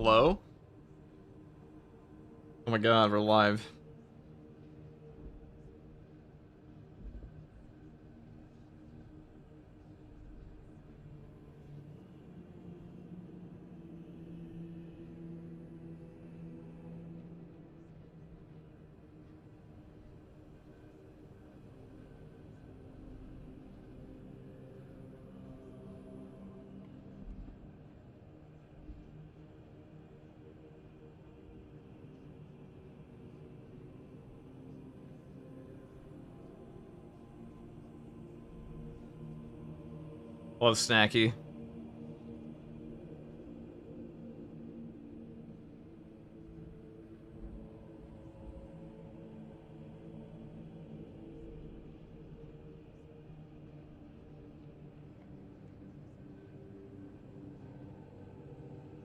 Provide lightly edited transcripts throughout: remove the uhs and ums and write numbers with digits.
Hello? Oh my god, we're live. Love Snacky.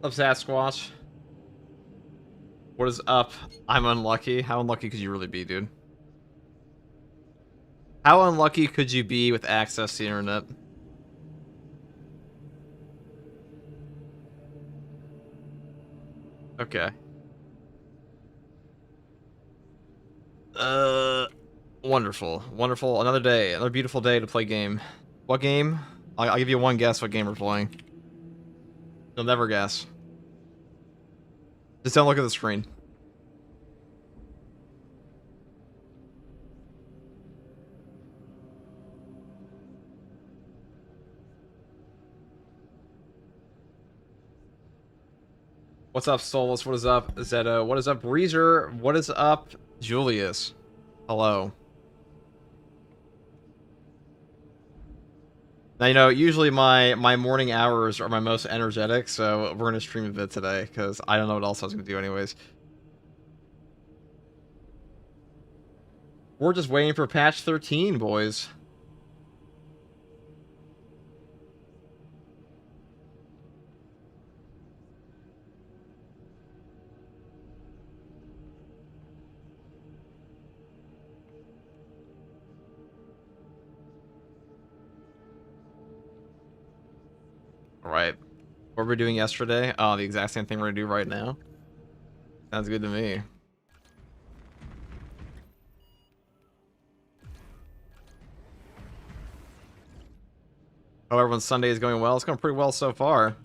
Love Sasquatch. What is up? I'm unlucky. How unlucky could you really be, dude? How unlucky could you be with access to the internet? Okay. Wonderful. Wonderful. Another day. Another beautiful day to play game. What game? I'll give you one guess what game we're playing. You'll never guess. Just don't look at the screen. What's up, Solus? What is up, Zeto? What is up, Breezer? What is up, Julius? Hello. Now, you know, usually my morning hours are my most energetic, so we're gonna stream a bit today, because I don't know what else I was gonna do anyways. We're just waiting for patch 13, boys. Alright. What were we doing yesterday? Oh, the exact same thing we're gonna do right now. Sounds good to me. Oh, everyone's Sunday is going well. It's going pretty well so far.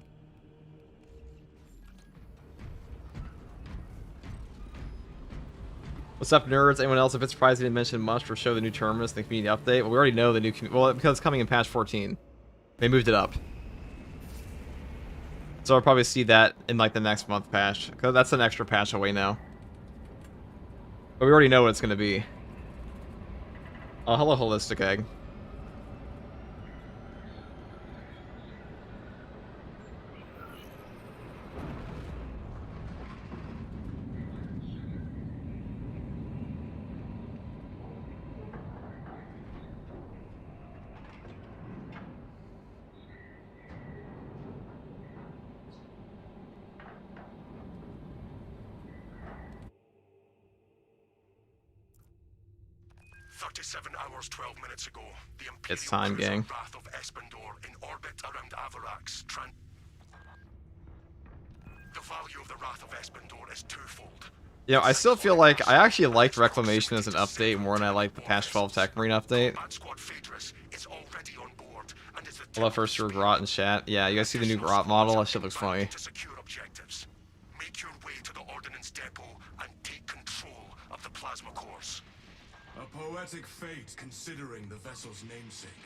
What's up, nerds? Anyone else a bit surprised they didn't mention much for show the new terminus in the community update? Well, we already know the new well, because it's coming in patch 14. They moved it up. So I'll probably see that in like the next month patch, because that's an extra patch away now. But we already know what it's going to be. Oh, hello, Holistic Egg. Ago, it's time, gang. Wrath of Espandor in orbit around Avarax. The value of the Wrath of Espandor is twofold. You know, I still feel like I actually liked Reclamation as an update more than I liked the patch 12 Tech Marine update. Hello, first your Grot in chat. Yeah, you guys see the new Grot model? That shit looks funny. Make your way to the Ordnance Depot and take control of the plasma cores. A poetic fate, considering the vessel's namesake.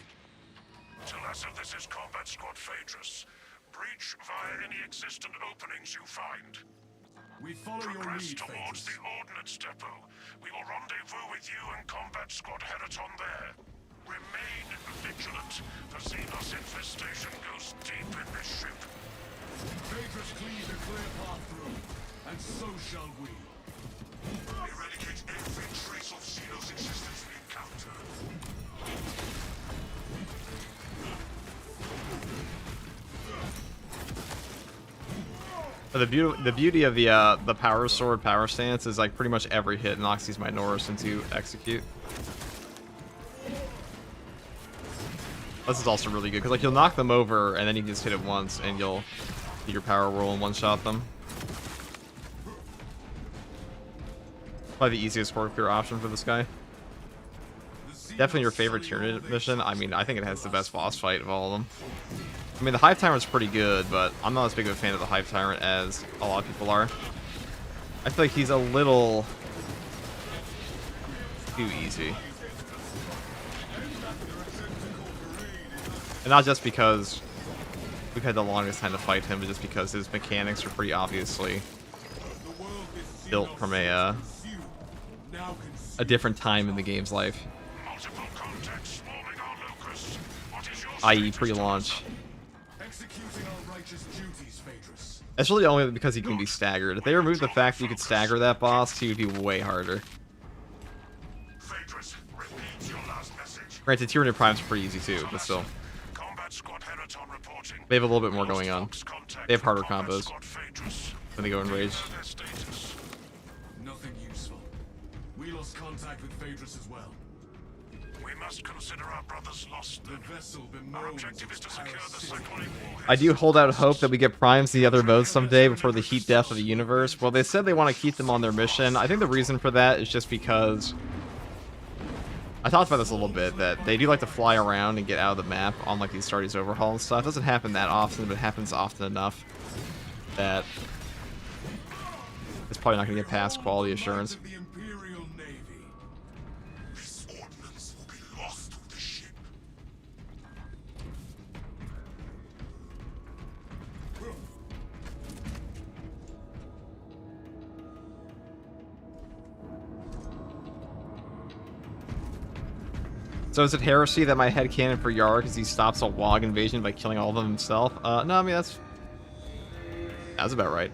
Telessa, this is Combat Squad Phaedrus. Breach via any existent openings you find. We follow Progress your lead, towards Phaedrus. the Ordnance Depot. We will rendezvous with you and Combat Squad Heraton there. Remain vigilant. The Xenos infestation goes deep in this ship. Phaedrus cleave a clear path through, and so shall we. Eradicate every trace of Xenos existence we encounter. The beauty of the power sword power stance is like pretty much every hit knocks these Minoris into execute. This is also really good because like you'll knock them over and then you can just hit it once and you'll get your power roll and one shot them. Probably the easiest work through option for this guy. Definitely your favorite tier mission. I mean, I think it has the best boss fight of all of them. I mean, the Hive Tyrant's pretty good, but I'm not as big of a fan of the Hive Tyrant as a lot of people are. I feel like he's a little too easy. And not just because we've had the longest time to fight him, but just because his mechanics are pretty obviously built from a different time in the game's life. I.e. pre-launch. That's really only because he can be staggered. If they removed the fact that you could stagger that boss, he would be way harder. Granted, Tyranid Prime's pretty easy too, but still. They have a little bit more going on. They have harder combos when they go in rage. Nothing useful. We lost contact with Phaedrus as well. We must consider our brothers lost. The vessel our objective is to secure the cyclonic warhead. I do hold out hope that we get primes in the other modes someday before the heat death of the universe. Well, they said they want to keep them on their mission. I think the reason for that is just because I talked about this a little bit, that they do like to fly around and get out of the map on like these Stardust overhaul and stuff. It doesn't happen that often, but it happens often enough that it's probably not going to get past quality assurance. So is it heresy that my headcanon for Yar because he stops a Wog invasion by killing all of them himself? No, I mean, that's about right.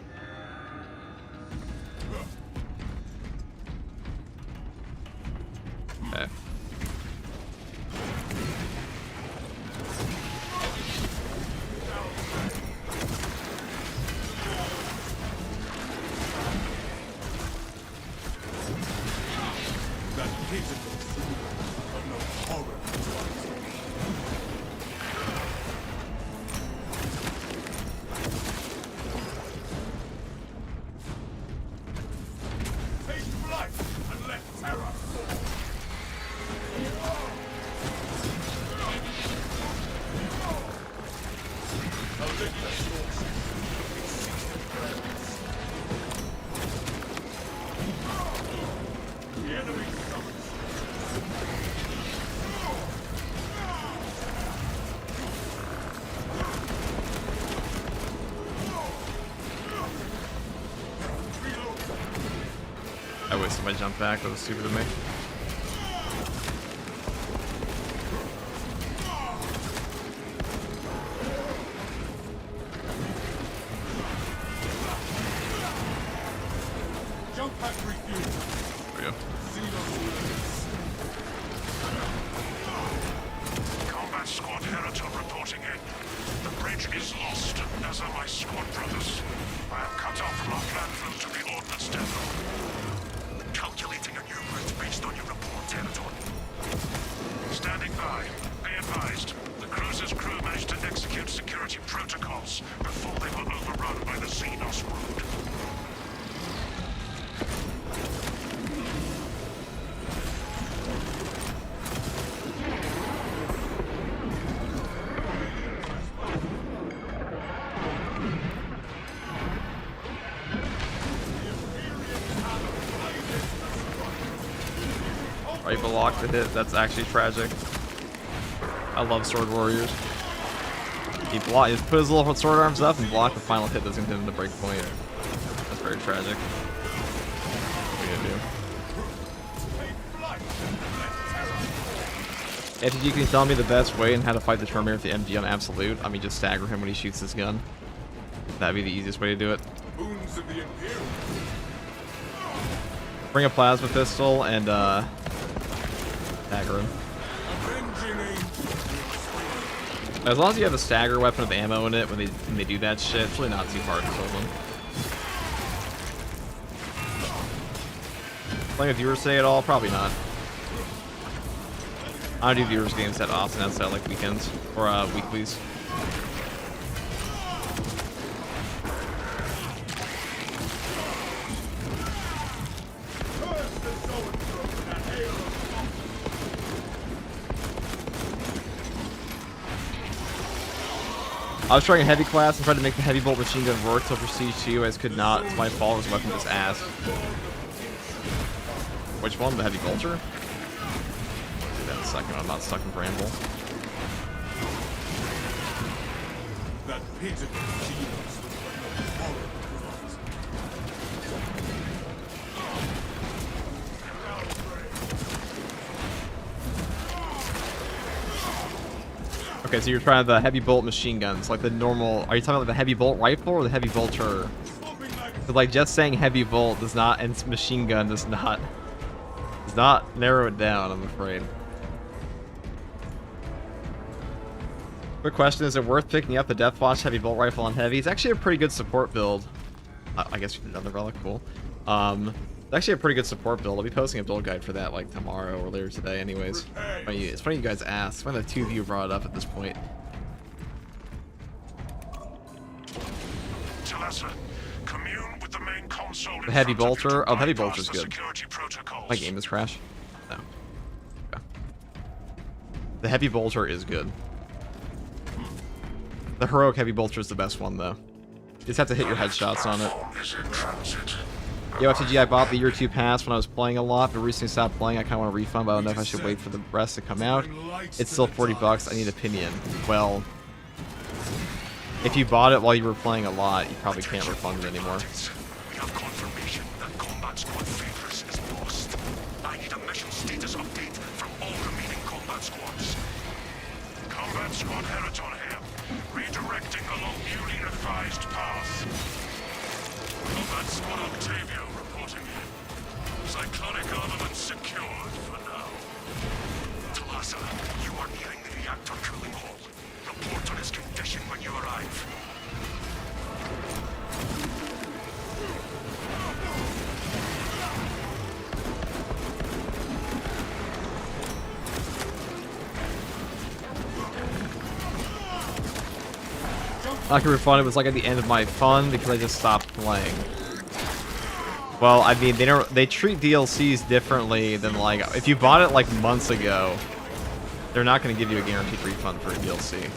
Okay. I wasted my jump back, that was stupid of me. Jump pack refuel. There we go. Combat squad Heraton reporting in. The bridge is lost, as are my squad brothers. I am cut off from our plan through to the Ordnance Depot. Calculating a new route based on your report, Heraton. Standing by. Be advised. The cruiser's crew managed to execute security protocols before they were overrun by the Xenos brood. Right, blocked the hit. That's actually tragic. I love sword warriors. He put his little sword arms up and blocked the final hit that's gonna hit him to break point. That's very tragic. What are you gonna do? ATG, can you tell me the best way and how to fight the Terminator with the MG on Absolute? I mean, just stagger him when he shoots his gun. That'd be the easiest way to do it. Bring a plasma pistol and stagger him. As long as you have a stagger weapon with ammo in it when they do that shit, it's really not too hard to kill them. Playing with viewers say at all? Probably not. I don't do viewers games that often outside like weekends or weeklies. I was trying a heavy class and tried to make the heavy bolt machine gun work till Prestige 2. I just could not. It's my fault. His weapon just ass. Which one? The heavy bolter? Do that in a second. I'm not stuck in Bramble. That pitiful genius was like a horror plot. Okay, so you're trying the heavy bolt machine guns, like the normal. Are you talking about the heavy bolt rifle or the heavy bolter? Because like just saying heavy bolt does not, and machine gun does not narrow it down, I'm afraid. Quick question: is it worth picking up the Deathwatch heavy bolt rifle on heavy? It's actually a pretty good support build. I guess you did another relic, cool. It's actually a pretty good support build. I'll be posting a build guide for that like tomorrow or later today, anyways. It's funny you guys asked. It's funny the two of you brought it up at this point. Talassa, commune with the main console. The heavy bolter. Oh, the heavy bolter's good. My game is crash. No. Okay. The heavy bolter is good. The heroic heavy bolter is the best one though. You just have to hit your headshots on it. Yo, FTG, I bought the year 2 pass when I was playing a lot, but recently stopped playing. I kind of want a refund, but I don't know if I should wait for the rest to come out. It's still 40 bucks. I need an opinion. Well, if you bought it while you were playing a lot, you probably can't refund it anymore. We have confirmation that combat squad favors is lost. I need a mission status update from all remaining combat squads. Combat squad Heraton here, redirecting along newly revised path. Combat squad Octavio reporting in. Cyclonic armament secured for now. Talassa, you are nearing the reactor cooling hall. Report on its condition when you arrive. I can refund it. Was like at the end of my fun because I just stopped playing. Well, I mean, they treat DLCs differently than like if you bought it like months ago, they're not going to give you a guaranteed refund for a DLC.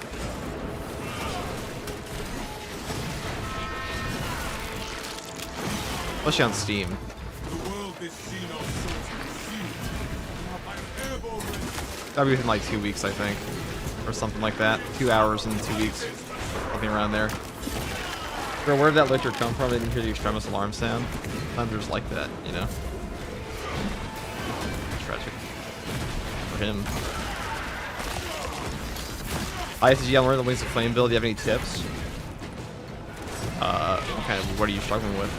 Especially on Steam. The world is seen on That'll be within like 2 weeks, I think, or something like that. 2 hours in 2 weeks. Something around there. Bro, where did that litter come from? I didn't hear the extremis alarm sound. Thunder's like that, you know? Tragic. For him. ISG, I'm learning the Wings of Flame build. Do you have any tips? What are you struggling with?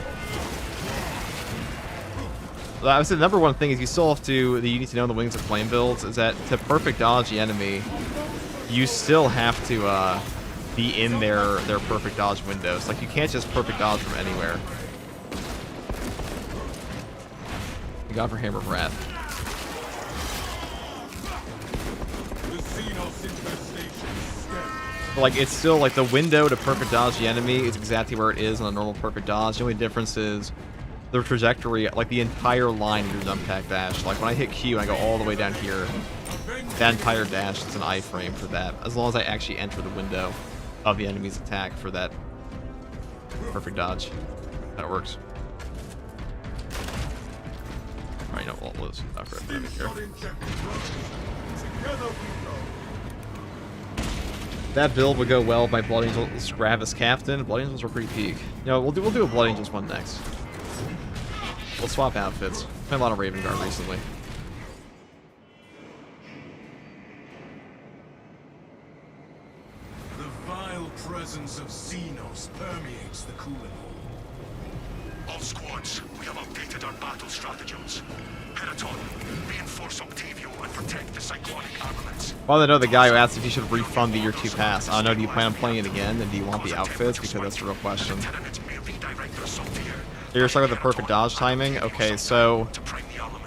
Well, I would say the number one thing is you still have to, you need to know in the Wings of Flame builds, is that to perfect dodge the enemy, you still have to, be in their perfect dodge windows. Like, you can't just perfect dodge from anywhere. You got for Hammer of Wrath. But, like, it's still, like, the window to perfect dodge the enemy is exactly where it is on a normal perfect dodge. The only difference is the trajectory, like, the entire line of your jump attack dash. Like, when I hit Q and I go all the way down here, that entire dash is an iframe for that, as long as I actually enter the window of the enemy's attack for that perfect dodge. That works. Alright, no, we'll lose. That build would go well with my Blood Angel Gravis Captain. Blood Angels were pretty peak. You know, we'll do a Blood Angels one next. We'll swap outfits. Played a lot of Raven Guard recently. Presence of Xenos permeates the cooling hall. All squads, we have updated our battle stratagems. Heraton, reinforce Octavio and protect the cyclonic armaments. Well, I know the guy who asked if you should refund the year 2 pass. I don't know, do you plan on playing it again? And do you want the outfits? Because that's the real question. You're stuck with the perfect dodge timing? Okay, so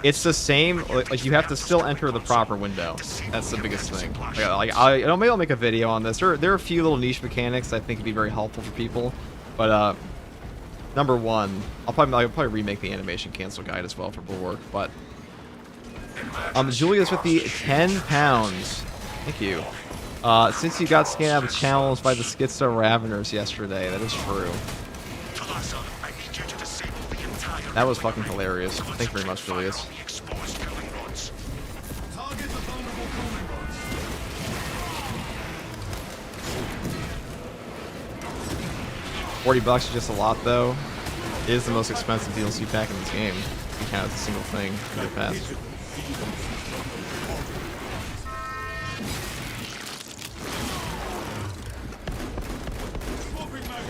it's the same, like you have to still enter the proper window. That's the biggest thing. Maybe I'll make a video on this. There are a few little niche mechanics that I think would be very helpful for people. But number one, I'll probably remake the animation cancel guide as well for Bulwark. But Julia's with the £10. Thank you. Since you got scanned out of channels by the Schizo Raveners yesterday, that is true. Colossal, I need you to disable the entire That was fucking hilarious. Thank you very much, Julius. the exposed cooling rods. Target the vulnerable cooling rods. 40 bucks is just a lot, though. It is the most expensive DLC pack in this game. You count as a single thing in the past. Swapping mag.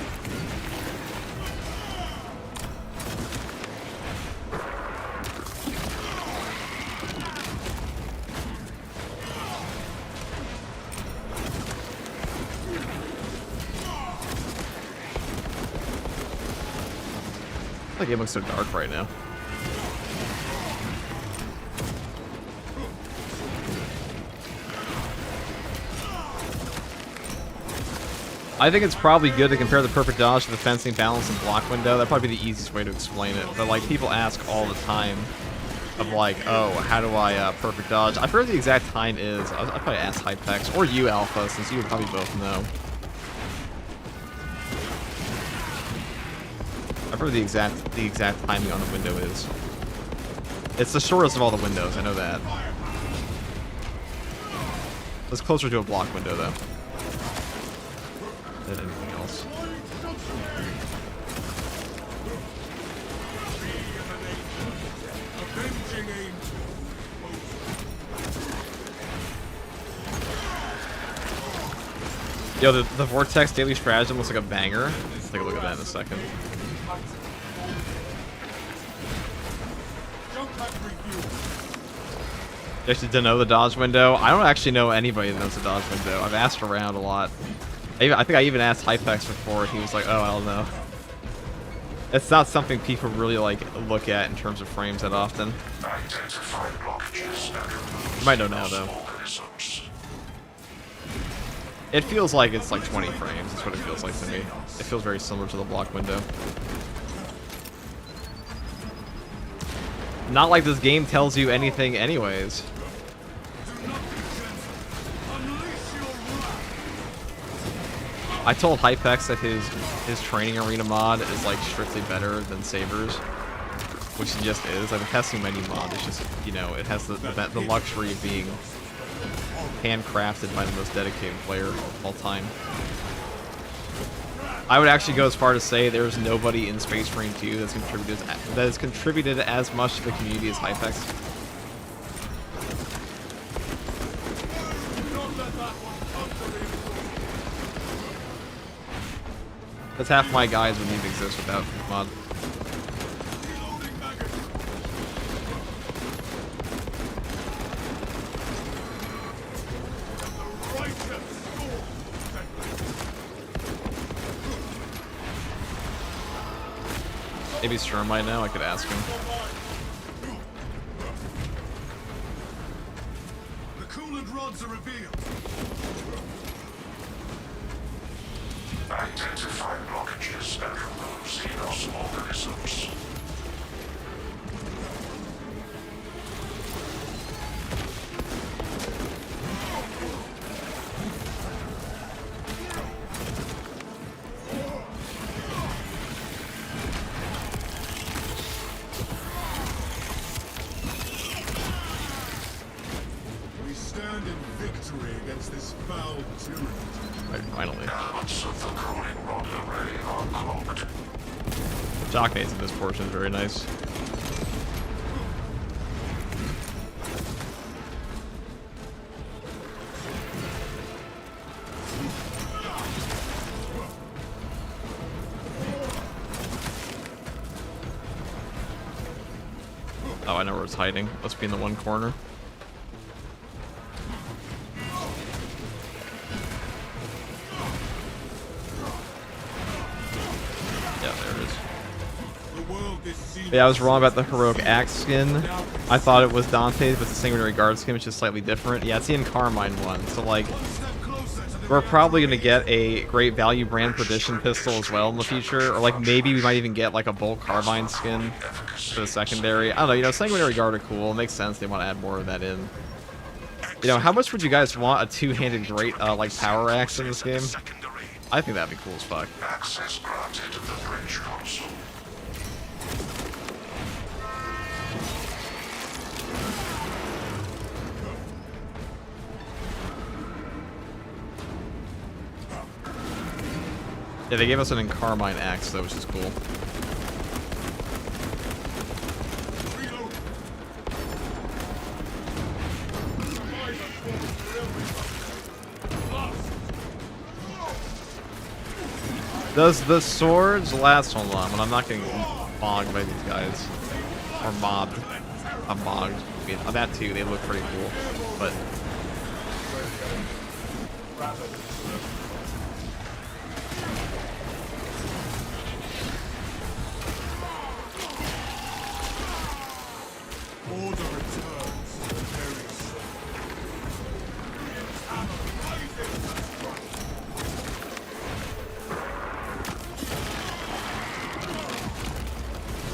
The game looks so dark right now. I think it's probably good to compare the perfect dodge to the fencing, balance, and block window. That'd probably be the easiest way to explain it. But like, people ask all the time of like, oh, how do I perfect dodge? I forget what the exact time is. I'll probably ask Hypex or you, Alpha, since you would probably both know. I forget the exact timing on the window is. It's the shortest of all the windows. I know that. It's closer to a block window though than anything else. Avenging angel. Yo, the Vortex Daily Stratagem looks like a banger. Let's take a look at that in a second. Jump pack refuel. You actually didn't know the dodge window? I don't actually know anybody that knows the dodge window. I've asked around a lot. I think I even asked Hypex before, and he was like, oh, I don't know. It's not something people really, like, look at in terms of frames that often. Identify blockages and remove You might know now, though. organisms. It feels like it's like 20 frames. That's what it feels like to me. It feels very similar to the block window. Not like this game tells you anything anyways. Do not be gentle. Unleash your wrath. I told Hypex that his training arena mod is like strictly better than Saber's, which it just is. I've been testing my new mod. It's just, you know, it has the luxury of being handcrafted by the most dedicated player of all time. I would actually go as far to say there's nobody in Space Marine 2 that has contributed as much to the community as Hypex. Do not let that one come to the That's half my guys wouldn't even exist without this mod. reloading magazine. The righteous storm. Maybe Sturm might know. I could ask him. The coolant rods are revealed. Identify blockages and remove xenos organisms. We stand in victory against this foul tyranny. Right, finally. Elements of the cooling rod array are cloaked. Jockmates in this portion is very nice. Oh, I know where it's hiding. Must be in the one corner. Yeah, there it is. The world is seen. Yeah, I was wrong about the Heroic Axe skin. I thought it was Dante's, but it's the Sanguinary Guard skin, which is slightly different. Yeah, it's the Encarmine one. So, like, One step closer to the we're probably going to get a Great Value Brand Perdition pistol as well in the future. Or, like, maybe we might even get, like, a Bolt Carbine skin for the secondary. I don't know, you know, Sanguinary Guard are cool. It makes sense they want to add more of that in. You know, how much would you guys want a two-handed great, like, power axe in this game? I think that'd be cool as fuck. Access granted to the bridge console. Yeah, they gave us an Encarmine axe, though, which is cool. Does the swords last? Hold on, when I'm not getting bogged by these guys. Or mobbed. I'm bogged. I mean, that too, they look pretty cool. But Order returns to the very soul.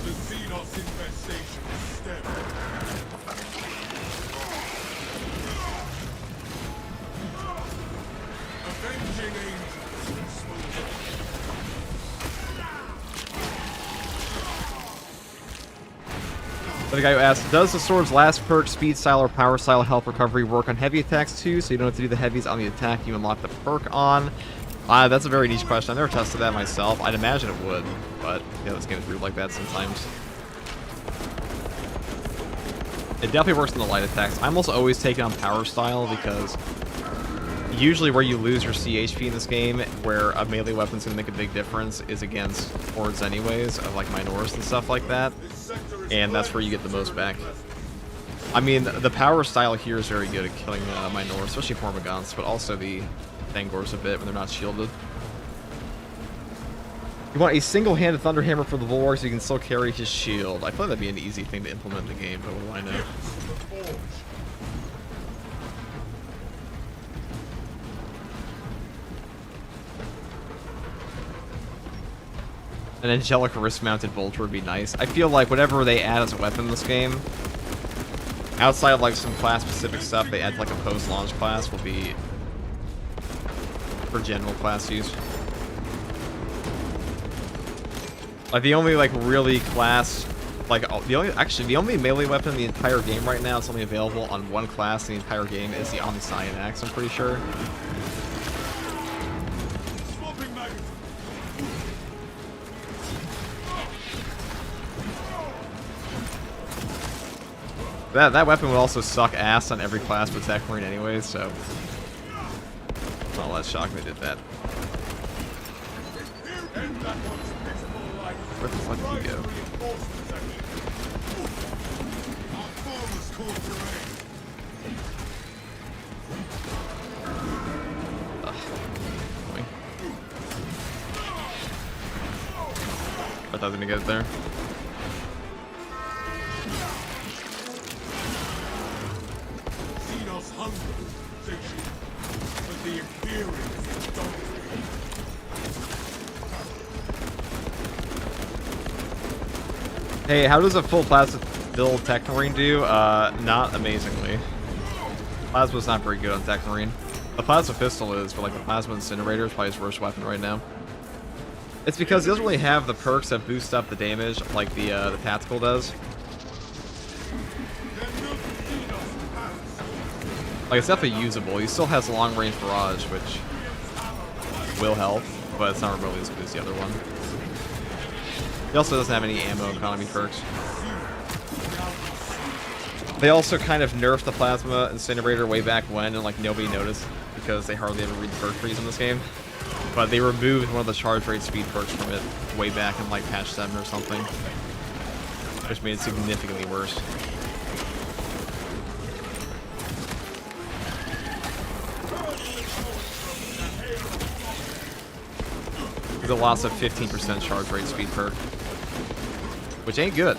The Xenos infestation is stemming. Avenging angels smooth. the guy who asked, does the sword's last perk, speed style or power style health recovery work on heavy attacks too, so you don't have to do the heavies on the attack you unlock the perk on? That's a very niche question. I've never tested that myself. I'd imagine it would, but yeah, this game is weird like that sometimes. It definitely works on the light attacks. I'm almost always taking on power style because usually where you lose your CHP in this game, where a melee weapon's gonna make a big difference, is against hordes anyways, of like Minoris and stuff like that. And that's where you get the most back. I mean, the power style here is very good at killing Minoris, especially Formagants, but also the Thangors a bit when they're not shielded. You want a single-handed Thunderhammer for the Bulwark so you can still carry his shield. I thought that'd be an easy thing to implement in the game, but what do I know? An angelic wrist-mounted bolter would be nice. I feel like whatever they add as a weapon in this game, outside of like some class-specific stuff, they add like a post-launch class will be for general class use. Like the only like really class, like the only melee weapon in the entire game right now that's only available on one class in the entire game is the Omniscient Axe, I'm pretty sure. That weapon would also suck ass on every class but Tech Marine anyways, so well, that's shocking they did that. Where the fuck did he go? Ugh. Annoying. I thought I was gonna get it there. Hey, how does a full plasma build Techmarine do? Not amazingly. Plasma's not very good on Techmarine. The plasma pistol is, but like the plasma incinerator is probably his worst weapon right now. It's because he doesn't really have the perks that boost up the damage like the tactical does. Like it's definitely usable. He still has long range barrage, which will help, but it's not remotely as good as the other one. He also doesn't have any ammo economy perks. They also kind of nerfed the plasma incinerator way back when, and like nobody noticed because they hardly ever read the perk trees in this game. But they removed one of the charge rate speed perks from it way back in like patch 7 or something, which made it significantly worse. The loss of 15% charge rate speed perk, which ain't good.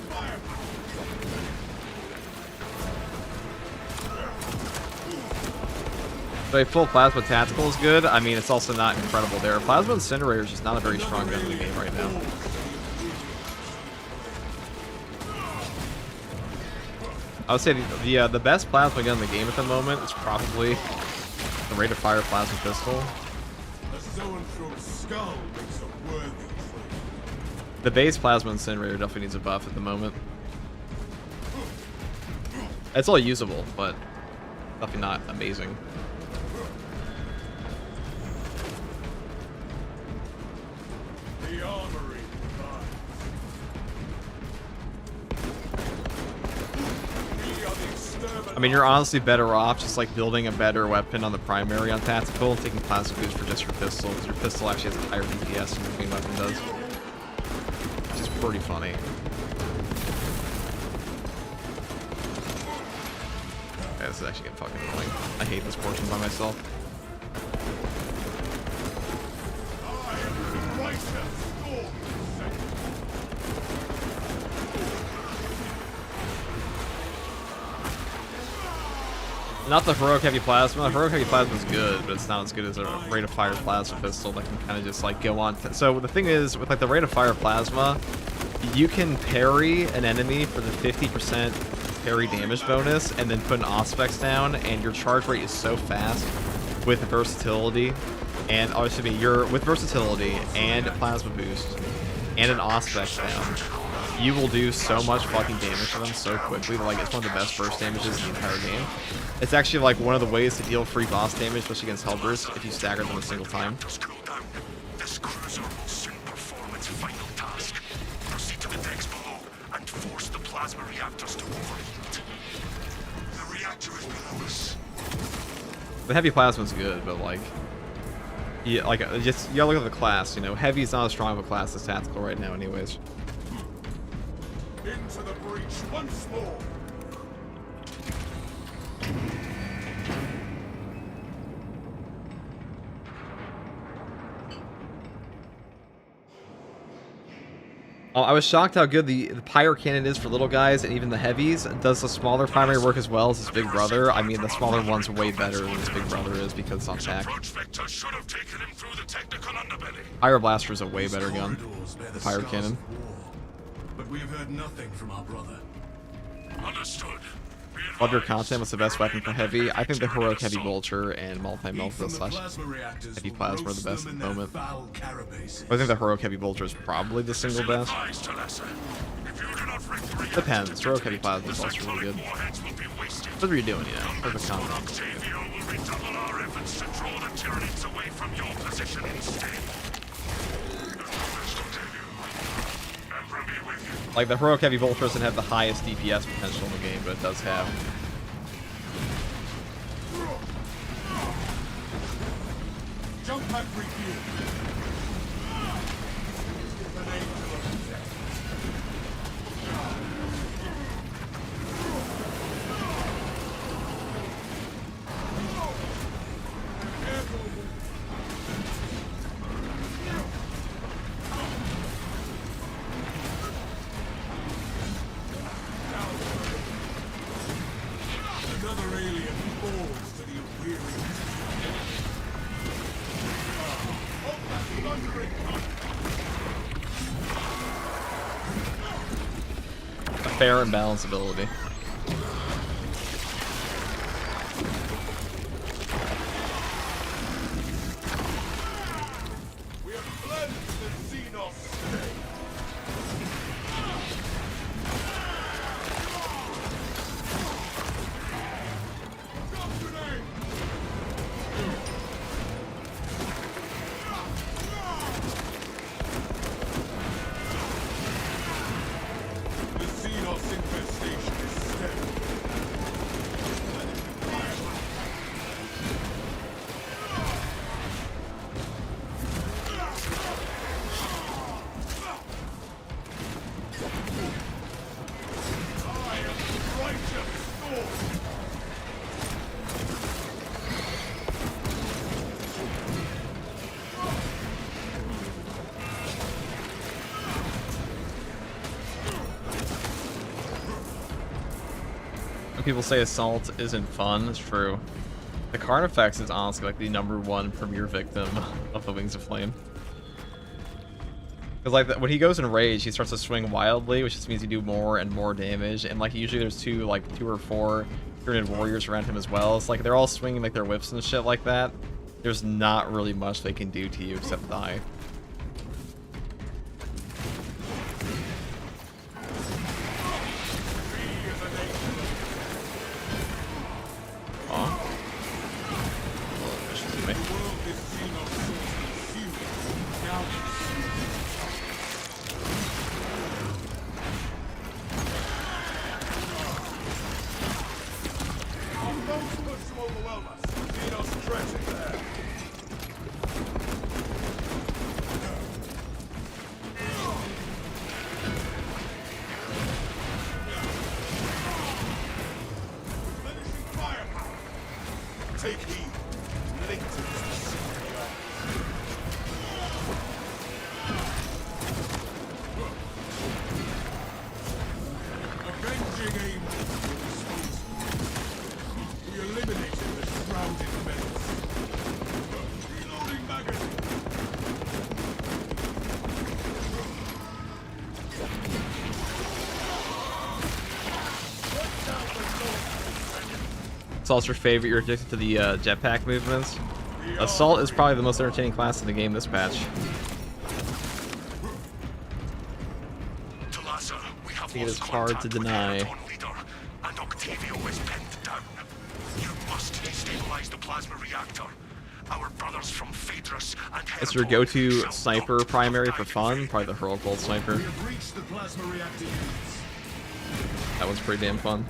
So a full plasma tactical is good. I mean, it's also not incredible there. Plasma incinerator is just not a very strong gun in the game right now. I would say the best plasma gun in the game at the moment is probably the rate of fire plasma pistol. A so-and-so skull makes a worthy trade. The base plasma incinerator definitely needs a buff at the moment. It's all usable, but definitely not amazing. The armory provides. We are the exterminators. I mean, you're honestly better off just like building a better weapon on the primary on tactical and taking plasma boost for just your pistol, because your pistol actually has a higher DPS than your main weapon does. Which is pretty funny. Okay, this is actually getting fucking annoying. I hate this portion by myself. I am the righteous storm sent. Not the heroic heavy plasma. Heroic heavy plasma is good, but it's not as good as a rate of fire plasma pistol that can kind of just like go on. So the thing is, with like the rate of fire plasma, you can parry an enemy for the 50% parry damage bonus, and then put an Auspex down, and your charge rate is so fast with versatility, and obviously with versatility and plasma boost and an Auspex down, you will do so much fucking damage to them so quickly that like it's one of the best burst damages in the entire game. It's actually like one of the ways to deal free boss damage, especially against Hellburst, if you stagger them a single time. This cruiser will soon perform its final task. Proceed to the decks below and force the plasma reactors to overheat. The reactor is below us. The heavy plasma's good, but like, yeah, like just you gotta look at the class. You know, heavy is not as strong of a class as tactical right now, anyways. Into the breach once more. I was shocked how good the pyro cannon is for little guys, and even the heavies. Does the smaller primary work as well as his big brother? I mean, the smaller one's way better than his big brother is because it's on tack. Pyro Blaster is a way better gun. The pyro cannon. But we have heard nothing from our brother. Understood. Love your content. What's the best weapon for heavy? I think the heroic heavy vulture and multi-melta slash heavy plasma are the best at the moment. I think the heroic heavy vulture is probably the single best. Depends. Heroic heavy plasma is also really good. What are you doing, you know? Perfect content. Like, the heroic heavy vulture doesn't have the highest DPS potential in the game, but it does have. Jump pack refuel. The name of the Another alien falls to the weary. A fair and balanced ability. We have fled the Xenos state. The Xenos infestation is stemming. I am the righteous storm. When people say Assault isn't fun, it's true. The Carnifex is honestly like the #1 premier victim of the Wings of Flame. Because like when he goes in rage, he starts to swing wildly, which just means you do more and more damage. And like usually there's two or four Tyranid warriors around him as well. It's like they're all swinging like their whips and shit like that. There's not really much they can do to you except die. Take heed. Linked to this. Avenging aim will dispose. We eliminated the shrouded menace. Reloading magazine. Assault's your favorite. You're addicted to the jetpack movements. Assault is probably the most entertaining class in the game this patch. I think it is hard to deny. And Octavio is pinned down. You must destabilize the plasma reactor. Our brothers from Phaedrus and It's your go-to sniper primary for fun. Probably the Hurl Bolt sniper. We have reached the plasma reactor units. That one's pretty damn fun.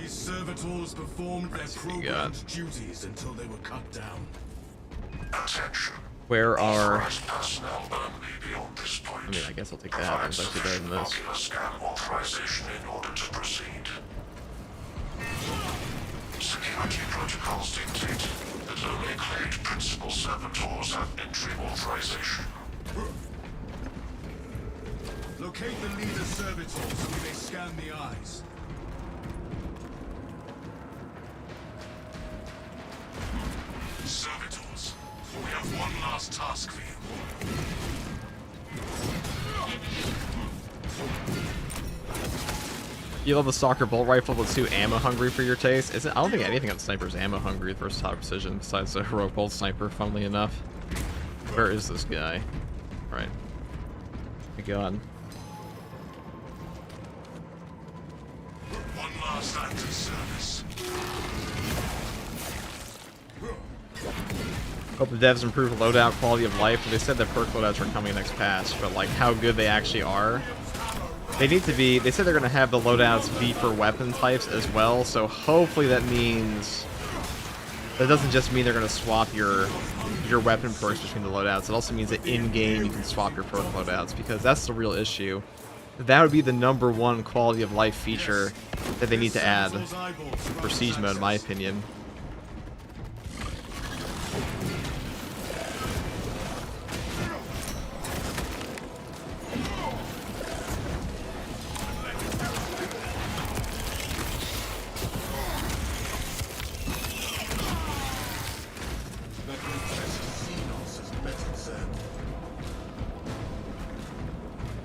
Servitors performed their programmed duties until they were cut down. Attention. Where are... Personnel may be on this point. I mean, I guess I'll take that. That was actually better than this. Ocular scan authorization in order to proceed. Security protocols dictate that only cleared principal servitors have entry authorization. Locate the leader servitor so we may scan the eyes. Servitors, we have one last task for you. You love the Stalker Bolt Rifle, but it's too ammo hungry for your taste. I don't think anything on Sniper is ammo hungry with versatile precision besides the Heroic Bolt Sniper, funnily enough. Where is this guy? Alright. My god. One last act of service. Hope the devs improve loadout quality of life. They said that perk loadouts are coming next patch, but like how good they actually are. They need to be, they said they're going to have the loadouts be for weapon types as well, so hopefully that means, that doesn't just mean they're going to swap your weapon perks between the loadouts, it also means that in-game you can swap your perk loadouts, because that's the real issue. That would be the #1 quality of life feature that they need to add for Siege mode, in my opinion.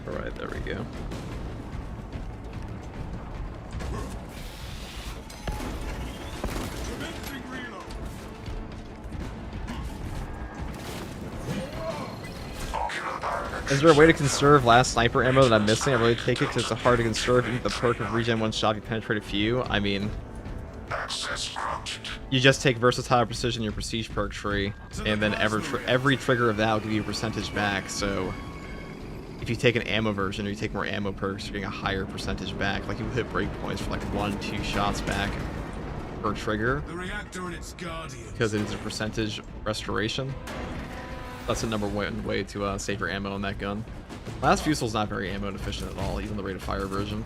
Alright, there we go. Is there a way to conserve last sniper ammo that I'm missing? I really take it because it's hard to conserve even the perk of regen one shot if you penetrate a few. I mean, you just take versatile precision, your prestige perk tree, and then every trigger of that will give you a percentage back. So if you take an ammo version or you take more ammo perks, you're getting a higher percentage back. Like you hit breakpoints for like 1-2 shots back per trigger. The reactor and its guardians. Because it is a percentage restoration. That's the #1 way to save your ammo on that gun. Last Fusil's not very ammo efficient at all, even the rate of fire version.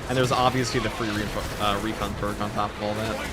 And there's obviously the free recon perk on top of all that.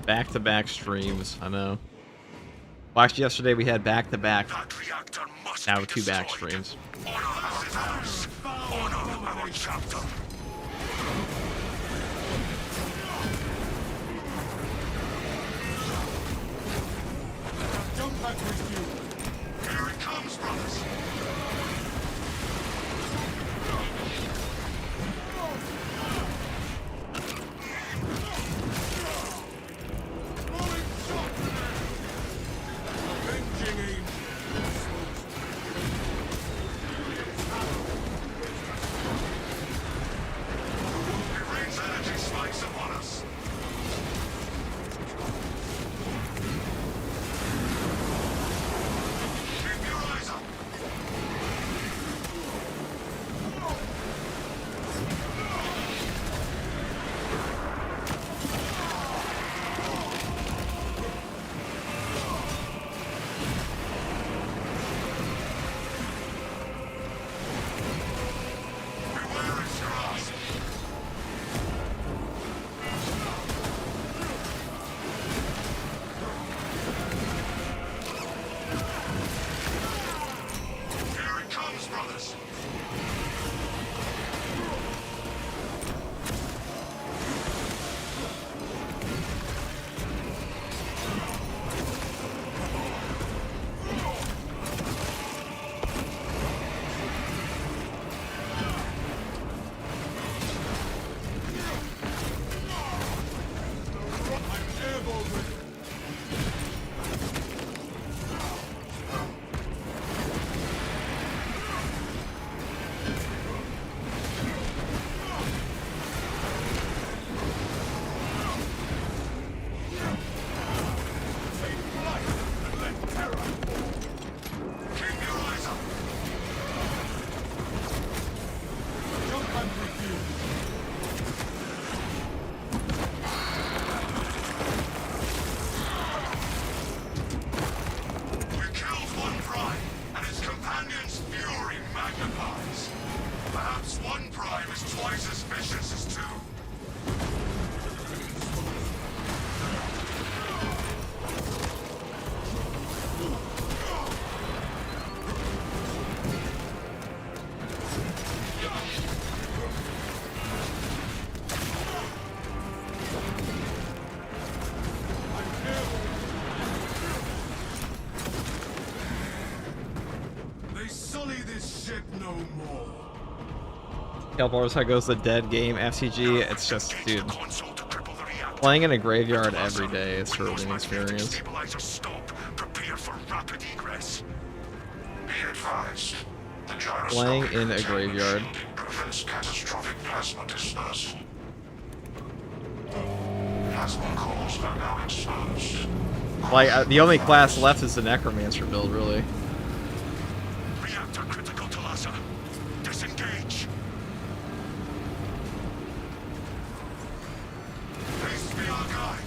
Back-to-back streams, I know. Well, actually, yesterday we had back-to-back, That reactor must now be 2 back destroyed. streams. Honor our vows. Honor our chapter. Jump back with you. Here it comes, brothers. Throwing shot grenade. Avenging angel. It rains energy spikes upon us. Keep your eyes up. Beware its grasp. Here it comes, brothers. I'm airborne with it. Take flight and let terror. Keep your eyes up. Jump back with you. We killed one prime, and its companion's fury magnifies. Perhaps one prime is twice as vicious as two. They sully this ship no more. Calvars, how goes the dead game FCG? It's just, Engage dude, the console to cripple the reactor. playing in a graveyard every day is truly an experience. Stabilizer stop. Prepare for rapid egress. Be advised. The gyroscopic Playing in a containment graveyard. shielding prevents catastrophic plasma dispersal. Plasma cores are now exposed. Like, the only class left is the Necromancer build, really. Reactor critical to Lhasa. Disengage. Please be our guide.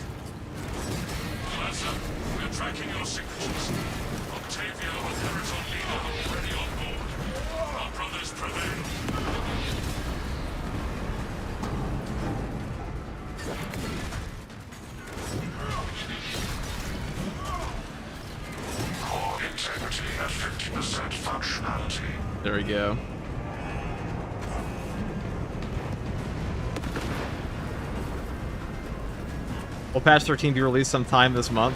Lhasa, we're tracking your signatures. Octavia with Heritolina already on board. Our brothers prevail. Core integrity at 50% functionality. There we go. Will patch 13 be released sometime this month?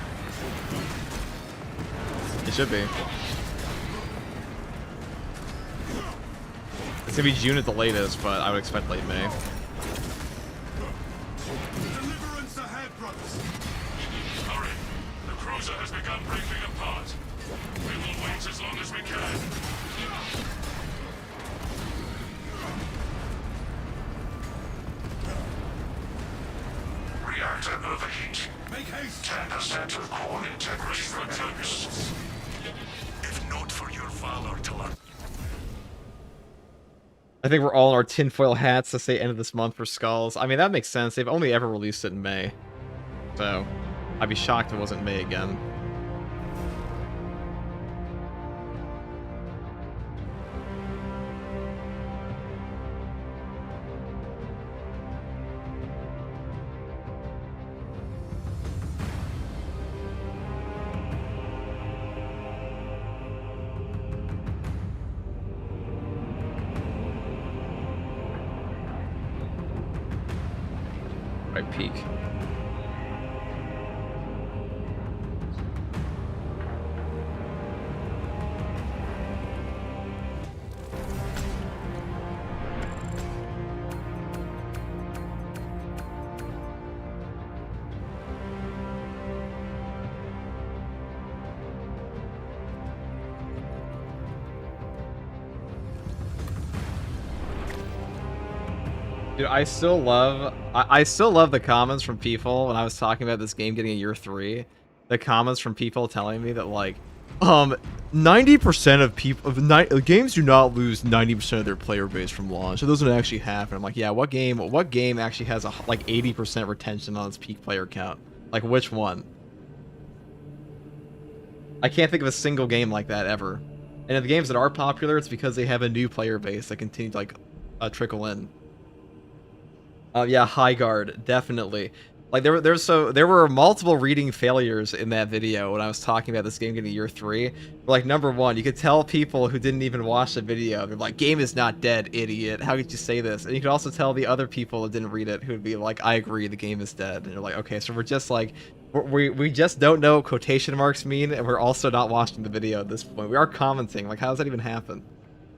It should be. It's gonna be June at the latest, but I would expect late May. Deliverance ahead, brothers. Hurry! The cruiser has begun breaking apart. We will wait as long as we can. Reactor overheat. Make haste. 10% of core integrity remains. If not for your valor, Talan. I think we're all in our tinfoil hats to say end of this month for Skulls. I mean, that makes sense. They've only ever released it in May. So, I'd be shocked if it wasn't May again. Right peak. Dude, I still love the comments from people when I was talking about this game getting a year 3. The comments from people telling me that like 90% of people games do not lose 90% of their player base from launch. It doesn't actually happen. I'm like, yeah, what game actually has a like 80% retention on its peak player count? Like which one? I can't think of a single game like that ever. And in the games that are popular, it's because they have a new player base that continue to like trickle in. Yeah, High Guard, definitely. Like there were multiple reading failures in that video when I was talking about this game getting year 3. Like number 1, you could tell people who didn't even watch the video. They're like, "Game is not dead, idiot. How could you say this?" And you could also tell the other people that didn't read it who would be like, "I agree, the game is dead." And you're like, "Okay, so we're just like we just don't know what quotation marks mean, and we're also not watching the video at this point. We are commenting. Like, how does that even happen?"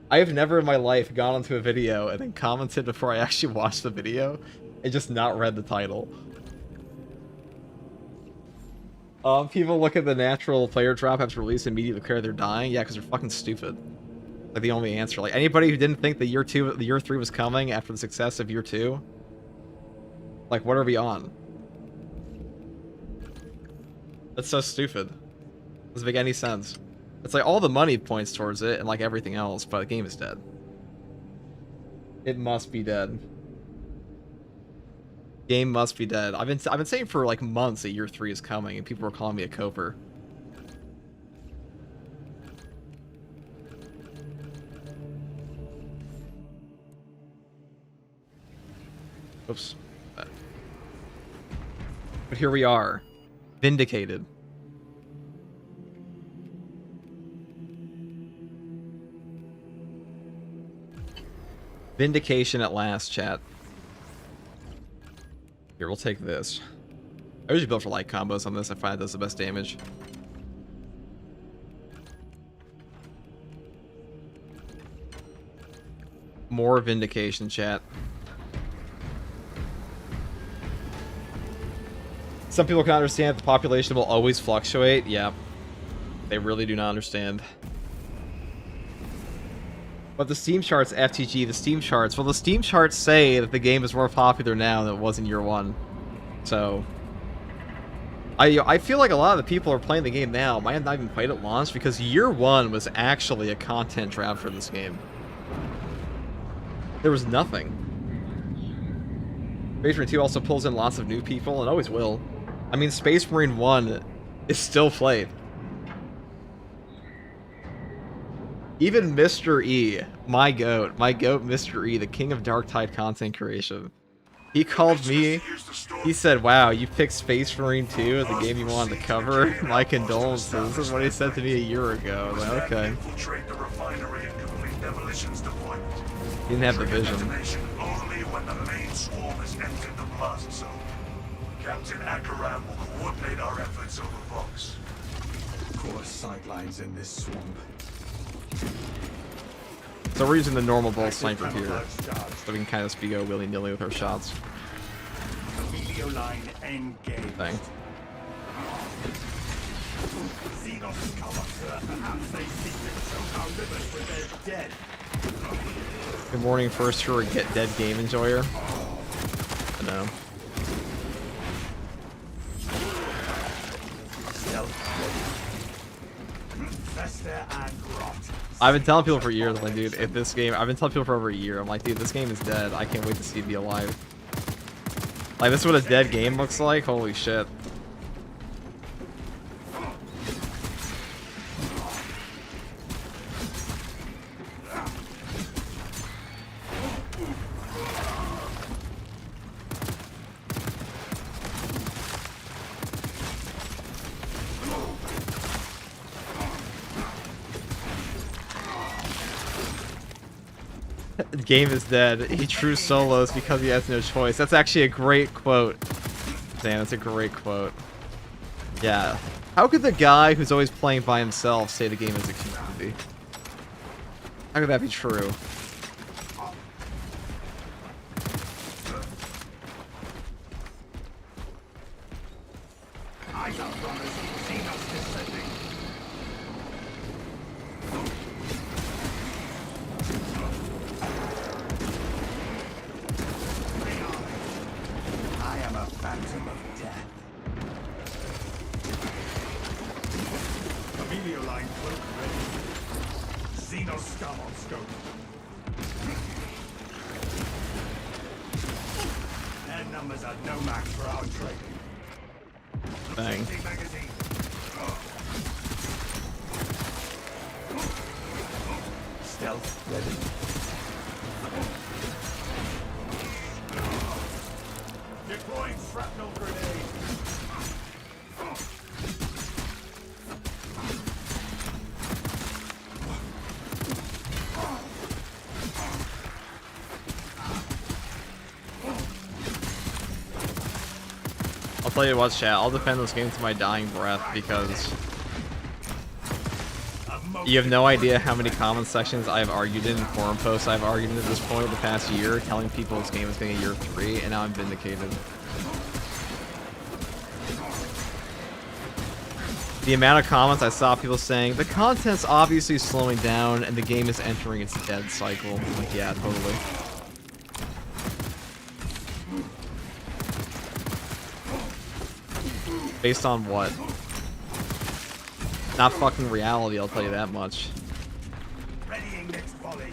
I have never in my life gone onto a video and then commented before I actually watched the video and just not read the title. People look at the natural player drop after release and immediately declare they're dying. Yeah, because they're fucking stupid. Like the only answer. Like anybody who didn't think the year 3 was coming after the success of year 2. Like, what are we on? That's so stupid. Doesn't make any sense. It's like all the money points towards it and like everything else, but the game is dead. It must be dead. Game must be dead. I've been saying for like months that year 3 is coming, and people were calling me a coper. Oops. But here we are, vindicated. Vindication at last, chat. Here, we'll take this. I usually build for light combos on this. I find it does the best damage. More vindication, chat. Some people can understand that the population will always fluctuate. Yeah. They really do not understand. But the Steam charts, FTG, the Steam charts. Well, the Steam charts say that the game is more popular now than it was in year 1. So, I feel like a lot of the people who are playing the game now might have not even played at launch because year 1 was actually a content drought for this game. There was nothing. Space Marine 2 also pulls in lots of new people and always will. I mean, Space Marine 1 is still played. Even Mr. E, my goat, Mr. E, the king of Darktide content creation. He called me, he said, "Wow, you picked Space Marine 2 as the game you wanted to cover? My condolences." This is what he said to me a year ago. I was like, okay. Infiltrate the refinery and complete demolitions deployment. He didn't have the vision. Only when the main swarm has entered the blast zone. Captain Akaram will coordinate our efforts over Vox. Poor sightlines in this swamp. So we're using the normal bolt sniper here, so we can kind of just go willy-nilly with our shots. Thing. Good morning, first tour get dead game enjoyer. I know. I've been telling people for years, like, dude, if this game, I've been telling people for over a year, I'm like, dude, this game is dead. I can't wait to see it be alive. Like, this is what a dead game looks like? Holy shit. The game is dead. He true solos because he has no choice. That's actually a great quote. Dan, that's a great quote. Yeah. How could the guy who's always playing by himself say the game is a community? How could that be true? I am a phantom of death. Familiar line cloak ready. Xeno scum on scope. Their numbers are no match for our trading. Bang. Magazine. Stealth ready. Deploying shrapnel grenade. I'll tell you what, chat. I'll defend this game to my dying breath because you have no idea how many comment sections I've argued in, forum posts I've argued in at this point the past year, telling people this game is getting a year 3, and now I'm vindicated. The amount of comments I saw people saying, the content's obviously slowing down and the game is entering its dead cycle. I'm like, yeah, totally. Based on what? Not fucking reality, I'll tell you that much. Readying next volley.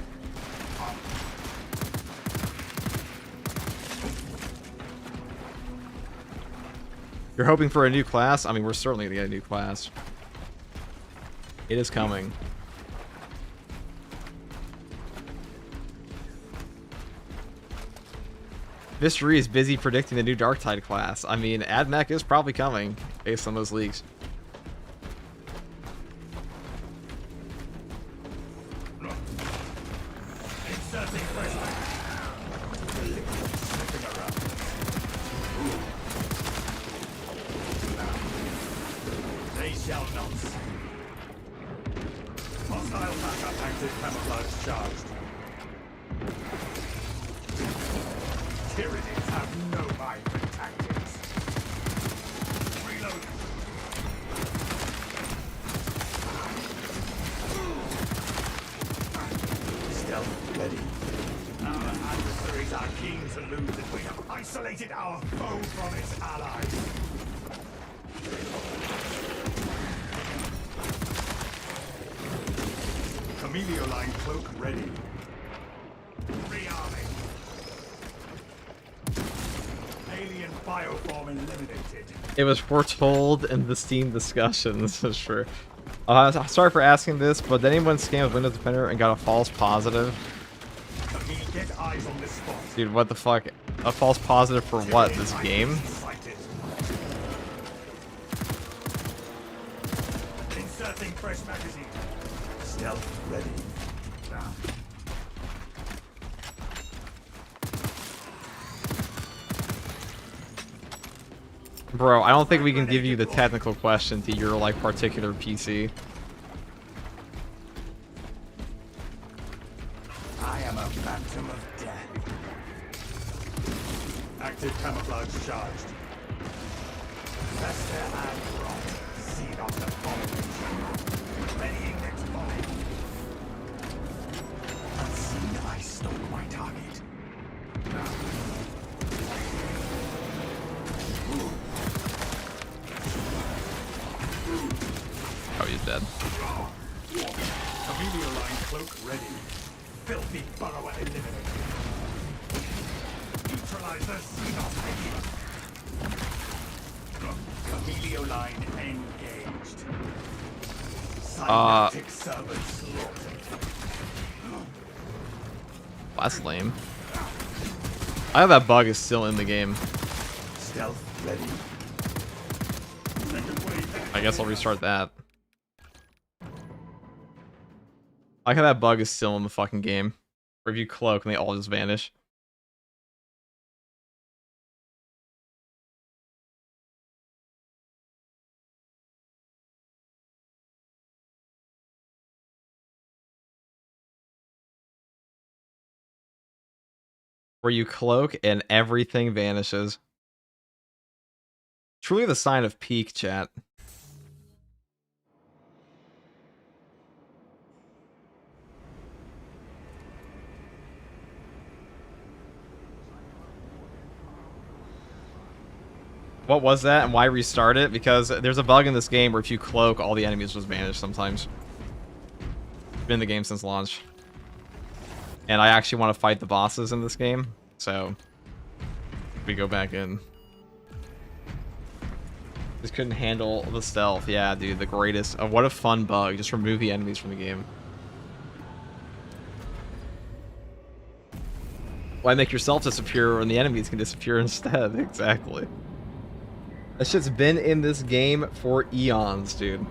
You're hoping for a new class? I mean, we're certainly gonna get a new class. It is coming. Mystery is busy predicting the new Darktide class. I mean, AdMech is probably coming, based on those leaks. Inserting fresh sniffing around. They shall not see. Hostile backup active camouflage charged. Tyranids have no mind for tactics. Reload. Stealth ready. Our adversaries are keen to lose if we have isolated our foe from its allies. Camellia line cloak ready. Rearming. Alien bioform eliminated. It was foretold in the Steam discussions, that's true. Sorry for asking this, but did anyone scan with Windows Defender and got a false positive? Get eyes on this spot. Dude, what the fuck? A false positive for what? This game? Sighted. Inserting fresh magazine. Stealth ready. Bro, I don't think we can give you the technical question to your, like, particular PC. I am a phantom of death. Active camouflage charged. Fester and rot. Seed of the abomination. Readying next volley. Unseen, I stalk my target. Oh, he's dead. Camellia line cloak ready. Filthy burrower eliminated. Neutralize the xenos Camellia line engaged. Synaptic servant slaughtered. That's lame. I have that bug is still in the game. Stealth ready. Second wave. I guess I'll restart that. I like how that bug is still in the fucking game. Or if you cloak and they all just vanish. Where you cloak and everything vanishes. Truly the sign of peak, chat. What was that and why restart it? Because there's a bug in this game where if you cloak, all the enemies just vanish sometimes. Been in the game since launch. And I actually want to fight the bosses in this game, so we go back in. Just couldn't handle the stealth. Yeah, dude, the greatest. Oh, what a fun bug. Just remove the enemies from the game. Why make yourself disappear when the enemies can disappear instead? Exactly. That shit's been in this game for eons, dude.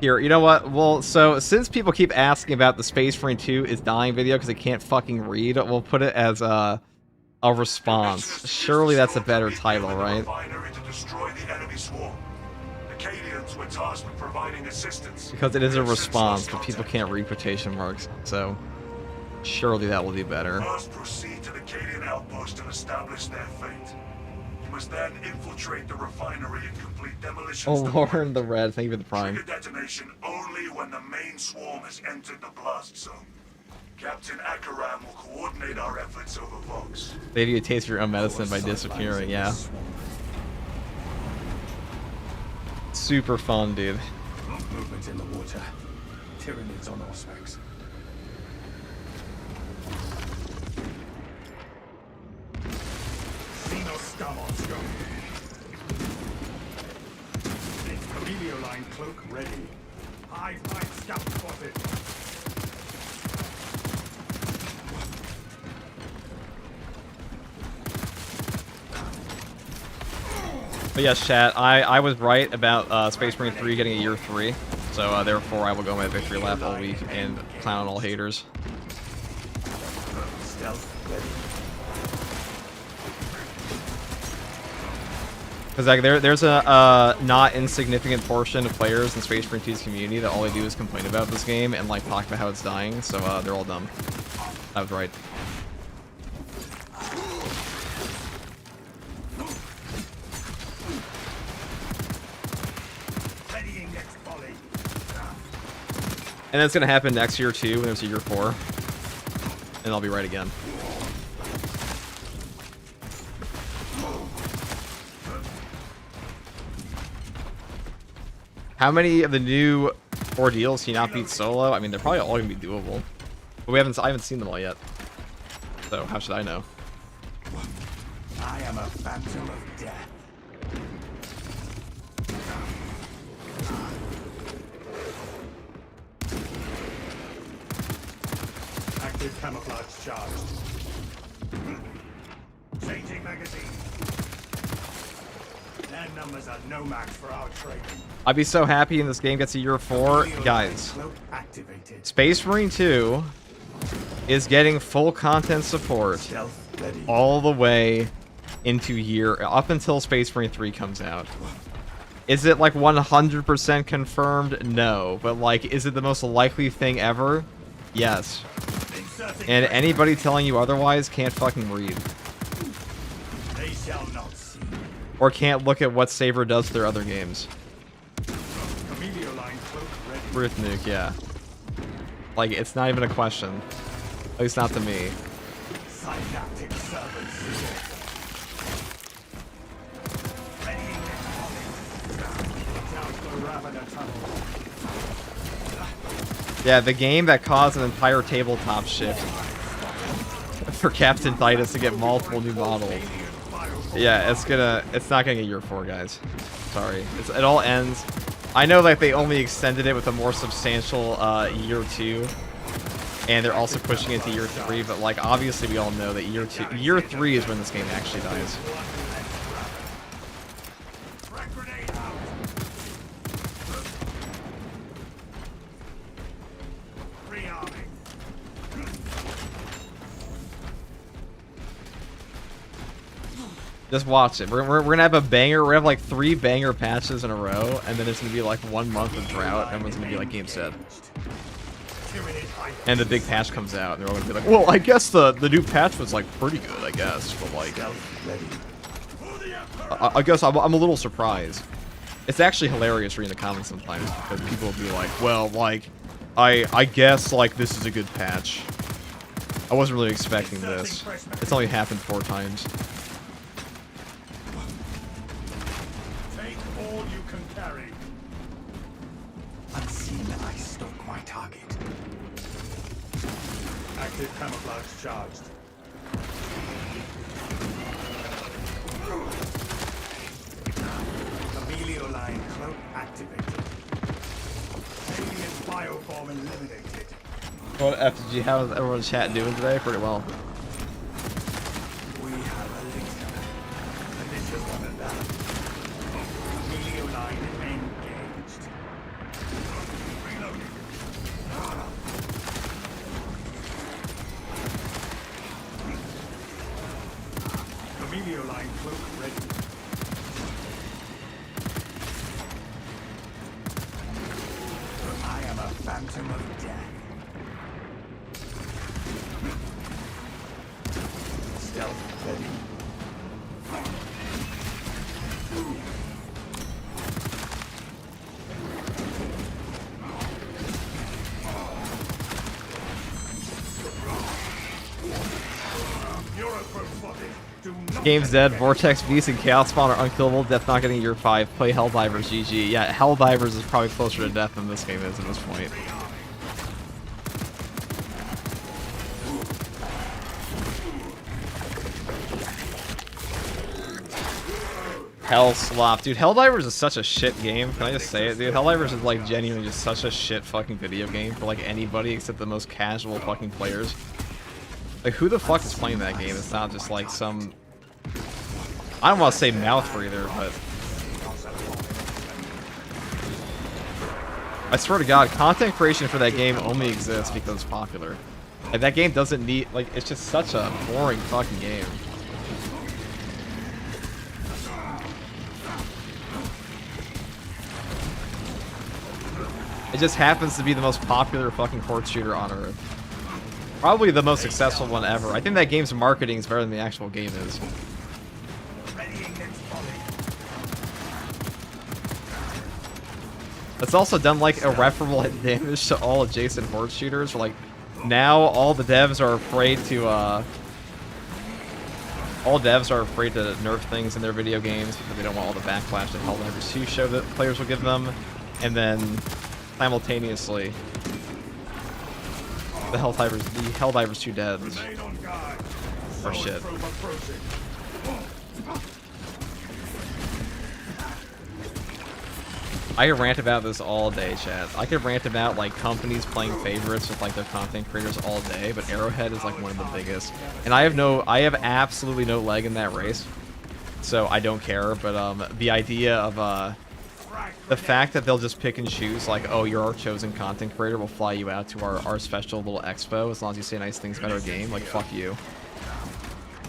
Here, you know what? Well, so since people keep asking about the Space Marine 2 is dying video because they can't fucking read, we'll put it as a response. Surely that's a better title, right? Because it is a response, but people can't read quotation marks, so surely that will do better. First proceed to the Cadian outpost and establish their fate. You must then infiltrate the refinery and complete demolition. Oh, Lauren the Red, thank you for the prime. Trigger detonation only when the main swarm has entered the blast zone. Captain Akaram will coordinate our efforts over Vox. They give you a taste of your own medicine by disappearing, yeah. Super fun, dude. Movement in the water. Tyranids on Auspex. Xeno scum on scum. Camilio line cloak ready. High five scout spotted. But yes, chat, I was right about Space Marine 3 getting a year 3. So therefore I will go my victory lap all week and clown all haters. Stealth ready. Because like there's a not insignificant portion of players in Space Marine 2's community that all they do is complain about this game and like talk about how it's dying, so they're all dumb. I was right. And that's gonna happen next year too, when there's a year 4. And I'll be right again. How many of the new ordeals can you not beat solo? I mean, they're probably all gonna be doable. But I haven't seen them all yet. So how should I know? I am a phantom of death. Active camouflage charged. Changing magazine. Their numbers are no match for our trading. I'd be so happy in this game gets a year 4. Guys, Space Marine 2 is getting full content support all the way into up until Space Marine 3 comes out. Is it like 100% confirmed? No. But like, is it the most likely thing ever? Yes. And anybody telling you otherwise can't fucking read. They shall not see. Or can't look at what Saber does to their other games. Ruth Nuke, yeah. Like, it's not even a question. At least not to me. Synaptic servants. Yeah, the game that caused an entire tabletop shift for Captain Titus to get multiple new models. Yeah, it's not gonna get year 4, guys. Sorry. It all ends I know that they only extended it with a more substantial year 2, and they're also pushing it to year 3. But like, obviously, we all know that year 3 is when this game actually dies. Frag grenade out. Rearming. Just watch it. We're gonna have a banger. We're gonna have like 3 banger patches in a row, and then it's gonna be like 1 month of drought. And everyone's gonna be like, game's dead. And the big patch comes out, and they're all gonna be like, well, I guess the new patch was like pretty good, I guess, but like, I guess I'm a little surprised. It's actually hilarious reading the comments sometimes because people will be like, well, like, I guess like this is a good patch. I wasn't really expecting this. It's only happened 4 times. Take all you can carry. Unseen, I stalk my target. Active camouflage charged. Amelio line cloak activated. Alien bioform eliminated. What FG? How's everyone's chat doing today? Pretty well. We have a leader. And this is one of them. Amelio line engaged. Reloading. Amelio line cloak ready. I am a phantom of death. Stealth ready. You're approach spotted. Do not Game's dead. Vortex Beast and Chaos Spawn are unkillable. Death not getting year 5. Play Helldivers GG. Yeah, Helldivers is probably closer to death than this game is at this point. Hell slop. Dude, Helldivers is such a shit game. Can I just say it, dude? Helldivers is like genuinely just such a shit fucking video game for like anybody except the most casual fucking players. Like, who the fuck is playing that game? It's not just like some... I don't want to say mouth breather, but... I swear to God, content creation for that game only exists because it's popular. Like, that game doesn't need... Like, it's just such a boring fucking game. It just happens to be the most popular fucking horde shooter on Earth. Probably the most successful one ever. I think that game's marketing is better than the actual game is. It's also done like irreparable damage to all adjacent horde shooters. Like, now all the devs are afraid to nerf things in their video games because they don't want all the backlash that Helldivers 2 show that players will give them. And then simultaneously the Helldivers 2 devs are shit. I could rant about this all day, chat. I could rant about like companies playing favorites with like their content creators all day, but Arrowhead is like one of the biggest. And I have absolutely no leg in that race, so I don't care. But the idea of the fact that they'll just pick and choose, like, oh, you're our chosen content creator, we'll fly you out to our special little expo as long as you say nice things about our game, like, fuck you.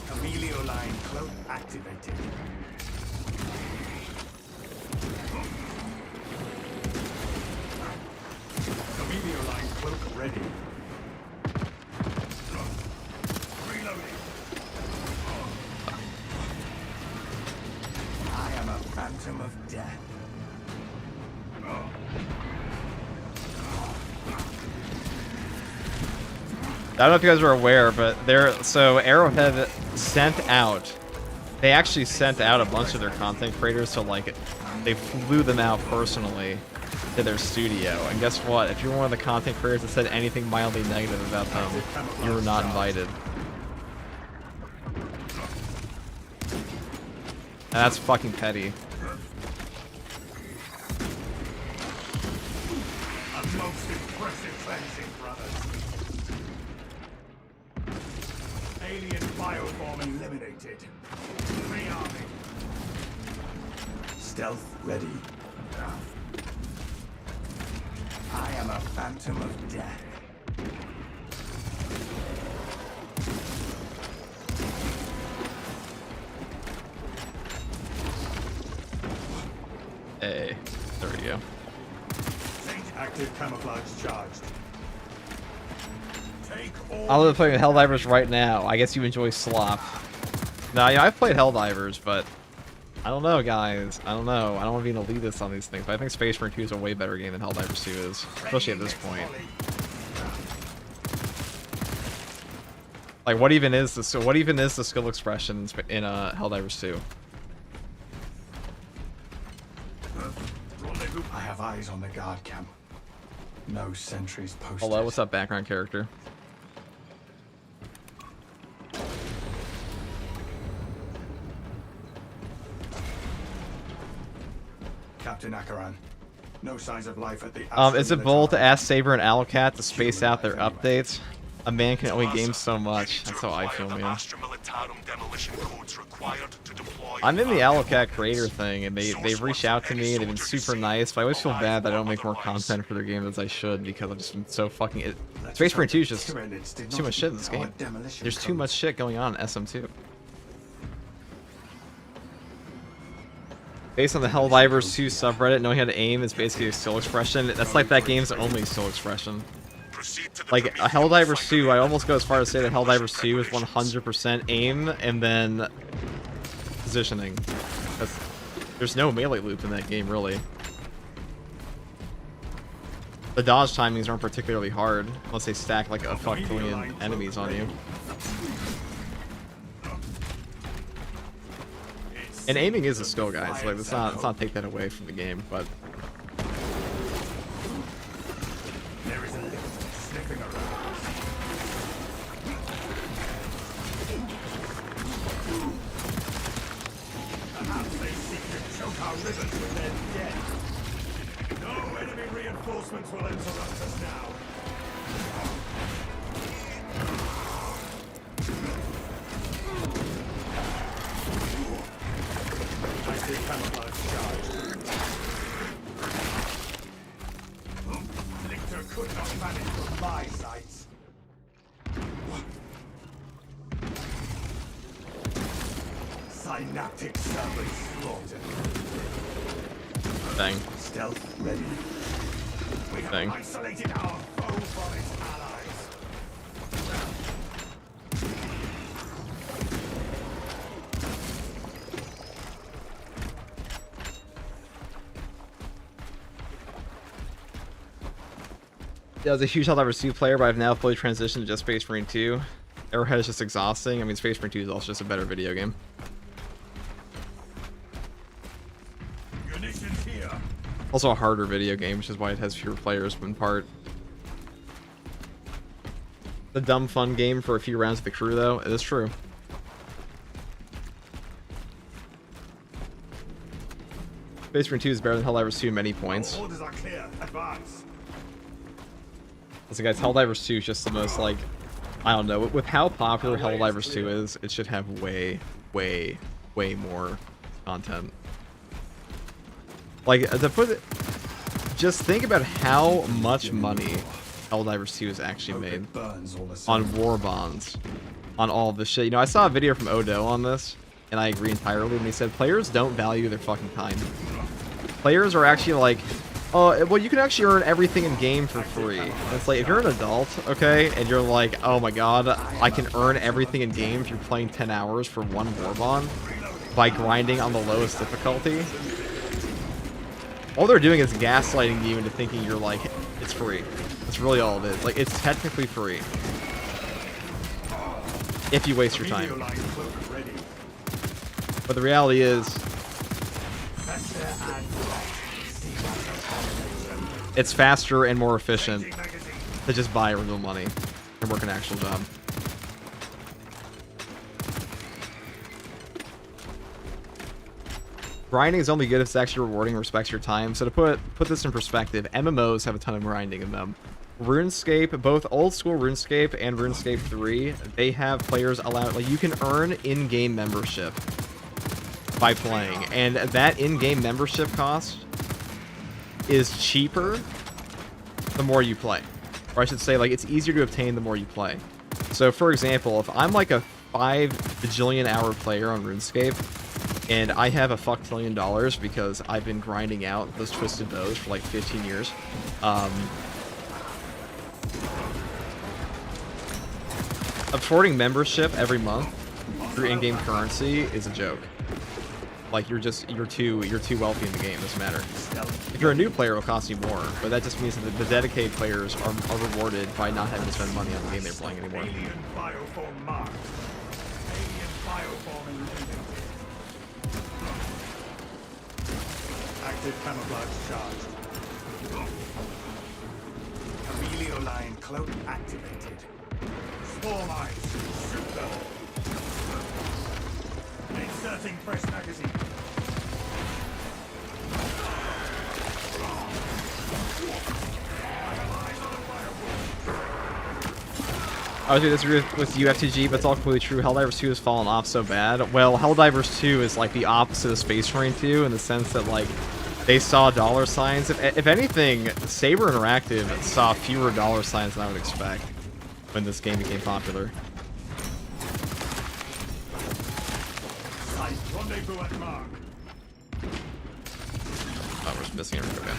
Amelio line cloak activated. Amelio line cloak ready. Reloading. I am a phantom of death. I don't know if you guys are aware, but so Arrowhead they actually sent out a bunch of their content creators to, like, they flew them out personally to their studio. And guess what? If you're one of the content creators that said anything mildly negative about them, you were not invited. And that's fucking petty. Most impressive cleansing, brothers. Alien bioform eliminated. Rearming. Stealth ready. I am a phantom of death. Hey, there we go. Active camouflage charged. Take all. I'll be playing Helldivers right now. I guess you enjoy slop. Nah, yeah, I've played Helldivers, but I don't know, guys. I don't know. I don't want to be an elitist on these things, but I think Space Marine 2 is a way better game than Helldivers 2 is, especially at this point. Like, what even is the skill expression in Helldivers 2? I have eyes on the guard camp. No sentries posted. Hello, what's up, background character? Captain Akaran. No signs of life at the Is it bold to ask Saber and Owlcat to space out their updates? A man can only game so much. That's how I feel, man. I'm in the Owlcat creator thing, and they've reached out to me, and they've been super nice, but I always feel bad that I don't make more content for their game as I should, because I've just been so fucking... Space Marine 2 is just too much shit in this game. There's too much shit going on in SM2. Based on the Helldivers 2 subreddit, knowing how to aim is basically a skill expression. That's like that game's only skill expression. Like, a Helldivers 2, I almost go as far as to say that Helldivers 2 is 100% aim and then positioning. There's no melee loop in that game, really. The dodge timings aren't particularly hard, unless they stack like a fuck billion enemies on you. And aiming is a skill, guys. Like, let's not take that away from the game, but... There is a lift sniffing around. Perhaps they seek to choke our rivers with their dead. No enemy reinforcements will interrupt us now. I see camouflage charged. Lictor could not manage from my sights. Synaptic servants slaughtered. Dang. Stealth ready. We have Dang. isolated our foe from its allies. Yeah, I was a huge Helldivers 2 player, but I've now fully transitioned to just Space Marine 2. Arrowhead is just exhausting. I mean, Space Marine 2 is also just a better video game. Munitions here. Also a harder video game, which is why it has fewer players in part. The dumb fun game for a few rounds with the crew, though. It is true. Space Marine 2 is better than Helldivers 2 many points. Orders are clear. Advance. So guys, Helldivers 2 is just the most, like, I don't know, with how popular Helldivers 2 is, it should have way, way, way more content. Like, to put it, just think about how much money Helldivers 2 has actually made on war bonds, on all of this shit. You know, I saw a video from Odo on this, and I agree entirely when he said players don't value their fucking time. Players are actually like, well, you can actually earn everything in game for free. And it's like, if you're an adult, okay, and you're like, oh my god, I can earn everything in game if you're playing 10 hours for one war bond by grinding on the lowest difficulty. All they're doing is gaslighting you into thinking you're like, it's free. That's really all it is. Like, it's technically free. If you waste your time. But the reality is, it's faster and more efficient to just buy real money and work an actual job. grinding is only good if it's actually rewarding and respects your time. So to put this in perspective, MMOs have a ton of grinding in them. RuneScape, both old school RuneScape and RuneScape 3, they have players allowed, like, you can earn in-game membership by playing, and that in-game membership cost is cheaper the more you play. Or I should say, like, it's easier to obtain the more you play. So for example, if I'm like a 5 bajillion hour player on RuneScape, and I have a fuck-tillion dollars because I've been grinding out those twisted bows for like 15 years, affording membership every month through in-game currency is a joke. Like, you're too wealthy in the game. Doesn't matter. If you're a new player, it'll cost you more, but that just means that the dedicated players are rewarded by not having to spend money on the game they're playing anymore. Alien bioform marked. Alien bioform eliminated. Active camouflage charged. Chameleon line cloak activated. Swarm eyes. Shoot them. Inserting fresh magazine. I was disagree with UFTG, but it's all completely true. Helldivers 2 has fallen off so bad. Well, Helldivers 2 is like the opposite of Space Marine 2 in the sense that, like, they saw dollar signs. If anything, Saber Interactive saw fewer dollar signs than I would expect when this game became popular. Rendezvous at mark. Oh, we're just missing everything. Okay.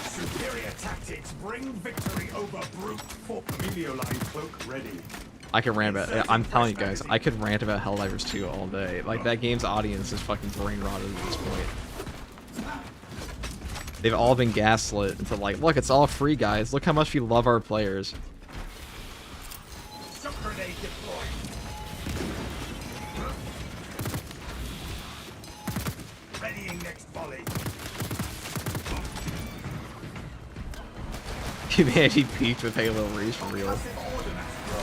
Superior tactics bring victory over brute force. Chameleon line cloak ready. I could rant about. I'm telling you guys, I could rant about Helldivers 2 all day. Like, that game's audience is fucking brain rotted at this point. They've all been gaslit into, like, look, it's all free, guys. Look how much we love our players. Shock grenade deployed. Readying next volley. Humanity peaked with Halo Reach for real. Massive ordnance throw.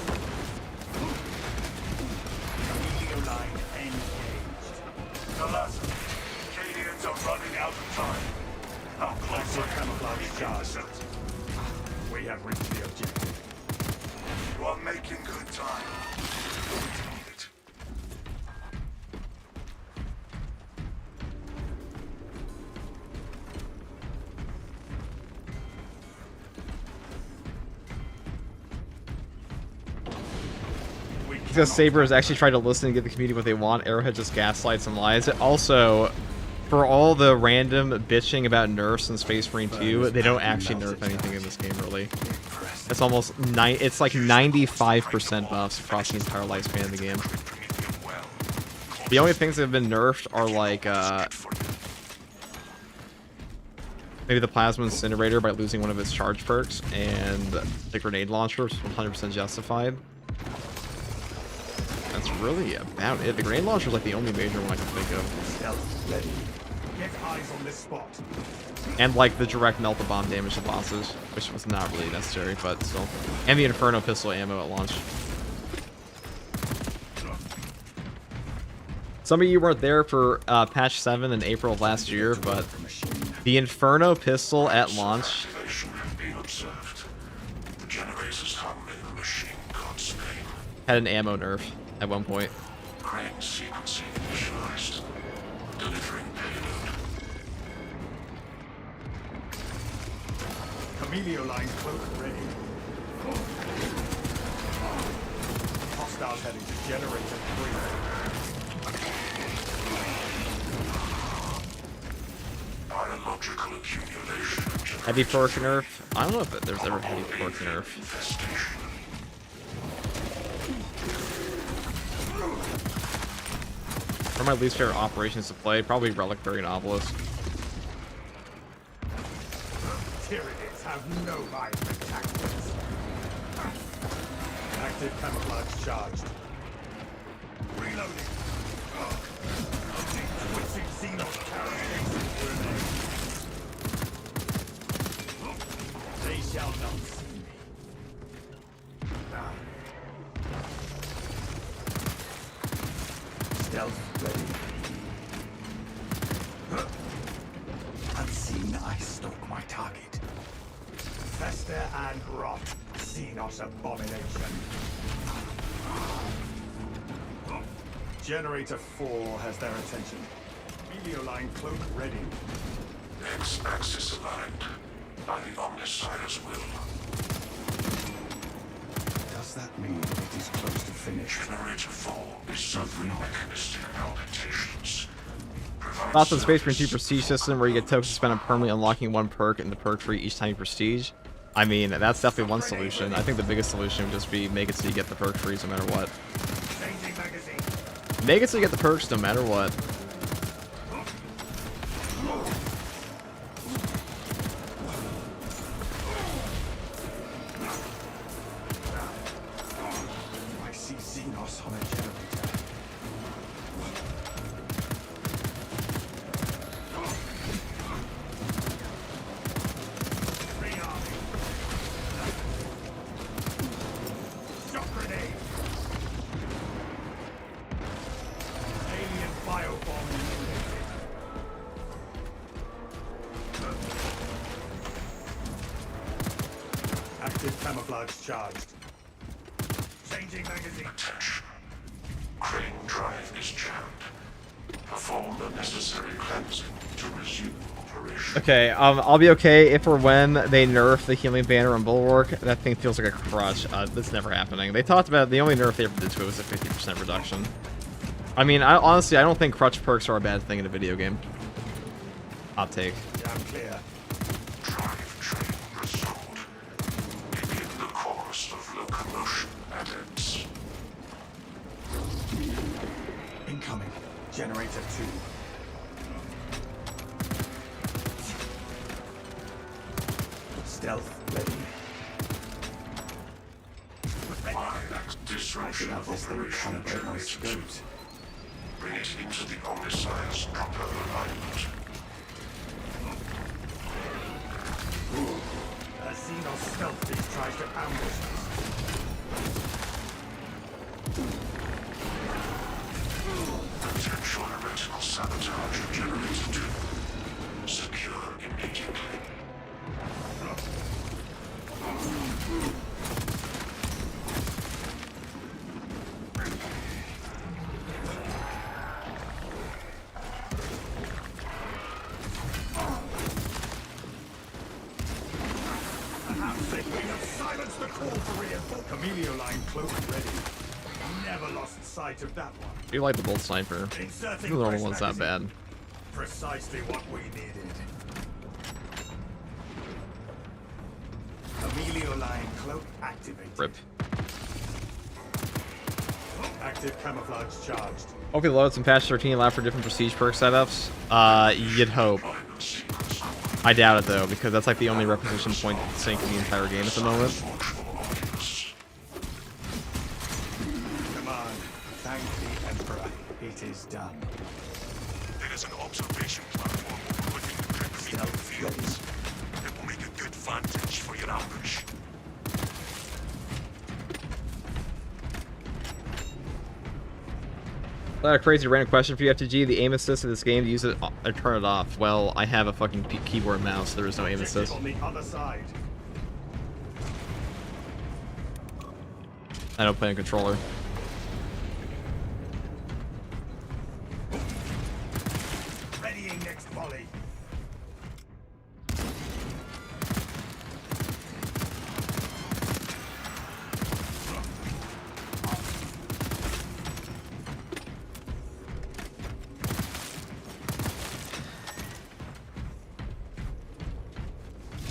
Chameleon line engaged. Alas, Cadians are running out of time. How close Active are camouflage you to charged. intercept? We have reached the objective. You are making good time. Need it. Because Saber has actually tried to listen and give the community what they want. Arrowhead just gaslights and lies. Also, for all the random bitching about nerfs in Space Marine 2, they don't actually nerf anything in this game, really. It's almost it's like 95% buffs across the entire lifespan of the game. The only things that have been nerfed are like maybe the Plasma Incinerator by losing one of its charge perks, and the grenade launcher, which is 100% justified. That's really about it. The grenade launcher is like the only major one I can think of. Stealth ready. Get eyes on this spot. And like the direct melt bomb damage to bosses, which was not really necessary, but still. And the Inferno pistol ammo at launch. Some of you weren't there for patch 7 in April of last year, but the Inferno pistol at launch Activation have been observed. The generators hum in the machine god's name. had an ammo nerf at one point. Crane sequencing initialized. Delivering payload. Chameleon line cloak ready. Hostiles heading to generator 3. Biological accumulation. Heavy torque nerf? I don't know if there's ever heavy torque nerf. Infestation. One of my least favorite operations to play, probably Relictory and Obelisk. Tyranids have no vibrant tactics. Active camouflage charged. Reloading. Twitching Xenos characteristics grenade. They shall not see me. Stealth I stalk my target. Fester and rot. Xenos abomination. Generator 4 has their attention. Melioline cloak ready. X-axis aligned by the Omnissiah's will. Does that mean it is close to finish? Generator 4 is suffering mechanistic palpitations. Thoughts on Space Marine 2 Prestige system where you get tokens to spend on permanently unlocking one perk in the perk tree each time you prestige. I mean, that's definitely one solution. I think the biggest solution would just be make it so you get the perk trees no matter what. Changing magazine. Make it so you get the perks no matter what. I see Xenos on a generator. Rearming. Shock grenade. Alien biobomb eliminated. Active camouflage charged. Changing magazine. Attention. Crane drive is jammed. Perform the necessary cleansing to resume operation. Okay, I'll be okay if or when they nerf the healing banner on Bulwark. That thing feels like a crutch. That's never happening. They talked about it, the only nerf they ever did to it was a 50% reduction. I mean, honestly, I don't think crutch perks are a bad thing in a video game. Hot take. Jam clear. Drive train restored. Begin the course of locomotion edits. Incoming. Generator 2. Stealth ready. Disruption of This thing operation calibrate my generated. scopes. Bring it into the Omnissiah's proper alignment. A Xenos stealth beast tries to ambush us. Potential heretical sabotage of Generator 2. Secure immediately. Perhaps we have silenced the call for reinforcement. Melioline cloak ready. Never lost sight of that one. I do like the Bolt Sniper. Inserting The normal fresh one's not magazine. bad. Precisely what we needed. Melioline cloak activated. Rip. Active camouflage charged. Hopefully the loads in patch 13 allow for different prestige perk setups. You'd hope. I doubt it though, because that's like the only reposition point sync in the entire game at the moment. Command. Thank the Emperor. It is done. There is an observation platform overlooking the Refinery fields. It will make a good vantage for your ambush. A crazy random question for you, FTG. The aim assist in this game, to use it or turn it off. Well, I have a fucking keyboard and mouse. There is no aim Objective assist. on the other side. I don't play on controller. Readying next volley.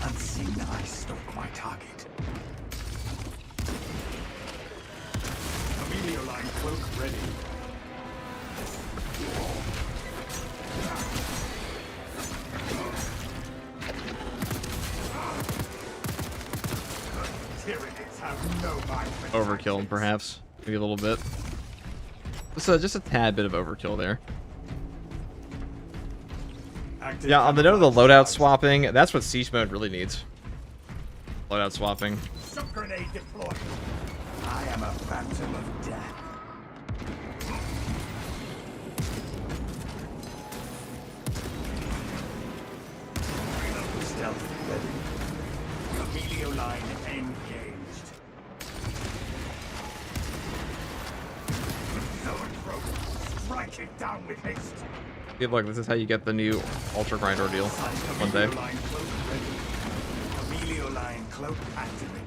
Unseen, I stalk my target. Melioline cloak ready. Tyranids have no mind for Overkill, perhaps. Maybe a little bit. Just a tad bit of overkill there. Active Yeah, on the note of the camouflage loadout charged. swapping, that's what Siege mode really needs. Loadout swapping. Shock grenade deployed. I am a phantom of death. Stealth ready. Amelio line engaged. Zone broken. Strike it down with haste. Hey, look, this is how you get the new Ultra Grinder deal one day. Amelio line cloak ready. Amelio line cloak activated.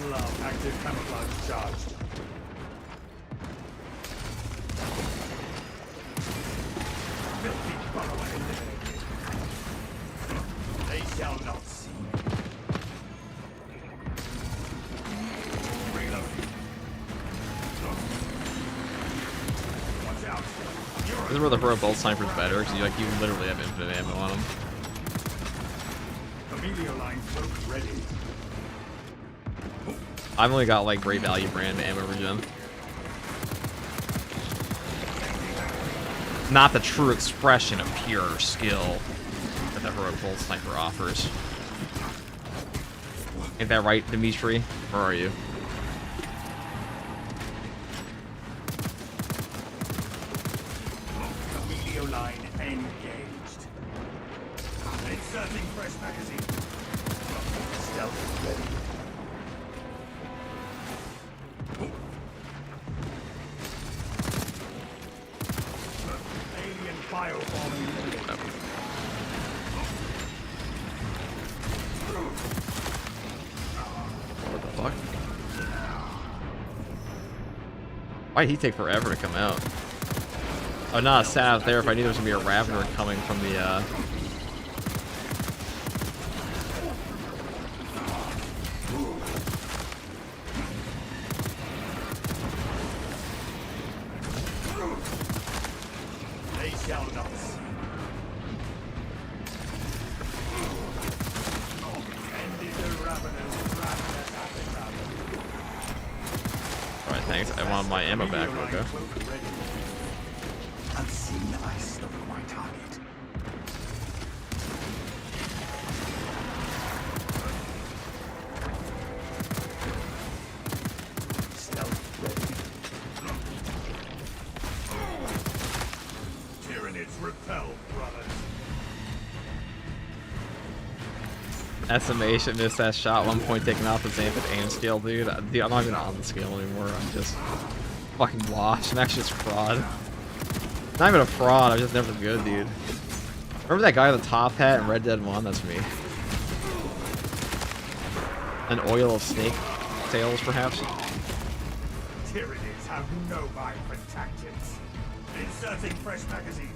Love active camouflage charged. Filthy borrower eliminated. They shall not see me. Reload. Watch out. This is where the Hero Bolt Sniper is better, because you literally have infinite ammo on him. Amelio line cloak ready. I've only got like great value brand ammo regen. Not the true expression of pure skill that the Heroic Bolt Sniper offers. Ain't that right, Dimitri? Where are you? Amelio line engaged. Inserting fresh magazine. Stealth ready. What the fuck? Why'd he take forever to come out? Oh, no, I sat out there if I knew there was gonna be a Ravener coming from the, They shall not see. Ended the ravenous ravenous appetite. Alright, thanks. I want my ammo back, okay. Unseen ice over my target. Stealth ready. Tyranids repel, brothers. Estimation missed that shot, 1 point taken off the Xanthid aim scale, dude. I'm not even on the scale anymore. I'm just fucking washed. I'm actually just fraud. Not even a fraud, I'm just never good, dude. Remember that guy with the top hat in Red Dead 1? That's me. An oil of snake tails, perhaps? Tyranids have no mind for tactics. Inserting fresh magazine.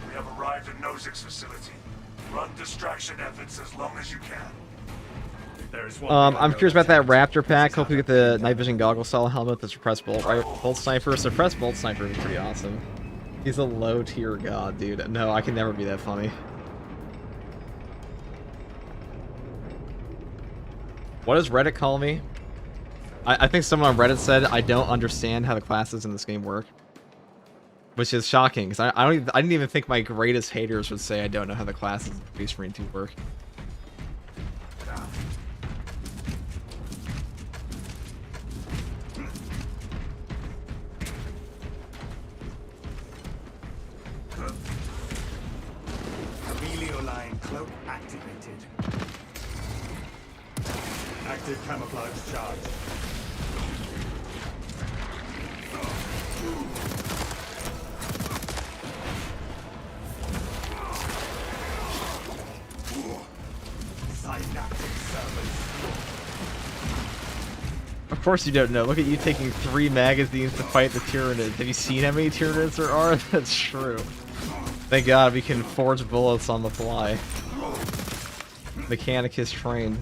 We have arrived at Nozick's facility. Run distraction efforts as long as you can. There is one I'm curious about that Raptor pack. Hope we get the night vision goggle style helmet, the suppressed bolt sniper. Suppressed bolt sniper is pretty awesome. He's a low tier god, dude. No, I can never be that funny. What does Reddit call me? I think someone on Reddit said I don't understand how the classes in this game work, which is shocking because I didn't even think my greatest haters would say I don't know how the classes in Beast Marine 2 work. Amelio line cloak activated. Active camouflage charge. Synaptic servers. Of course you don't know. Look at you taking 3 magazines to fight the Tyranids. Have you seen how many Tyranids there are? That's true. Thank God we can forge bullets on the fly. Mechanicus trained.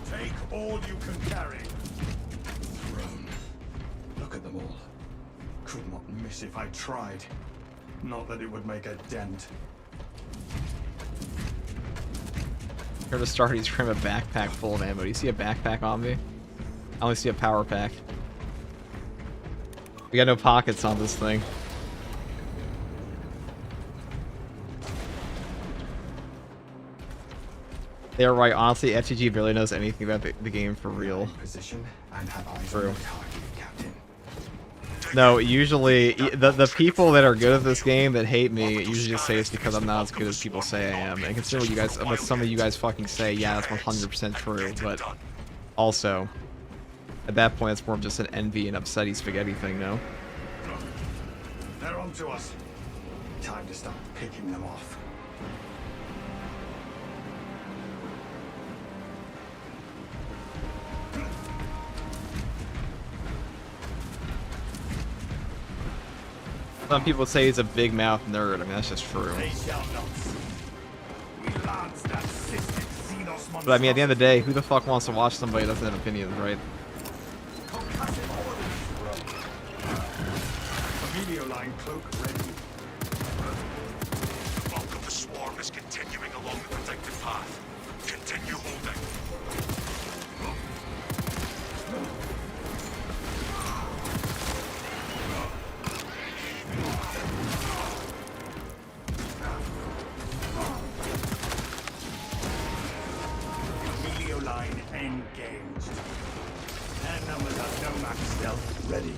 Take all you can carry. Throne. Look at them all. Could not miss if I tried. Not that it would make a dent. Here to start, he's carrying a backpack full of ammo. Do you see a backpack on me? I only see a power pack. We got no pockets on this thing. They are right. Honestly, FTG barely knows anything about the game for real. Position and have eyes True. on the target, Captain. No, usually the people that are good at this game that hate me usually just say it's because I'm not as good as people say I am. And consider what some of you guys fucking say. Yeah, that's 100% true. But also, at that point, it's more of just an envy and upsetty spaghetti thing, no? They're on to us. Time to start picking them off. Some people say he's a big mouth nerd. I mean, that's just true. They shall not. We lanced that cystic Xenos But I mean, at the end of the day, who the fuck wants to watch somebody that doesn't have opinions, right? Video line cloak ready. The bulk of the swarm is continuing along the protected path. Continue holding. Video line engaged. Their numbers have no max stealth ready.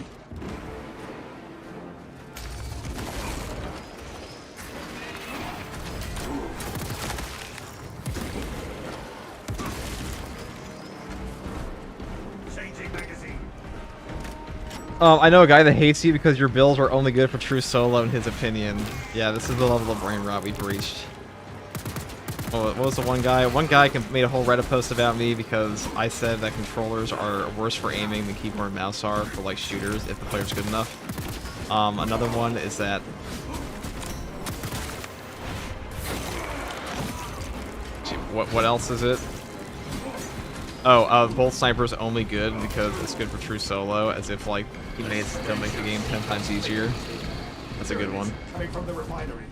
Changing magazine. I know a guy that hates you because your builds are only good for true solo in his opinion. Yeah, this is the level of brain rot we've reached. Oh, what was the one guy? One guy made a whole Reddit post about me because I said that controllers are worse for aiming than keyboard and mouse are for like shooters if the player's good enough. Another one is that what else is it? Oh, Bolt Sniper's only good because it's good for true solo, as if like teammates don't make the game 10 times easier. That's a good one. Coming from the refinery.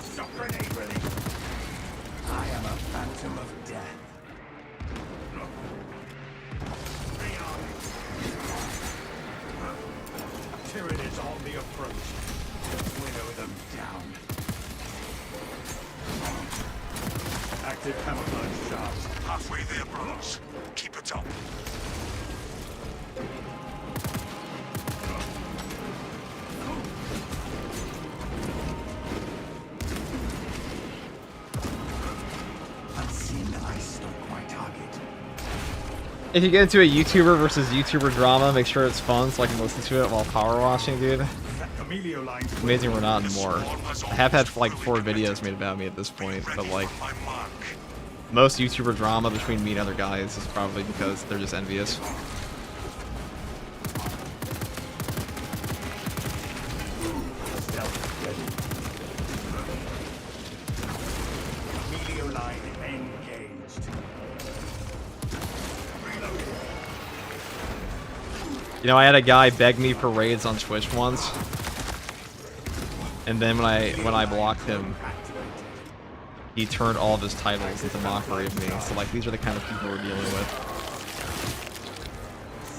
Stop grenade ready. I am a phantom of death. Tyranids on the approach. Winnow them down. Active camouflage shafts. Halfway there, brothers. Keep it up. Unseen, I stalk my target. If you get into a YouTuber versus YouTuber drama, make sure it's fun so I can listen to it while power washing, dude. Emilio line. Amazing we're not anymore. I have had like 4 videos made about me at this point, but like My mark. most YouTuber drama between me and other guys is probably because they're just envious. Stealth ready. Emilio line engaged. Reloading. You know, I had a guy beg me for raids on Twitch once, and then when I blocked him, he turned all of his titles into mockery of me. So like, these are the kind of people we're dealing with.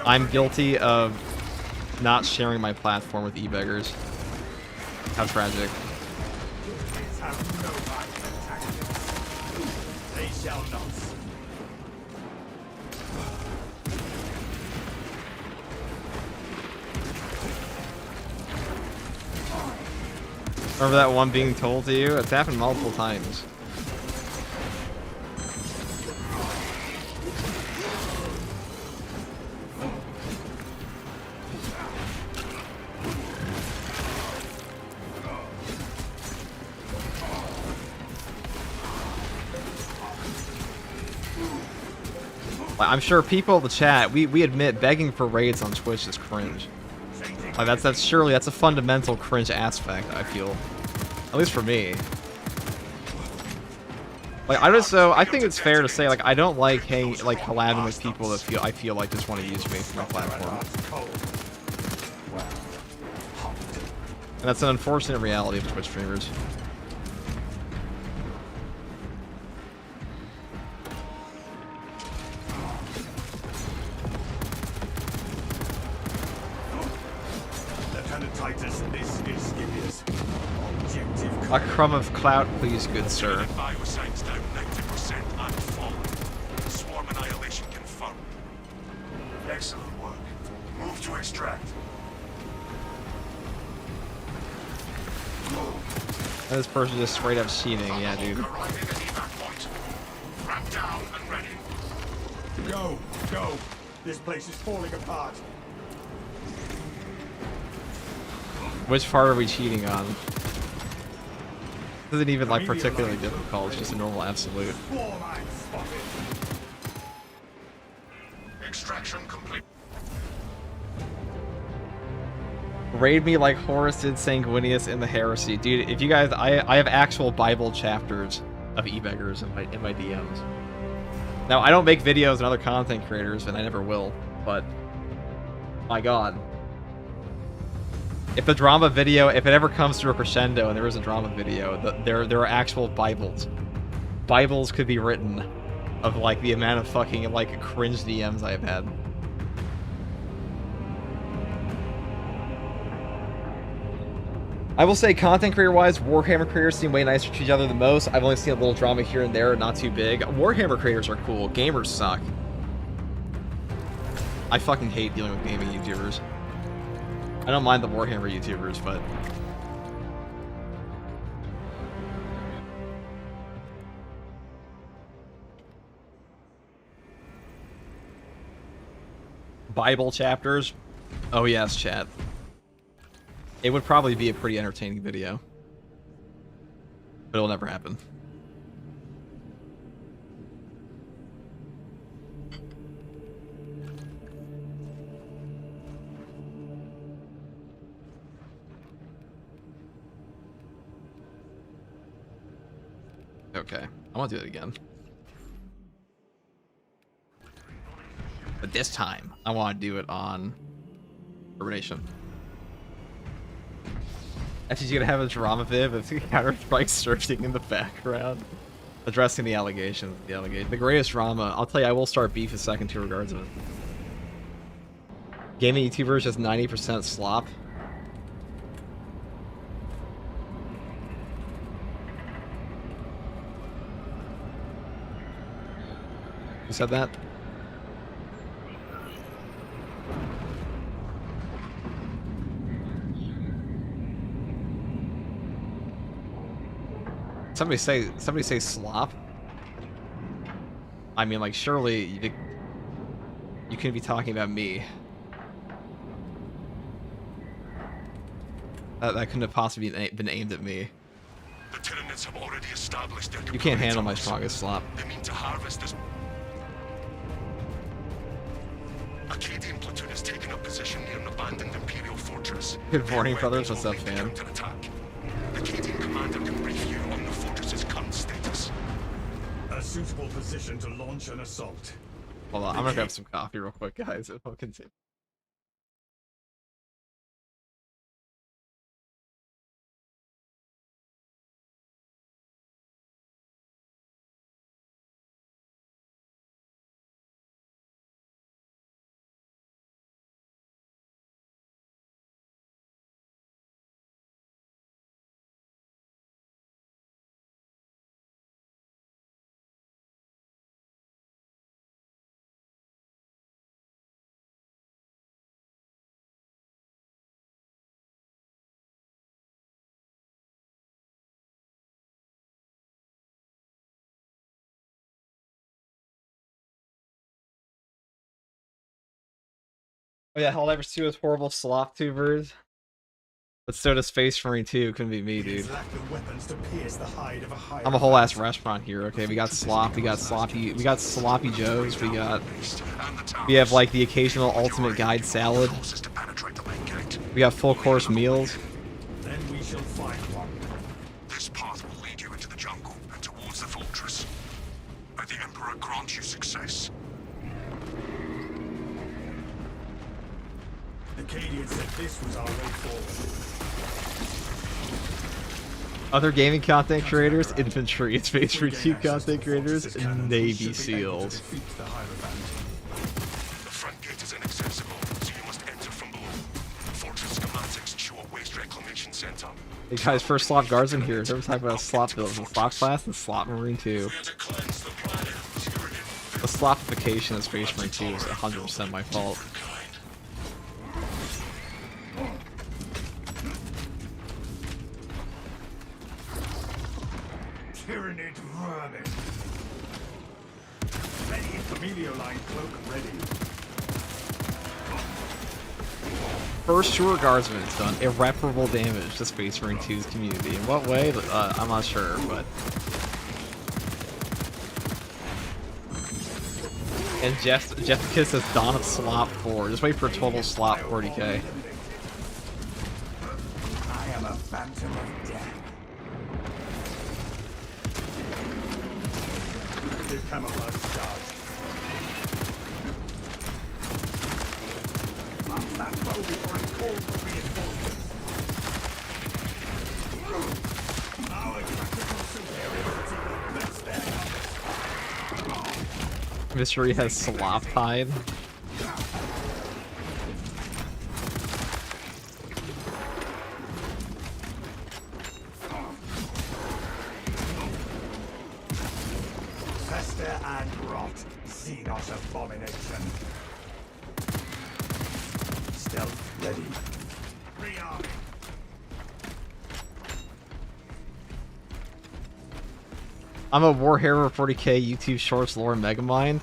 I'm guilty of not sharing my platform with e-beggars. How tragic. Kids have no right to attack this. They shall not. Remember that one being told to you? It's happened multiple times. I'm sure people in the chat, we admit begging for raids on Twitch is cringe. Like that's a fundamental cringe aspect, I feel. At least for me. Like, I think it's fair to say, like, I don't like collabing with people that I feel like just want to use me for my platform. And that's an unfortunate reality of Twitch streamers. A crumb of clout, please, good sir. Biosigns down 90% and falling. Swarm annihilation confirmed. Excellent work. Move to extract. And this person just straight up cheating, yeah, dude. Arriving at evac point. Ramp down and ready. Go, go. This place is falling apart. Which part are we cheating on? This isn't even like particularly difficult, it's just a normal absolute. Extraction complete. Raid me like Horus did Sanguinius in the Heresy. Dude, if you guys, I have actual Bible chapters of e-beggars in my DMs. Now, I don't make videos and other content creators, and I never will, but my god. If the drama video, if it ever comes to a crescendo and there is a drama video, there are actual Bibles. Bibles could be written of like the amount of fucking like cringe DMs I've had. I will say, content creator-wise, Warhammer creators seem way nicer to each other than most. I've only seen a little drama here and there, not too big. Warhammer creators are cool. Gamers suck. I fucking hate dealing with gaming YouTubers. I don't mind the Warhammer YouTubers, but... Bible chapters? Oh yes, chat. It would probably be a pretty entertaining video. But it'll never happen. Okay, I want to do it again. But this time, I want to do it on Urbination. Actually, you're gonna have a drama vid with Counter-Strike surfing in the background, addressing the allegations. The greatest drama. I'll tell you, I will start beef a second to regards of it. Gaming YouTubers just 90% slop. Who said that? Somebody say slop. I mean, like, surely you couldn't be talking about me. That couldn't have possibly been aimed at me. The Tyranids have already established their You can't handle my strongest slop. They mean to harvest this. Acadian platoon has taken up position near an abandoned Imperial fortress. Good morning, brothers. What's up, fam? Acadian commander can brief you on the fortress's current status. A suitable position to launch an assault. Hold on, I'm gonna grab some coffee real quick, guys. I'll continue. Oh yeah, Helldivers 2 has horrible slop tubers. But so does Space Marine 2. Couldn't be me, dude. I'm a whole ass restaurant here, okay? We got slop, we got sloppy joes, we have like the occasional ultimate guide salad. We got full course meals. Then we shall find one. Emperor grant you success. The Cadians said this was our way forward. Other gaming content creators, infantry, Space Marine 2 content creators, and Navy SEALs. The front gate is inaccessible, so you must enter from below. Fortress schematics show a waste reclamation center. Hey guys, first slot guards in here. We're talking about slot builds, the slot class and slot Marine 2. We had to cleanse the planet. The slotification of Space Marine 2 is 100% my fault. Tyrannid vermin. Ready, familiar line cloak ready. First Tour Guardsman has done irreparable damage to Space Marine 2's community. In what way? I'm not sure, but... And Jessica says Dawn of Slop 4. Just wait for a total slop 40k. I am a phantom of death. Active camouflage charge. Up that bow before I call for reinforcements. Our tactical superiority will bless their numbers. Mystery has Slop Tide. Fester and rot. Xenos abomination. Stealth ready. Rearming. I'm a Warhammer 40k YouTube Shorts lore Megamind.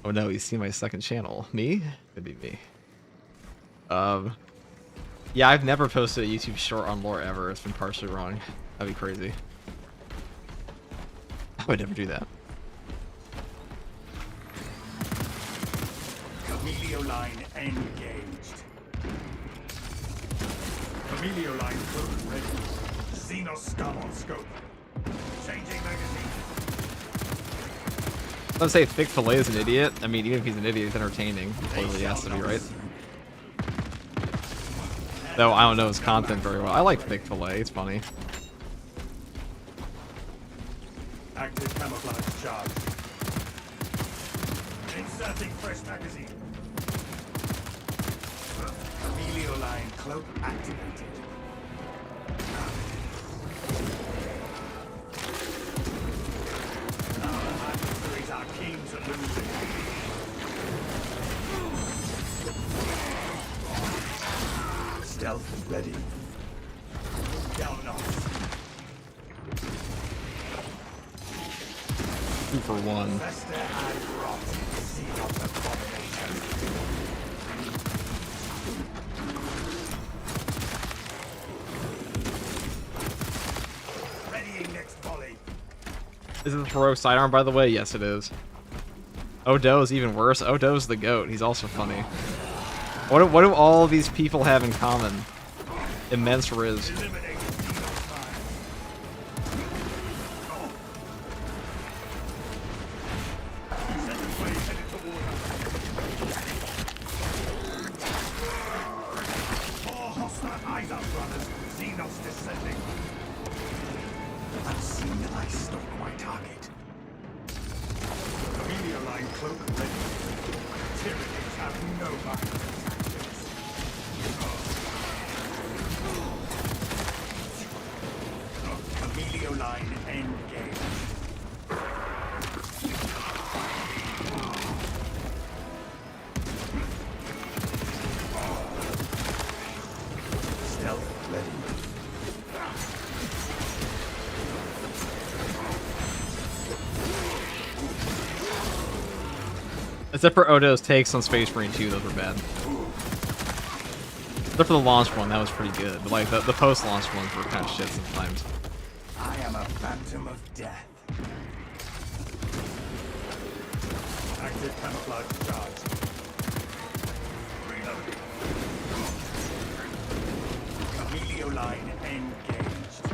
Oh no, you see my second channel. Me? Could be me. Yeah, I've never posted a YouTube short on lore ever. It's been partially wrong. That'd be crazy. I would never do that. Camilio line engaged. Camilio line cloak ready. Xenos scum on scope. Changing magazine. I would say Thick Fillet is an idiot. I mean, even if he's an idiot, he's entertaining. Totally he has to be, right? Though I don't know his content very well. I like Thick Fillet, it's funny. Active camouflage charge. Inserting fresh magazine. Camilio line cloak activated. Our adversaries are keen to lose it. Stealth ready. Down knots. 2 for 1. Fester and rot. Xenos abomination. Readying next volley. Is it the heroic sidearm, by the way? Yes, it is. Odo is even worse. Odo's the GOAT. He's also funny. What do all these people have in common? Immense Riz. Eliminate Xenos fire. Second wave headed toward us. 4 hostile eyes up, brothers. Xenos descending. Unseen ice stalk my target. Camilio line cloak ready. Tyranids have no backup tactics. Camilio line engaged. Stealth ready. Except for Odo's takes on Space Marine 2, those were bad. Except for the launch one, that was pretty good. But like the post-launch ones were kind of shit sometimes. I am a phantom of death. Active camouflage charge. Reloading. Camilio line engaged.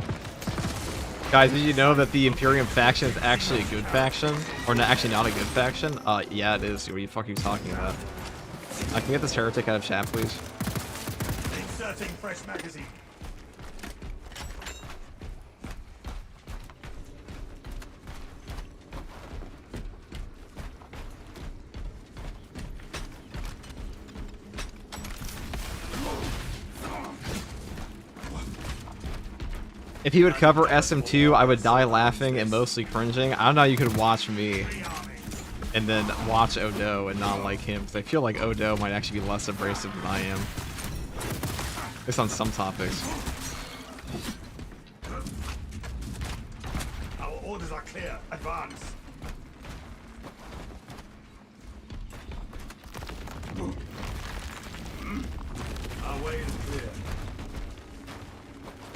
Guys, did you know that the Imperium faction is actually a good faction? Or actually not a good faction? Yeah, it is. What are you fucking talking about? Can we get this heretic out of chat, please? Inserting fresh magazine. If he would cover SM2, I would die laughing and mostly cringing. I don't know how you could watch me and then watch Odo and not like him, because I feel like Odo might actually be less abrasive than I am. At least on some topics. Our orders are clear. Advance. Our way is clear.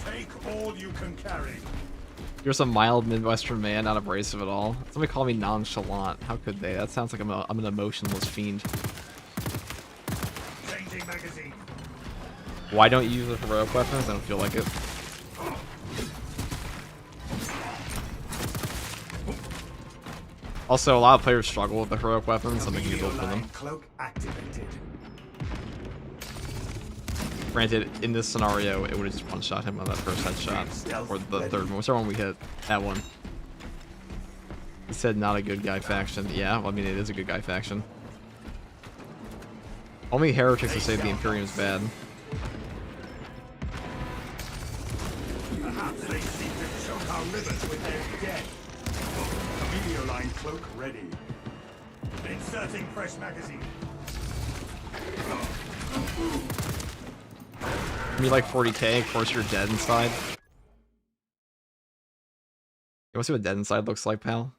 Take all you can carry. You're some mild Midwestern man, not abrasive at all. Somebody call me nonchalant. How could they? That sounds like I'm an emotionless fiend. Changing magazine. Why don't you use the heroic weapons? I don't feel like it. Also, a lot of players struggle with the heroic weapons, so I'm making it build for them. Cloak activated. Granted, in this scenario, it would have just one-shot him on that first headshot. Or the third one. Whichever one we hit. That one. He said not a good guy faction. Yeah, well, I mean, it is a good guy faction. Only heretics will say the Imperium's bad. Perhaps they seek to choke our rivers with their dead. Meteor line cloak ready. Inserting fresh magazine. You like 40k, of course you're dead inside. You wanna see what dead inside looks like, pal?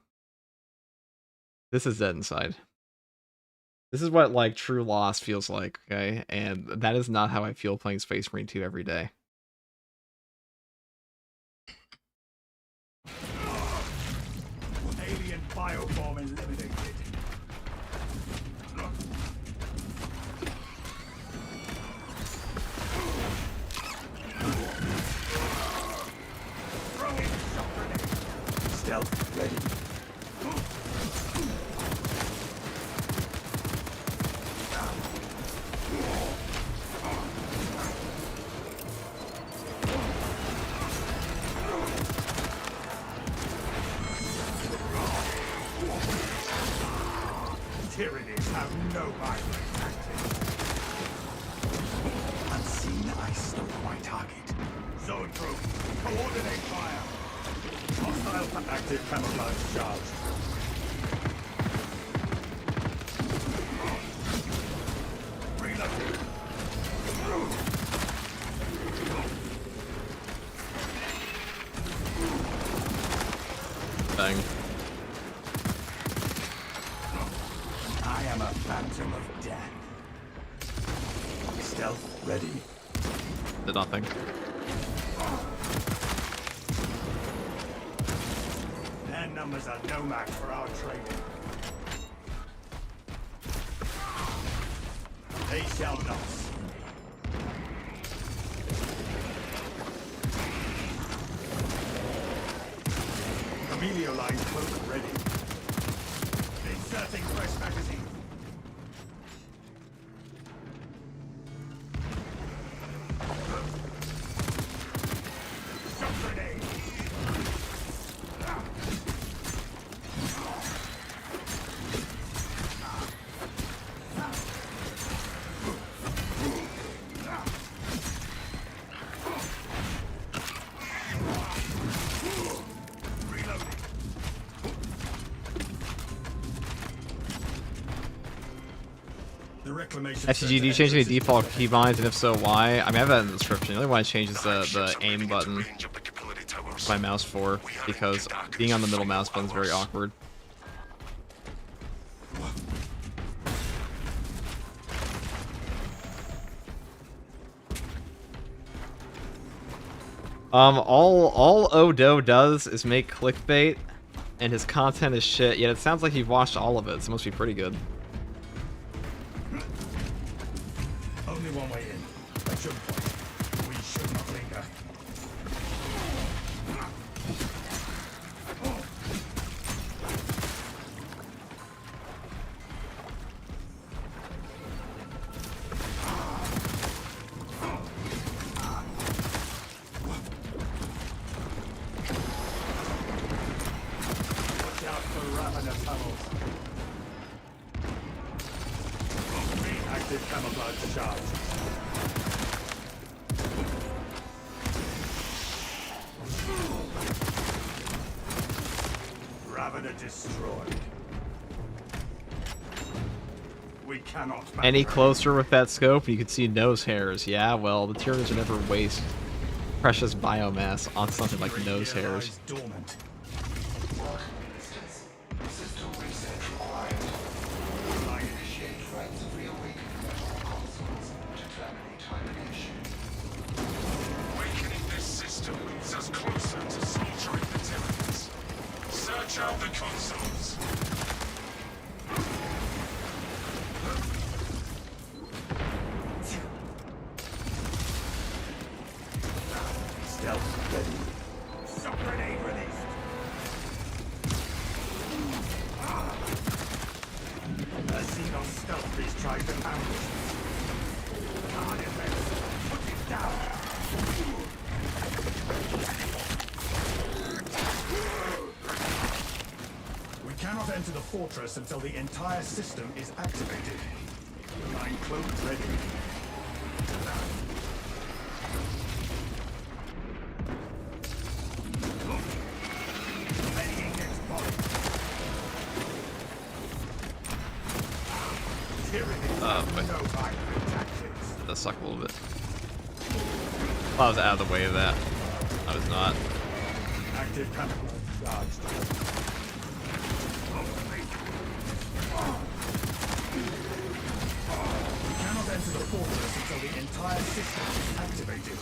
This is dead inside. This is what, like, true loss feels like, okay? And that is not how I feel playing Space Marine 2 every day. Alien bioform eliminated. Throwing shock grenade. Stealth ready. Tyrannies have no vibrant tactics. Unseen, I stalk my target. Zone group, coordinate fire. Hostile active camouflage charged. Reloading. Bang. I am a phantom of death. Stealth ready. Did nothing. Their numbers are no match for our training. They shall not. Emilio line cloak ready. Inserting fresh magazine. Shock grenade. Reloading. The reclamation. FTG, do you change any default keybinds, and if so, why? I mean, I have that in the description. The only one I change is the aim button with my mouse for, because being on the middle mouse button is very awkward. All Odo does is make clickbait, and his content is shit, yet it sounds like you've watched all of it, so it must be pretty good. Only one way in. A jump point. We should not linger. Ravener tunnels. Active camouflage charge. Ravener destroyed. We cannot. Any closer with that scope, you can see nose hairs. Yeah, well, the Tyranids would never waste precious biomass on something like nose hairs. Dormant. Weakening this system moves us closer to slaughtering the Tyranids. Search out the consoles. Stealth ready. Shock grenade released. A Xenos stealth beast tried to ambush me. Guard it, Rex. Put it down. We cannot enter the fortress until the entire system is activated. Line cloak ready. Readying next body. Wait. No violent tactics. That sucked a little bit. I was out of the way of that. I was not. Active camouflage charged. We cannot enter the fortress until the entire system is activated.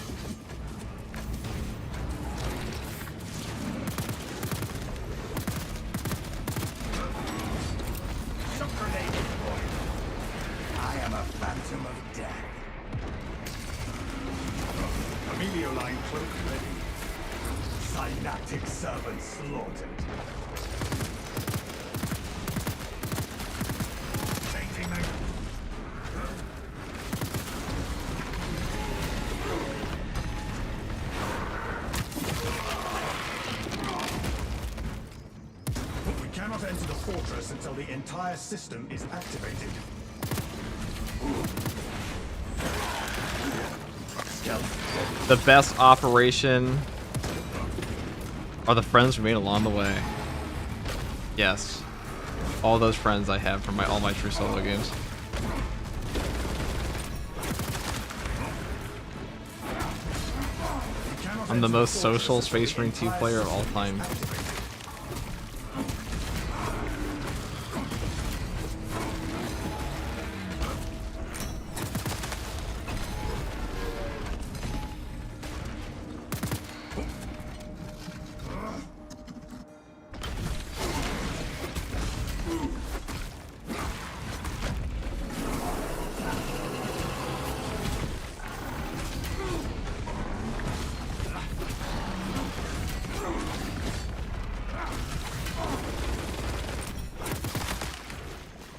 Shock grenade deployed. I am a phantom of death. Emilio line cloak ready. Synaptic servant slaughtered. Changing my... We cannot enter the fortress until the entire system is activated. Stealth. The best operation are the friends we made along the way. Yes. All those friends I have from all my true solo games. I'm the most social Space Marine 2 player of all time.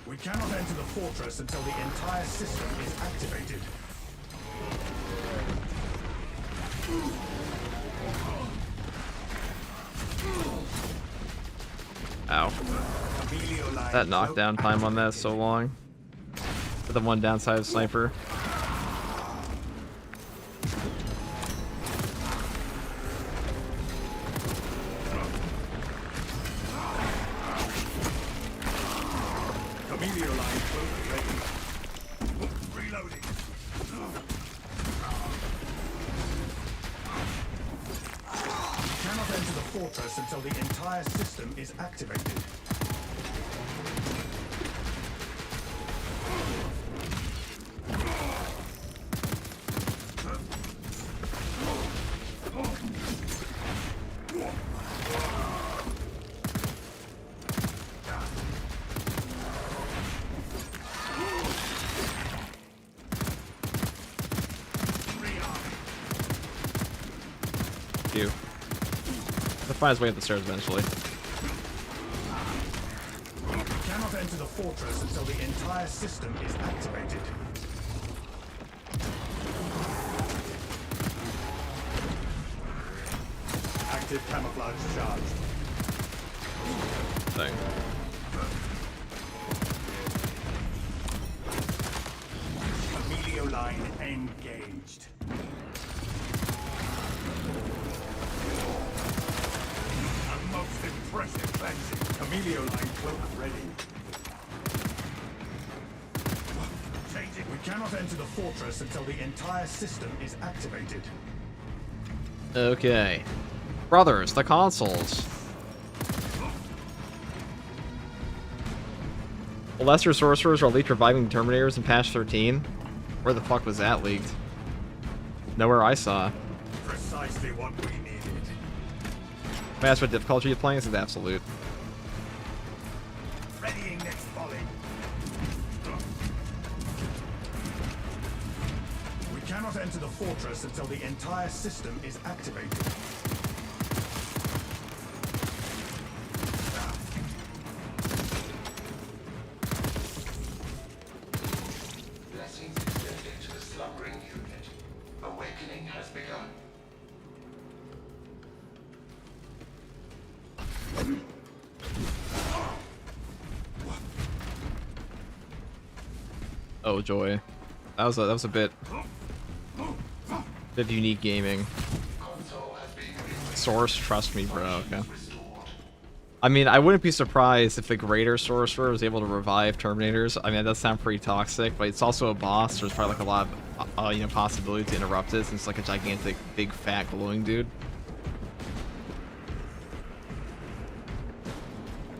We cannot enter the fortress until the entire system is activated. Ow. Emilio line That knockdown time on that is so long. For the one downside of sniper. Emilio line cloak ready. Reloading. Cannot enter the fortress until the entire system is activated. You. He'll find his way up the stairs eventually. Cannot enter the fortress until the entire system is activated. Active camouflage charged. anything. Emilio line engaged. A most impressive cleansing. Emilio line cloak ready. Changing. We cannot enter the fortress until the entire system is activated. Okay. Brothers, the consoles. The Lesser Sorcerers are leaked reviving Terminators in patch 13. Where the fuck was that leaked? Nowhere I saw. Precisely what we needed. May I ask what difficulty you're playing? This is absolute. Readying next volley. We cannot enter the fortress until the entire system is activated. Blessings extended to the slumbering unit. Awakening has begun. Oh joy. That was a bit unique gaming. Console has been Source, trust me, bro. Okay. I mean, I wouldn't be surprised if the Greater Sorcerer was able to revive Terminators. I mean, that does sound pretty toxic, but it's also a boss. There's probably like a lot of, you know, possibility to interrupt it since it's like a gigantic, big, fat, glowing dude.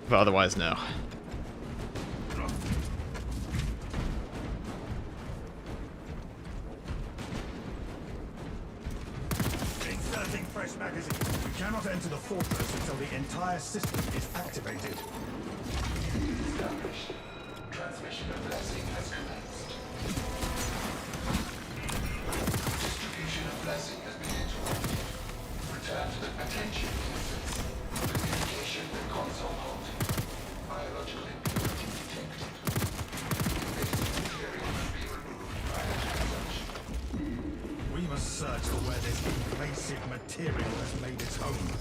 But otherwise, no. Inserting fresh magazine. We cannot enter the fortress until the entire system is activated. established. Transmission of blessing has commenced. Distribution of blessing has been interrupted. Return to the attention instance. Communication with console halted. Biological impurity detected. Invasive material must be removed prior to consumption. We must search for where this invasive material has made its home.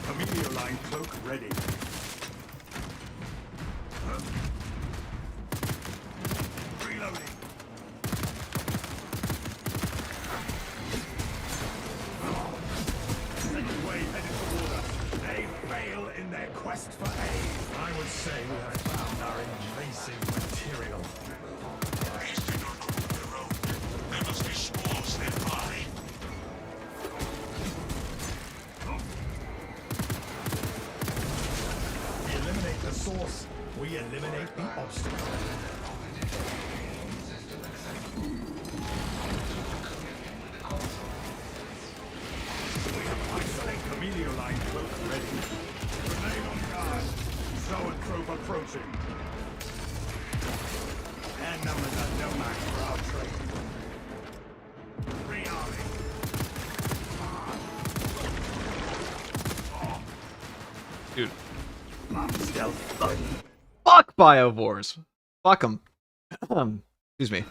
Emilio line cloak ready. Reloading. Second wave headed toward us. They fail in their quest for aid. I would say we have found our invasive material. These do not grow on their own. There must be spores nearby. We eliminate the source, we eliminate the obstacle. We have isolate Emilio line cloak ready. Remain on guard. Zoanthrope approaching. Their numbers are no match for our trade. Rearming. Dude. Stealth buddy. Fuck Biovores. Fuck them. Excuse me.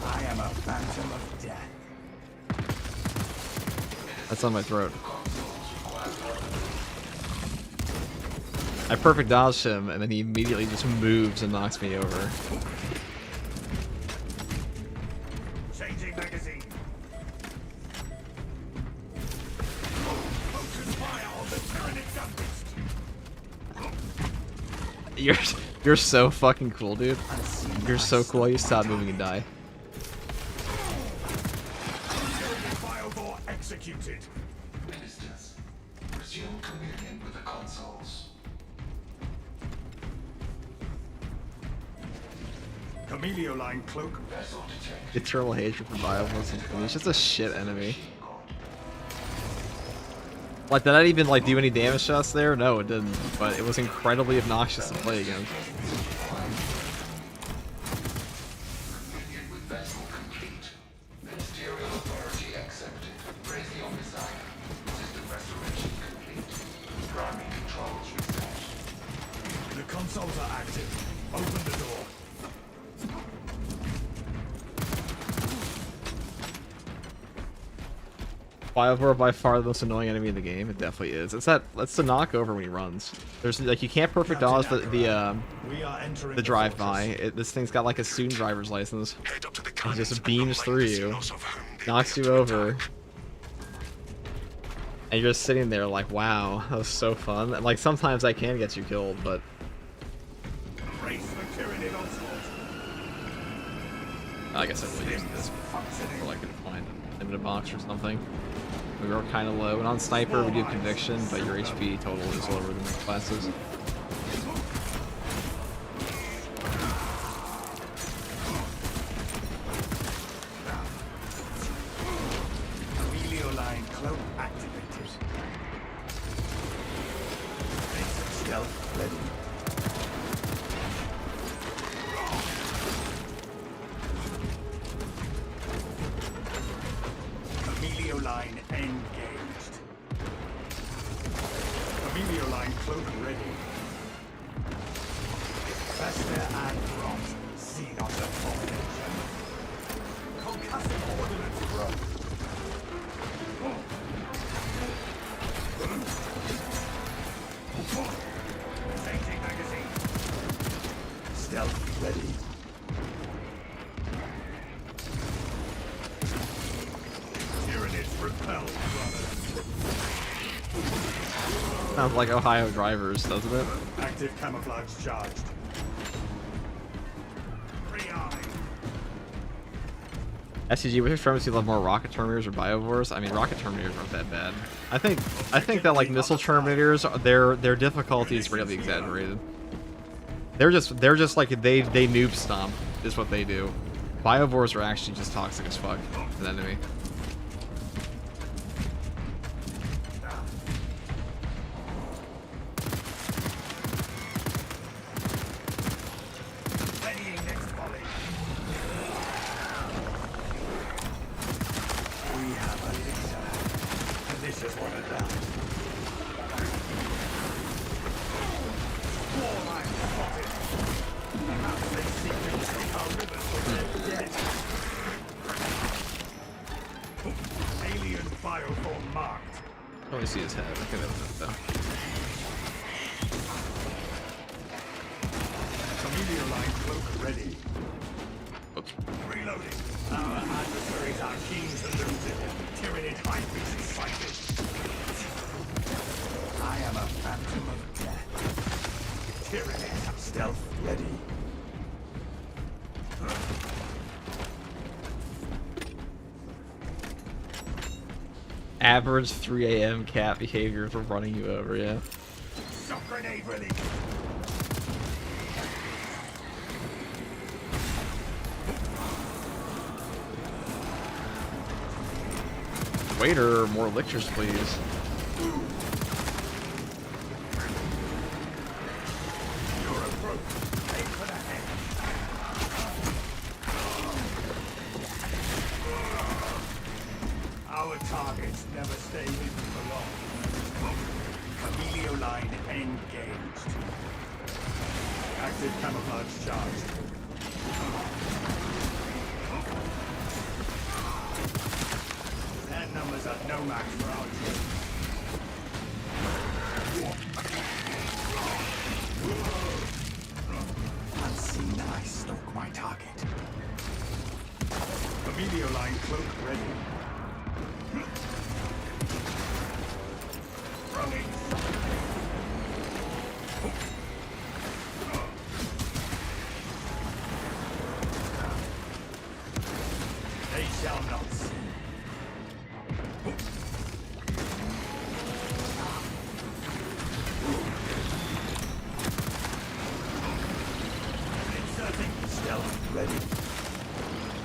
I am a phantom of death. That's on my throat. I perfect dodged him, and then he immediately just moves and knocks me over. Changing magazine. Focus fire on the tyrannic gun beast. You're so fucking cool, dude. You're so cool. You stop moving and die. Biobore executed. Ministers, resume communion with the consoles. Emilio line cloak. Vessel detected. Eternal hatred for Biovores. He's just a shit enemy. Like, did that even like do any damage to us there? No, it didn't. But it was incredibly obnoxious to play against. Communion with vessel complete. Ministerial authority accepted. Brazion design. System restoration complete. Primary controls reset. The consoles are active. Open the door. Biovore by far the most annoying enemy in the game. It definitely is. That's the knockover when he runs. There's like you can't perfect dodge We are entering the drive-by. This thing's got like a student driver's license. Head up to the It cannons just and beams through unlike the you, signals of whom they knocks you appear to over, attack. and you're just sitting there like, wow, that was so fun. And, like sometimes I can get you killed, but Brace for Tyranid onslaught. I guess I really used this Functioning. or I could find a limited box or something. We were kind of low, and on sniper we do have conviction, but your HP total is lower than the classes. Amelio line cloak activated. Stealth ready. Amelio line engaged. Amelio line cloak ready. Faster and prompt. Seen on the formation. Concussive ordnance thrown. Changing magazine. Stealth ready. Tyranids repelled, brother. Sounds like Ohio drivers, doesn't it? Active camouflage charged. Rearming. SCG, with your friends, you love more rocket terminators or biovores? I mean, rocket terminators aren't that bad. I think that like missile terminators, their difficulty is really exaggerated. They're just like they noob stomp is what they do. Biovores are actually just toxic as fuck as an enemy. Readying next volley. We have a leader. And this is one of them. Warline spotted. Perhaps they seek to take our rivers with their dead. Alien bioform marked. I only see his head. I think that was it though. Amelia line cloak ready. Oops. Reloading. Our adversaries are keen to lose it. Tyranid high beast sighted. I am a phantom of death. Tyranid stealth ready. Average 3 a.m. cat behavior for running you over, yeah. Shock grenade ready. Waiter, more lictors, please. You're approach. Aim for the head. Our targets never stay hidden for long. Amelio line engaged. Active camouflage charged. Their numbers are no match for our team. Unseen, I stalk my target. Amelio line cloak ready. Throwing. They shall not see. Inserting stealth ready.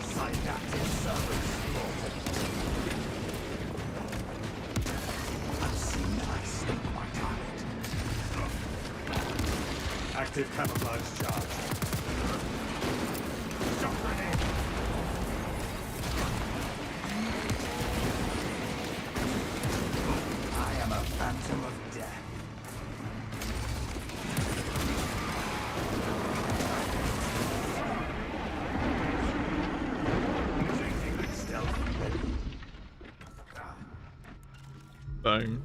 Synaptic servers slaughtered. Unseen, I stalk my target. Active camouflage charge. Shock grenade. I am a phantom of death. Changing stealth ready. Dang.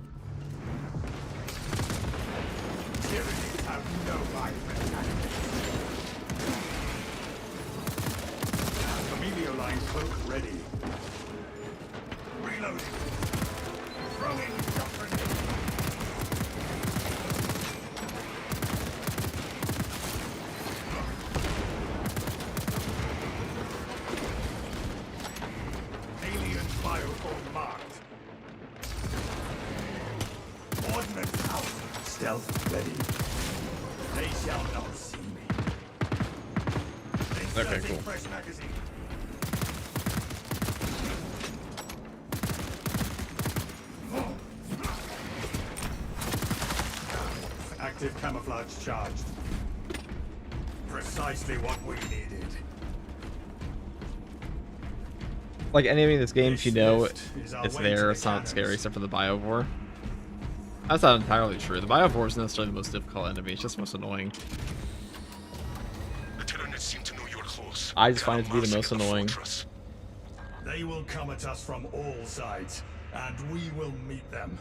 Tyrannies have no right for tactics. Emilio line cloak ready. Reloading. Throwing shot grenade. Alien bioform marked. Ordnance out. Stealth ready. They shall not see me. Okay, Inserting cool. fresh magazine. Active camouflage charged. Precisely what we needed. Like enemy in this game, if you know This is our it's way there, to the it's not cannons. scary except for the Biovore. That's not entirely true. The Biovore isn't necessarily the most difficult enemy, it's just most annoying. The Tyranids seem to know you're close. I just find it to be the most Amassing at annoying. fortress. They will come at us from all sides, and we will meet them.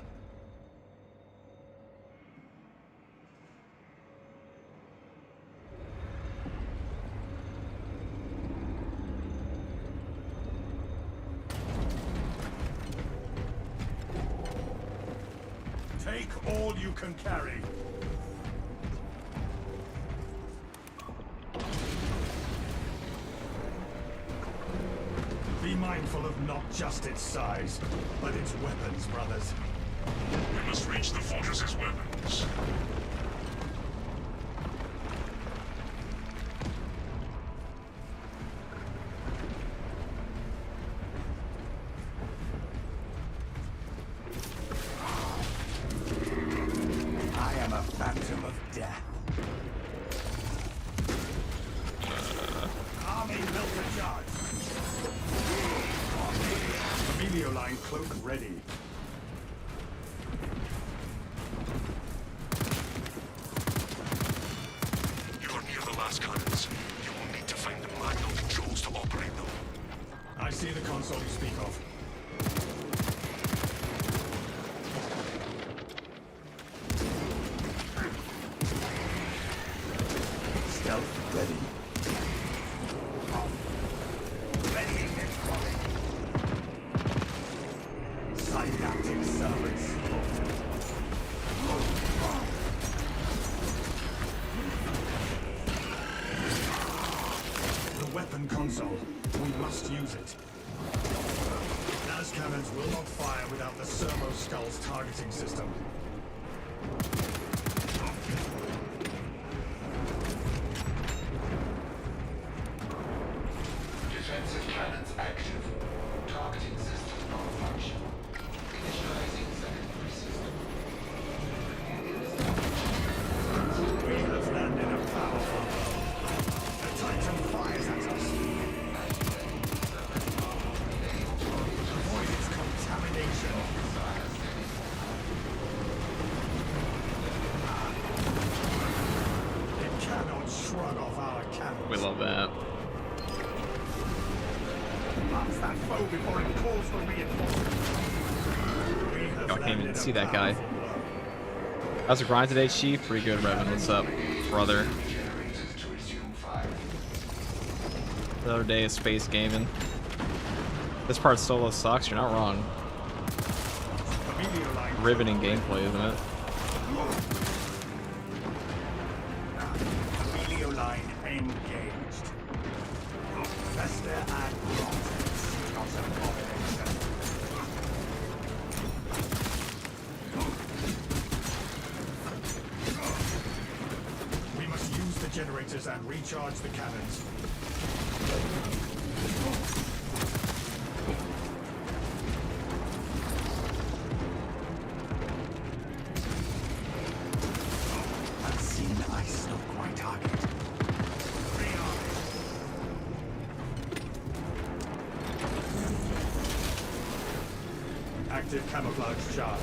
Take all you can carry. Be mindful of not just its size, but its weapons, brothers. We must reach the fortress's weapons. I am a phantom of death. Army built a charge. Emilio line cloak ready. You are near the last cannons. You will need to find the manual controls to operate them. I see the console you speak of. Stealth ready. Ready and calling. Synaptic servants. The weapon console. We must use it. Las cannons will not fire without the servo skull's targeting system. Defensive cannons active. Targeting system non-functional. Initializing secondary system. We have landed a powerful blow. The Titan fires at us. Avoid its contamination. It cannot shrug off our cannons. We love that. Marks that foe before it calls for reinforcements. We have I can't even landed a see that guy. powerful blow. How's the grind today, Chief? Pretty good, Revan. What's up, brother? Generators to resume fire. The other day is space gaming. This part solo sucks, you're not wrong. Emilio line Riveting gameplay, isn't it? Emilio line engaged. Fester and Rottens, not an abomination. We must use the generators and recharge the cannons. Unseen ice, not quite target. Rearm. Active camouflage charge.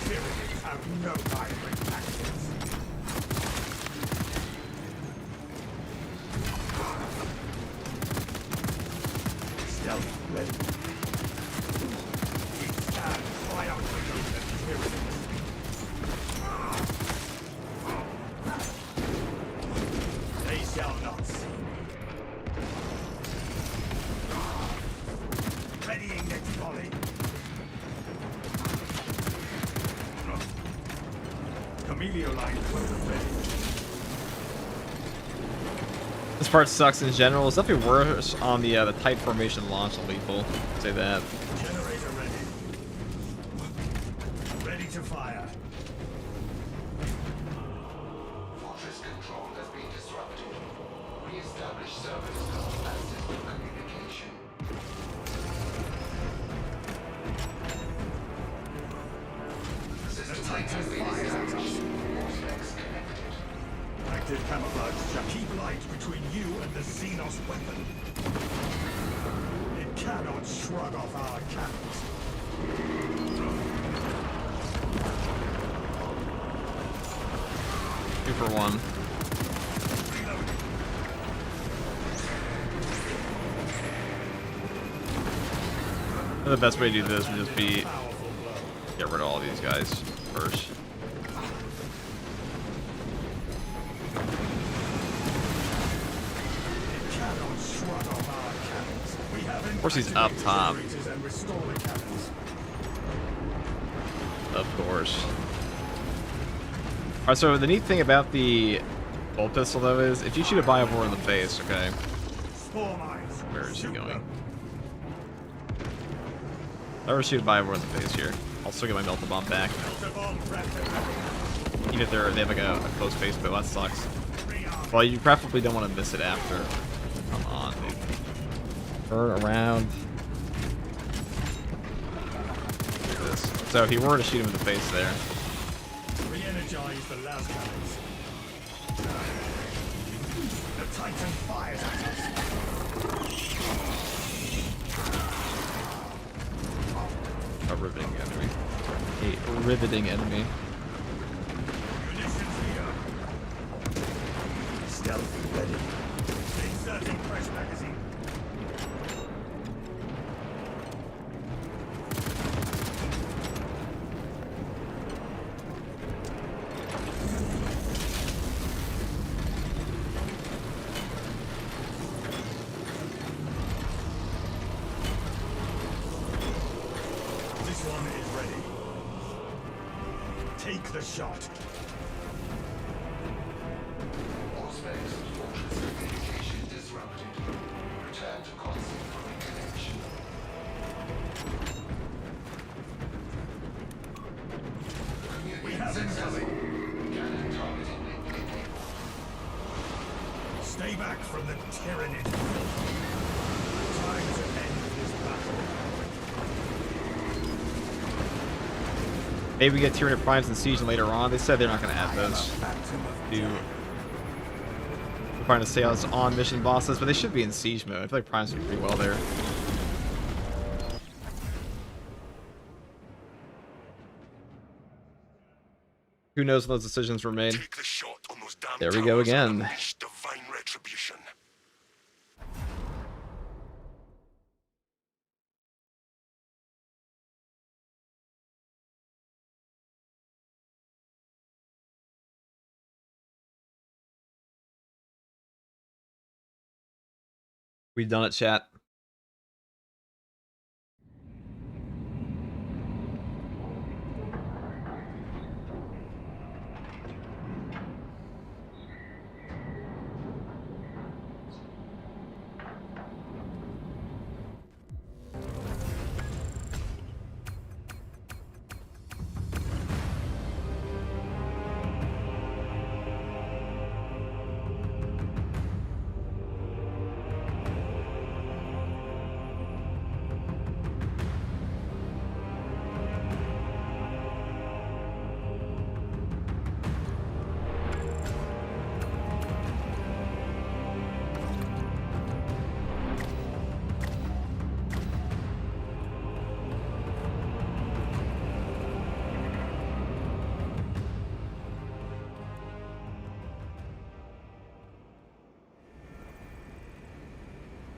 Tyrannies have no vibrant tactics. ready. We stand triumphant over the tyrannies. They shall not see. Readying next volley. Camellia line weapon ready. This part sucks in general. It's definitely worse on the tight formation launch on lethal. I'll say that. Generator ready. Ready to fire. Fortress control has been disrupted. Re-establish service and system communication. System has been established. Vortex connected. Active camouflage shall keep light between you and the Xenos weapon. It cannot shrug off our cannons. 2 for 1. The best way to do this would just be Powerful blow. get rid of all these guys first. It cannot shrug off our cannons. We have Of course he's up top. generators and restore the cannons. Of course. Alright, so the neat thing about the bolt pistol though is if you shoot a Biovore in the face, okay, Spore mines. where is he Shoot going? them. If I ever shoot a Biovore in the face here, I'll still get my melted bomb back. Delta bomb Raptor ready. Even if they have like a close face, but that sucks. Rearm. Well, you preferably don't want to miss it after. Come on, dude. Turn around. Look at this. So if you were to shoot him in the face there, Re-energize the las cannons. The Titan fires at us. a riveting enemy. A riveting enemy. Munitions here. Stealth ready. Inserting fresh magazine. This one is ready. Take the shot. All specs of Fortress communication disrupted. Return to console for reconnection. We have incoming. Cannon targeting link enabled. Stay back from the Tyranid. Time to end this battle. Maybe we get Tyranid Primes and Siege later on. They said they're not going to add those to trying to stay on mission bosses, but they should be in Siege mode. I feel like Primes would be pretty well there. Who knows when those decisions were made? Take the shot on those damn There we go towers and again. unleash divine retribution. We've done it, chat.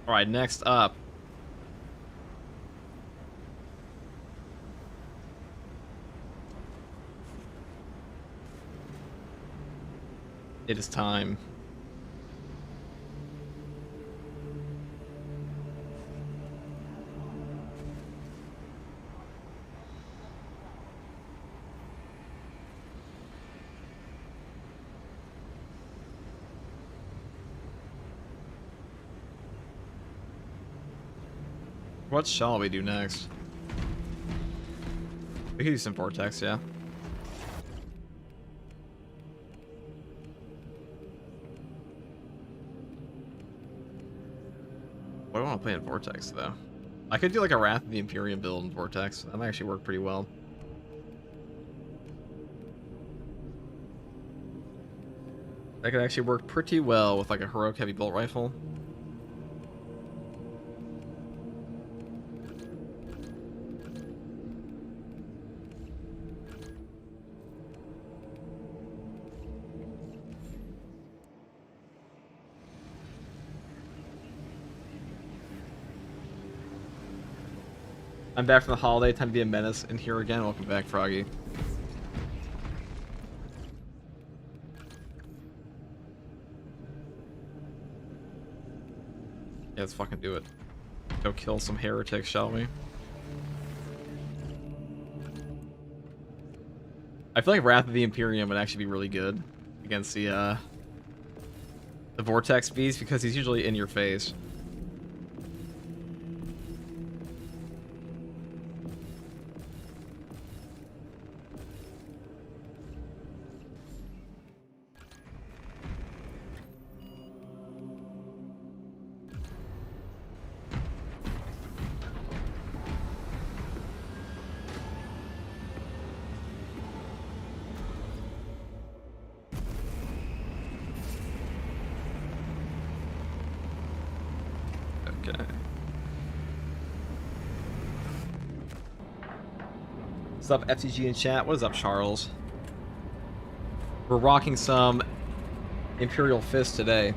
All right, next up, It is time. What shall we do next? We could do some vortex, yeah. What do I want to play in vortex though? I could do like a Wrath of the Imperium build in vortex. That might actually work pretty well. That could actually work pretty well with like a heroic heavy bolt rifle. I'm back from the holiday. Time to be a menace. And here again. Welcome back, Froggy. Yeah, let's fucking do it. Go kill some heretics, shall we? I feel like Wrath of the Imperium would actually be really good against the Vortex beast because he's usually in your face. Okay. What's up, FTG in chat? What is up, Charles? We're rocking some Imperial Fist today.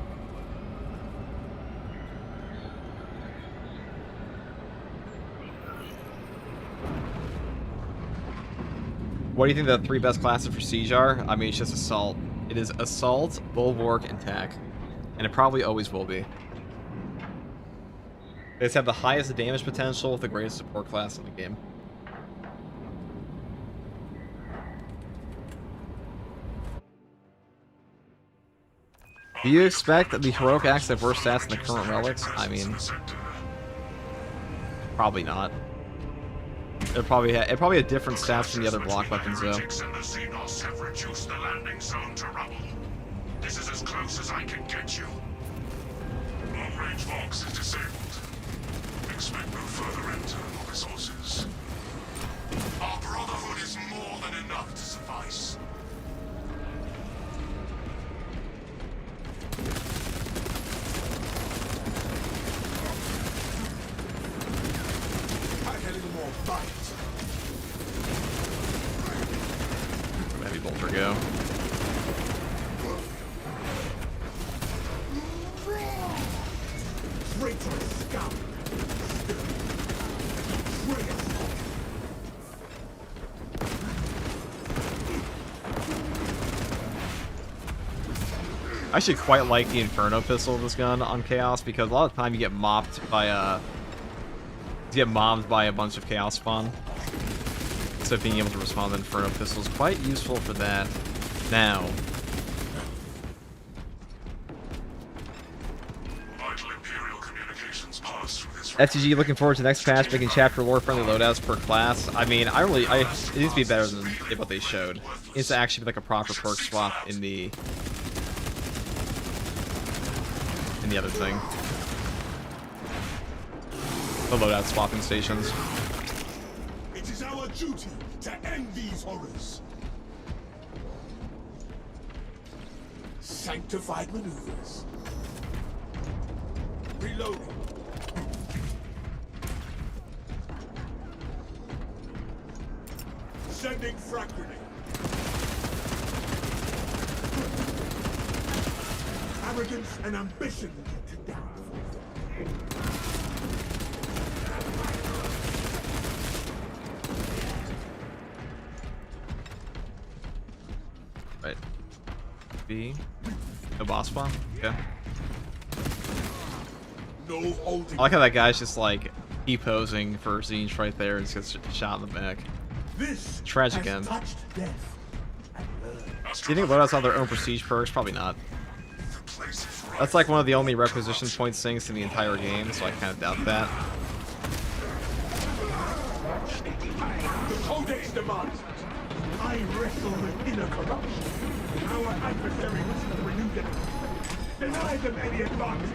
What do you think the three best classes for Siege are? I mean, it's just Assault. It is Assault, Bulwark, and Tac. And it probably always will be. They just have the highest damage potential with the greatest support class in the game. Do you expect the Heroic Axe to have worse stats than the current relics? I mean, probably not. It probably had different stats from the other block weapons though. Have reduced the landing zone to rubble. This is as close as I can get you. Long-range Vox is disabled. Expect no further intel or resources. Our Brotherhood is more than enough to suffice. Pack a little more bite. Heavy bolter go. Traitorous scum. I actually quite like the Inferno pistol of this gun on Chaos because a lot of the time you get mopped by a bunch of Chaos spawn. So being able to respond to the Inferno pistol is quite useful for that. Now, Vital Imperial communications pass through this FTG looking forward to the next patch, making chapter lore friendly loadouts per class. I mean, it needs to be better than what they showed. It needs to actually be like a proper perk swap in the other thing. The loadout swapping stations. It is our duty to end these horrors. Sanctified maneuvers. Reloading. Sending frag grenade. Arrogance and ambition to down. Right. B. boss spawn? Okay. No holding. I like how that guy's just like E-posing for Zinj right there and just gets shot in the back. This Tragic has end. touched death. Do you think loadouts have their own prestige perks? Probably not. That's like one of the only requisition points things in the entire game, so I kind of doubt that. The Codex demands. I wrestle with inner corruption. Our adversary must have renewed it. Deny them any advantage.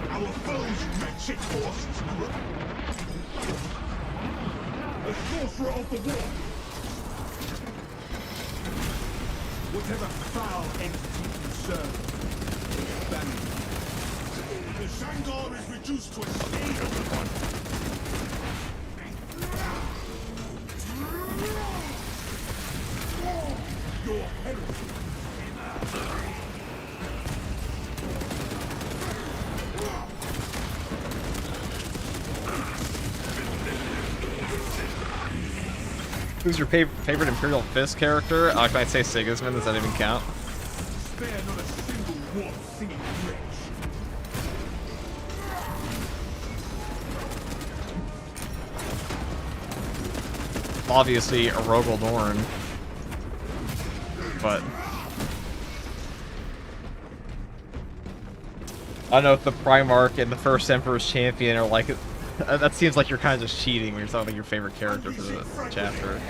Our foes' wretched forces grow. The sorcerer of the war. Whatever foul entity you serve, abandon. The Shandor is reduced to a state of one. Your heresy. Who's your favorite Imperial Fist character? Can I say Sigismund? Does that even count? Spare not a single war singing wretch. Obviously, a Rogel Dorn. But I don't know if the Primarch and the First Emperor's Champion are like... That seems like you're kind of just cheating when you're talking about your favorite character for the chapter.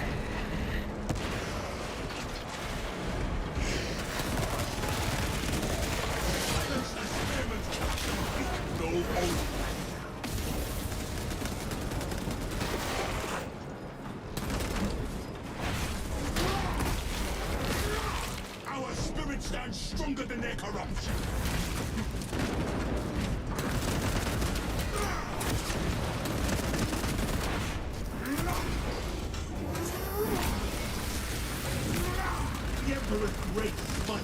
Our spirit stands stronger than their corruption. The Emperor's great smite.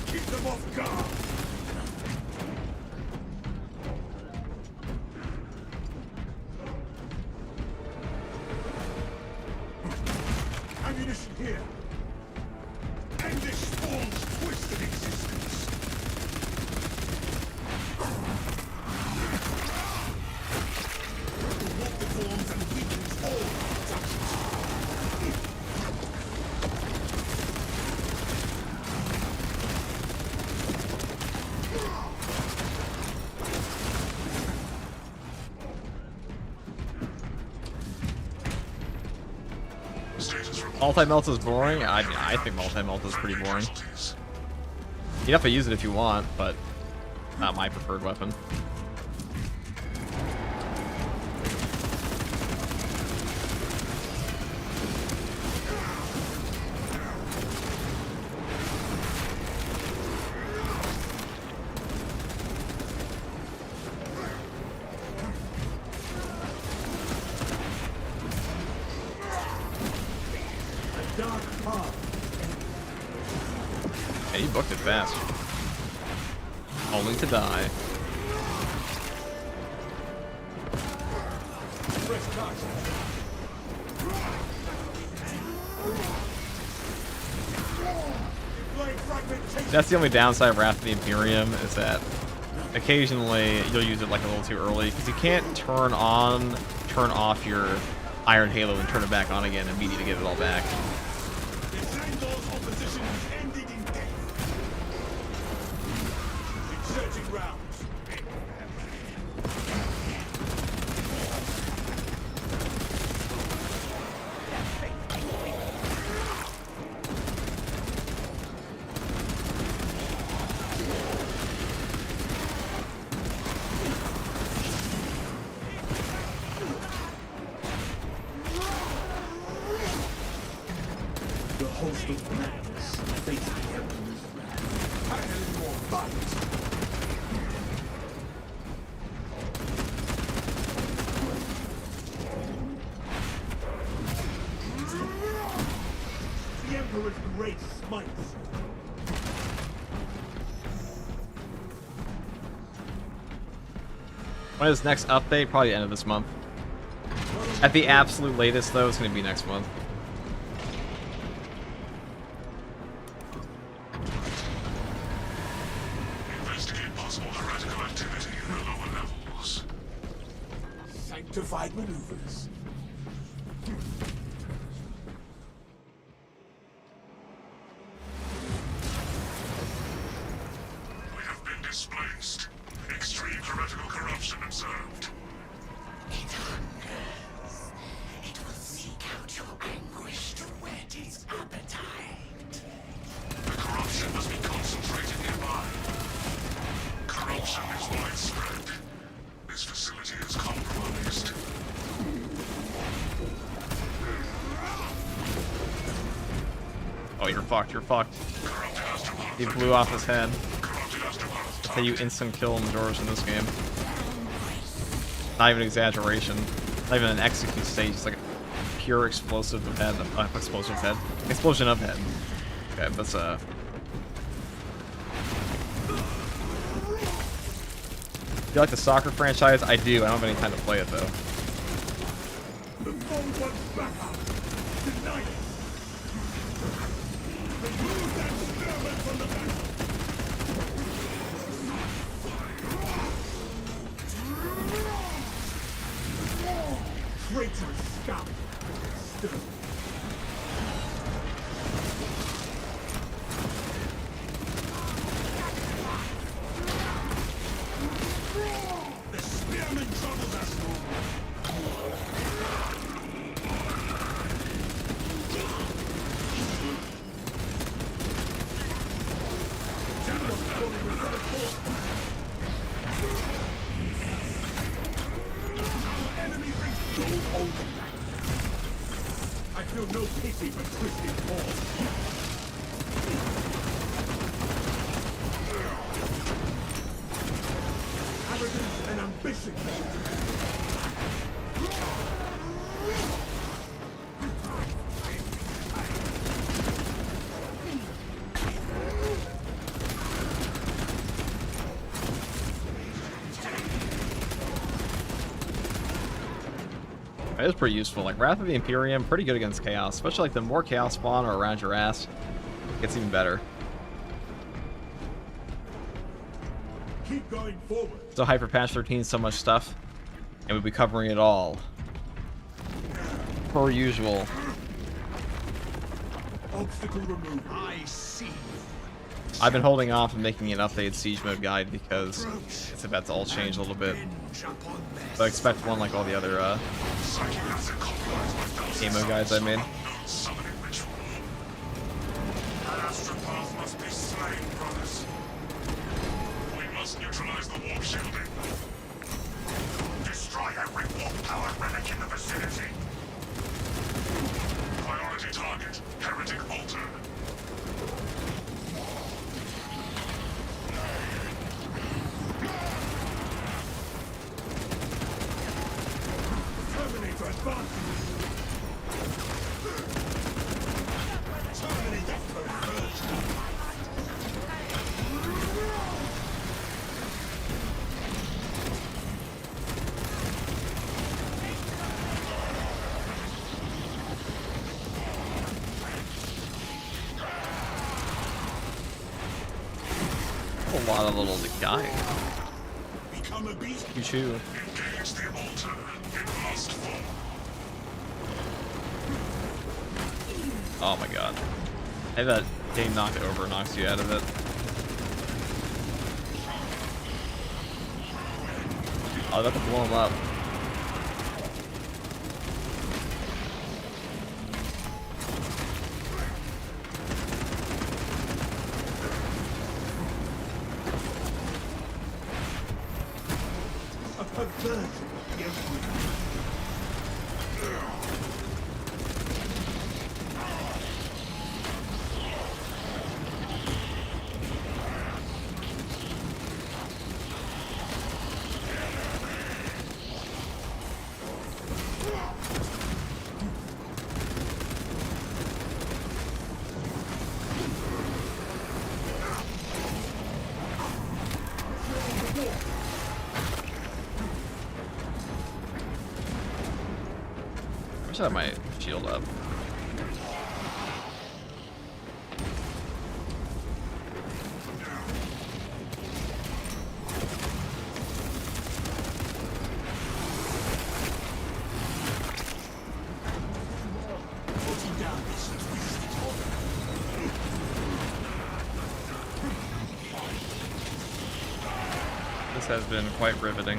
Keep them off guard. Ammunition here. And this spawn's twisted existence. The war deforms and weakens all our touches. Status report. Multi-melt is boring? I think multi-melt is pretty boring. Casualties. You have to use it if you want, but not my preferred weapon. A dark path. Hey, you booked it fast. Only to die. Fresh touch. Blade fragmentation. That's the only downside of Wrath of the Imperium, is that occasionally you'll use it like a little too early, because you can't turn off your Iron Halo and turn it back on again and immediately get it all back. The Shandor's opposition is ended in death. Insurgent rounds. The host of madness faces the Emperor's wrath. I need more fight. The Emperor's great smites. When is next update? Probably end of this month. At the absolute latest, though, it's going to be next month. Investigate possible heretical activity in the lower levels. Sanctified maneuvers. We have been displaced. Extreme heretical corruption observed. It hungers. It will seek out your anguish to whet its appetite. The corruption must be concentrated nearby. Corruption is widespread. This facility is compromised. Oh, you're fucked, you're fucked. Corrupted astronauts. He blew off his head. Corrupted astronauts. That's how you instant kill Majoras in this game. Not even exaggeration. Not even an execute stage, it's like a pure explosive of head. Explosive head. Explosion of head. Okay, that's Do you like the soccer franchise? I do. I don't have any time to play it though. The foe wants backup. Deny it. Remove that spearman from the battle. Traitorous scout. Still. The spearman troubles us. Enemy brings no over. I feel no pity for twisted paws. Arrogance and ambition. It is pretty useful. Like, Wrath of the Imperium, pretty good against Chaos. Especially, like, the more Chaos spawn or around your ass, it gets even better. Keep going forward. So, Hyper Patch 13, so much stuff. And we'll be covering it all. Per usual. Obstacle removed. I see. I've been holding off and making an updated Siege Mode guide because it's about to all change a little bit. But I expect one like all the other game mode guides I made. Summoning ritual. That astropath must be slain, brothers. We must neutralize the warp shielding. Destroy every warp power relic in the vicinity. Priority target, heretic altar. Terminator advancing. Terminator converged. A lot of little guys. Become a beast. You chew. Engage the altar. It must fall. Oh my god. Hey, that game knocked over knocks you out of it. Oh, that's to blow him up. A perversion. Yes. should have my shield up. This has been quite riveting.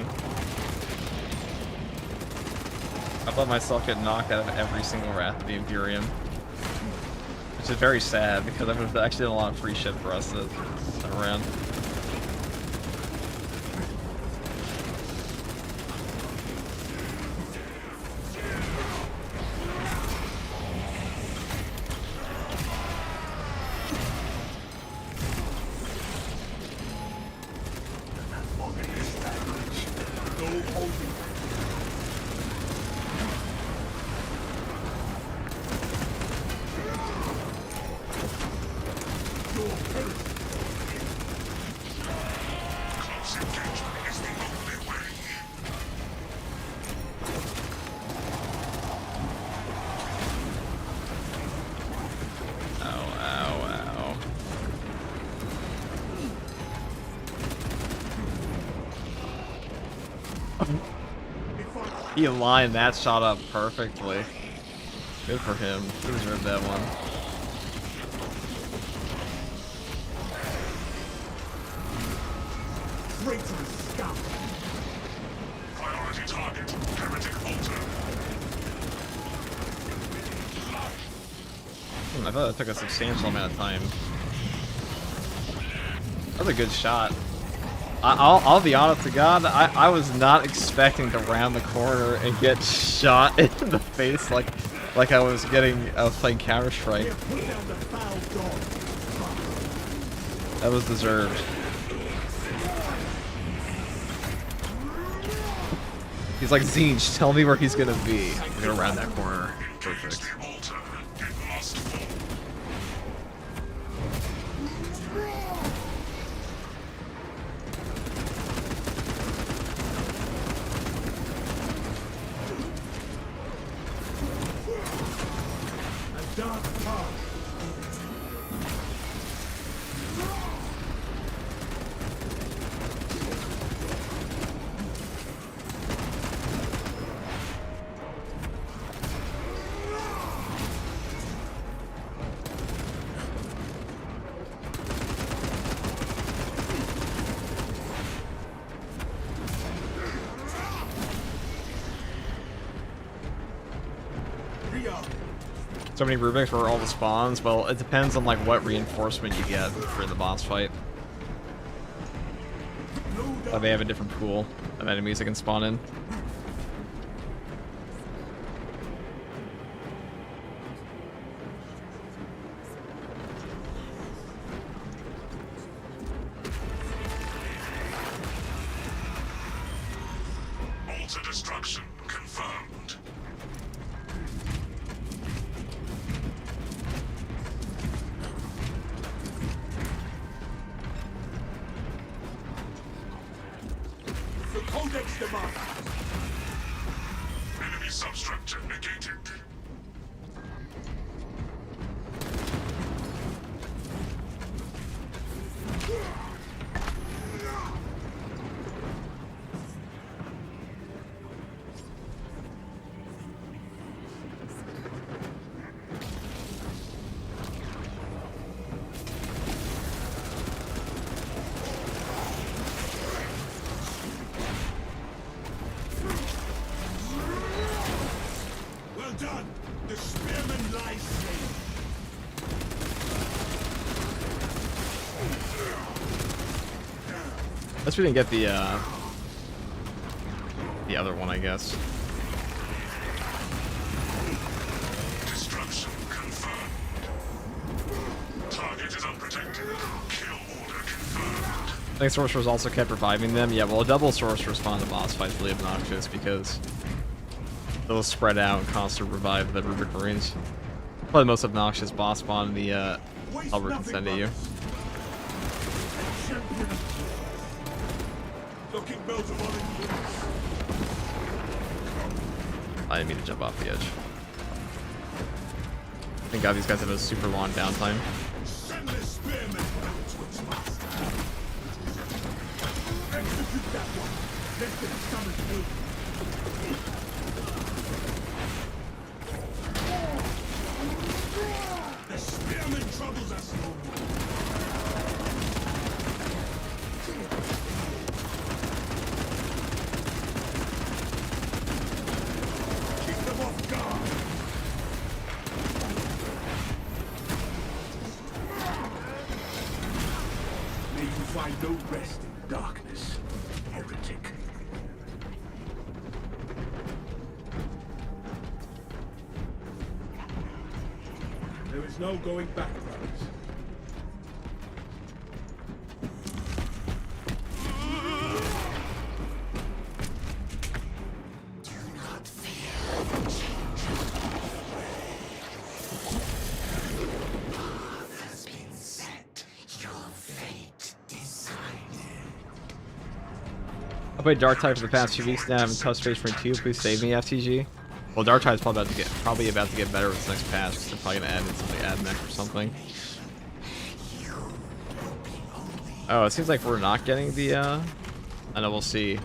I've let myself get knocked out of every single Wrath of the Imperium. Which is very sad, because I would have actually done a lot of free shit for us this time around. Close engagement is the only way. Ow, ow, ow. He lined that shot up perfectly. Good for him. He deserved that one. Traitor scum! Priority target, heretic altar. I thought it took a substantial amount of time. That was a good shot. I'll be honest to God, I was not expecting to round the corner and get shot in the face like I was playing Counter-Strike. Put down the foul dog! That was deserved. He's like, Zinj, tell me where he's gonna be. I'm gonna round that corner. Perfect. The altar, it must fall. A dark path! So many Rubik's for all the spawns? Well, it depends on like what reinforcement you get for the boss fight. They have a different pool of enemies that can spawn in. Altar destruction confirmed. The Codex demands! Enemy substructure negated. Well done! The spearman lies slain! Unless we didn't get the other one, I guess. Destruction confirmed. Target is unprotected. Kill order confirmed. I think sorcerers also kept reviving them. Yeah, well, a double sorcerer spawn in the boss fight is really obnoxious because they'll spread out and constantly revive the Rubric Marines. Probably the most obnoxious boss spawn in the Albert can send to you. Champion! Looking bells of orange! I didn't mean to jump off the edge. Thank God these guys have a super long downtime. Send the spearman back to its master. Execute that one. Let them summon me. The spearman troubles us no more. Keep them off guard. May you find no rest in darkness, heretic. There is no going back, brothers. Do not fear the changes of the way. Path has been set. Your fate decided. I played Dark Tide for the past few weeks now. I haven't touched Space Marine 2. Please save me, FTG. Well, Dark Tide's probably about to get better with this next patch. They're probably gonna add in something, add mech or something. Oh, it seems like we're not getting the. I know, we'll see.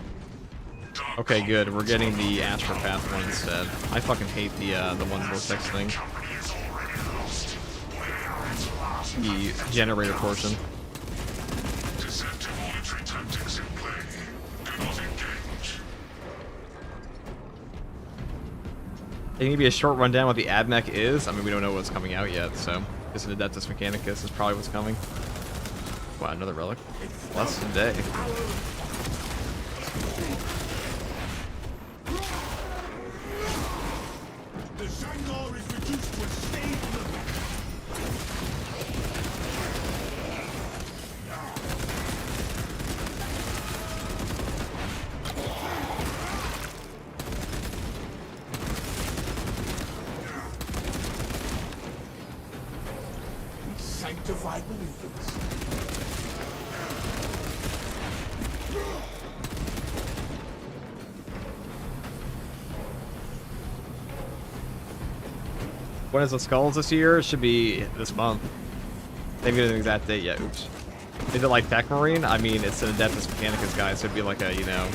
Okay, good. We're getting the Astropath one instead. I fucking hate the one vortex thing. The generator portion. Deceptive military tactics in play. Do not engage. It can be a short rundown what the AdMech is. I mean, we don't know what's coming out yet, so this is Adeptus Mechanicus is probably what's coming. Wow, another relic. Less than a day. The Shanghai is reduced to a state level. Sanctified believers. When is the Skulls this year? It should be this month. They haven't given an exact date yet. Oops. Is it like Tech Marine? I mean, it's an Adeptus Mechanicus guy, so it'd be like a, you know,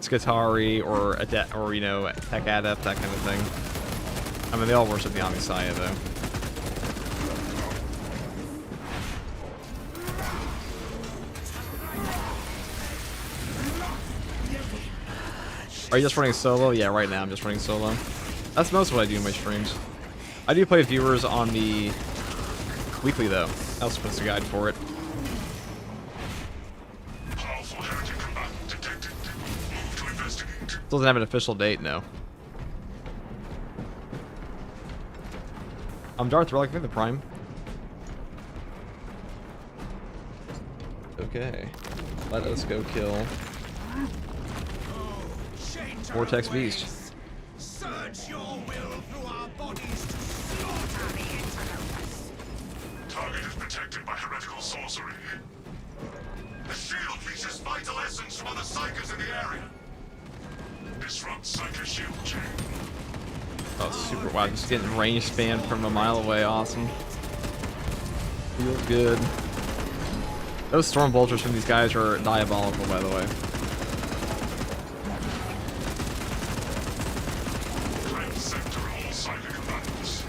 Skitari or or you know, Tech Adept, that kind of thing. I mean, they all worship the Amisaya though. Are you just running solo? Yeah, right now I'm just running solo. That's most of what I do in my streams. I do play with viewers on the weekly though. I also post a guide for it. Powerful heretic combatant detected. Move to investigate. Doesn't have an official date, no. I'm Darth Relic with the Prime. Okay. Let us go kill Vortex Beast. Surge your will through our bodies to slaughter the interlopers. Target is protected by heretical sorcery. The shield features vital essence from other psychers in the area. Disrupt psyker shield chain. Oh, super. Wow, just getting range spam from a mile away. Awesome. Feels good. Those storm bolters from these guys are diabolical, by the way. Claim sector all psyker combatants.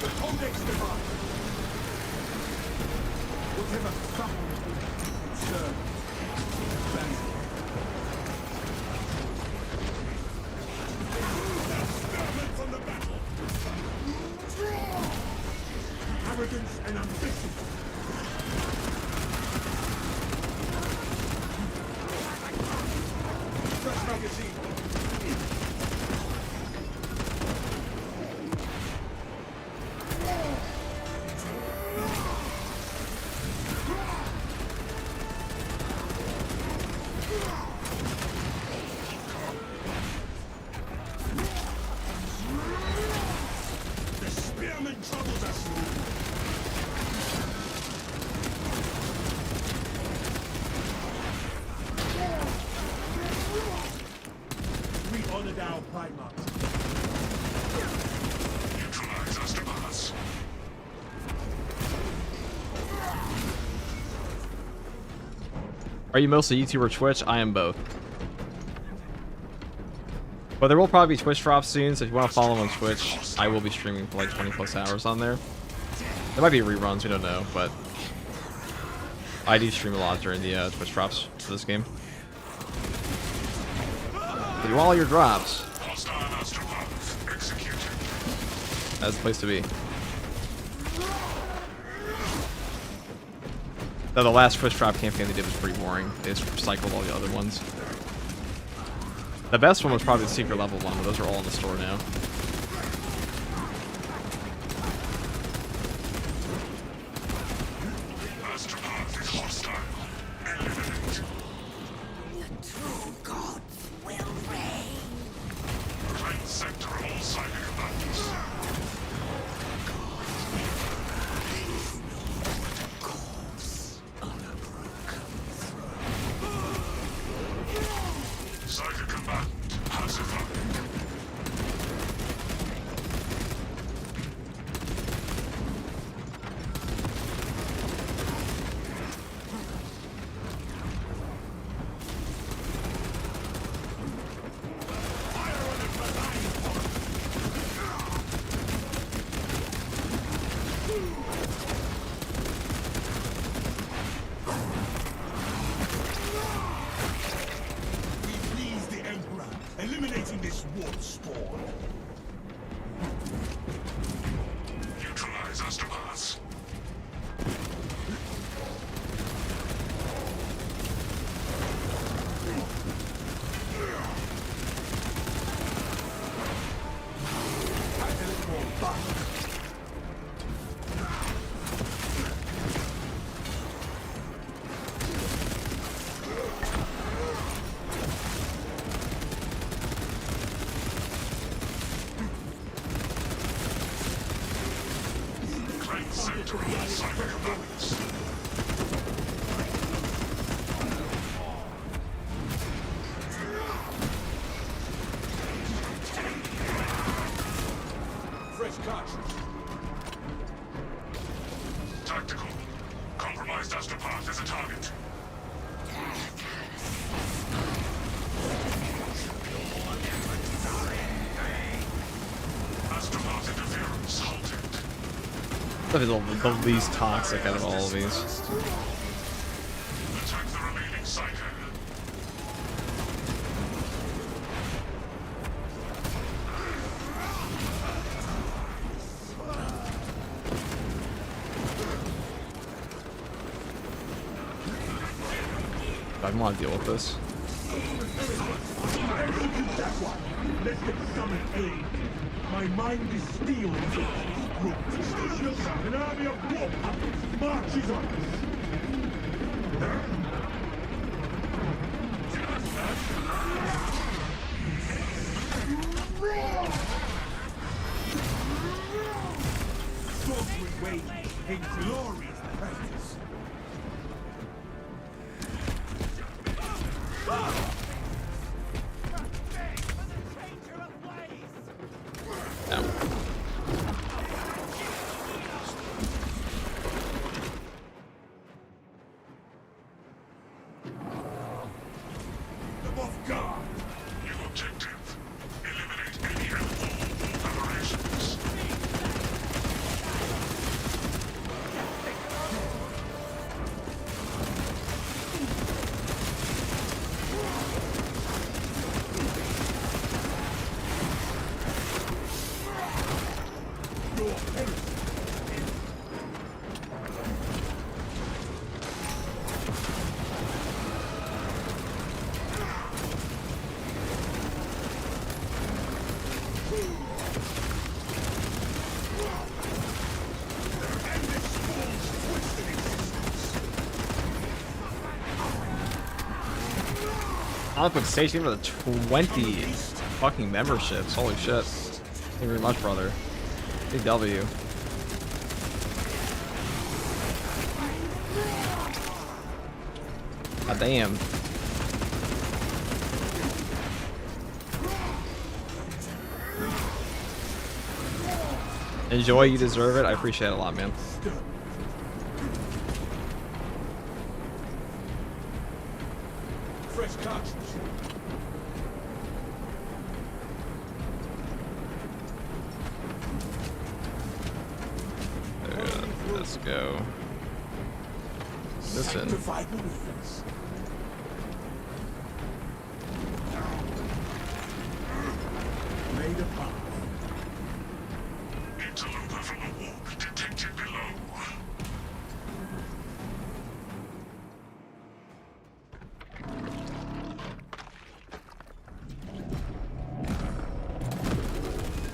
The Codex demand. Whatever fact serve. From the battle. Arrogance and ambition. Fresh magazine. The spearman troubles us. Are you mostly YouTube or Twitch? I am both. But there will probably be Twitch drops soon, so if you want to follow on Twitch, I will be streaming for like 20 plus hours on there. There might be reruns, we don't know, but I do stream a lot during the Twitch drops for this game. So do all your drops. That's the place to be. Though the last Twitch drop campaign they did was pretty boring. They just recycled all the other ones. The best one was probably the secret level one, but those are all in the store now. The true gods will reign. Claim sector of all psychic abundance. Psychic combatant pacified. We please the Emperor, eliminating this warp spawn. Neutralize Astropaths. Claim sector of all psychic abundance. Fresh cartridge. Tactical. Compromised Astropath as a target. Astropath interference halted. That is the least toxic out of all of these. Attack the remaining psychic. I don't want to deal with this. That one. Let's get summon aid. My mind is steel until it's broken. An army of warp puppets marches on us. Swordsman wage in glorious practice. No. I'm off guard. New objective. Eliminate any and all aberrations. Your heresy. Output station for the 20 fucking memberships. Holy shit. Thank you very much, brother. Big W. God damn. Enjoy, you deserve it. I appreciate it a lot, man. go. Listen. Sanctify the winds. Made a path. Interloper from the warp detected below.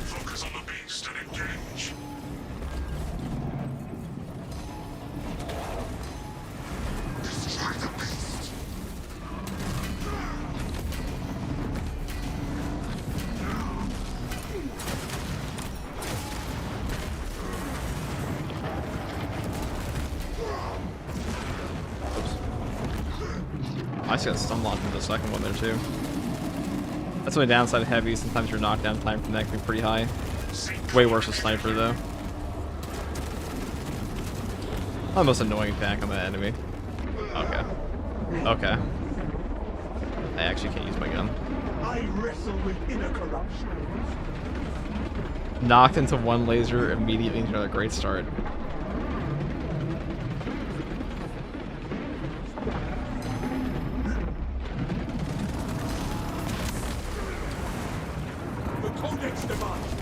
Focus on the beast and engage. Destroy the beast. I just got stun locked into the second one there too. That's my downside of heavy. Sometimes your knockdown time from that can be pretty high. Way worse with sniper though. The most annoying attack on that enemy. Okay. Okay. I actually can't use my gun. I wrestle with inner corruption. Knocked into one laser, immediately into another. Great start. The Codex demands.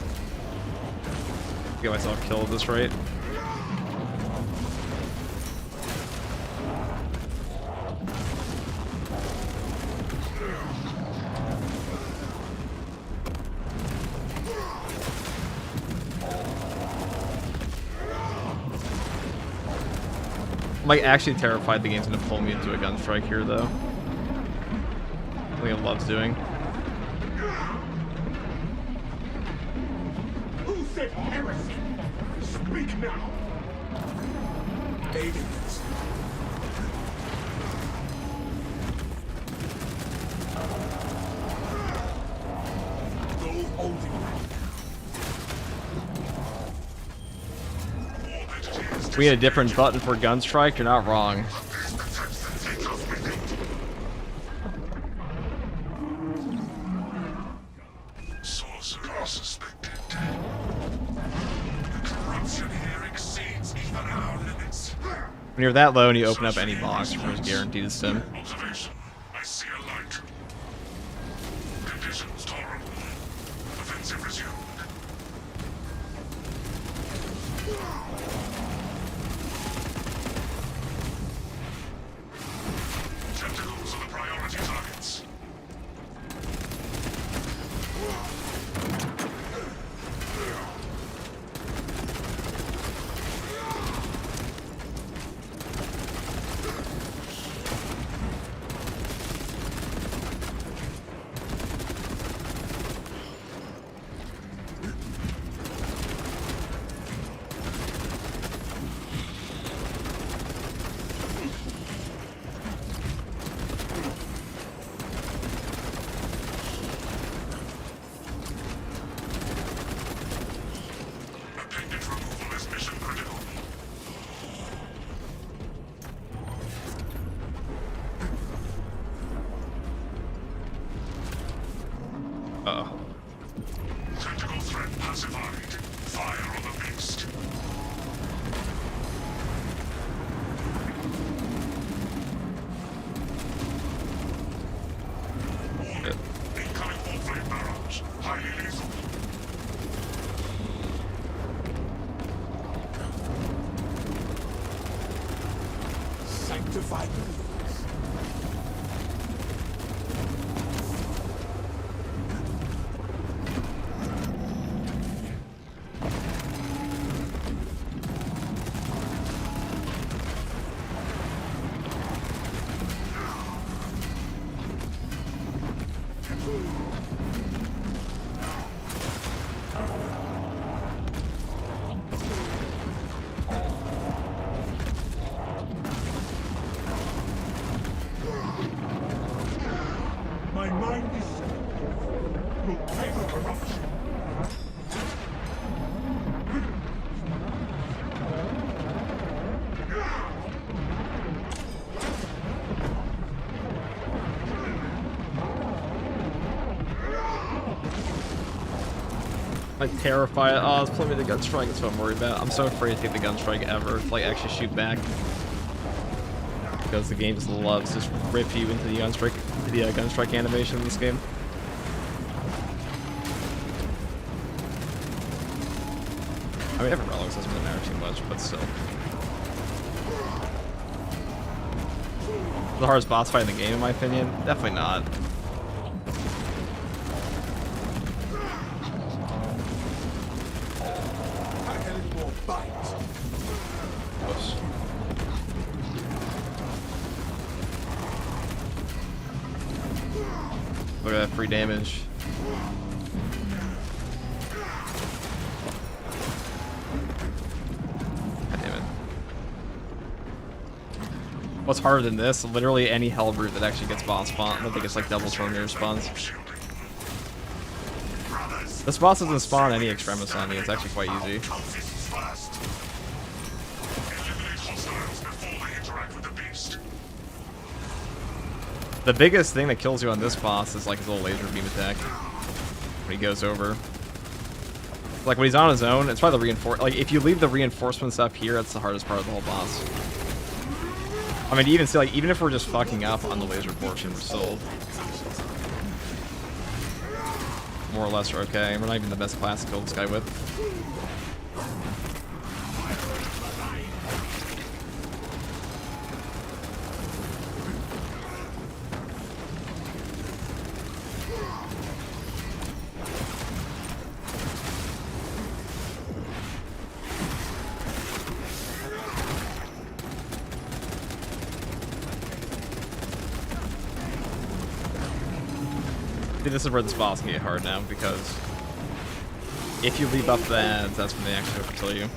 Get myself killed at this rate. I'm like actually terrified the game's gonna pull me into a gun strike here though. Something it loves doing. Who said heresy? Speak now. KEYBINDS. Go holding. We had a different button for gun strike. You're not wrong. Sorcerer suspected. The corruption here exceeds even our limits. When you're that low and you open up any box, you're almost guaranteed to stim. Observation. I see a light. Conditions tolerable. Offensive resumed. Tentacles are the priority targets. Appendage removal is mission critical. Uh-oh. Tentacle threat pacified. Fire on the beast. Good. Incoming warplane barrage. Highly lethal. Sanctify the winds. Like, terrified. Oh, it's playing me the gun strike. That's what I'm worried about. I'm so afraid to take the gun strike ever. To, like, actually shoot back. Because the game just loves to just rip you into the gun strike animation in this game. I mean, every relics doesn't really matter too much, but still. The hardest boss fight in the game, in my opinion? Definitely not. Whoops. Look at that free damage. God damn it. What's harder than this? Literally any hell route that actually gets boss spawn. I don't think it's like double tornado spawns. This boss doesn't spawn any extremis on you. It's actually quite easy. The biggest thing that kills you on this boss is like his little laser beam attack when he goes over. Like when he's on his own, it's probably the like if you leave the reinforcements up here, that's the hardest part of the whole boss. I mean, even still, like even if we're just fucking up on the laser portion, we're still more or less okay. We're not even the best class to kill this guy with. This is where this boss can get hard now, because if you leave up that, that's when they actually have to kill you.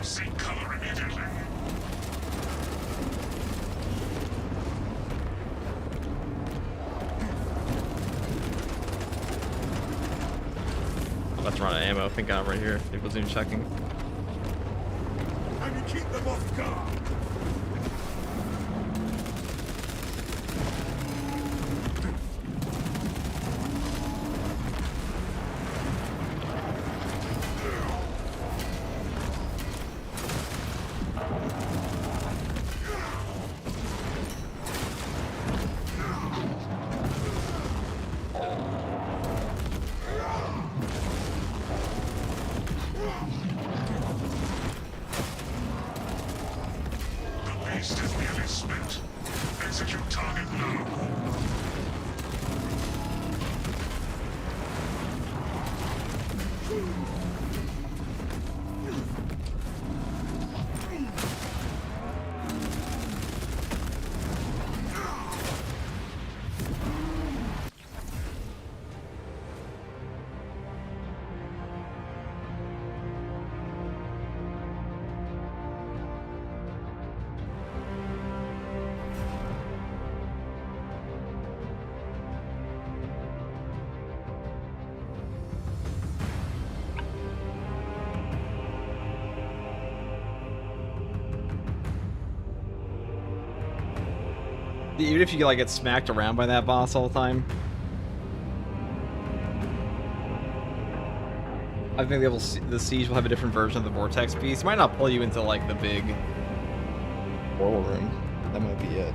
See color immediately. Let's run out of ammo. I think I'm right here. It wasn't even checking. And you keep them off guard. Beast is nearly spent. Execute target now. Even if you like get smacked around by that boss all the time, I think the siege will have a different version of the vortex beast. It might not pull you into like the big portal room. That might be it.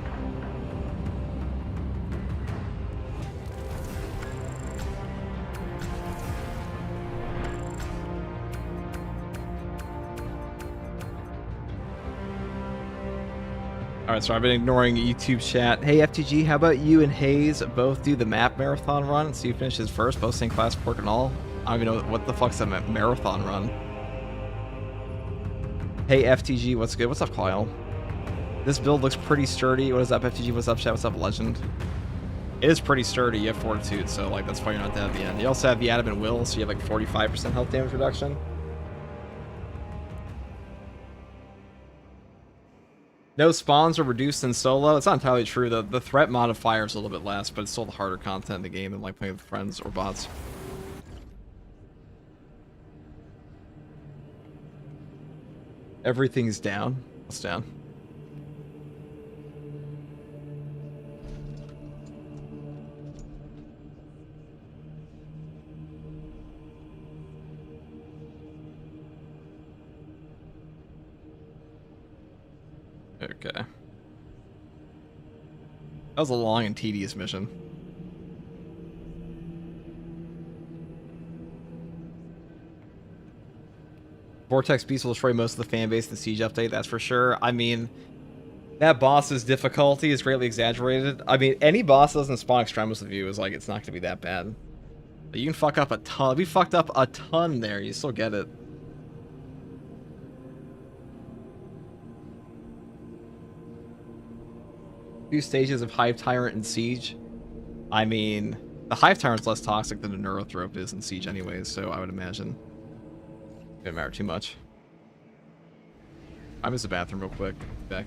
Alright, so I've been ignoring YouTube chat. Hey FTG, how about you and Hayes both do the map marathon run and see who finishes first, both same class, pork and all? I don't even know what the fuck's a marathon run. Hey FTG, what's good? What's up, Kyle? This build looks pretty sturdy. What is up, FTG? What's up, chat? What's up, Legend? It is pretty sturdy. You have fortitude, so like that's why you're not dead at the end. You also have the adamant will, so you have like 45% health damage reduction. No spawns are reduced in solo. It's not entirely true. The threat modifier is a little bit less, but it's still the harder content in the game than like playing with friends or bots. Everything's down. What's down? Okay. That was a long and tedious mission. Vortex Beast will destroy most of the fan base in the Siege update, that's for sure. I mean, that boss's difficulty is greatly exaggerated. I mean, any boss that doesn't spawn Extremis with you is like, it's not going to be that bad. But you can fuck up a ton. We fucked up a ton there. You still get it. Two stages of Hive Tyrant and Siege. I mean, the Hive Tyrant's less toxic than the Neurothrope is in Siege anyways, so I would imagine it didn't matter too much. I'm in the bathroom real quick. Back.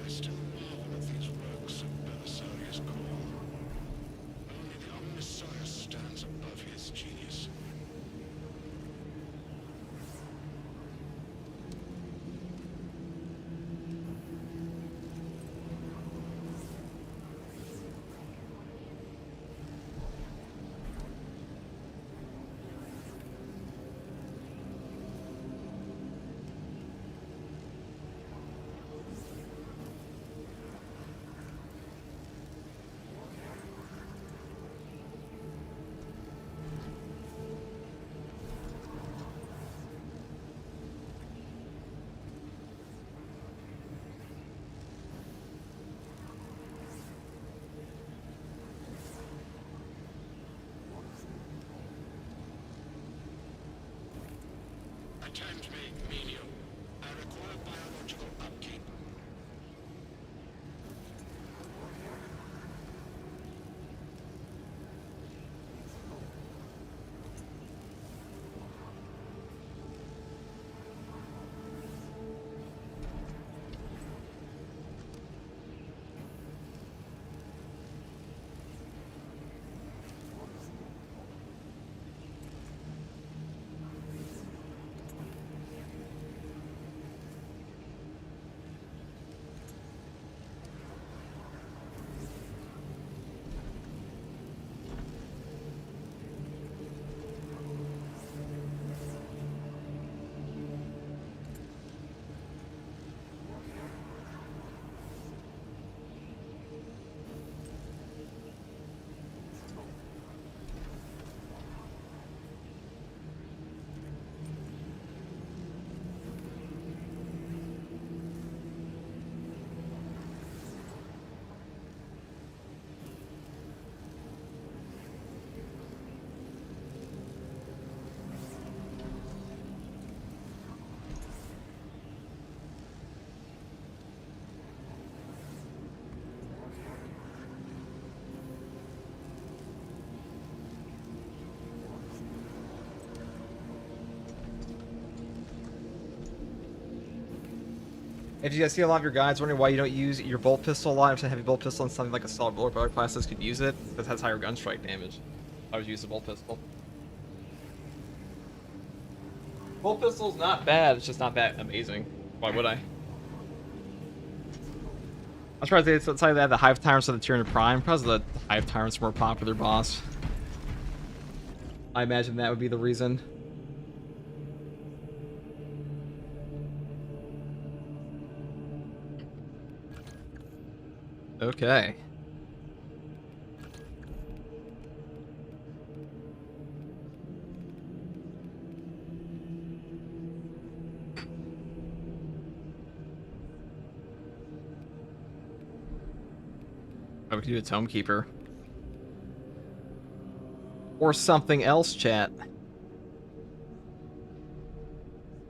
I still marvel at these works of Belisarius' core. Only the Omnissiah stands above his genius. Attempt me, medium. I require biological upkeep. If you guys see a lot of your guys wondering why you don't use your bolt pistol a lot, if a heavy bolt pistol and something like a solid bullet barrel classes could use it, because it has higher gun strike damage. I would use the bolt pistol. Bolt pistol's not bad, it's just not that amazing. Why would I? I'm surprised they decided to add the Hive Tyrants to the Tyranid Prime, because the Hive Tyrant's more popular boss. I imagine that would be the reason. Okay. Oh, we can do a Tome Keeper. Or something else, chat.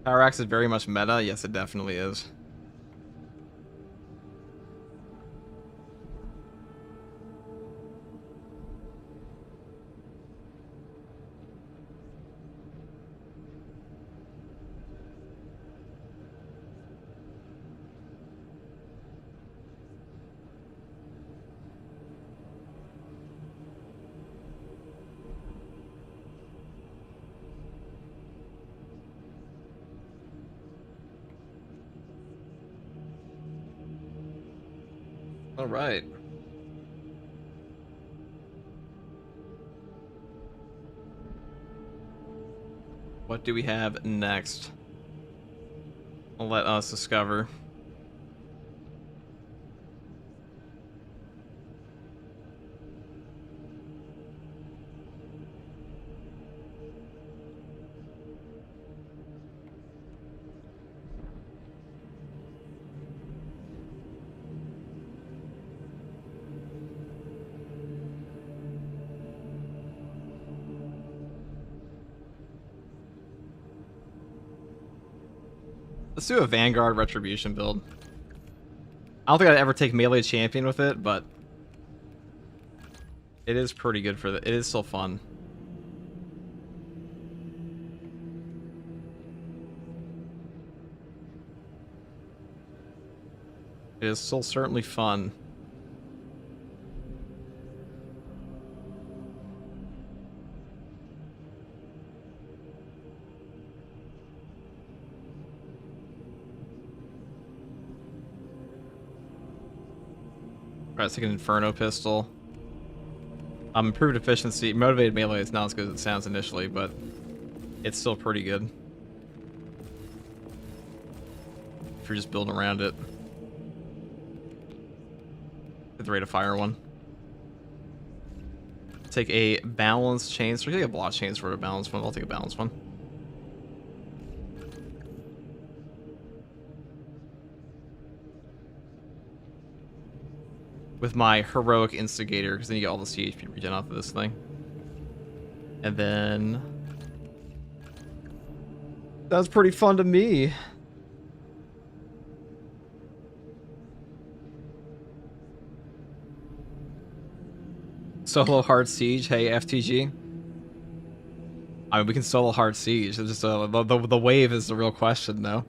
Power Axe is very much meta. Yes, it definitely is. All right. What do we have next? Let us discover. Let's do a Vanguard Retribution build. I don't think I'd ever take melee champion with it, but it is pretty good for it is still fun. It is still certainly fun. Alright, let's take an Inferno pistol. Improved efficiency. Motivated melee is not as good as it sounds initially, but it's still pretty good. If you're just building around it. At the rate of fire one. Take a balanced chainsaw. Take a block chainsaw for a balanced one. I'll take a balanced one. With my heroic instigator, because then you get all the CHP regen off of this thing. And then that was pretty fun to me. Solo hard siege, hey FTG. I mean, we can solo hard siege. It's just the wave is the real question, though.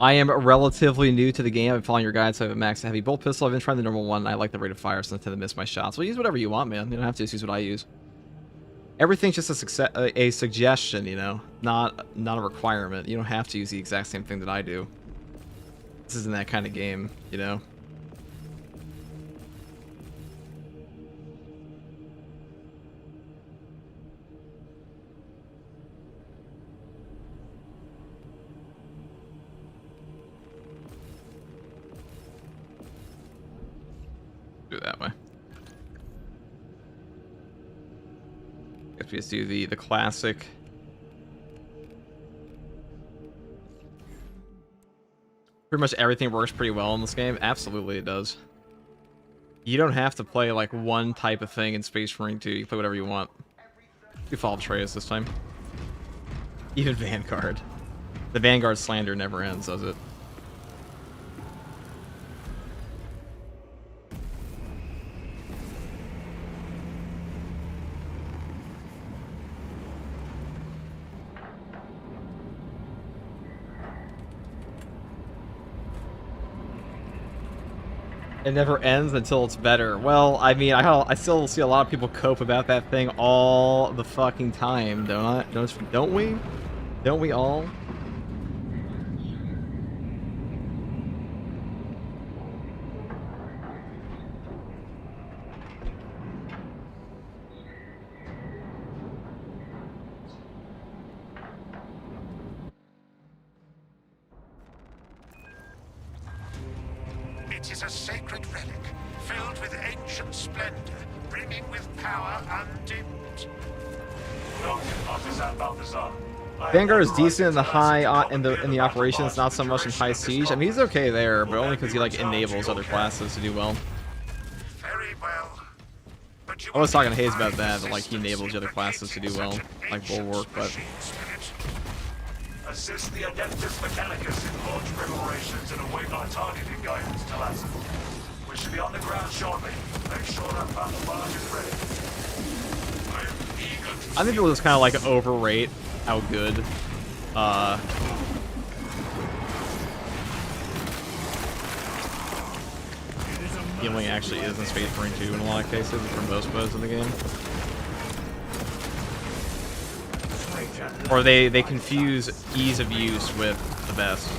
I am relatively new to the game. I've been following your guides, so I have a max heavy bolt pistol. I've been trying the normal one. I like the rate of fire, so I tend to miss my shots. Well, use whatever you want, man. You don't have to just use what I use. Everything's just a suggestion, you know, not a requirement. You don't have to use the exact same thing that I do. This isn't that kind of game, you know. Do it that way. Guess we just do the classic. Pretty much everything works pretty well in this game. Absolutely it does. You don't have to play like one type of thing in Space Marine 2. You can play whatever you want. You follow Atreus this time. Even Vanguard. The Vanguard slander never ends, does it? It never ends until it's better. Well, I mean, I still see a lot of people cope about that thing all the fucking time, don't I? Don't we? Don't we all? It is a sacred relic, filled with ancient splendor, brimming with power undimmed. Vanguard is decent in the high in the operations, not so much in high siege. I mean, he's okay there, but only because he like enables other classes to do well. Very well. But you I was talking to Hayes about that, but like he enables the other classes to do well, like Bulwark, but. Assist the Adeptus Mechanicus in launch preparations and await our targeting guidance to us. We should be on the ground shortly. Make sure that battle barge is ready. I am eager to I think people just kind of like overrate how good healing actually is in Space Marine 2 in a lot of cases for most modes of the game. Or they confuse ease of use with the best.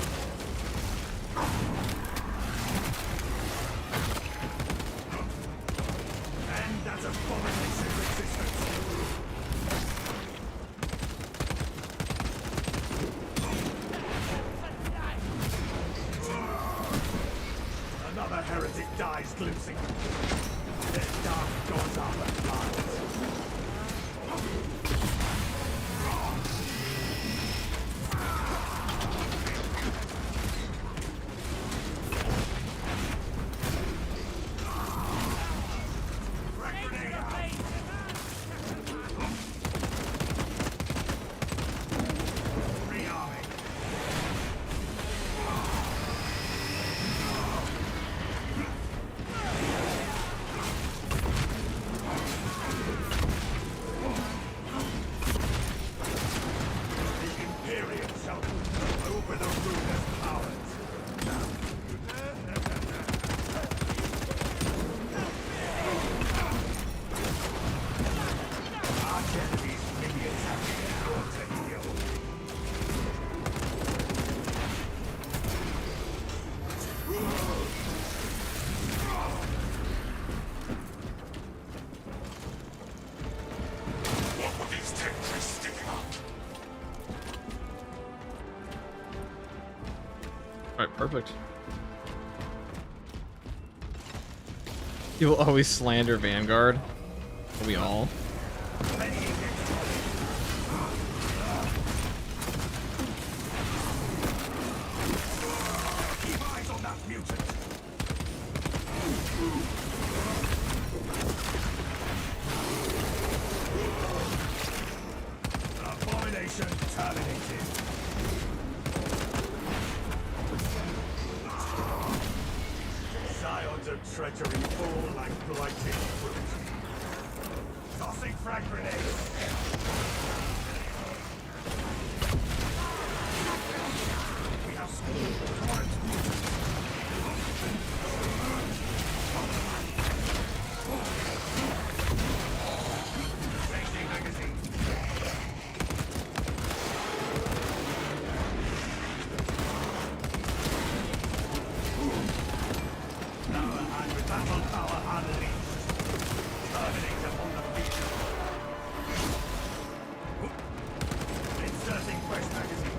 What were these tendrils sticking out? Alright, perfect. You will always slander Vanguard. We all. Keep eyes on that mutant. Abomination terminated. Scions of treachery fall like blighted fruit. Tossing frag grenades. We have scored current mutants. Changing magazine. Power and battle power unleashed. Terminate upon the field. Inserting fresh magazine.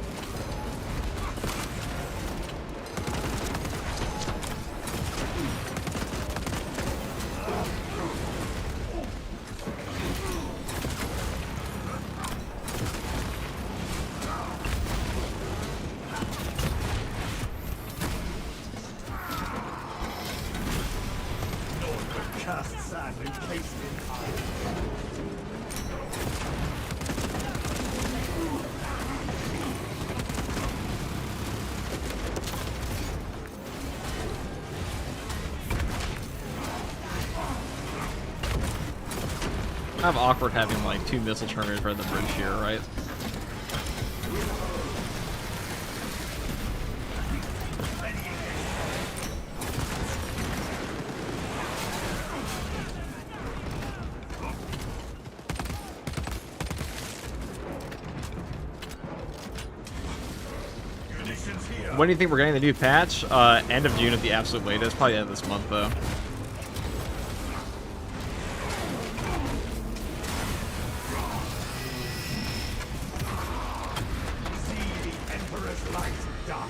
Northwood cast sand encased in iron. Kind of awkward having like 2 missile terminators right at the bridge here, right? Munitions here. When do you think we're getting the new patch? End of June at the absolute latest. Probably end of this month though. See the Emperor's light dark.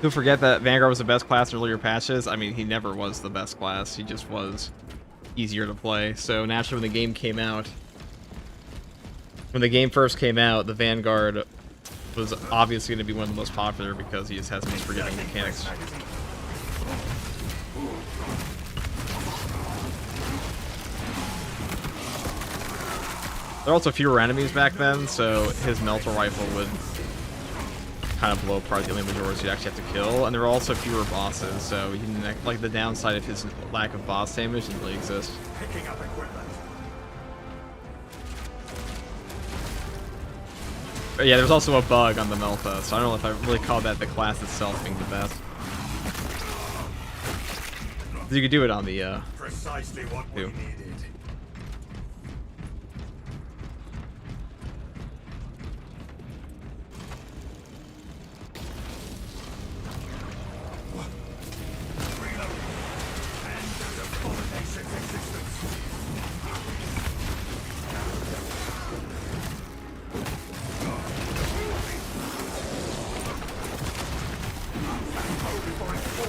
Don't forget that Vanguard was the best class in earlier patches. I mean, he never was the best class. He just was easier to play. So naturally, when the game came out, when the game first came out, the Vanguard was obviously going to be one of the most popular because he just has most forgiving mechanics. There are also fewer enemies back then, so his melter rifle would kind of blow apart the only majorities you actually have to kill, and there were also fewer bosses, so he didn't, like the downside of his lack of boss damage didn't really exist. Picking up equipment. But yeah, there's also a bug on the Melta, so I don't know if I really call that the class itself being the best. You could do it on the Precisely what we Two. needed.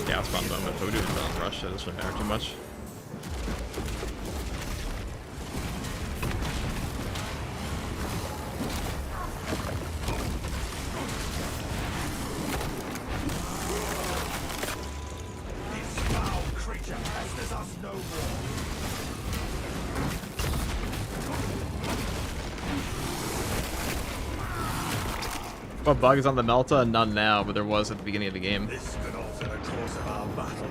Yeah, it's fun moment. Voodoo is on rush, so it doesn't matter too much. This foul creature pesters us no more. What bug is on the Melta? None now, but there was at the beginning of the game. This could alter the course of our battle.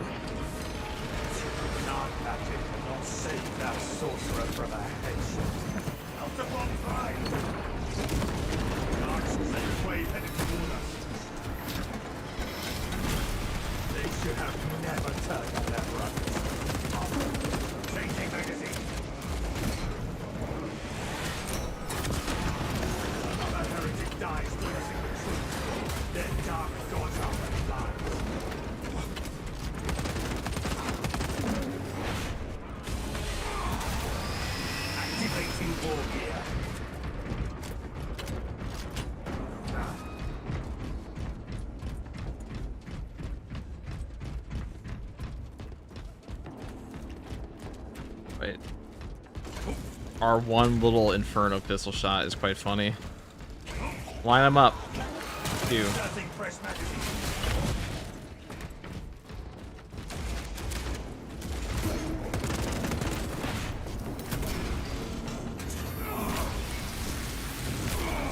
Our captain cannot save that sorcerer from a headshot. Out upon pride! Guards safe way headed toward us. They should have never turned on their brothers. Changing magazine. Another heretic dies losing the truth. Their dark gods are many lives. Activating war gear. Right. Our one little Inferno pistol shot is quite funny. Line them up. Two. Inserting fresh magazine.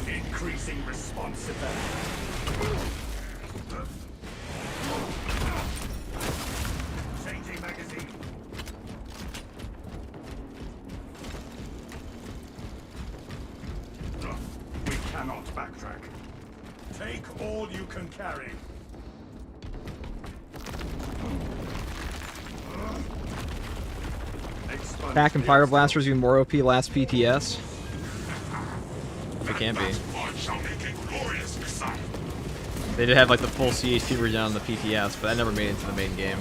Increasing responsibility. Changing magazine. We cannot backtrack. Take all you can carry. Pack and Fire Blasters even more OP last PTS. It can be. They did have like the full CHP regen on the PTS, but that never made it into the main game.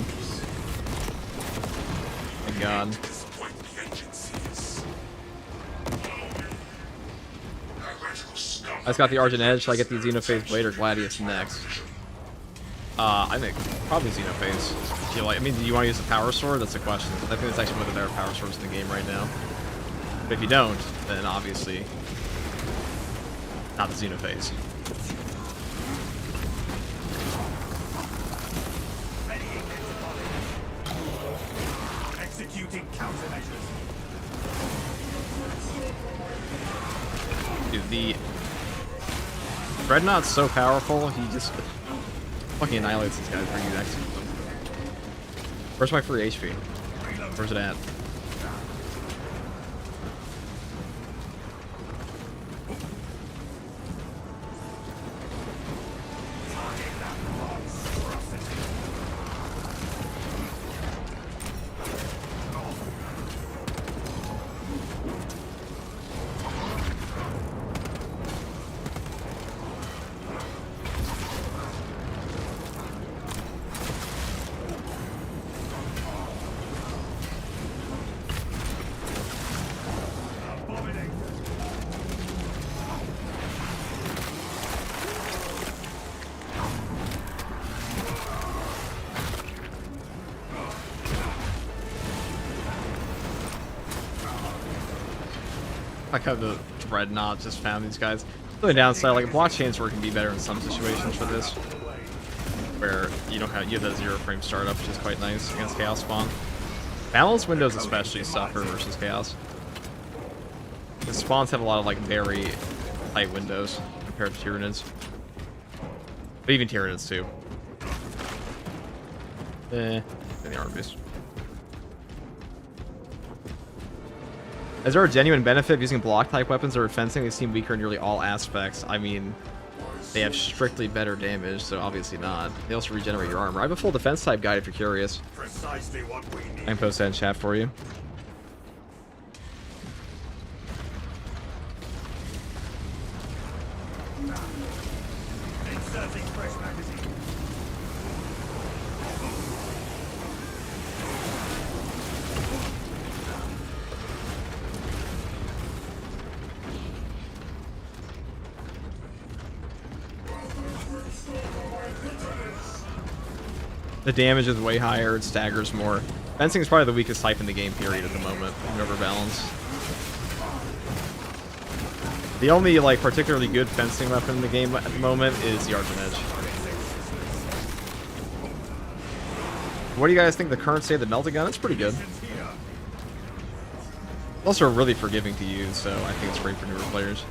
Thank God. I just got the Argent Edge. Should I get the Xenophase Blade or Gladius next? I think probably Xenophase. Do you like? I mean, do you want to use the Power Sword? That's the question. I think it's actually one of the better Power Swords in the game right now. But if you don't, then obviously not the Xenophase. Executing countermeasures. Dude, the Dreadnought's so powerful, he just fucking annihilates these guys when you execute them. Where's my free HP? Where's it at? I like how the Dreadnought just found these guys. The only downside, like blockchain sword can be better in some situations for this, where you don't have you have that 0-frame startup, which is quite nice against Chaos Spawn. Balance windows especially suffer versus Chaos. The spawns have a lot of like very tight windows compared to Tyranids, but even Tyranids too. And the armor boost. Is there a genuine benefit of using block-type weapons or fencing? They seem weaker in nearly all aspects. I mean, they have strictly better damage, so obviously not. They also regenerate your armor. I have a full defense-type guide if you're curious. Precisely what we need. I can post that in chat for you. Inserting fresh magazine. The damage is way higher, it staggers more. Fencing is probably the weakest type in the game, period, at the moment. Overbalance. The only, like, particularly good fencing weapon in the game at the moment is the Argent Edge. What do you guys think the current state of the melted gun? It's pretty good. Also really forgiving to use, so I think it's great for newer players.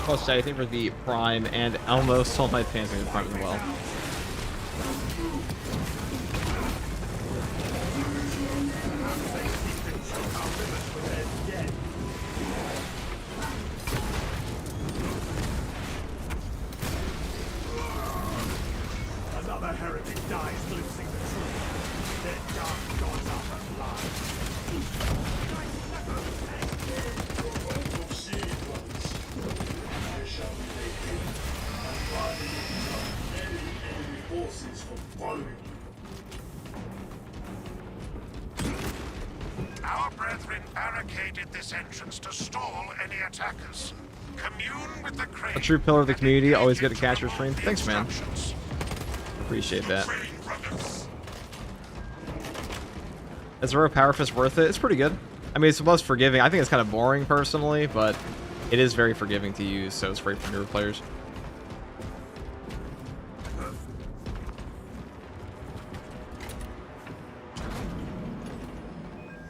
Plus, I think for the Prime and almost all my fans in the Prime as well. Another heretic dies glimpsing the truth. Their dark gods are alive. Our brethren barricaded this entrance to stall any attackers. Commune with the crane. A true pillar of the community, always good to catch your stream. Thanks, man. Appreciate that. Is Zero Power Fist worth it? It's pretty good. I mean, it's the most forgiving. I think it's kind of boring personally, but it is very forgiving to use, so it's great for newer players.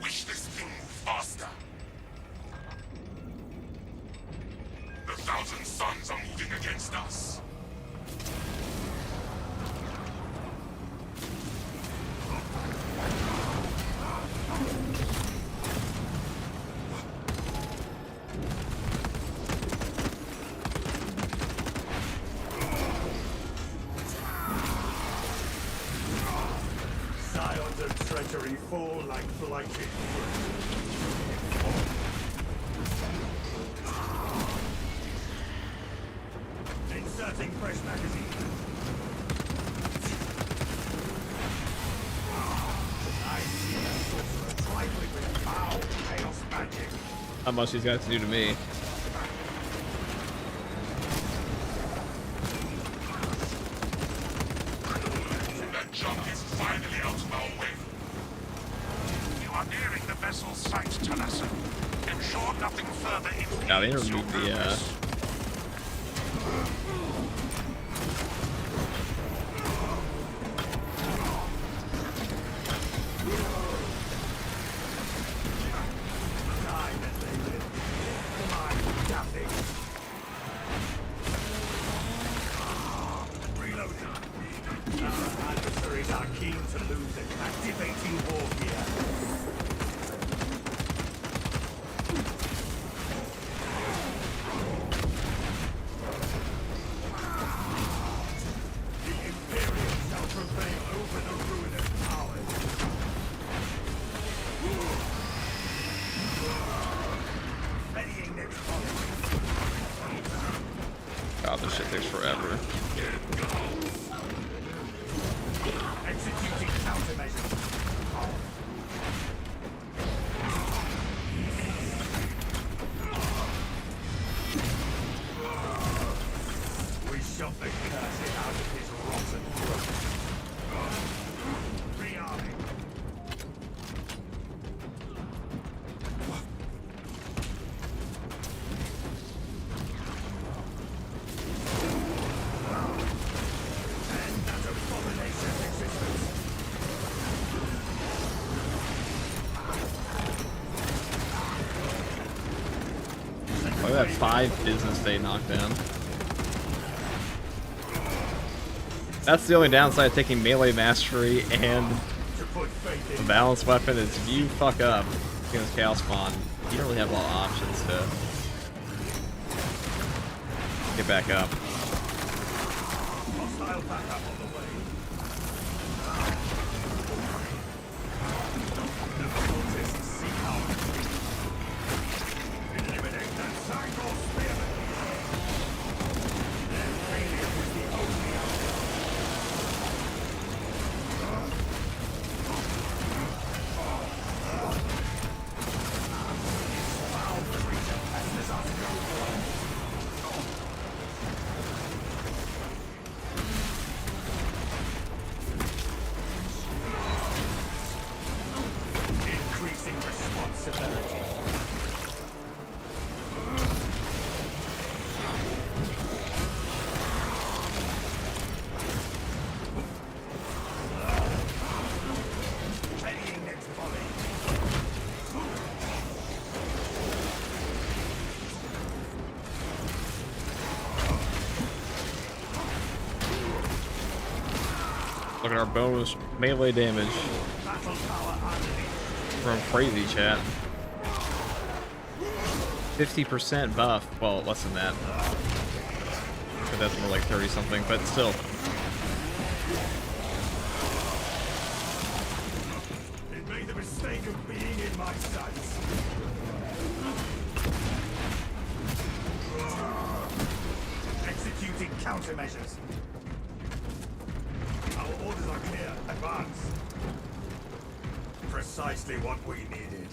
Wish this thing faster. The thousand suns are moving against us. Scions of treachery fall like blighted fruit. Inserting fresh magazine. I see a sorcerer trifling with foul chaos magic. How much he's got to do to me. That junk is finally out of our way. You are nearing the vessel's site, Talassa. Ensure nothing further Yeah, they impedes your removed the, progress. God, this shit takes forever. Executing countermeasures. We shot the curse out of his rotten throat. Rearming. that 5 business day knockdown. That's the only downside of taking melee mastery and the balanced weapon is if you fuck up against Chaos Spawn, you don't really have a lot of options to get back up. Hostile backup on the way. The cultists seek out. Eliminate that Zangor spearman. Their failure was the only outcome. Foul creature passes us no one. Increasing responsibility. Readying next volley. Look at our bonus melee damage. Battle power unleashed. From crazy, chat. 50% buff. Well, less than that. But that's more like 30 something, but still. It made the mistake of being in my sights. Executing countermeasures. Our orders are clear. Advance. Precisely what we needed.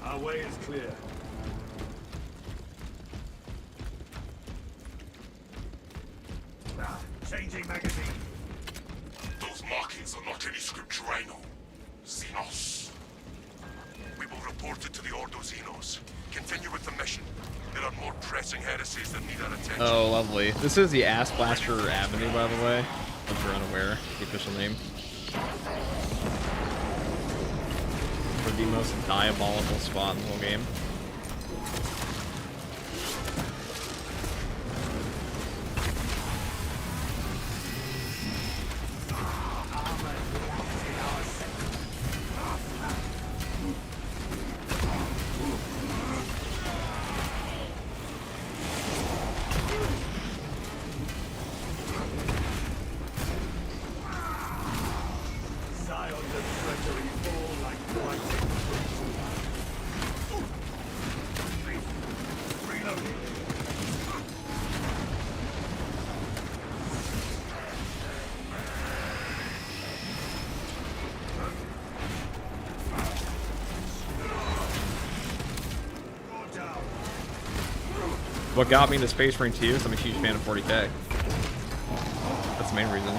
Our way is clear. Changing magazine. Those markings are not any scripture I know. Xenos. We will report it to the Ordo Xenos. Continue with the mission. There are more pressing heresies that need our attention. Oh, lovely. This is the Ass Blaster Avenue, by the way. If you're unaware, the official name. For the most diabolical spot in the whole game. What got me into Space Marine 2 is I'm a huge fan of 40k. That's the main reason.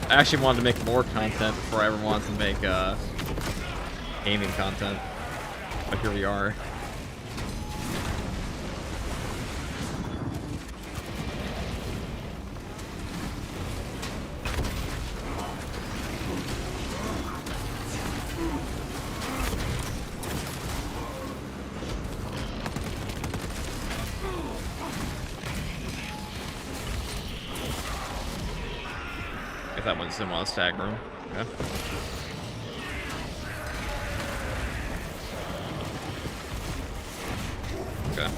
I actually wanted to make more content before I ever wanted to make gaming content. But here we are. That one's in one stack room. Yeah. Okay.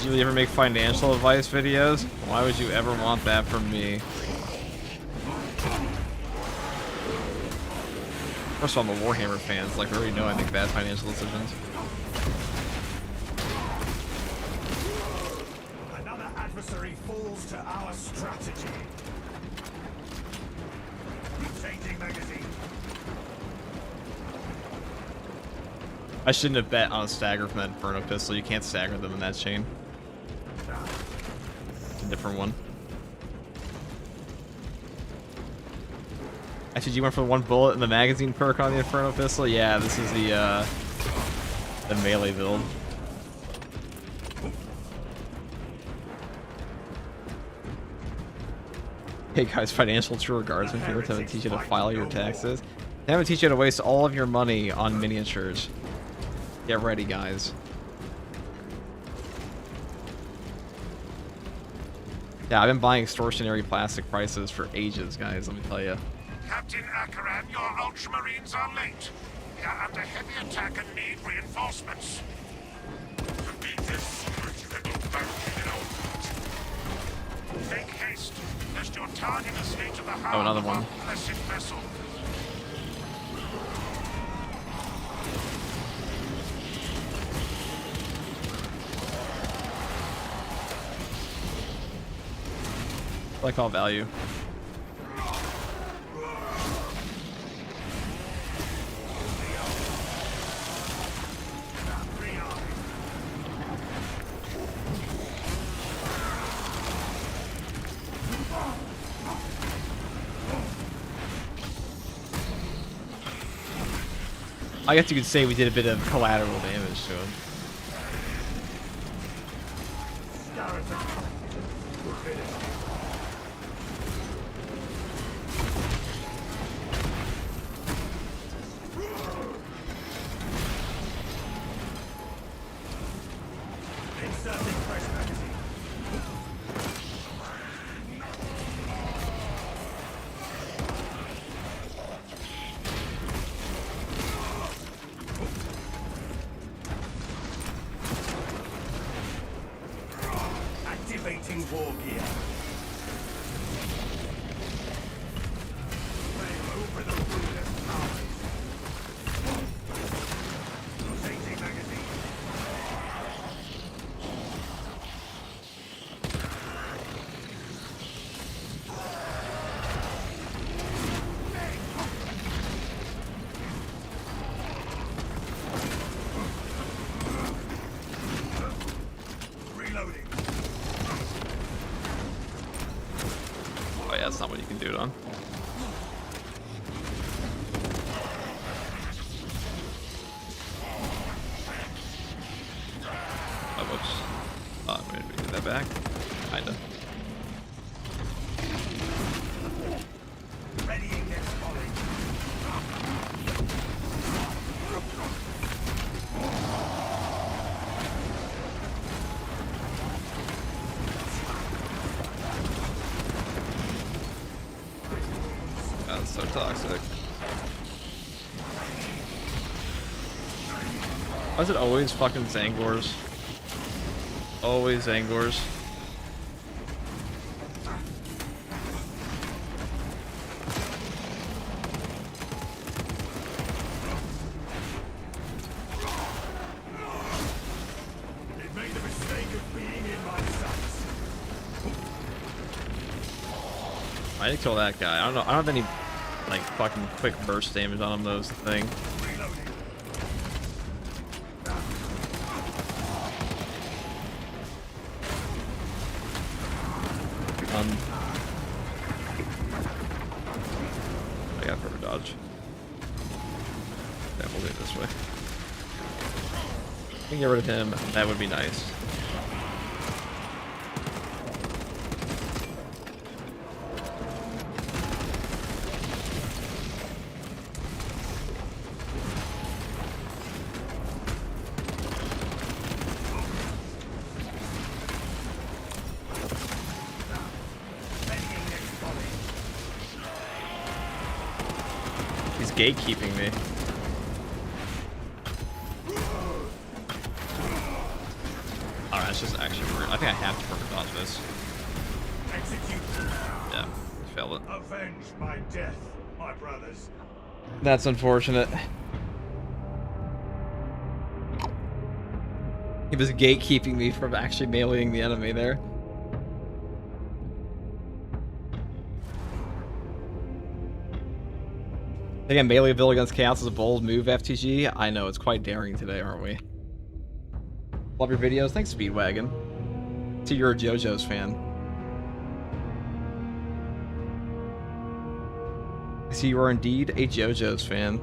Did you ever make financial advice videos? Why would you ever want that from me? First of all, I'm a Warhammer fan. It's like we already know I make bad financial decisions. Another adversary falls to our strategy. Changing magazine. I shouldn't have bet on a stagger from that Inferno pistol. You can't stagger them in that chain. It's a different one. Actually, you went for the one bullet in the magazine perk on the Inferno pistol? Yeah, this is the melee build. Hey guys, financial true regards. My favorite time to teach you to file your taxes. They haven't teach you to waste all of your money on miniatures. Get ready, guys. Yeah, I've been buying extortionary plastic prices for ages, guys, let me tell you. Captain Akaran, your Ultramarines are late. We are under heavy attack and need reinforcements. Make haste, lest your target escape to the heart another of one. our blessed vessel. Like all value. I guess you could say we did a bit of collateral damage to him. Activating war gear. Over the rulers' powers. Rotating magazine. Reloading. Oh yeah, that's not what you can do it on. Oh, whoops. Oh, maybe we get that back. Kinda. Readying next volley. That's so toxic. Why is it always fucking Zangors? Always Zangors. It made the mistake of being in my sights. I need to kill that guy. I don't know. I don't have any like fucking quick burst damage on him. Those thing. Reloading. I got perfect dodge. Yeah, we'll do it this way. We can get rid of him. That would be nice. Readying next volley. He's gatekeeping me. Alright, it's just actually weird. I think I have to perfect dodge this. Execute. Yeah, failed it. Avenge my death, my brothers. That's unfortunate. He was gatekeeping me from actually meleeing the enemy there. Again, melee build against Chaos is a bold move, FTG. I know, it's quite daring today, aren't we? Love your videos. Thanks, Speedwagon. See, you're a JoJo's fan. I see you are indeed a JoJo's fan.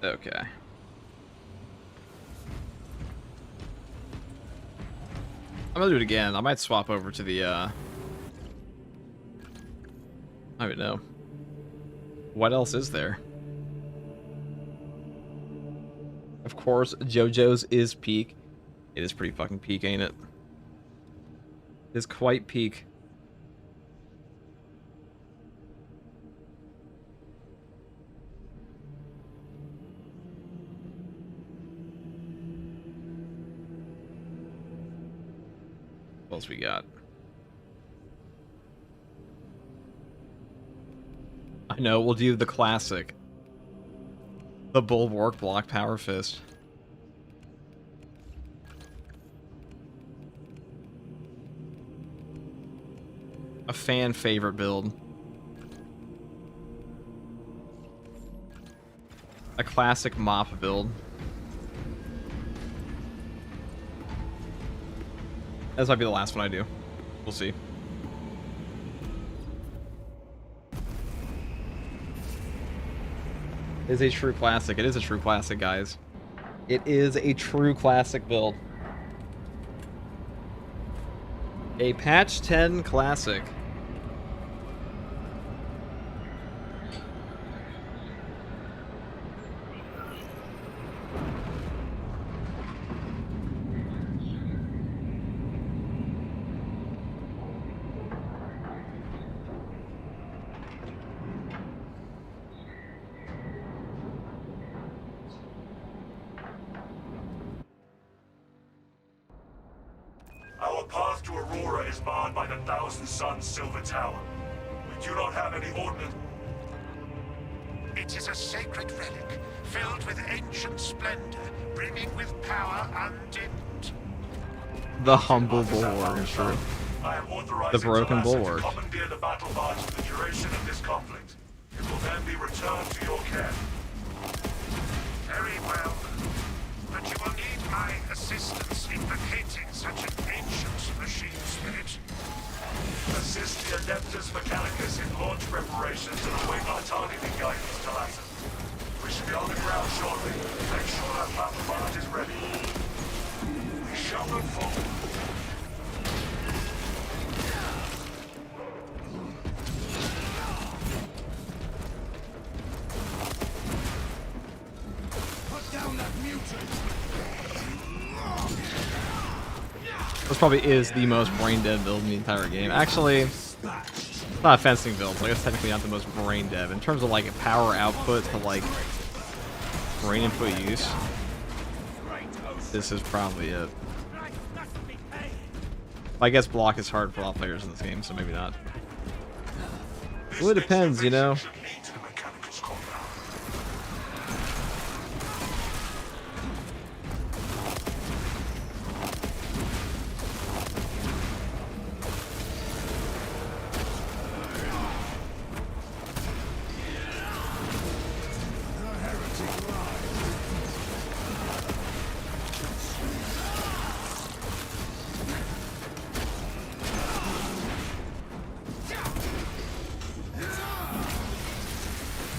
Okay. I'm gonna do it again. I might swap over to the, I don't know. What else is there? Of course, JoJo's is peak. It is pretty fucking peak, ain't it? It is quite peak. What else we got? I know, we'll do the classic. The Bulwark Block Power Fist. A fan favorite build. A classic mop build. This might be the last one I do. We'll see. It is a true classic. It is a true classic, guys. It is a true classic build. A patch 10 classic. Our path to Aurora is barred by the Thousand Suns Silver Tower. We do not have any ordnance. It is a sacred relic, filled with ancient splendor, brimming with power undimmed. The humble bulwark, sure. I am authorized The broken bulwark. to commandeer the battle barge for the duration of this conflict. It will then be returned to your care. Very well. But you will need my assistance in locating such an ancient machine spirit. Assist the Adeptus Mechanicus in launch preparations and await our targeting guidance to Latin. We should be on the ground shortly. Make sure that battle barge is ready. We shall move forward. This probably is the most brain dead build in the entire game. Actually, it's not a fencing build, so I guess technically not the most brain dead. In terms of like power output to like brain input use, this is probably it. I guess block is hard for all players in this game, so maybe not. Well, it depends, you know. Should lead to the Mechanicus compound.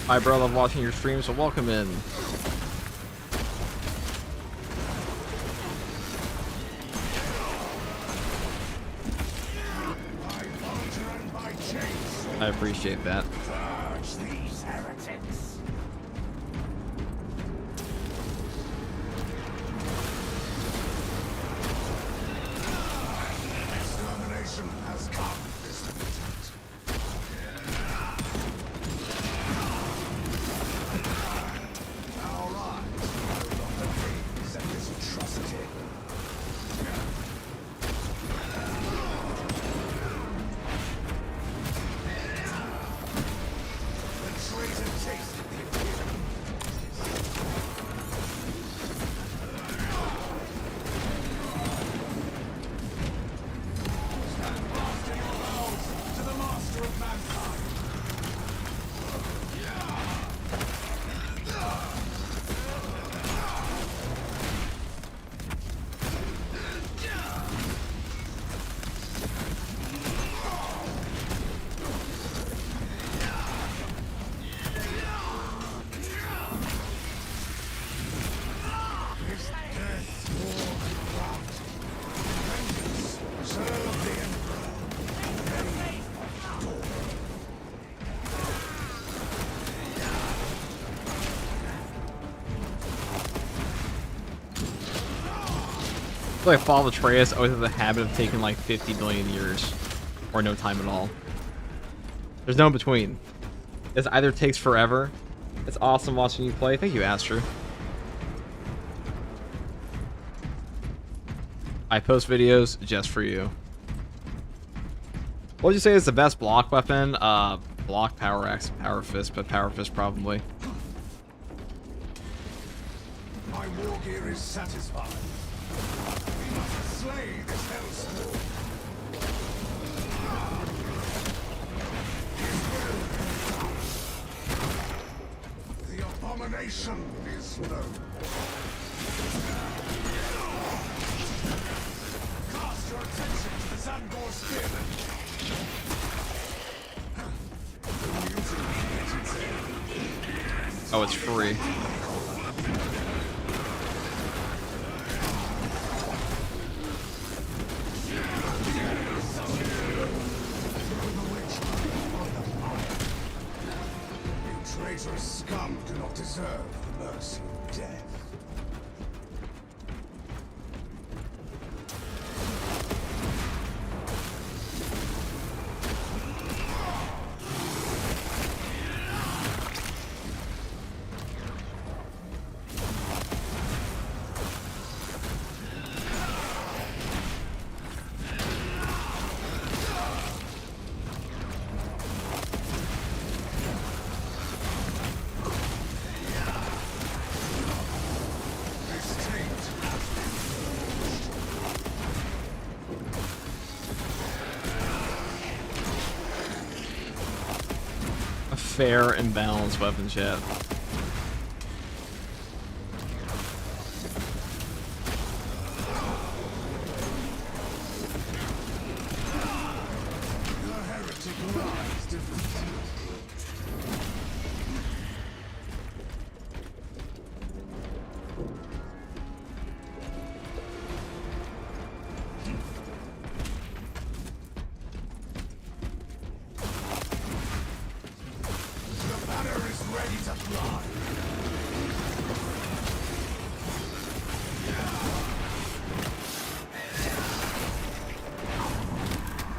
Hi, bro. Love watching your stream, so welcome in. I appreciate that. Purge these heretics. Extermination has come this mutant. Our eyes no longer gaze at this atrocity. The traitor tasted the imperial. Stand fast in your vows to the master of mankind. His death war corrupt. Vengeance, serve the Emperor. I feel like Fall of Atreus always has a habit of taking like 50 billion years. Or no time at all. There's no in between. It either takes forever. It's awesome watching you play. Thank you, Astro. I post videos just for you. What would you say is the best block weapon? Block, power axe, power fist, but power fist probably. My war gear is satisfied. We must slay this hellspawn. The abomination is known. Cast your attention to the Zangor spearmen. The mutant is its Oh, it's free. You traitorous scum do not deserve the mercy of death. This taint A fair and balanced weapon chat. the heretic lies defeated. The banner is ready to fly.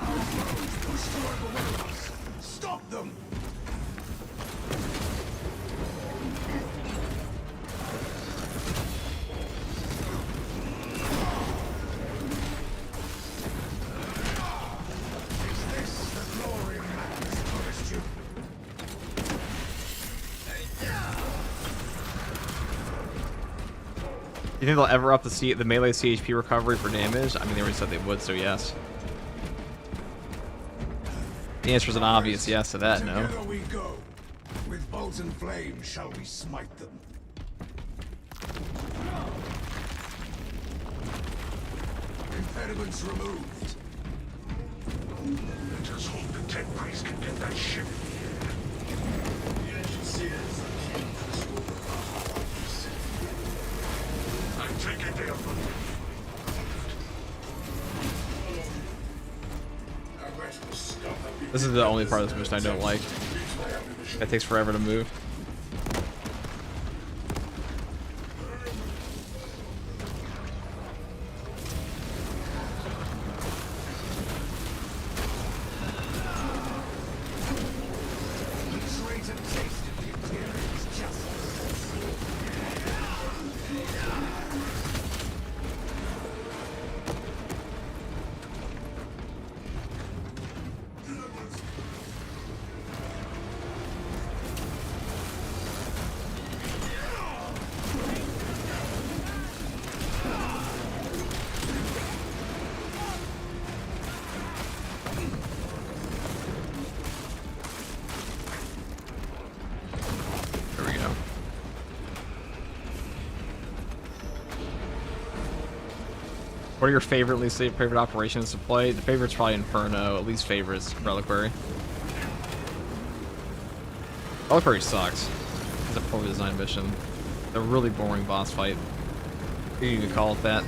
Our foes push toward the warehouse. Stop them! Is this the glory man has promised you? You think they'll ever up the melee CHP recovery for damage? I mean, they already said they would, so yes. The answer is an obvious yes to that, no? Together we go. With bolt and flame shall we smite them. Impediments removed. Let us hope the Tech Priest can get that ship I take it they are Our wretched scum have been This is the only part of this mission I don't like. It takes forever to move. There we go. What are your favorite, least favorite operations to play? The favorite's probably Inferno. At least favorite's Reliquary. Reliquary sucks. It's a poorly designed mission. A really boring boss fight. You can call it that.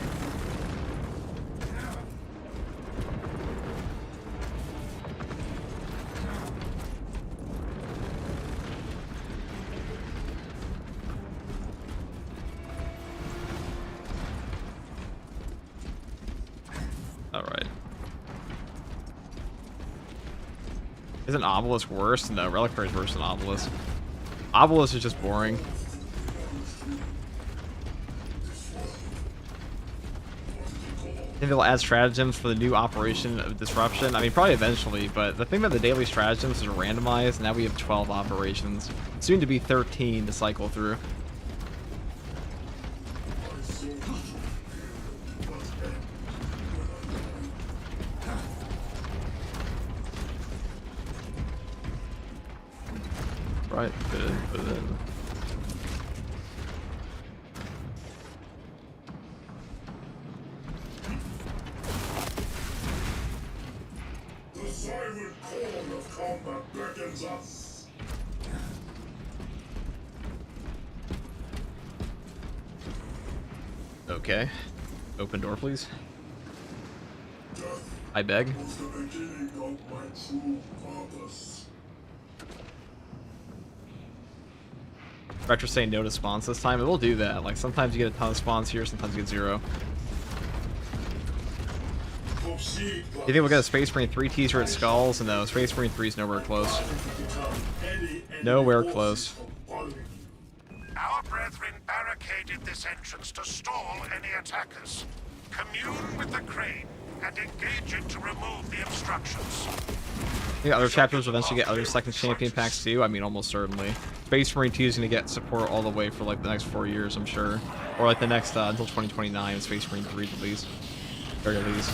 Alright. Isn't Obelisk worse? No, Reliquary is worse than Obelisk. Obelisk is just boring. Think they'll add stratagems for the new operation of disruption? I mean, probably eventually, but the thing about the daily stratagems is randomized. Now we have 12 operations. Soon to be 13 to cycle through. Right, put it in, put it in. The silent call of combat beckons us. Okay. Open door, please. Death I beg. was the beginning of my true purpose. Reactor saying no to spawns this time. It will do that. Like, sometimes you get a ton of spawns here, sometimes you get 0. Proceed, You think we'll get a Space Marine 3 teaser at Skulls? No, Space Marine 3 is nowhere close. Nowhere close. Our brethren barricaded this entrance to stall any attackers. Commune with the crane and engage it to remove the obstructions. Yeah, other chapters will eventually get other second champion packs too. I mean, almost certainly. Space Marine 2 is going to get support all the way for like the next 4 years, I'm sure. Or like the next, until 2029, Space Marine 3 at least. Very least.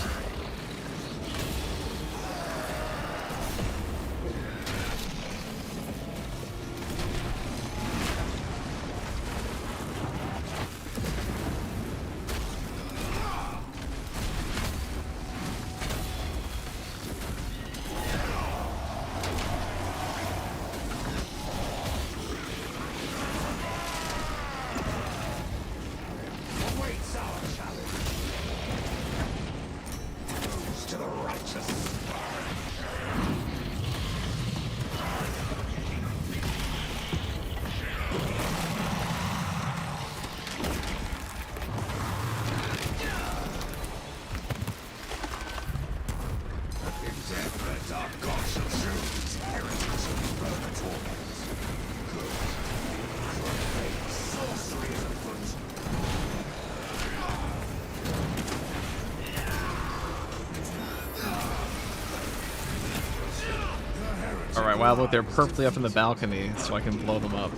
Alright, wow, look, they're perfectly up in the balcony, so I can blow them up.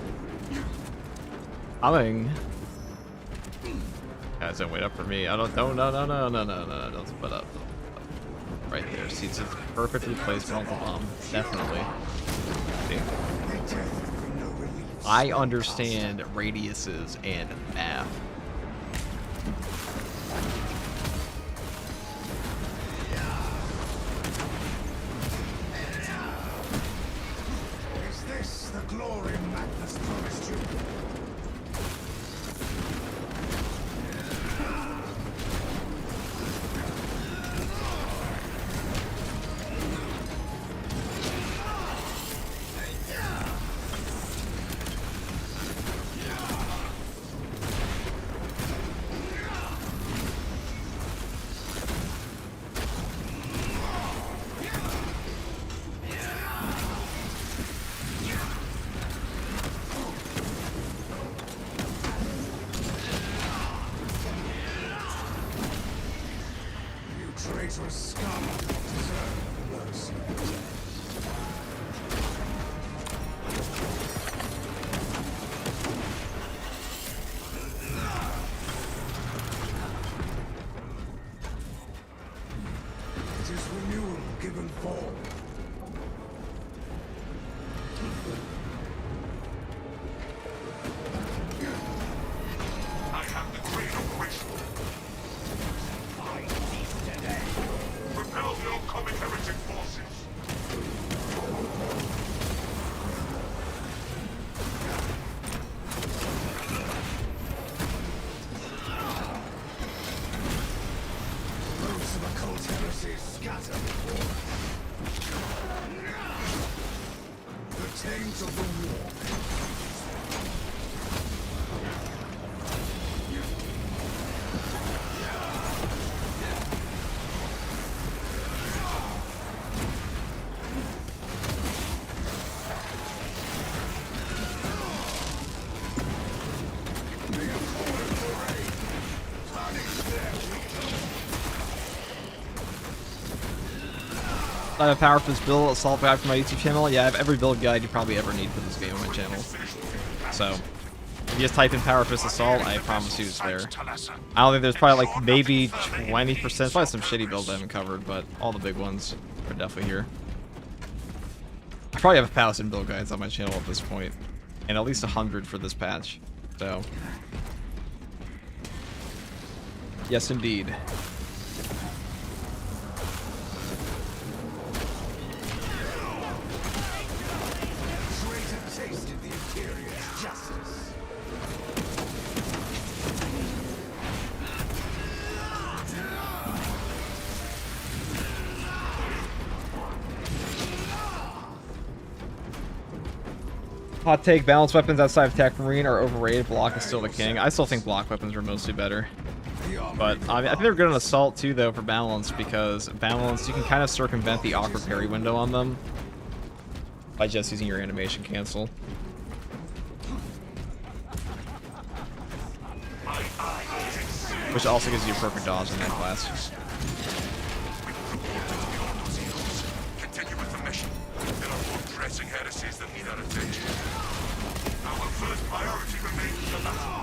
Coming. Guys, don't wait up for me. I don't, no, don't split up. Right there, see, it's perfectly placed on the bomb. Definitely. See? I understand radiuses and math. Is this the glory Magnus promised you? Traitorous scum deserve mercy. It is renewal given form. I have the great operation. Repel the oncoming heretic forces. Roots of occult heresies scatter before us. The taint of the war. I have a power for this build, assault guide for my YouTube channel. Yeah, I have every build guide you probably ever need for this game on my channel. So, if you just type in Power Fist Assault, I promise you it's there. I don't think there's probably like maybe 20%, probably some shitty builds I haven't covered, but all the big ones are definitely here. I probably have 1,000 build guides on my channel at this point, and at least 100 for this patch. So, yes indeed. Tasted the Imperial's justice. Hot take, balanced weapons outside of Tech Marine are overrated. Block is still the king. I still think block weapons are mostly better. But I think they're good on assault too, though, for balance, because balance, you can kind of circumvent the awkward parry window on them by just using your animation cancel. Which also gives you a perfect dodge in that class. Continue with the mission. There are more pressing heresies that need our attention. Our first priority remains the battle.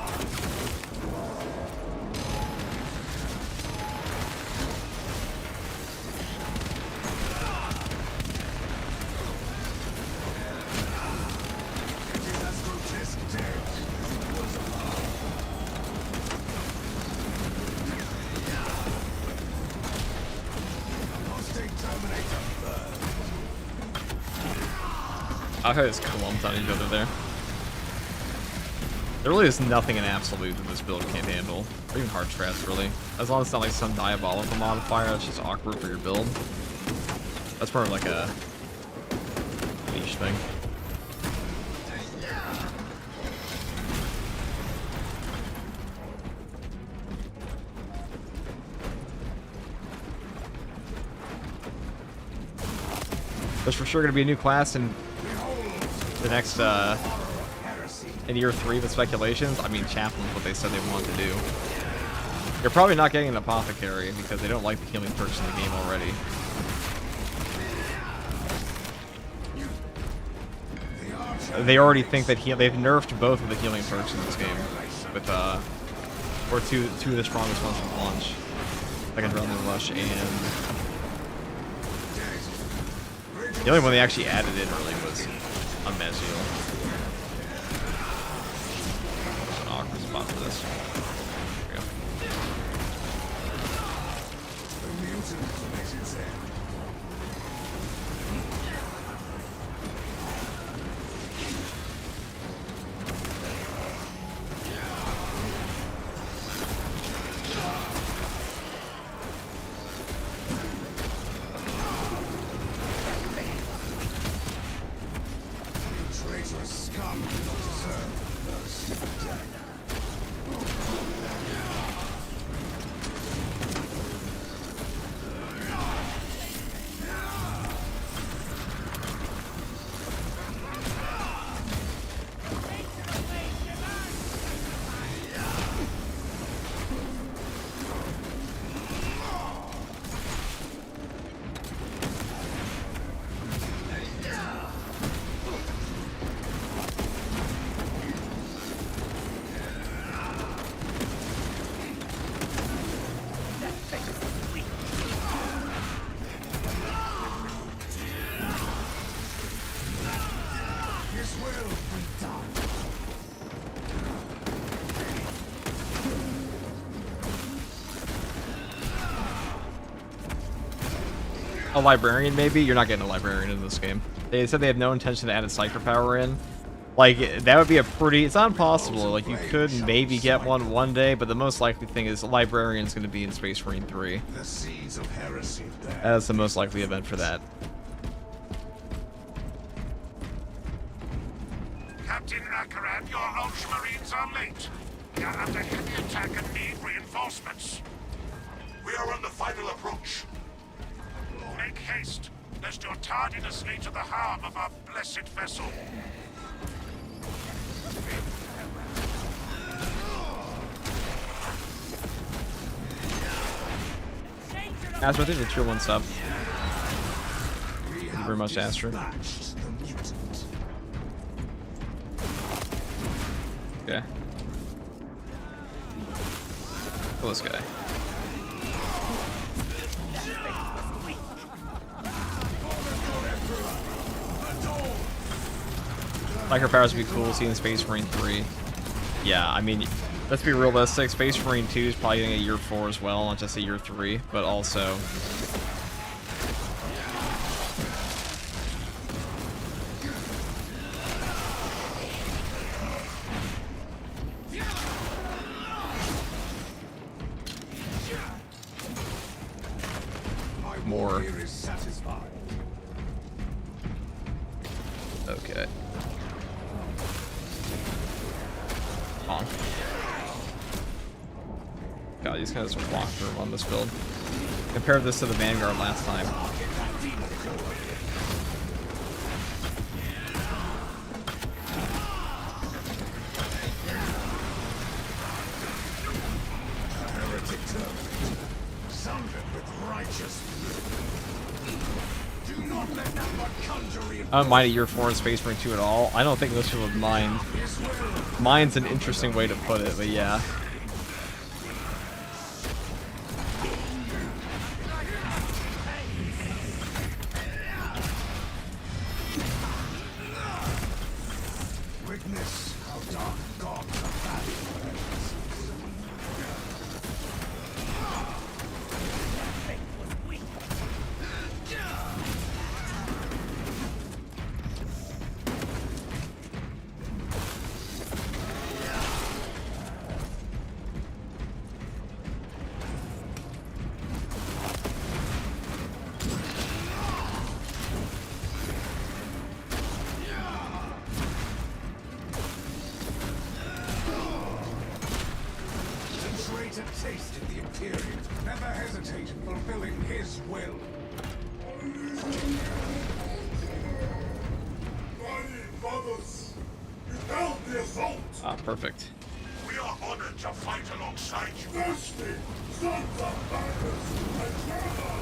I heard it's clumped on each other there. There really is nothing in absolute that this build can't handle. Or even hard strats, really. As long as it's not like some diabolical modifier that's just awkward for your build. That's more of like a niche thing. There's for sure going to be a new class in the next, in year 3 with speculations. I mean, Chaplain's what they said they wanted to do. You're probably not getting an Apothecary because they don't like the healing perks in the game already. They already think that they've nerfed both of the healing perks in this game with, or two of the strongest ones from launch. Like Adrenaline Rush and... The only one they actually added in early was Unmeasurable. An awkward spot for this. There we go. A librarian, maybe? You're not getting a librarian in this game. They said they have no intention to add a psyker power in. Like, that would be a pretty... It's not impossible. Like, you could maybe get one day, but the most likely thing is a librarian's going to be in Space Marine 3. The seeds of heresy there. That's the most likely event for that. Captain Akaran, your Ultramarines are late. You're under heavy attack and need reinforcements. We are on the final approach. Make haste, lest your tardiness lead to the harm of our blessed vessel. Astro, I think the tier 1 sub. Thank you very much, Astro. Okay. Kill this guy. Micropowers would be cool seeing Space Marine 3. Yeah, I mean, let's be realistic. Space Marine 2 is probably getting a year 4 as well, not just a year 3, but also... more. Okay. On. God, these guys are walk through on this build. Compare this to the Vanguard last time. I don't mind a year 4 in Space Marine 2 at all. I don't think most people would mind. Mind's an interesting way to put it, but yeah. Witness how dark gods are battling. Tasted the Imperium. Never hesitate in fulfilling his will. Ah, perfect. We are honored to fight alongside you. Thirsty, sons of Bacchus and Terra!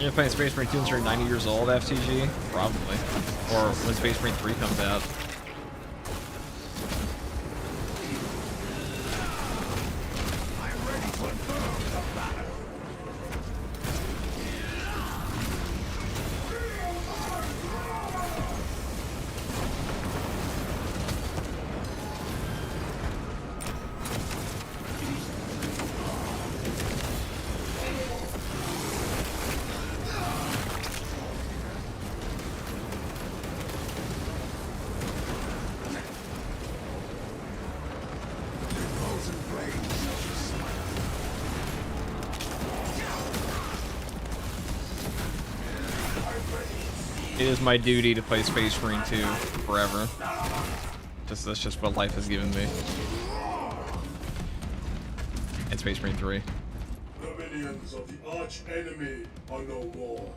You're playing Space Marine 2 and you're 90 years old, FTG? Probably. Or when Space Marine 3 comes out. It is my duty to play Space Marine 2 forever. That's just what life has given me. And Space Marine 3. The minions of the arch enemy are no more.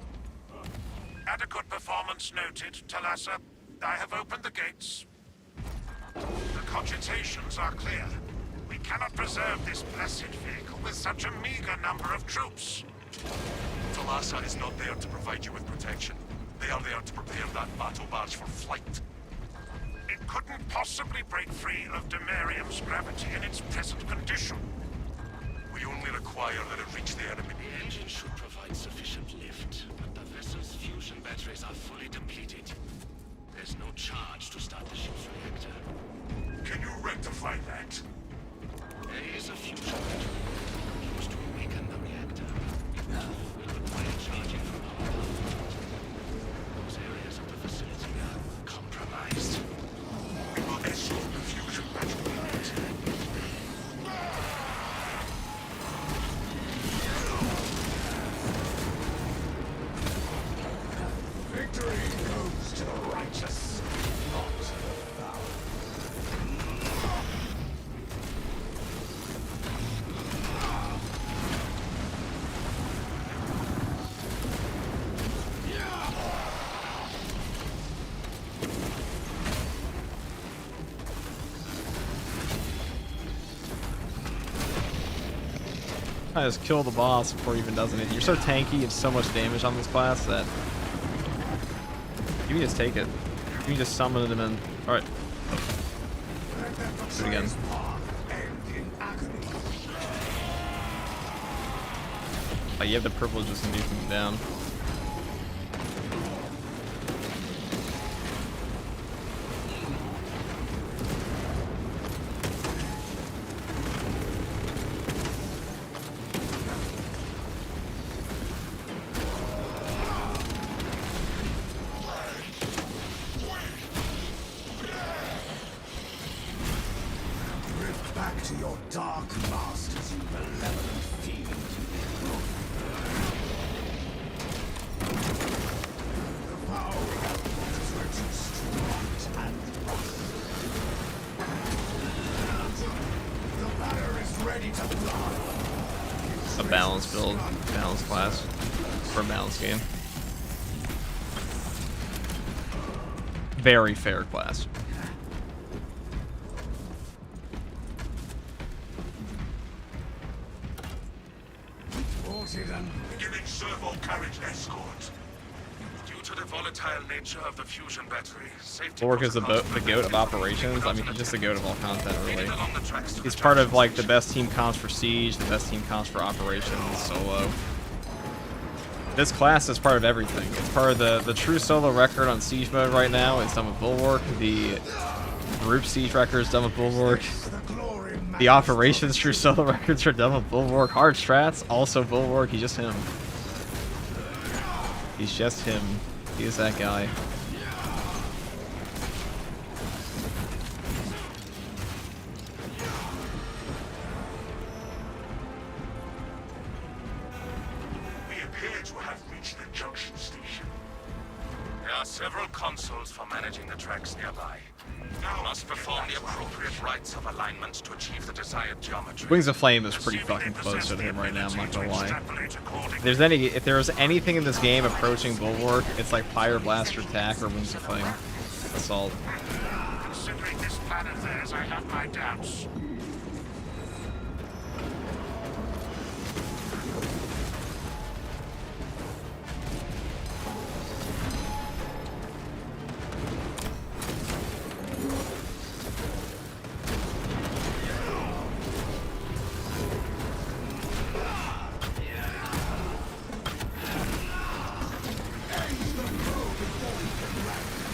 Adequate performance noted, Talassa. I have opened the gates. The cogitations are clear. We cannot preserve this blessed vehicle with such a meager number of troops. Thalassa is not there to provide you with protection. They are there to prepare that battle barge for flight. It couldn't possibly break free of Demarium's gravity in its present condition. We only require that it reach the enemy. The engine should provide sufficient lift, but the vessel's fusion batteries are fully depleted. There's no charge to start the ship's reactor. Can you rectify that? There is a fusion battery used to awaken the reactor. It will require charging from our power. Those areas of the facility are compromised. We will escort the fusion battery. Victory goes to the righteous, not to the foul. I just kill the boss before he even does anything. You're so tanky, you have so much damage on this class that you can just take it. You can just summon him in. Alright. Do it again. Oh, you have the privilege of just nuking him down. Back to your dark masters, you malevolent fiend. The power is reduced to rot and rust. The banner is ready to fly. A balanced build, balanced class, for a balanced game. Very fair class. Giving servo carriage escort. Due to the volatile nature of the fusion battery, safety Bulwark is the goat of operations. I mean, he's just the goat of all content, really. He's part of, like, the best team comps for Siege, the best team comps for operations, solo. This class is part of everything. It's part of the true solo record on Siege mode right now is done with Bulwark. The group Siege record is done with Bulwark. The operations true solo records are done with Bulwark. Hard strats, also Bulwark. He's just him. He's just him. He is that guy. We appear to have reached the junction station. There are several consoles for managing the tracks nearby. You must perform the appropriate rites of alignment to achieve the desired geometry. Wings of Flame is pretty fucking close to him right now, I'm not gonna lie. If there's anything in this game approaching Bulwark, it's like Pyre Blaster Attack or Wings of Flame Assault. Considering this plan of theirs, I have my doubts.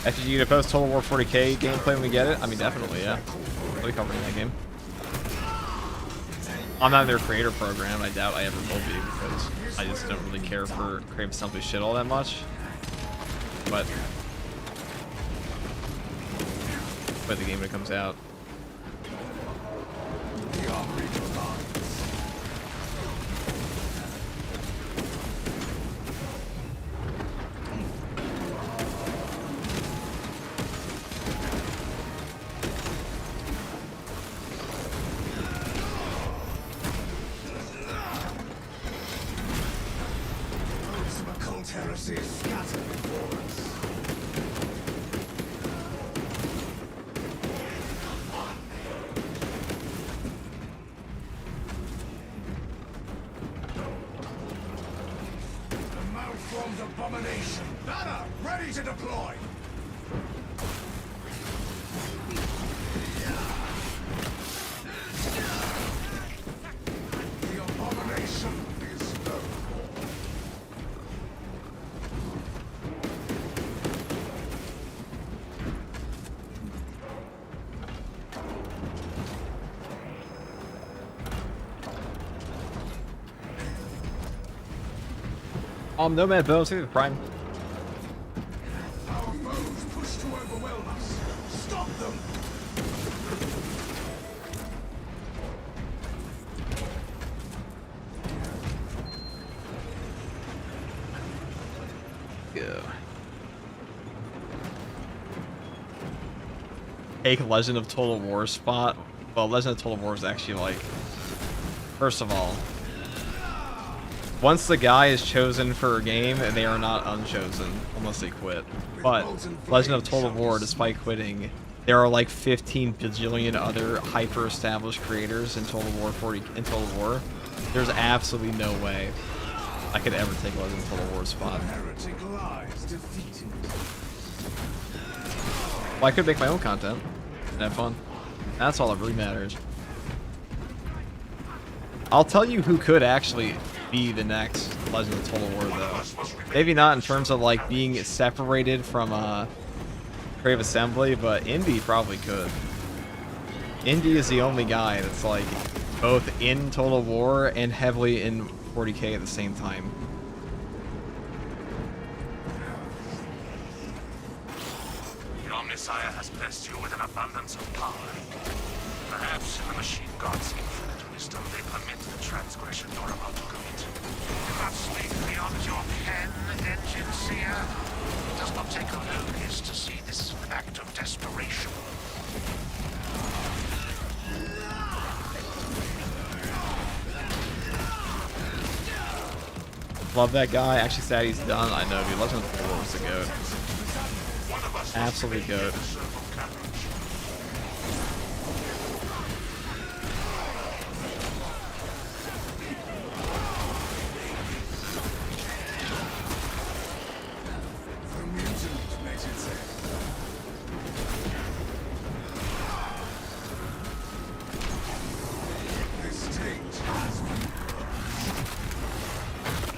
Actually, you gonna post Total War 40k gameplay when we get it? I mean, definitely, yeah. We'll be covering that game. I'm not in their creator program. I doubt I ever will be because I just don't really care for Crave Stumpy shit all that much. But play the game when it comes out. Terraces scattered before us. deploy. The abomination is no more. Nomad Bones, the Prime. Our foes push to overwhelm us. Stop them! Go. Take Legend of Total War spot. Well, Legend of Total War is actually like, first of all, once the guy is chosen for a game, they are not unchosen unless they quit. But Legend of Total War, despite quitting, there are like 15 bajillion other hyper-established creators in Total War 40 in Total War. There's absolutely no way I could ever take Legend of Total War spot. Heretic lies defeated. Well, I could make my own content and have fun. That's all that really matters. I'll tell you who could actually be the next Legend of Total War, though. Maybe not in terms of like being separated from Crave Assembly, but Indy probably could. Indy is the only guy that's like both in Total War and heavily in 40k at the same time. The Omnissiah has blessed you with an abundance of power. Perhaps in the machine god's infinite wisdom they permit the transgression you're about to commit. Do not sleep beyond your pen, engine seer. It does not take a locust to see this act of desperation. Love that guy. Actually sad he's done. I know, dude. Legend of Total War was the goat. Absolute goat.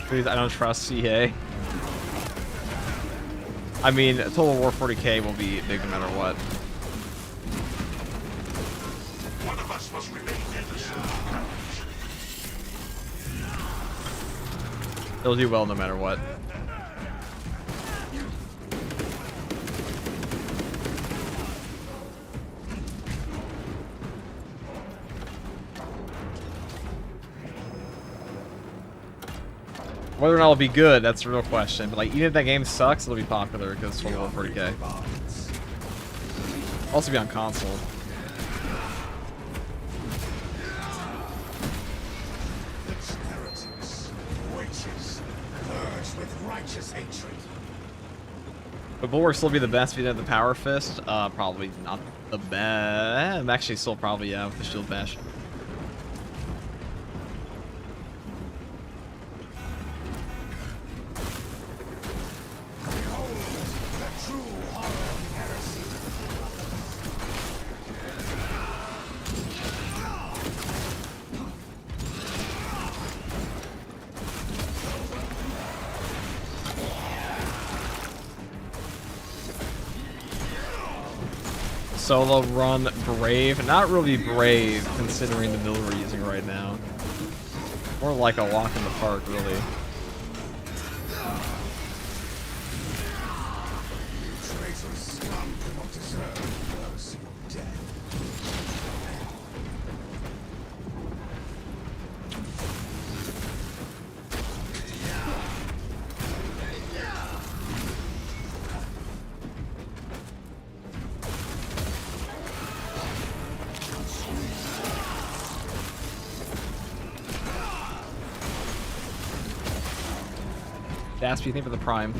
Please, I don't trust CA. I mean, Total War 40k will be big no matter what. One of us must remain innocent. It'll do well no matter what. Whether or not it'll be good, that's the real question. But like, even if that game sucks, it'll be popular because it's Total War 40k. Also be on console. Heretics, witches, purged with righteous hatred. Would Bulwark still be the best if you did the Power Fist? Probably not the best. Actually, still probably, yeah, with the Shield Bash. Solo run brave. Not really brave considering the build we're using right now. More like a walk in the park, really. Traitor scum do not deserve mercy or death. Dasp, you think for the Prime?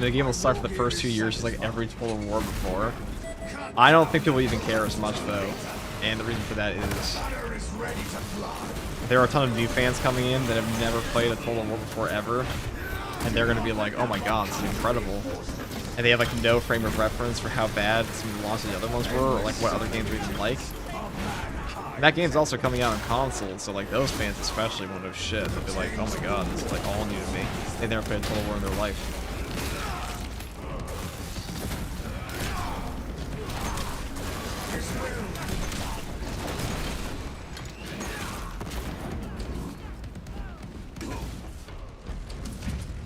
The game will suck for the first 2 years, just like every Total War before. I don't think people even care as much, though. And the reason for that is Honor is ready to fly. there are a ton of new fans coming in that have never played a Total War before ever, and they're going to be like, oh my god, this is incredible. And they have like no frame of reference for how bad some of the launches of the other ones were, or like what other games we even like. And that game's also coming out on console, so like those fans especially won't know shit. They'll be like, oh my god, this is like all new to me. They never played Total War in their life.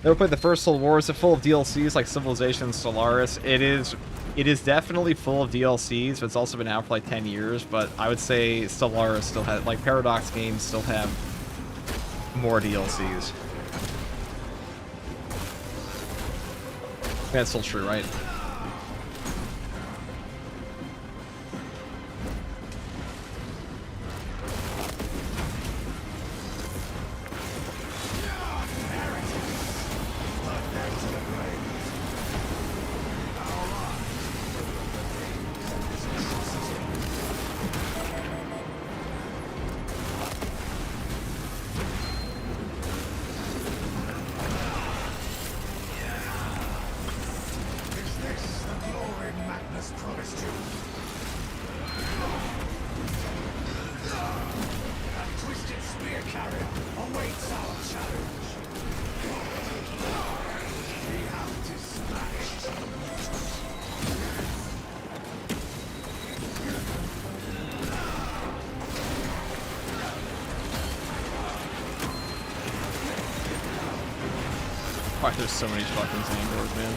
Never played the first Total War. Is it full of DLCs like Civilization, Stellaris? It is definitely full of DLCs, but it's also been out for like 10 years. But I would say Stellaris still has, like Paradox games still have more DLCs. That's still true, right? Fuck, there's so many fucking Xandors, man.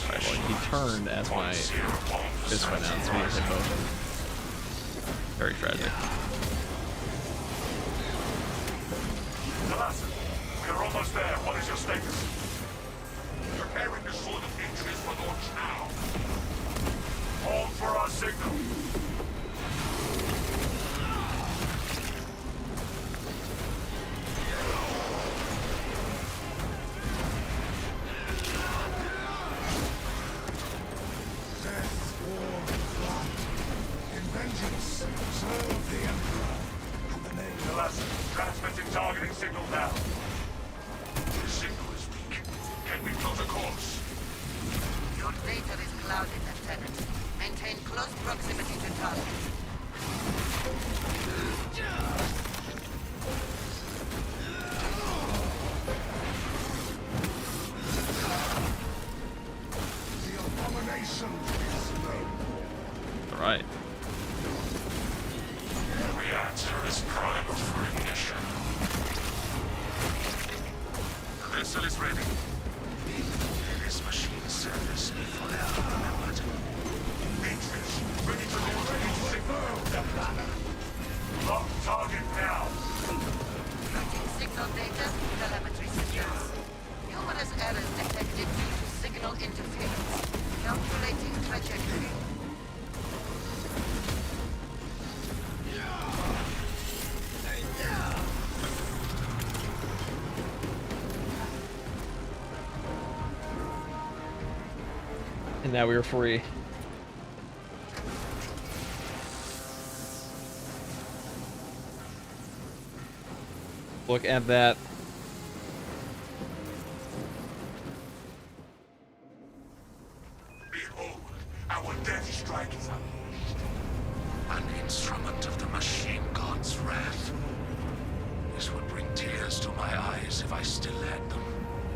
Alright, well, he turned as my fist went out, so he hit both. Very tragic. We are almost there. What is your status? Preparing the sword of entries for launch now. Hold for our signal. Transmitting targeting signal now. The signal is weak. Can we plot a course? Your data is clouded, Lieutenant. Maintain close proximity to target. The abomination is slow. Alright. The reactor is primed for ignition. The vessel is ready. This machine service forever remembered. Matrix, ready to launch a new signal. Lock target now. Routing signal data, telemetry systems. Numerous errors detected due to signal interference. Calculating trajectory. And now we are free. Look at that. Behold, our death strike is unleashed. An instrument of the machine god's wrath. This would bring tears to my eyes if I still had them.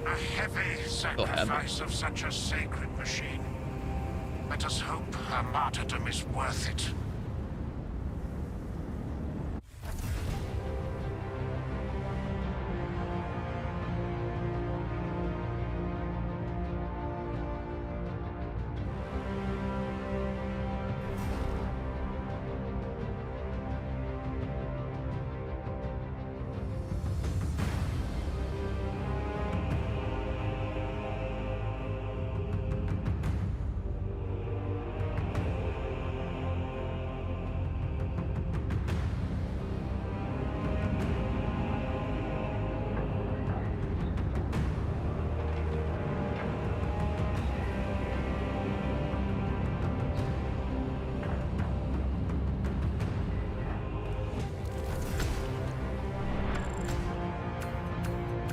A heavy sacrifice of such a sacred machine. Let us hope her martyrdom is worth it.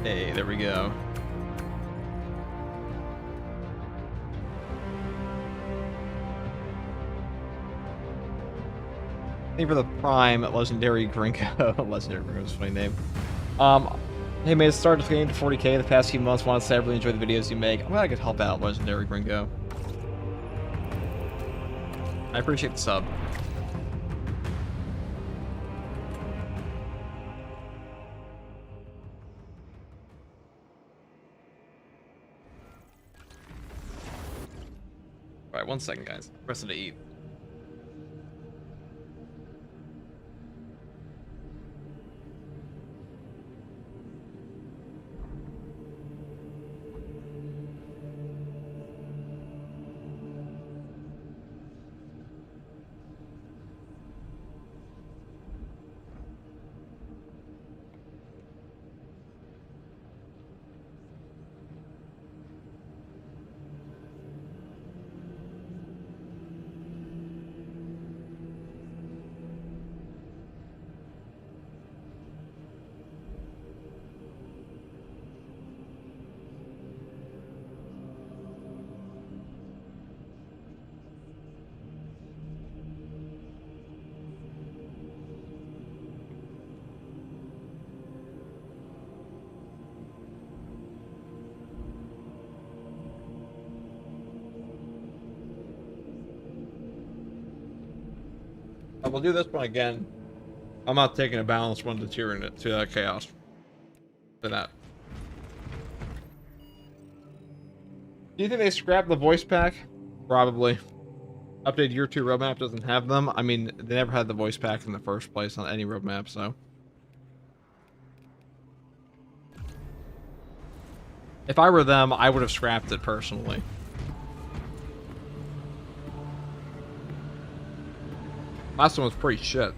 Hey, there we go. Thank you for the Prime Legendary Gringo. Legendary Gringo is a funny name. Hey, made a start to getting to 40k the past few months. Want to say I really enjoy the videos you make. I'm glad I could help out, Legendary Gringo. I appreciate the sub. Alright, 1 second, guys. Pressing to eat. We'll do this one again. I'm not taking a balanced one to tiering it to that chaos. For that. Do you think they scrapped the voice pack? Probably. Updated year 2 roadmap doesn't have them. I mean, they never had the voice pack in the first place on any roadmap, so. If I were them, I would have scrapped it personally. Last one was pretty shit.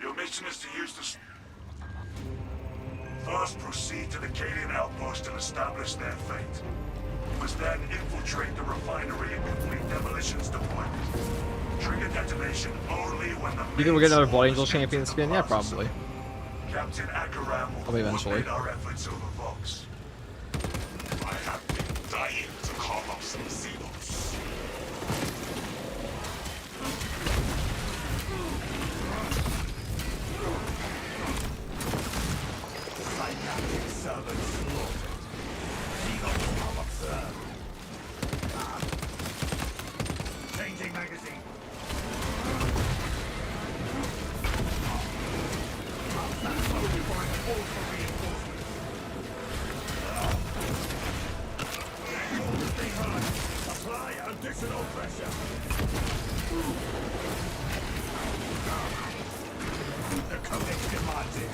Your mission is to use the... First, proceed to the Cadian outpost and establish their fate. You must then infiltrate the refinery and complete demolition's deployment. Trigger detonation only when the... You think we'll get another Blood Angel champion skin? Yeah, probably. Captain Akaram will Probably eventually. coordinate our efforts over Vox. I have been dying to call up some Xenos. Synaptic servants slaughtered. Xenos come observed. Changing magazine. Apply additional pressure. The Codex demands it.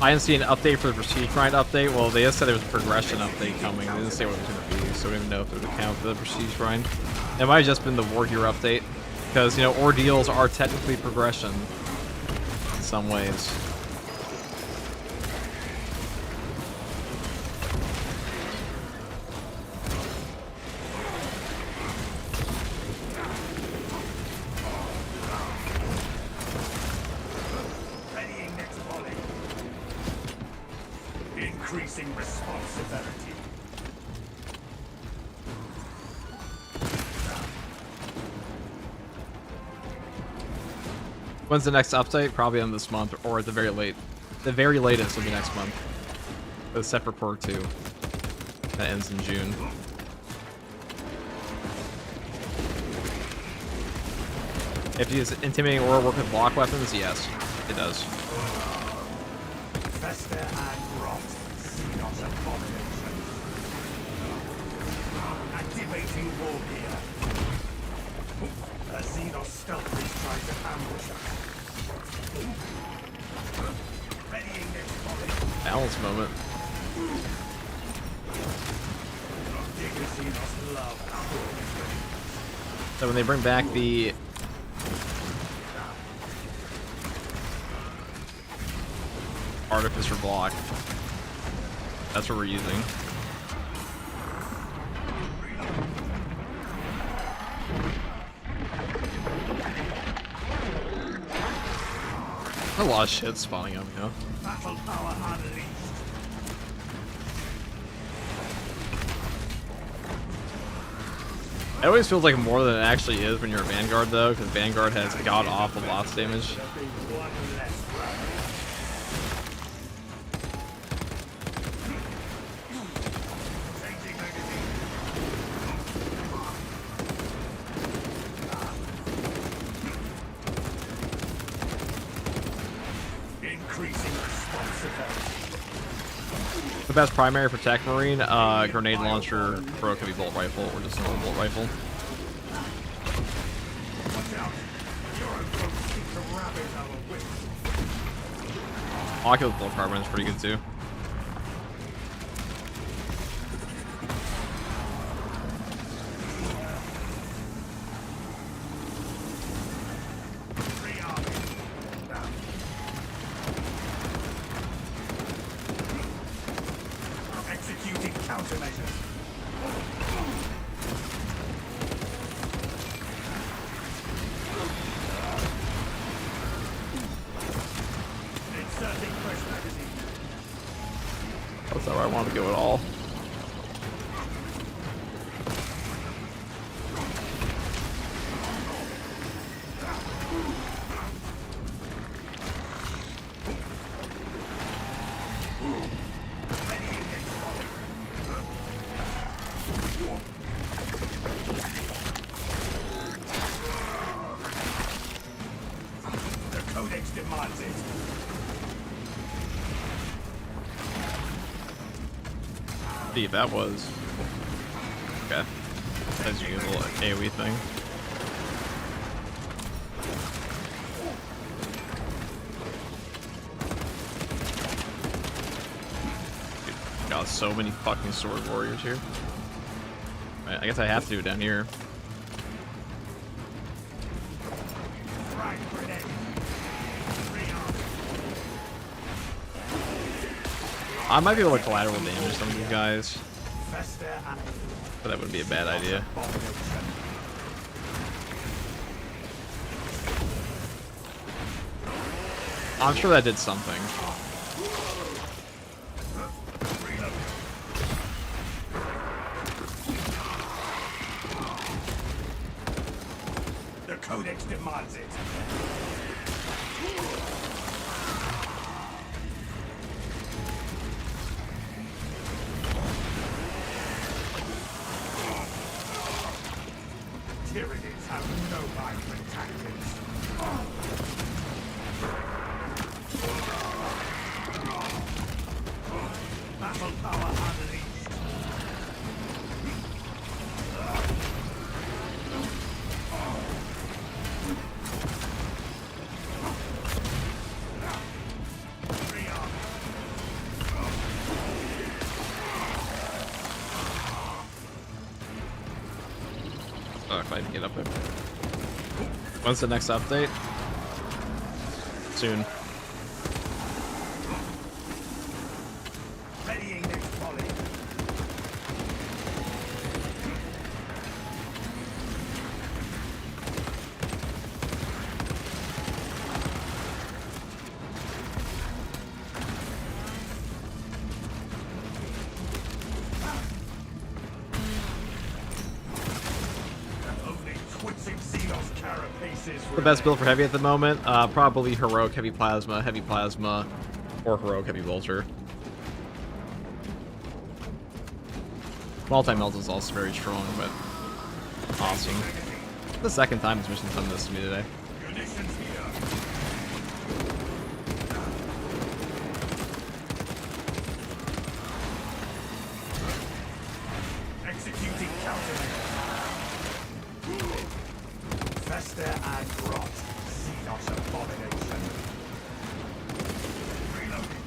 I didn't see an update for the Prestige Grind update. Well, they just said there was a progression update coming. They didn't say what it was going to be, so we don't even know if there's a count for the Prestige Grind. It might have just been the War Gear update, because, you know, ordeals are technically progression in some ways. Increasing responsibility. When's the next update? Probably on this month, or at the very late. The very latest will be next month. The separate perk 2. That ends in June. If you use intimidating aura work with block weapons, yes, it does. Fester and rot. Xenos abomination. Activating war gear. A Xenos stealthily tries to ambush us. Readying next volley. Balance moment. Digger Xenos love. So when they bring back the Artificer block, that's what we're using. A lot of shit spawning up, you know? Battle power unleashed. It always feels like more than it actually is when you're a Vanguard, though, because Vanguard has god-awful loss damage. One less round. Changing magazine. Increasing responsibility. The best primary for Tech Marine, grenade launcher, broke heavy bolt rifle, or just a normal bolt rifle. Watch out. Euroclone seeks to rabbit our wits. Oculus bolt carbine is pretty good too. Executing countermeasures. Inserting fresh magazine. That's not where I want to go at all. The Codex demands it. See, that was... Okay. As usual, AoE thing. Dude, got so many fucking sword warriors here. Right, I guess I have to do it down here. Frag grenade. Rearm. I might be able to collateral damage some of these guys, Fester and but that wouldn't be a bad idea. abomination. I'm sure that did something. The Codex demands it. Tyranids have no hiding tactics. Battle power unleashed. Rearm. Oh, if I can get up there. When's the next update? Soon. Readying next volley. Only twitching Xenos carapaces The best build for heavy at the moment, probably heroic heavy plasma, Or Heroic Heavy Bolter. Multi-melt is also very strong, but awesome. The second time this mission's done this to me today. Munitions here. Executing countermeasures. Fester and rot. Xenos abomination. Reloading.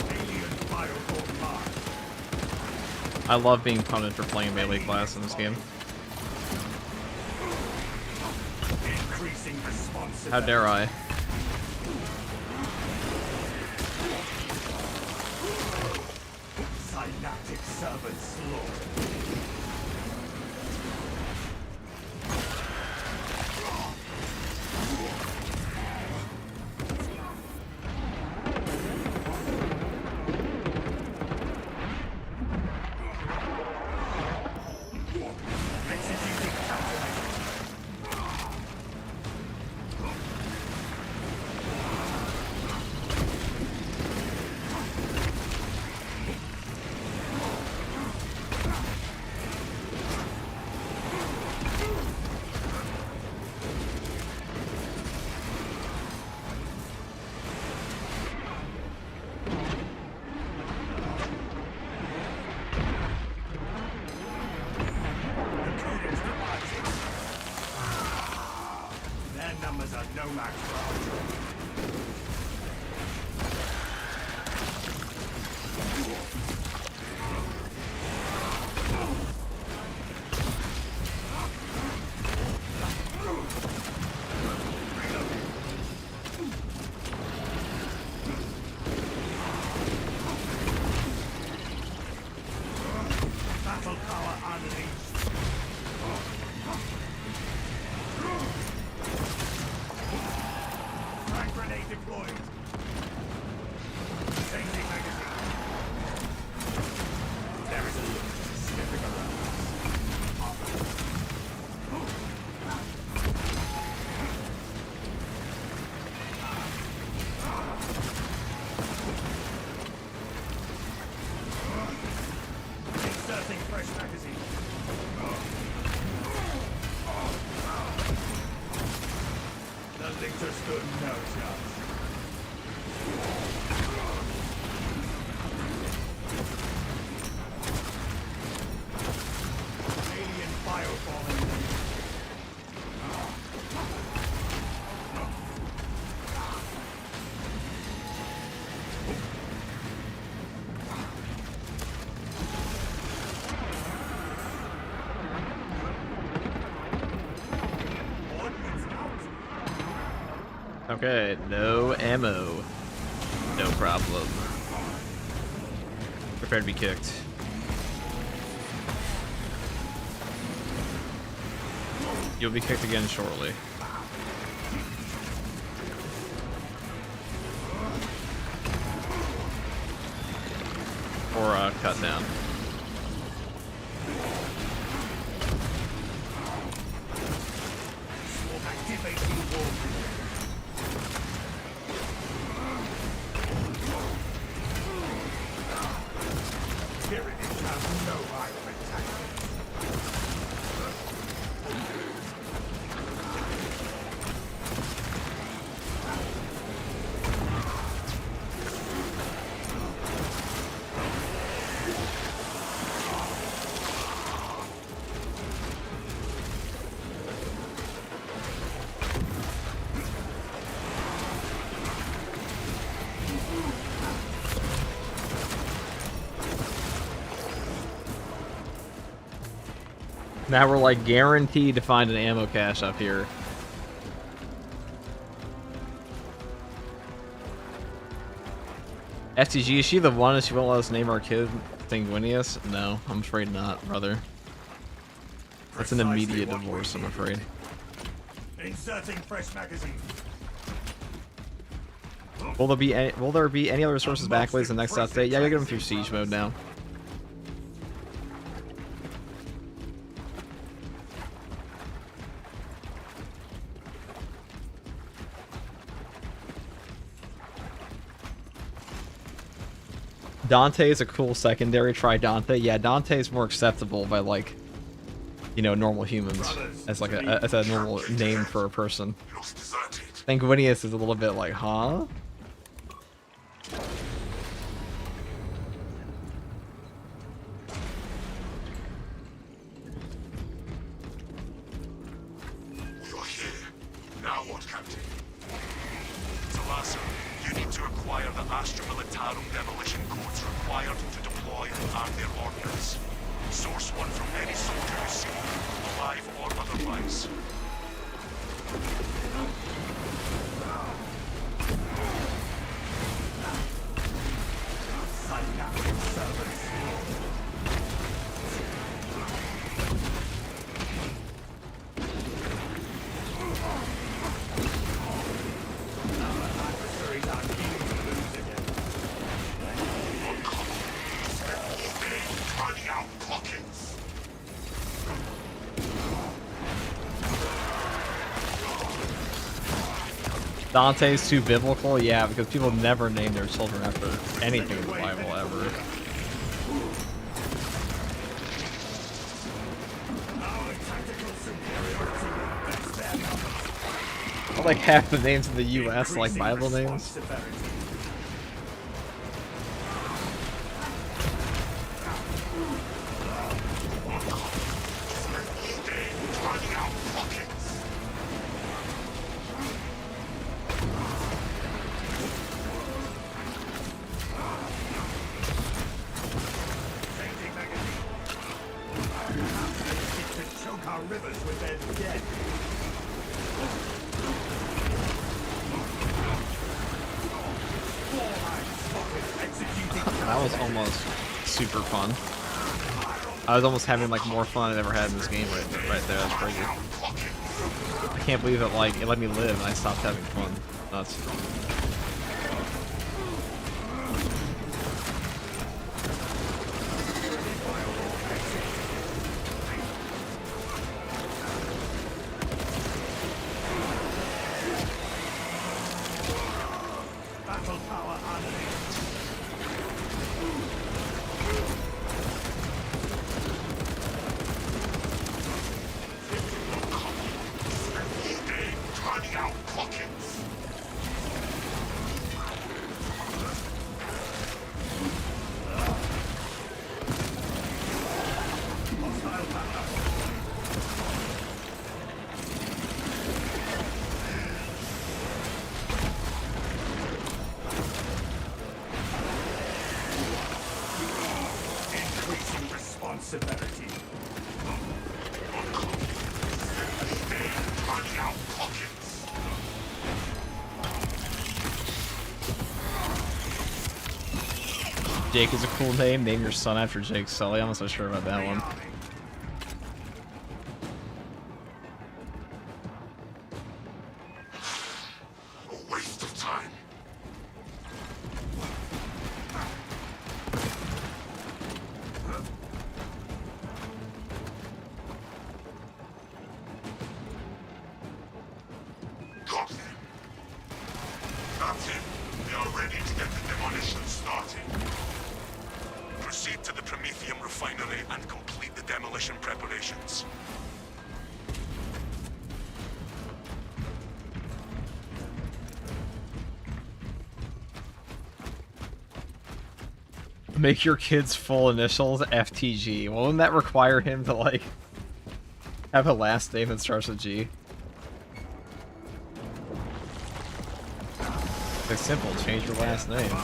Alien bioform marked. I love being punished for playing melee class in this game. Increasing responsiveness. How dare I? Synaptic servant slaughter. Executing countermeasures. Their numbers are no match for ours. Battle power unleashed. Frag grenade deployed. Changing magazine. There is a loot sniffing around. Inserting fresh magazine. The lictor stood no chance. Alien bioform. Ordnance out. Okay, no ammo. No problem. Prepare to be kicked. You'll be kicked again shortly. Or cut down. Activating wall. Pyramids have no line of attack. Now we're like guaranteed to find an ammo cache up here. FTG, is she the one that she won't let us name our kid Sanguinius? No, I'm afraid not, brother. That's an immediate divorce, I'm afraid. Inserting fresh magazine. Will there be any other resources backways in the next update? Yeah, you get them through siege mode now. Dante is a cool secondary. Try Dante. Yeah, Dante is more acceptable by, like, you know, normal humans as like as a normal name for a person. Sanguinius is a little bit like, huh? You're here. Now what, Captain? Talassa, you need to acquire the Astra Militarum demolition codes required to deploy and arm their ordnance. Source one from any soldier you see, alive or otherwise. Turning out pockets. Dante's too biblical? Yeah, because people never name their children after anything in the Bible ever. Like half the names in the US like Bible names. That was almost super fun. I was almost having like more fun I've ever had in this game right there. That's crazy. I can't believe that like it let me live and I stopped having fun. Nuts. Jake is a cool name. Name your son after Jake Sully. I'm not so sure about that one. A waste of time. Got them. That's it. We are ready to get the demolition started. Proceed to the Prometheum Refinery and complete the demolition preparations. Make your kid's full initials FTG. Well, wouldn't that require him to like have a last name that starts with G? It's simple, change your last name.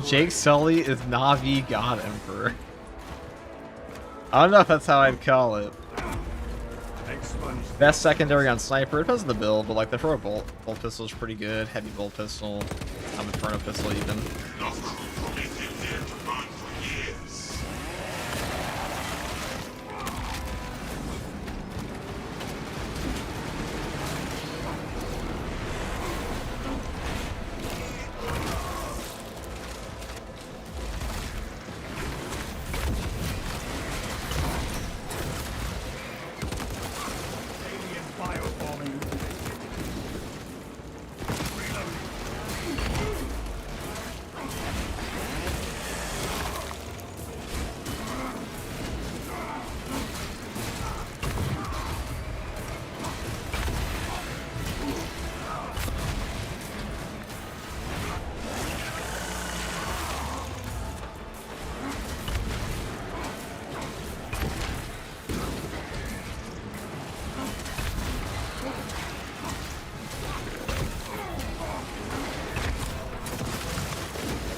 Jake Sully is Na'vi God Emperor. I don't know if that's how I'd call it. Expunged Best secondary on sniper, it depends on the build, but like the throw bolt pistol is pretty good. Heavy bolt pistol, Inferno pistol even. Enough crew Promethean here to burn for years. Alien bioforming eliminated. Reloading.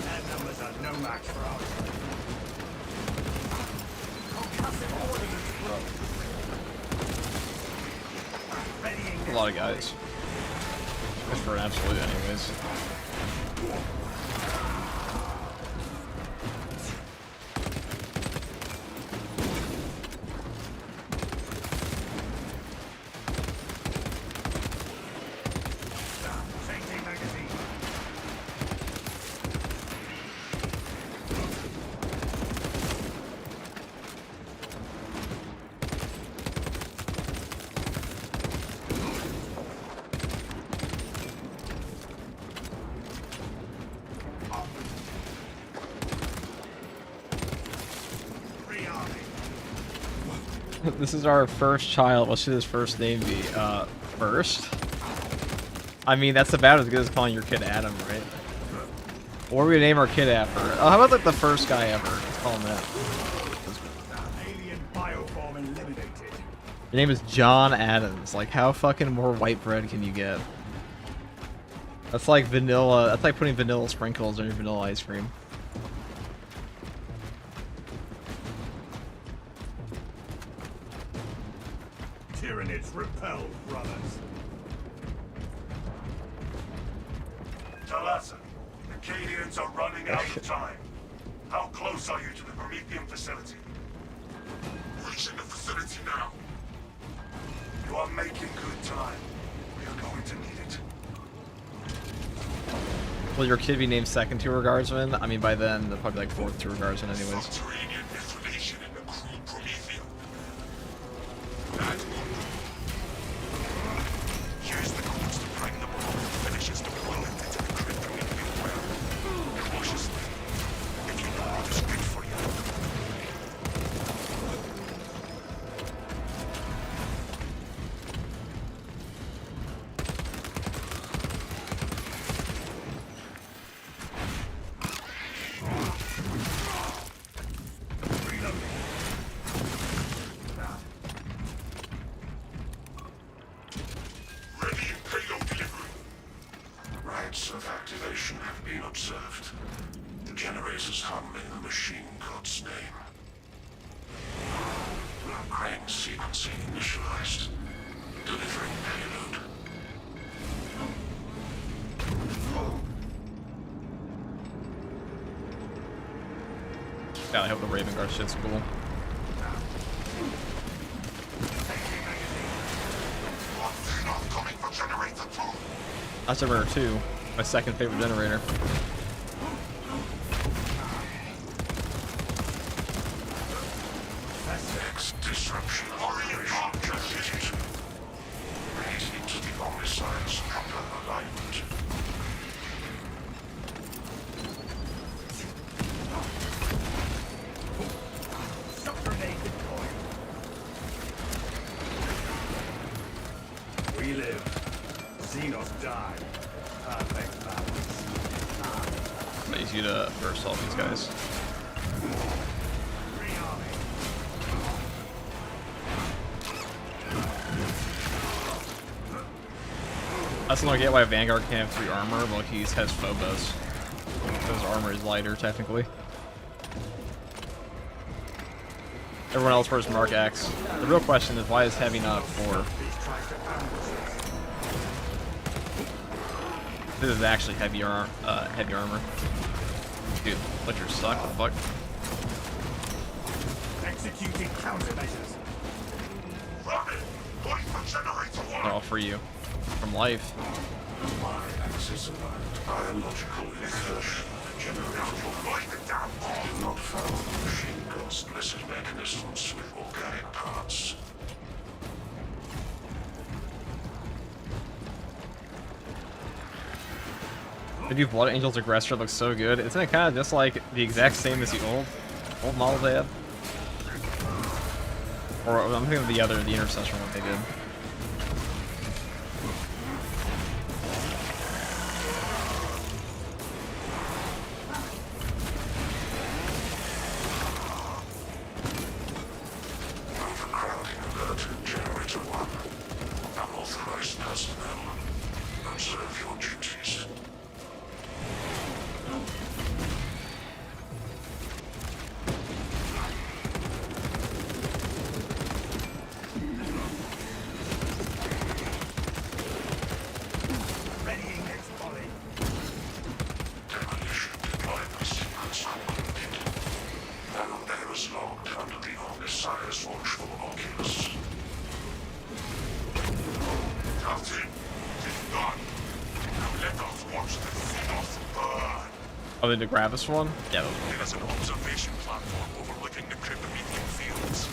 Their numbers are no match for ours. Concussive ordnance throw. Readying A lot of guys. Just for an absolute anyways. changing magazine. Rearming. This is our first child. What should his first name be? First? I mean, that's about as good as calling your kid Adam, right? What are we gonna name our kid after? Oh, how about like the first guy ever? Let's call him that. Alien bioform eliminated. Your name is John Adams. Like, how fucking more white bread can you get? That's like vanilla. That's like putting vanilla sprinkles on your vanilla ice cream. Tyranids repelled, brothers. Talassa, the Cadians are running out of time. How close are you to the Promethean facility? Reaching the facility now. You are making good time. We are going to need it. Will your kid be named second tour guardsman? I mean, by then, they'll probably be like fourth tour guardsman anyways. Subterranean information in the crude Promethean. That will do. Here's the codes to prime the bomb that finishes deployment into the crude Promethean well. Cautiously. If you know what is good for you. Ready and payload delivery. Rites of activation have been observed. The generators hum in the machine god's name. Crane sequencing initialized. Delivering payload. God, I hope the Raven Guard shit's cool. Not coming for generator 2. That's generator 2, my second favorite generator. Next disruption operation completed. Raising to the Omnissiah's proper alignment. Shot grenade deployed. We live. Xenos die. Perfect balance. I'm gonna use you to burst all these guys. Rearming. That's not get why Vanguard can't have 3 armor, but he has Phobos. His armor is lighter, technically. Everyone else wears Mark X. The real question is, why is Heavy not 4? This is actually heavy armor. Dude, Butcher suck. What the fuck? Executing countermeasures. Rocket! Point for generator They're one! all for you. From life. My access allowed biological insertion. Generator one. The damn bomb not found. Machine guns blessed mechanisms with organic parts. The new Blood Angel's Aggressor looks so good. Isn't it kind of just like the exact same as the old model they had? Or I'm thinking of the Intercessor one they did. Overcrowding alert. Generator one. Unauthorized personnel. Observe your duties. Readying next volley. Demolition deployment sequence concluded. Now there is logged under the Omnissiah's watchful oculus. Captain, it's done. Now let us watch the Xenos burn. Oh, the Gravis one? Yeah, those There is an observation platform overlooking the cryptomethium fields.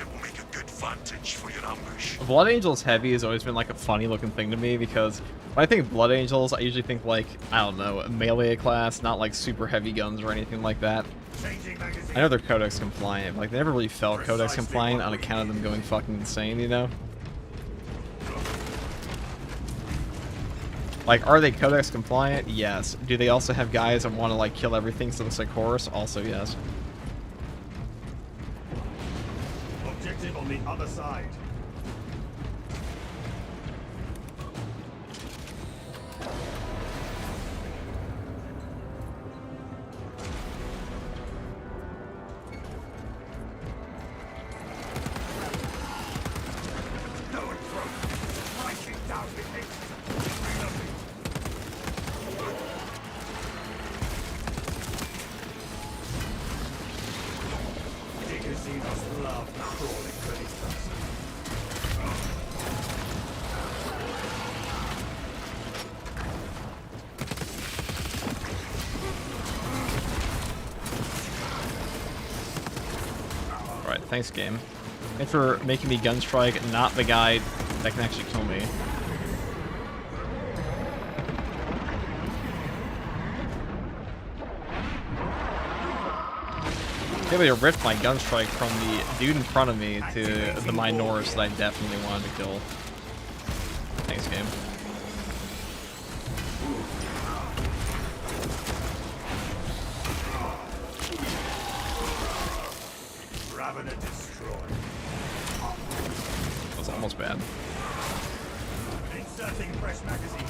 It will make a good vantage for your ambush. Blood Angels Heavy has always been like a funny looking thing to me because when I think Blood Angels, I usually think like, I don't know, a melee class, not like super heavy guns or anything like that. Changing magazine. I know they're Codex compliant, but like they never really felt Codex compliant on account of them going fucking insane, you know? Like, are they Codex compliant? Yes. Do they also have guys that want to like kill everything so it looks like Horus? Also yes. Objective on the other side. No one throw. Striking down with it. Reloading. Diggers see us love crawling for these person. Alright, thanks game. Thanks for making me Gunstrike not the guy that can actually kill me. Can't believe I ripped my Gunstrike from the dude in front of me to the Minoris that I definitely wanted to kill. Thanks game. Ravener destroyed. That was almost bad. Inserting fresh magazine.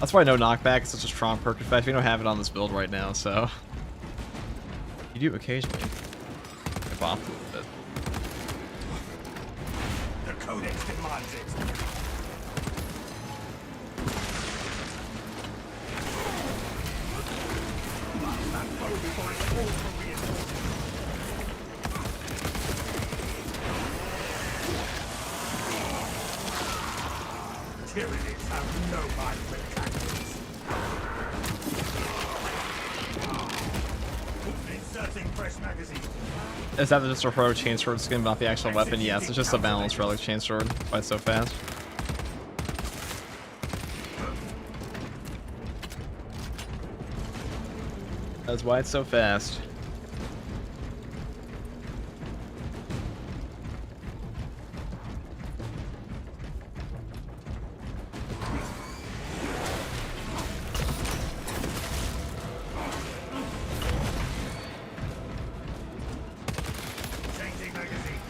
That's why no knockback is such a strong perk. In fact, we don't have it on this build right now, so you do occasionally. I bopped a little bit. The Codex demands it. That foe before it calls for reinforcements. Tyrannies have no mind for tactics. Inserting fresh magazine. Is that just a pro chainsword skin about the actual weapon? Yes, it's just a balanced relic chainsword. Why it's so fast. That's why it's so fast. Changing magazine.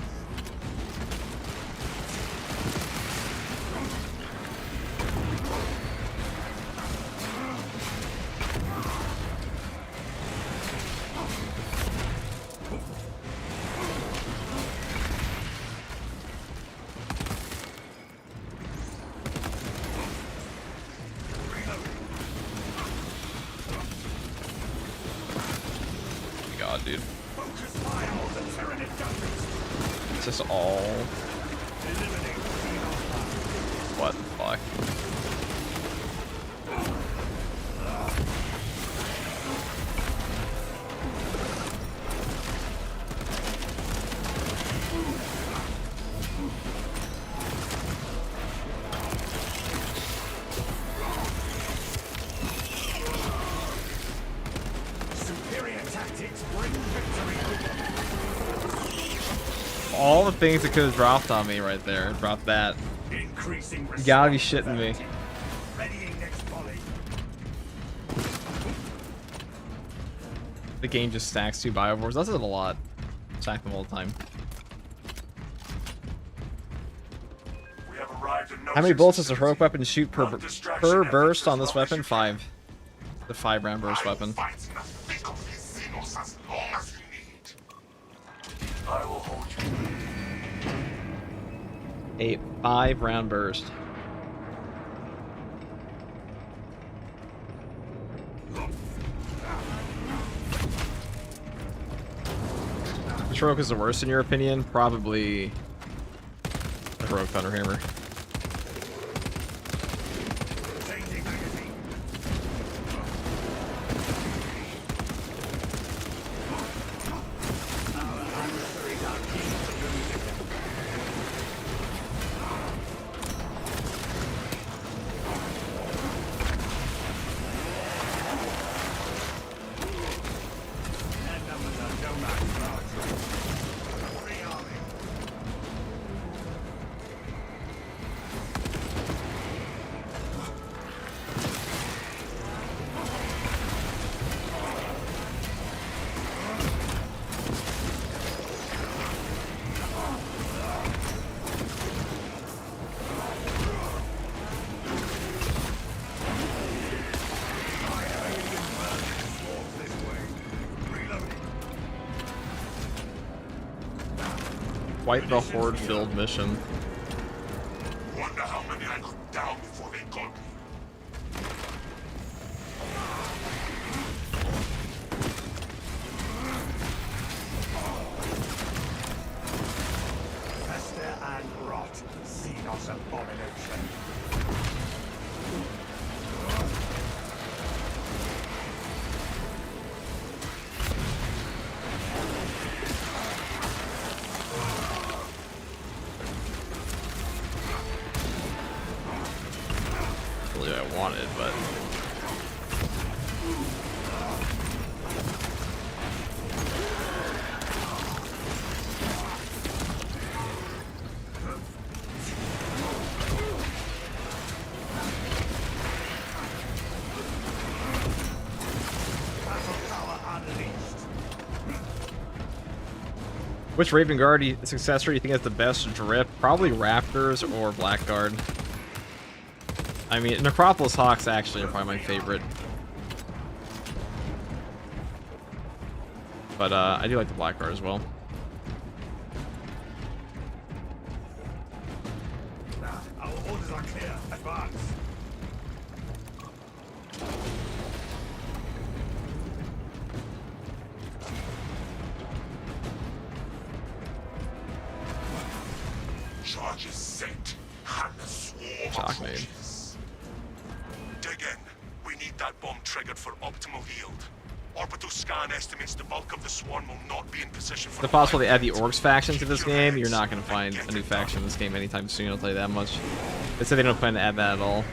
god, dude. Focus fire on the Tyranid gunners. It's just all... Eliminate What the fuck? superior tactics bring victory. All the things that could have dropped on me right there. Dropped that. Increasing You gotta be shitting me. Readying next volley. The game just stacks 2 biovores. That's a lot. Stack them all the time. We have arrived at no How many bullets does a success. heroic weapon shoot per burst on this weapon? 5. The 5-round burst weapon. Fight in the thick of these Xenos as long as you need. I will hold you. A 5-round burst. Which heroic is the worst in your opinion? Probably the heroic Thunderhammer. Changing magazine. Quite the horde-filled mission. Wonder how many I could down before they got me. Fester and rot. Xenos abomination. Really what I wanted, but Battle power unleashed. which Raven Guard successor do you think has the best drip? Probably Raptors or Blackguard. I mean, Necropolis Hawks actually are probably my favorite. But I do like the Blackguard as well. Our orders are clear. Advance. Charges set. And the swarm of Shock made. roaches. Dig in. We need that bomb triggered for optimal yield. Orbital scan estimates the bulk of the swarm will not be in position for... Is it possible to add the Orcs faction to this game? You're not going to find a new faction in this game anytime soon, I'll tell you that much. They said they don't plan to add that at all.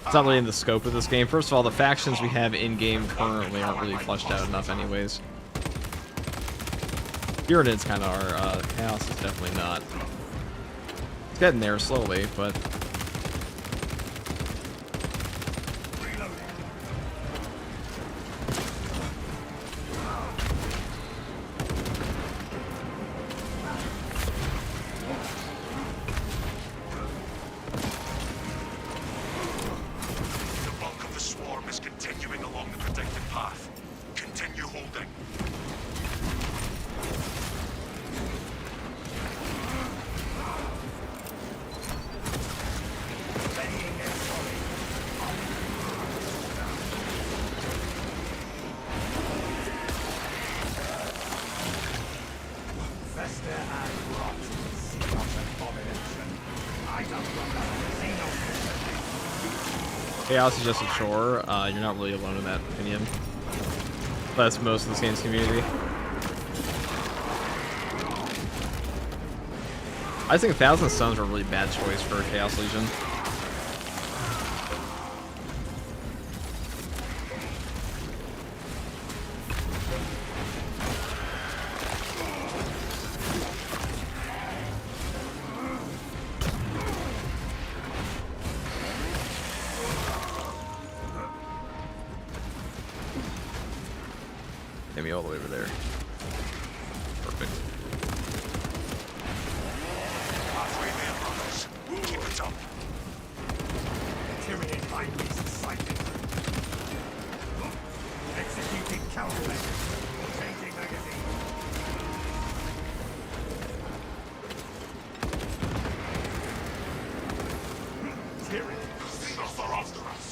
It's not really in the scope of this game. First of all, the factions we have in-game currently aren't really fleshed out enough anyways. Tyranids kind of are. Chaos is definitely not. It's getting there slowly, but... The bulk of the swarm is continuing along the predicted path. Continue holding. fester and rot. See what abomination. I don't want that xeno. Chaos is just a chore. You're not really alone in that opinion. That's most of this game's community. I think 1,000 Suns were a really bad choice for Chaos Legion. Get me all the way over there. Perfect. Halfway there, brothers. Keep it up. Tyranid highways sighted. Executing countermeasures. Changing magazine. Tyranid. Suffer after us.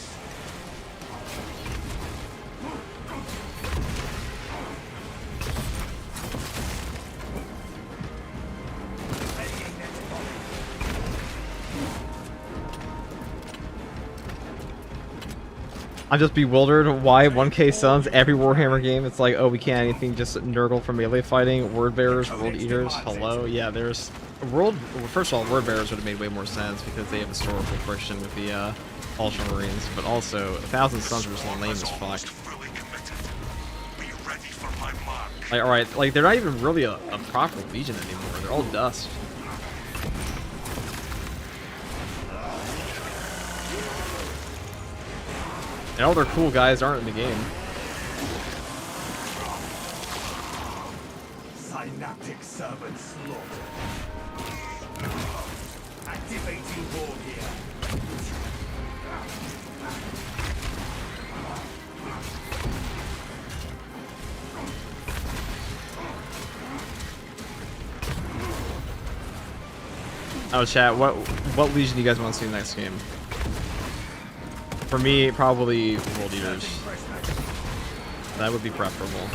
I'm just bewildered why 1K Suns, every Warhammer game, it's like, oh, we can't anything, just Nurgle from melee fighting, Word Bearers, World Eaters, hello? Yeah, there's... well, first of all, Word Bearers would have made way more sense because they have historical friction with the Ultramarines, but also, 1,000 Suns are just lame as fuck. Fully committed. Be ready for my mark. Like, alright, like, they're not even really a proper Legion anymore, they're all dust. And all their cool guys aren't in the game. Synaptic servant slaughter. Activating war gear. Oh, chat, what Legion do you guys want to see next game? For me, probably World Eaters. That would be preferable.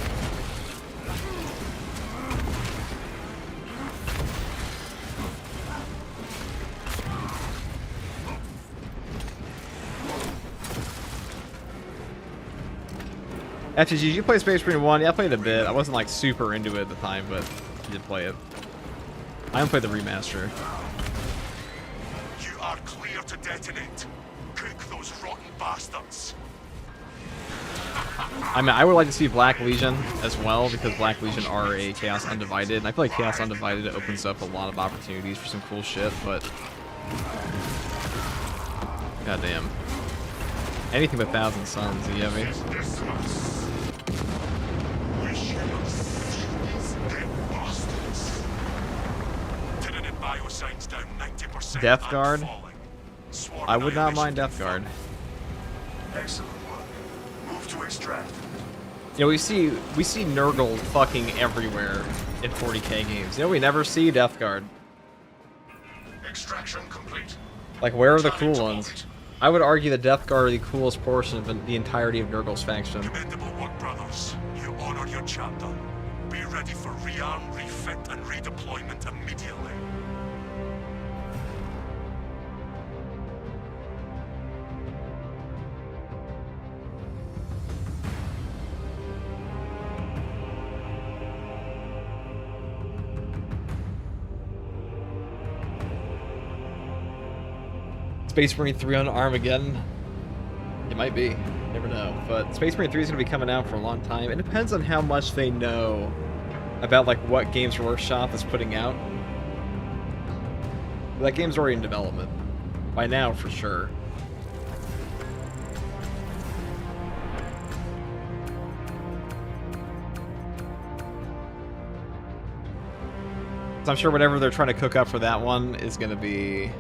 FTG, did you play Space Marine 1? Yeah, I played a bit. I wasn't like super into it at the time, but I did play it. I haven't played the remaster. You are clear to detonate. Cook those rotten bastards. I mean, I would like to see Black Legion as well, because Black Legion are a Chaos Undivided, and I feel like Chaos Undivided opens up a lot of opportunities for some cool shit, but... goddamn. Anything but 1,000 Suns, you get me? This us. We shall see these dead bastards. Tyranid biosigns down 90%. Death Guard? and falling. Sworn I would not annihilation mind Death Guard. Excellent work. Move to extract. You know, we see Nurgle fucking everywhere in 40k games. You know, we never see Death Guard. Extraction complete. Like, where are the cool ones? I would argue the Death Guard are the coolest portion of the entirety of Nurgle's faction. Commendable work, brothers. You honor your chapter. Be ready for rearm, refit, and redeployment immediately. Space Marine 3 on Armageddon. It might be. Never know. But Space Marine 3 is going to be coming out for a long time. It depends on how much they know about like what Games Workshop is putting out. That game's already in development. By now, for sure. So I'm sure whatever they're trying to cook up for that one is going to be...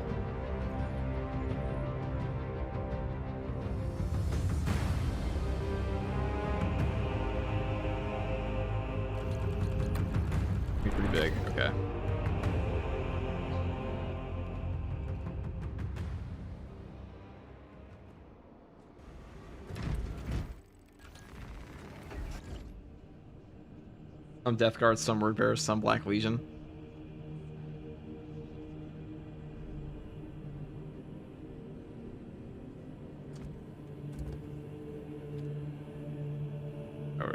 pretty big. Okay. Some Death Guard, some Word Bearers, some Black Legion.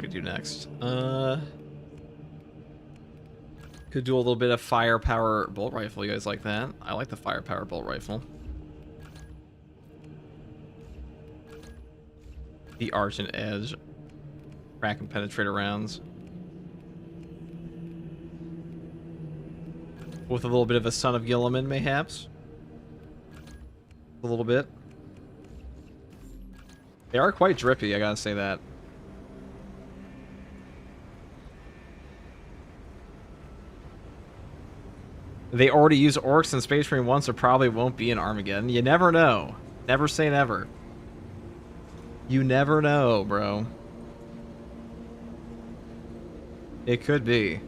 we do next? Could do a little bit of firepower bolt rifle. You guys like that? I like the firepower bolt rifle. The Argent Edge. Crack and penetrator rounds. With a little bit of a Son of Gilliman, mayhaps. A little bit. They are quite drippy, I gotta say that. They already used orcs in Space Marine 1, so probably won't be in Armageddon. You never know. Never say never. You never know, bro. It could be.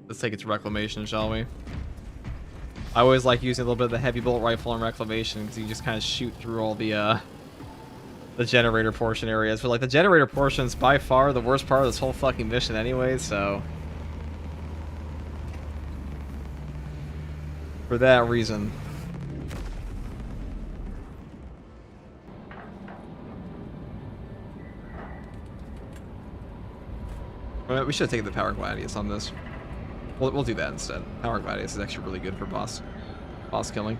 Let's take it to Reclamation, shall we? I always like using a little bit of the heavy bolt rifle on Reclamation because you just kind of shoot through all the generator portion areas. But like the generator portion's by far the worst part of this whole fucking mission anyway, so for that reason. We should have taken the Power Gladius on this. We'll do that instead. Power Gladius is actually really good for boss killing.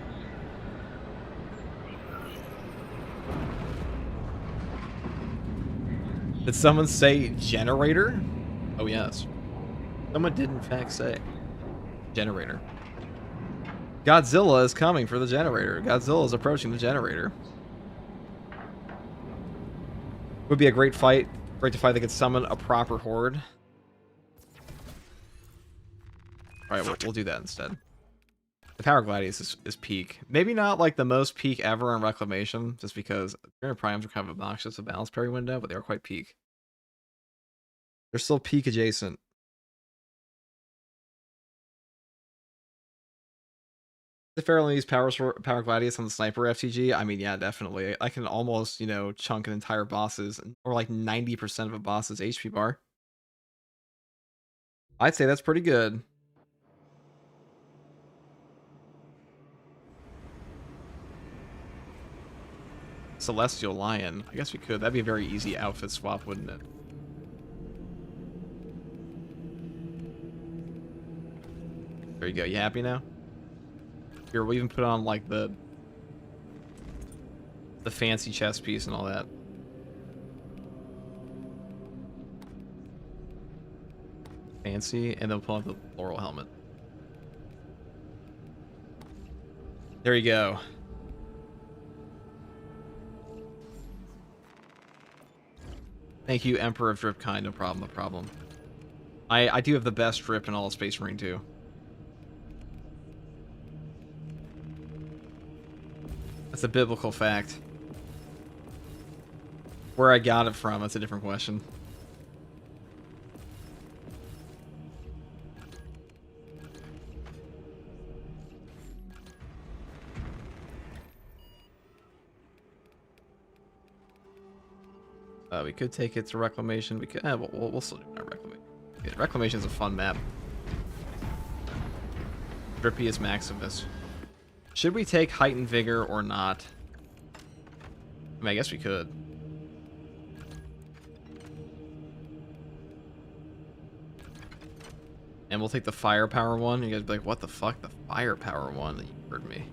Did someone say generator? Oh yes. Someone did in fact say generator. Godzilla is coming for the generator. Godzilla is approaching the generator. Would be a great fight. Great to fight that could summon a proper horde. Alright, we'll do that instead. The Power Gladius is peak. Maybe not like the most peak ever on Reclamation, just because Granite Primes are kind of obnoxious to balance parry window, but they are quite peak. They're still peak adjacent. If fairly use Power Gladius on the Sniper FTG, I mean, yeah, definitely. I can almost, you know, chunk an entire boss's, or like 90% of a boss's HP bar. I'd say that's pretty good. Celestial Lion. I guess we could. That'd be a very easy outfit swap, wouldn't it? There you go. You happy now? Here, we'll even put on like the fancy chest piece and all that. Fancy, and then pull on the floral helmet. There you go. Thank you, Emperor of Drip Kind. No problem, no problem. I do have the best drip in all of Space Marine 2. That's a biblical fact. Where I got it from, that's a different question. We could take it to Reclamation. We could. We'll still do our Reclamation. Yeah, Reclamation is a fun map. Drippy is Maximus. Should we take Heightened Vigor or not? I mean, I guess we could. And we'll take the Firepower one. You guys be like, what the fuck? The Firepower one? You heard me.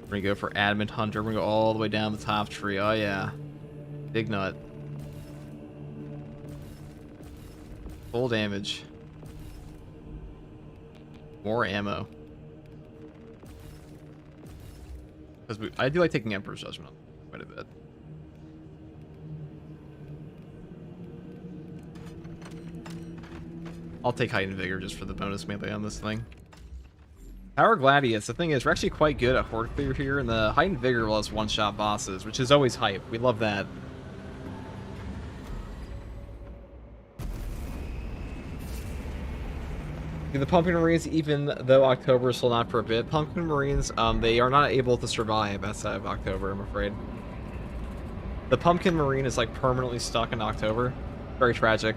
We're gonna go for Adamant Hunter. We're gonna go all the way down the top tree. Oh yeah. Big nut. Full damage. More ammo. Because I do like taking Emperor's Judgment quite a bit. I'll take Heightened Vigor just for the bonus melee on this thing. Power Gladius, the thing is, we're actually quite good at Horde Clear here, and the Heightened Vigor will us one-shot bosses, which is always hype. We love that. The Pumpkin Marines, even though October is still not for a bit, Pumpkin Marines, they are not able to survive outside of October, I'm afraid. The Pumpkin Marine is like permanently stuck in October. Very tragic.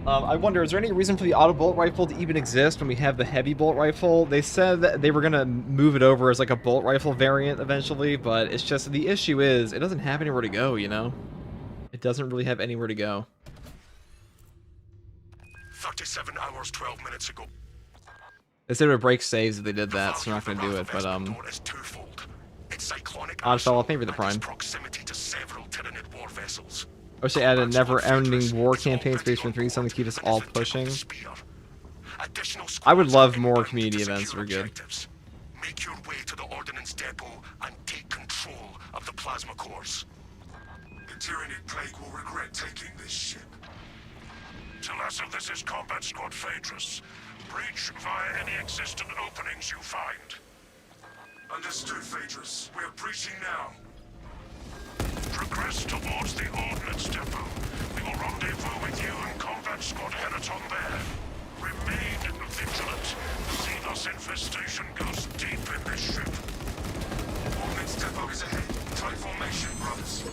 I wonder, is there any reason for the auto bolt rifle to even exist when we have the heavy bolt rifle? They said that they were going to move it over as like a bolt rifle variant eventually, but it's just, the issue is, it doesn't have anywhere to go, you know? It doesn't really have anywhere to go. 37 hours, 12 minutes ago. They said it would break saves if they did that, so I'm not going to do it, but, Oddfellow, thank you for the Prime. Proximity to several Tyranid war vessels. I wish they added a never-ending war campaign Space Marine 3, something to keep us all pushing. I would love more community events that are good. Make your way to the ordnance depot and take control of the plasma cores. The Tyranid plague will regret taking this ship. Talassa, this is Combat Squad Phaedrus. Breach via any existent openings you find. Understood, Phaedrus. We're breaching now. Progress towards the ordnance depot. We will rendezvous with you and Combat Squad Heraton there. Remain vigilant. Xenos infestation goes deep in this ship. Ordnance depot is ahead. Tight formation, brothers.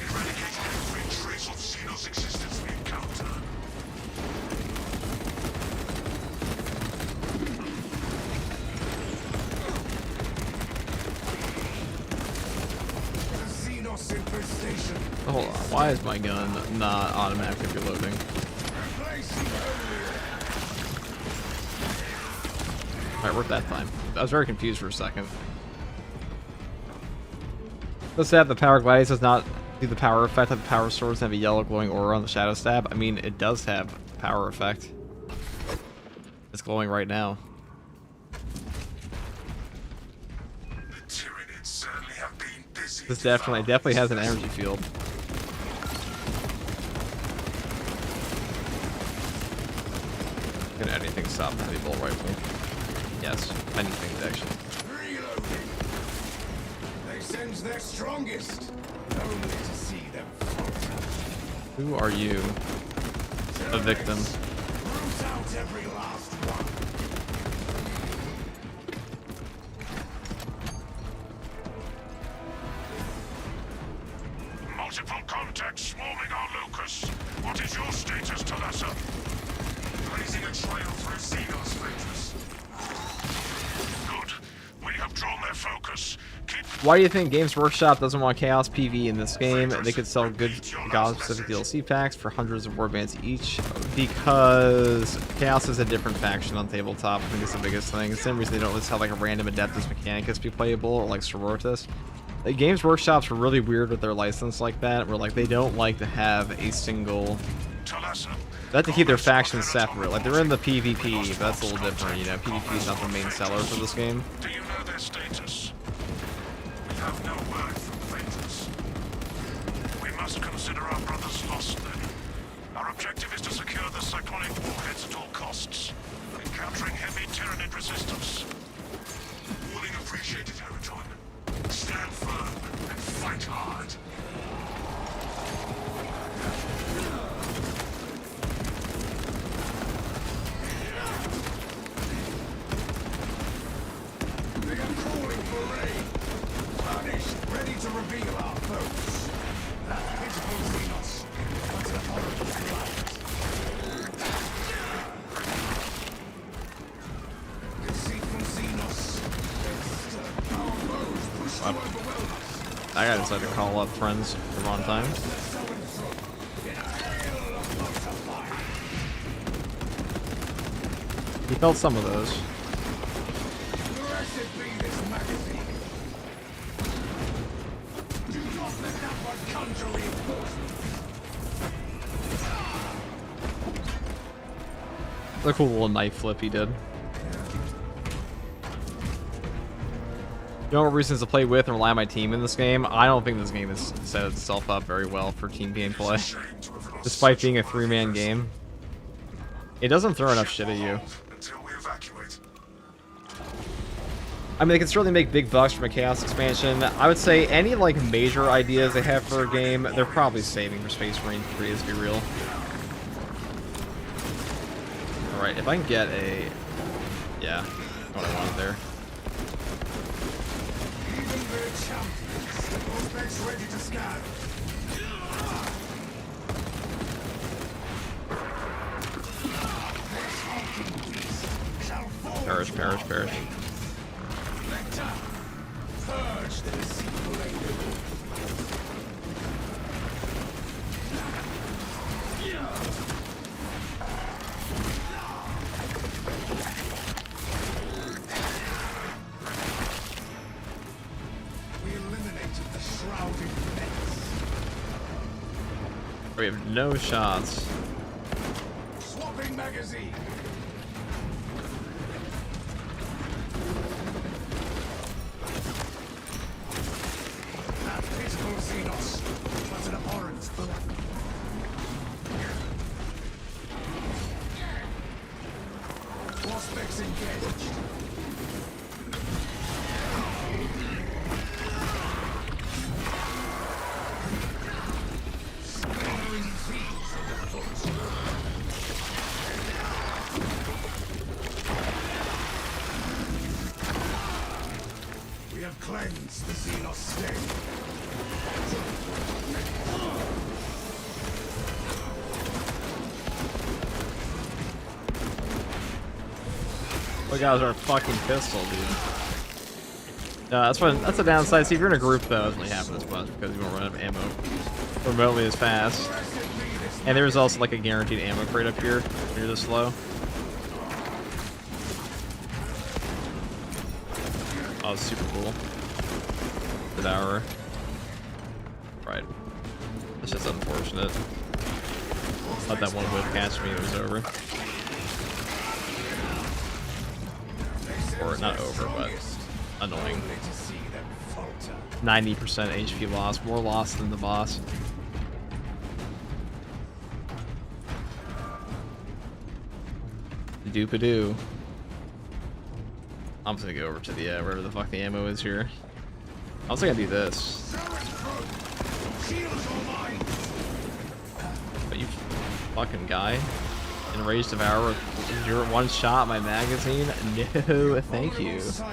Eradicating every trace of Xenos existence we encounter. Hold on, why is my gun not automatically reloading? Alright, worked that time. I was very confused for a second. Does it have the power gladius does not do the power effect of the power swords and have a yellow glowing aura on the shadow stab? I mean, it does have power effect. It's glowing right now. This definitely has an energy field. Can anything stop the heavy bolt rifle? Yes, many things actually. Reloading. They sense their strongest. Only to see them falter. Who are you? A victim. Root out every last one. Multiple contacts swarming our locus. What is your status, Talassa? Blazing a trail through Xenos, Phaedrus. Good. We have drawn their focus. Keep... Why do you think Games Workshop doesn't want Chaos PV in this game? They could sell good God-specific DLC packs for hundreds of warbands each. Because Chaos is a different faction on tabletop. I think it's the biggest thing. It's the same reason they don't just have like a random Adeptus Mechanicus be playable or like Sororitas. The Games Workshop's are really weird with their license like that, where like they don't like to have a single... They have to keep their factions separate. Like they're in the PvP, but that's a little different, you know. PvP is not the main seller for this game. Do you know their status? We have no word from Phaedrus. We must consider our brothers lost then. Our objective is to secure the cyclonic warheads at all costs, encountering heavy Tyranid resistance. Warning appreciated, Heraton. Stand firm and fight hard. They are calling for rain. Punished, ready to reveal our foes. That pitiful Xenos, but an horrible flight. Deceitful Xenos. Our foes push to overwhelm us. I gotta decide to call up friends for the wrong time. He felt some of those. Blessed be this magazine. Do not let that one conjure reinforcements. The cool little knife flip he did. You know what reasons to play with and rely on my team in this game? I don't think this game has set itself up very well for team gameplay. Despite being a 3-man game. It doesn't throw enough shit at you. I mean, they can certainly make big bucks from a Chaos expansion. I would say any, like, major ideas they have for a game, they're probably saving for Space Marine 3, let's be real. Alright, if I can get a... Yeah. what I wanted there. Even their champions, the prospects ready to scan. This hulking beast shall fall. Perish, perish, perish. Reactor, purge the deceitful angel. We eliminated the shrouded menace. We have no shots. Swapping magazine. That pistol Xenos, but an abhorrent thought. Prospects engaged. Scattering fields underfoot. We have cleansed the Xenos state. Look out, our fucking pistol, dude. That's a downside. See, if you're in a group, though, it doesn't really happen as much because you won't run out of ammo remotely as fast. And there's also like a guaranteed ammo crate up here when you're this slow. Oh, it's super cool. Devourer. Right. It's just unfortunate. Let that one whip catch me, it was over. Or not over, but annoying. 90% HP loss, more loss than the boss. Doop-a-doo. I'm just gonna go over to the wherever the fuck the ammo is here. I was gonna do this. But you fucking guy. Enraged Devourer, you're one shot my magazine? No, thank you. Those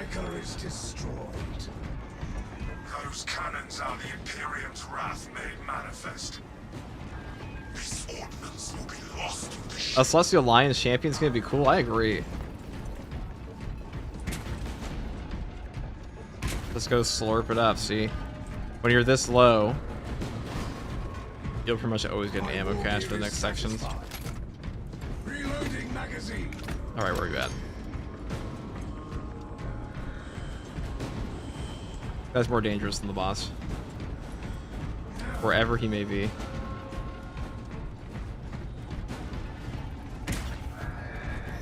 cannons are the Imperium's wrath made manifest. This ordnance will be lost in the A Celestial Lions champion's gonna be cool, I agree. Let's go slurp it up, see? When you're this low, you'll pretty much always get an ammo cache for the next sections. Reloading magazine. Alright, where are you at? That's more dangerous than the boss. Wherever he may be.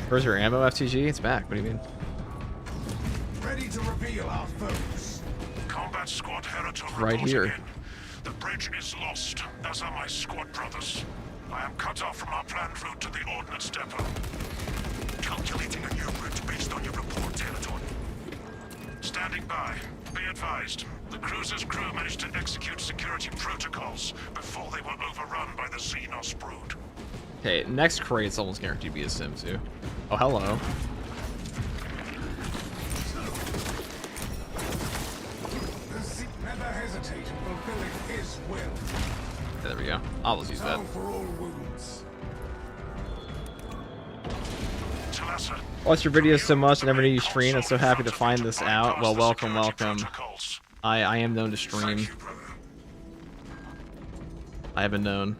Where's your ammo, FTG? It's back. What do you mean? Ready to reveal our foes. combat squad Heritor Right reporting here. in. The bridge is lost, as are my squad brothers. I am cut off from our planned route to the ordnance depot. Calculating a new route based on your report, Heritor. Standing by. Be advised. The cruiser's crew managed to execute security protocols before they were overrun by the Xenos brood. Okay, next crate's almost guaranteed to be a sim too. Oh, hello. The Zeke never hesitate in fulfilling his will. There we go. I'll just use that. Now for all wounds. Talassa, Watch your videos so much, I never knew you stream. I'm so happy to find this out. Well, welcome, welcome. I am known to stream. Thank you, brother. I have been known.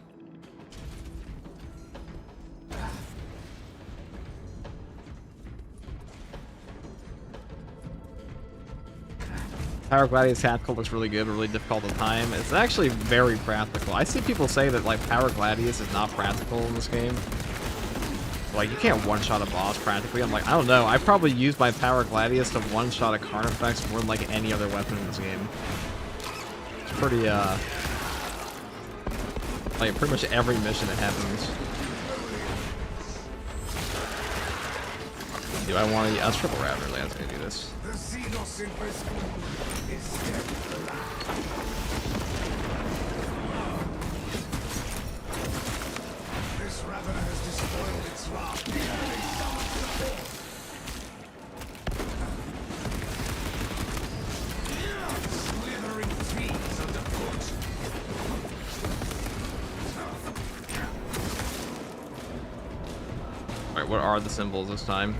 Power Gladius Tactical looks really good, but really difficult at the time. It's actually very practical. I see people say that like Power Gladius is not practical in this game. Like, you can't one-shot a boss practically. I'm like, I don't know. I probably use my Power Gladius to one-shot a Carnifex more than like any other weapon in this game. It's pretty, like pretty much every mission that happens. Do I want to? I'll triple rat really. I was gonna do this. The Xenos investment is still This Ravener has despoiled its wrath. what are the symbols this time?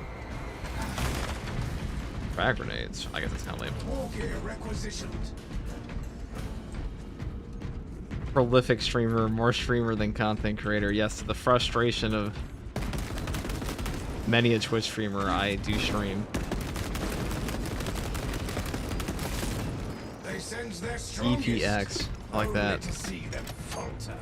Frag grenades. I guess it's kind of lame. War gear requisitioned. Prolific streamer, more streamer than content creator. Yes, to the frustration of many a Twitch streamer, I do stream. They send their strongest. EPX. I like Only that. to see them falter.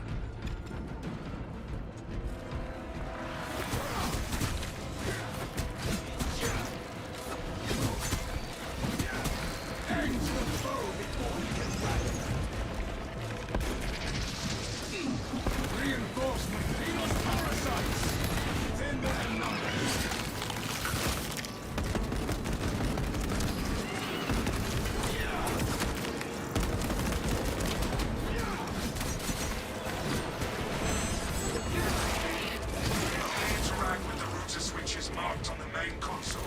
Interact with the router switches marked on the main console.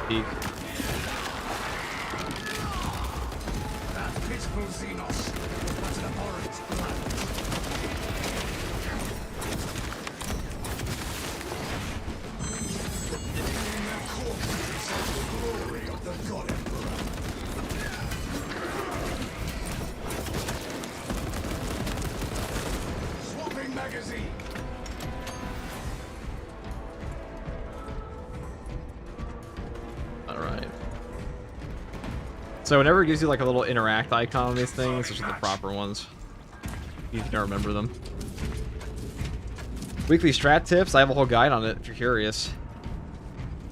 Peak. That pitiful Xenos was an abhorrent planet. In their corpses is the glory of the God Emperor. Swapping magazine. Alright. So whenever it gives you like a little interact icon on these things, which are the proper ones, you can remember them. Weekly strat tips, I have a whole guide on it if you're curious.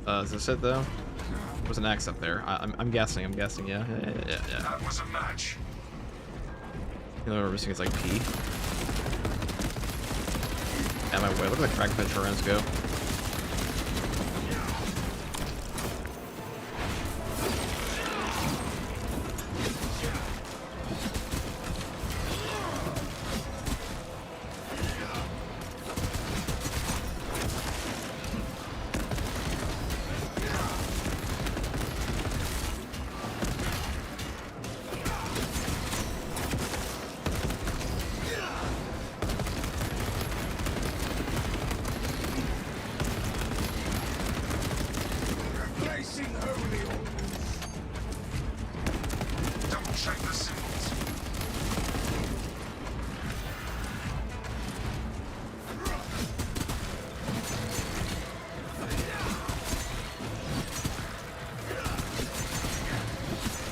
Is this it though? There's an X up there. I'm guessing, yeah. Yeah. That was a match. You know, everything is like P. At my way, look at the crack pit turns go. Replacing holy orders. Double check the symbols.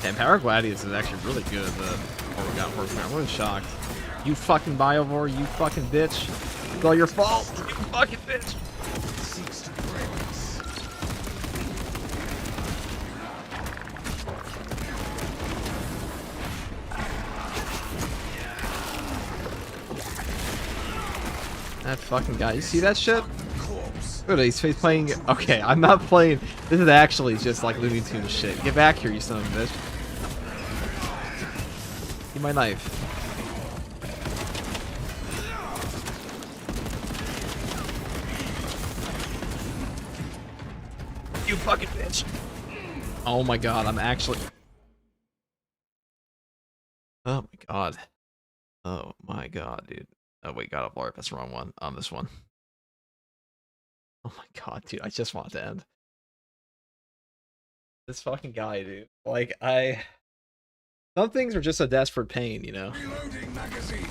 And Power Gladius is actually really good at the Organ Horseman. I'm really shocked. You fucking Biovore, you fucking bitch. It's all your fault, you fucking bitch. Seeks to break us. That fucking guy, you see that shit? Corpse. Look at it, he's playing. Okay, I'm not playing. This is actually just like Looney Tunes shit. Get back here, you son of a bitch. Give my knife. You fucking bitch. Oh my god, I'm actually. Oh my god. Oh my god, dude. Oh wait, God of War. That's the wrong one. On this one. Oh my god, dude. I just want it to end. This fucking guy, dude. Like, some things are just a desperate pain, you know? Reloading magazine.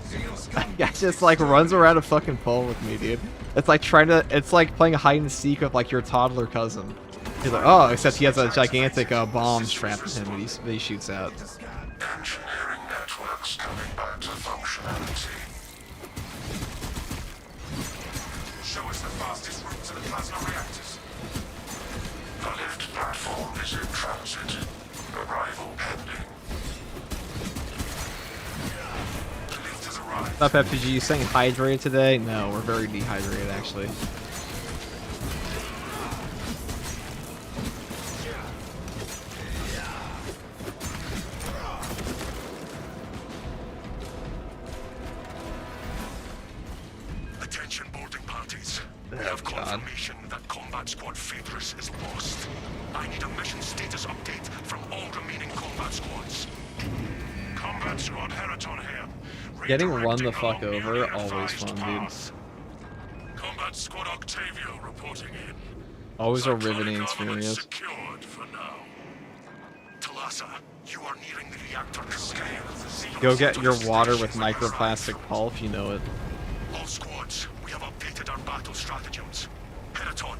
Xenos gun. Guy just like runs around a fucking pole with me, dude. It's like it's like playing hide and seek with like your toddler cousin. He's like, oh, except he has a gigantic bomb strapped to him that he shoots out. Engineering networks coming back to functionality. Show us the fastest route to the plasma reactors. The lift platform is in transit. Arrival pending. The lift has arrived. What's up, FPG? You saying hydrated today? No, we're very dehydrated, actually. Attention boarding parties. We have confirmation that Combat Squad Phaedrus is lost. I need a mission status update from all remaining combat squads. Combat Squad Heraton here. Getting run the Redirecting fuck along over, newly always advised fun, dude. path. Combat Squad Octavio reporting in. Always a Cyclonic riveting armament experience. secured for now. Talassa, you are nearing the reactor cascade. Go get your water with microplastic pulp, you know it. All squads, we have updated our battle stratagems. Heraton,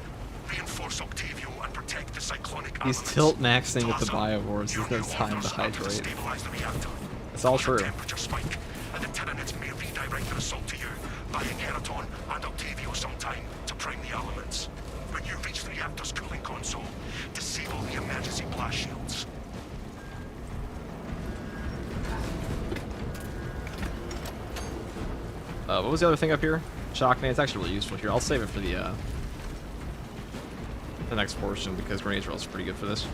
reinforce Octavio and protect the cyclonic He's armaments. tilt maxing with the Talassa, biowars. your There's no new time orders to are to hydrate. stabilize the reactor. It's all true. Temperature spike, and the Tyranids may redirect their assault to you, buying Heraton and Octavio some time to prime the elements. When you reach the reactor's cooling console, disable the emergency blast shields. What was the other thing up here? Shock grenade. It's actually really useful here. I'll save it for the next portion because grenade drill is pretty good for this.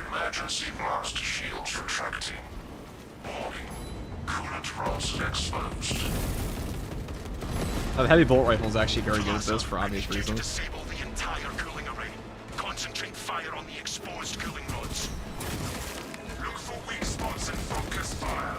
Emergency blast shields retracting. Warning. Coolant rods exposed. The heavy bolt rifle is actually very good at this for obvious reasons. Disable the entire cooling array. Concentrate fire on the exposed cooling rods. Look for weak spots and focus fire.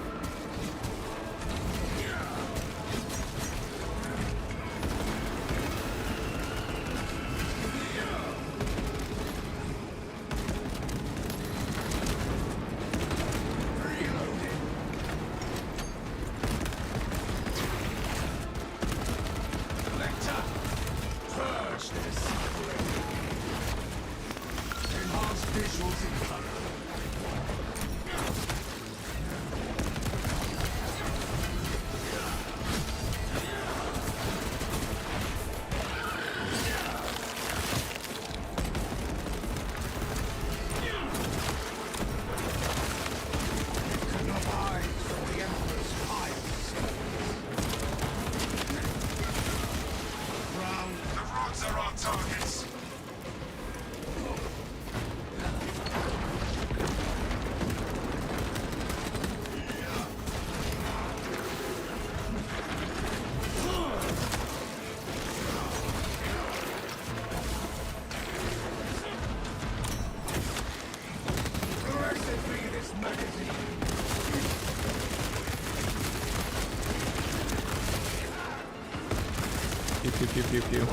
Pew pew pew pew pew.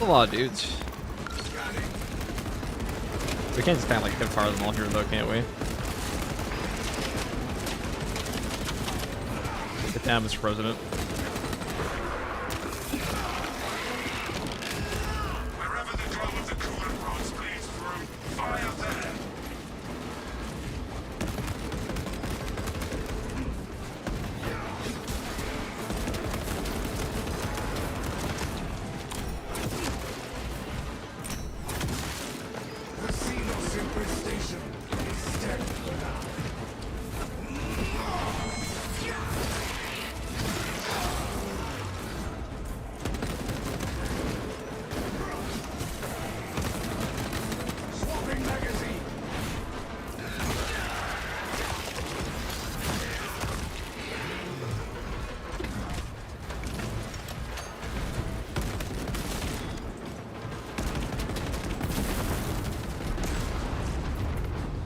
A lot of dudes. We can't just kind of like hit fire them all here though, can't we? Get down, Mr. President. Wherever the drum of the coolant rods bleeds through, fire there.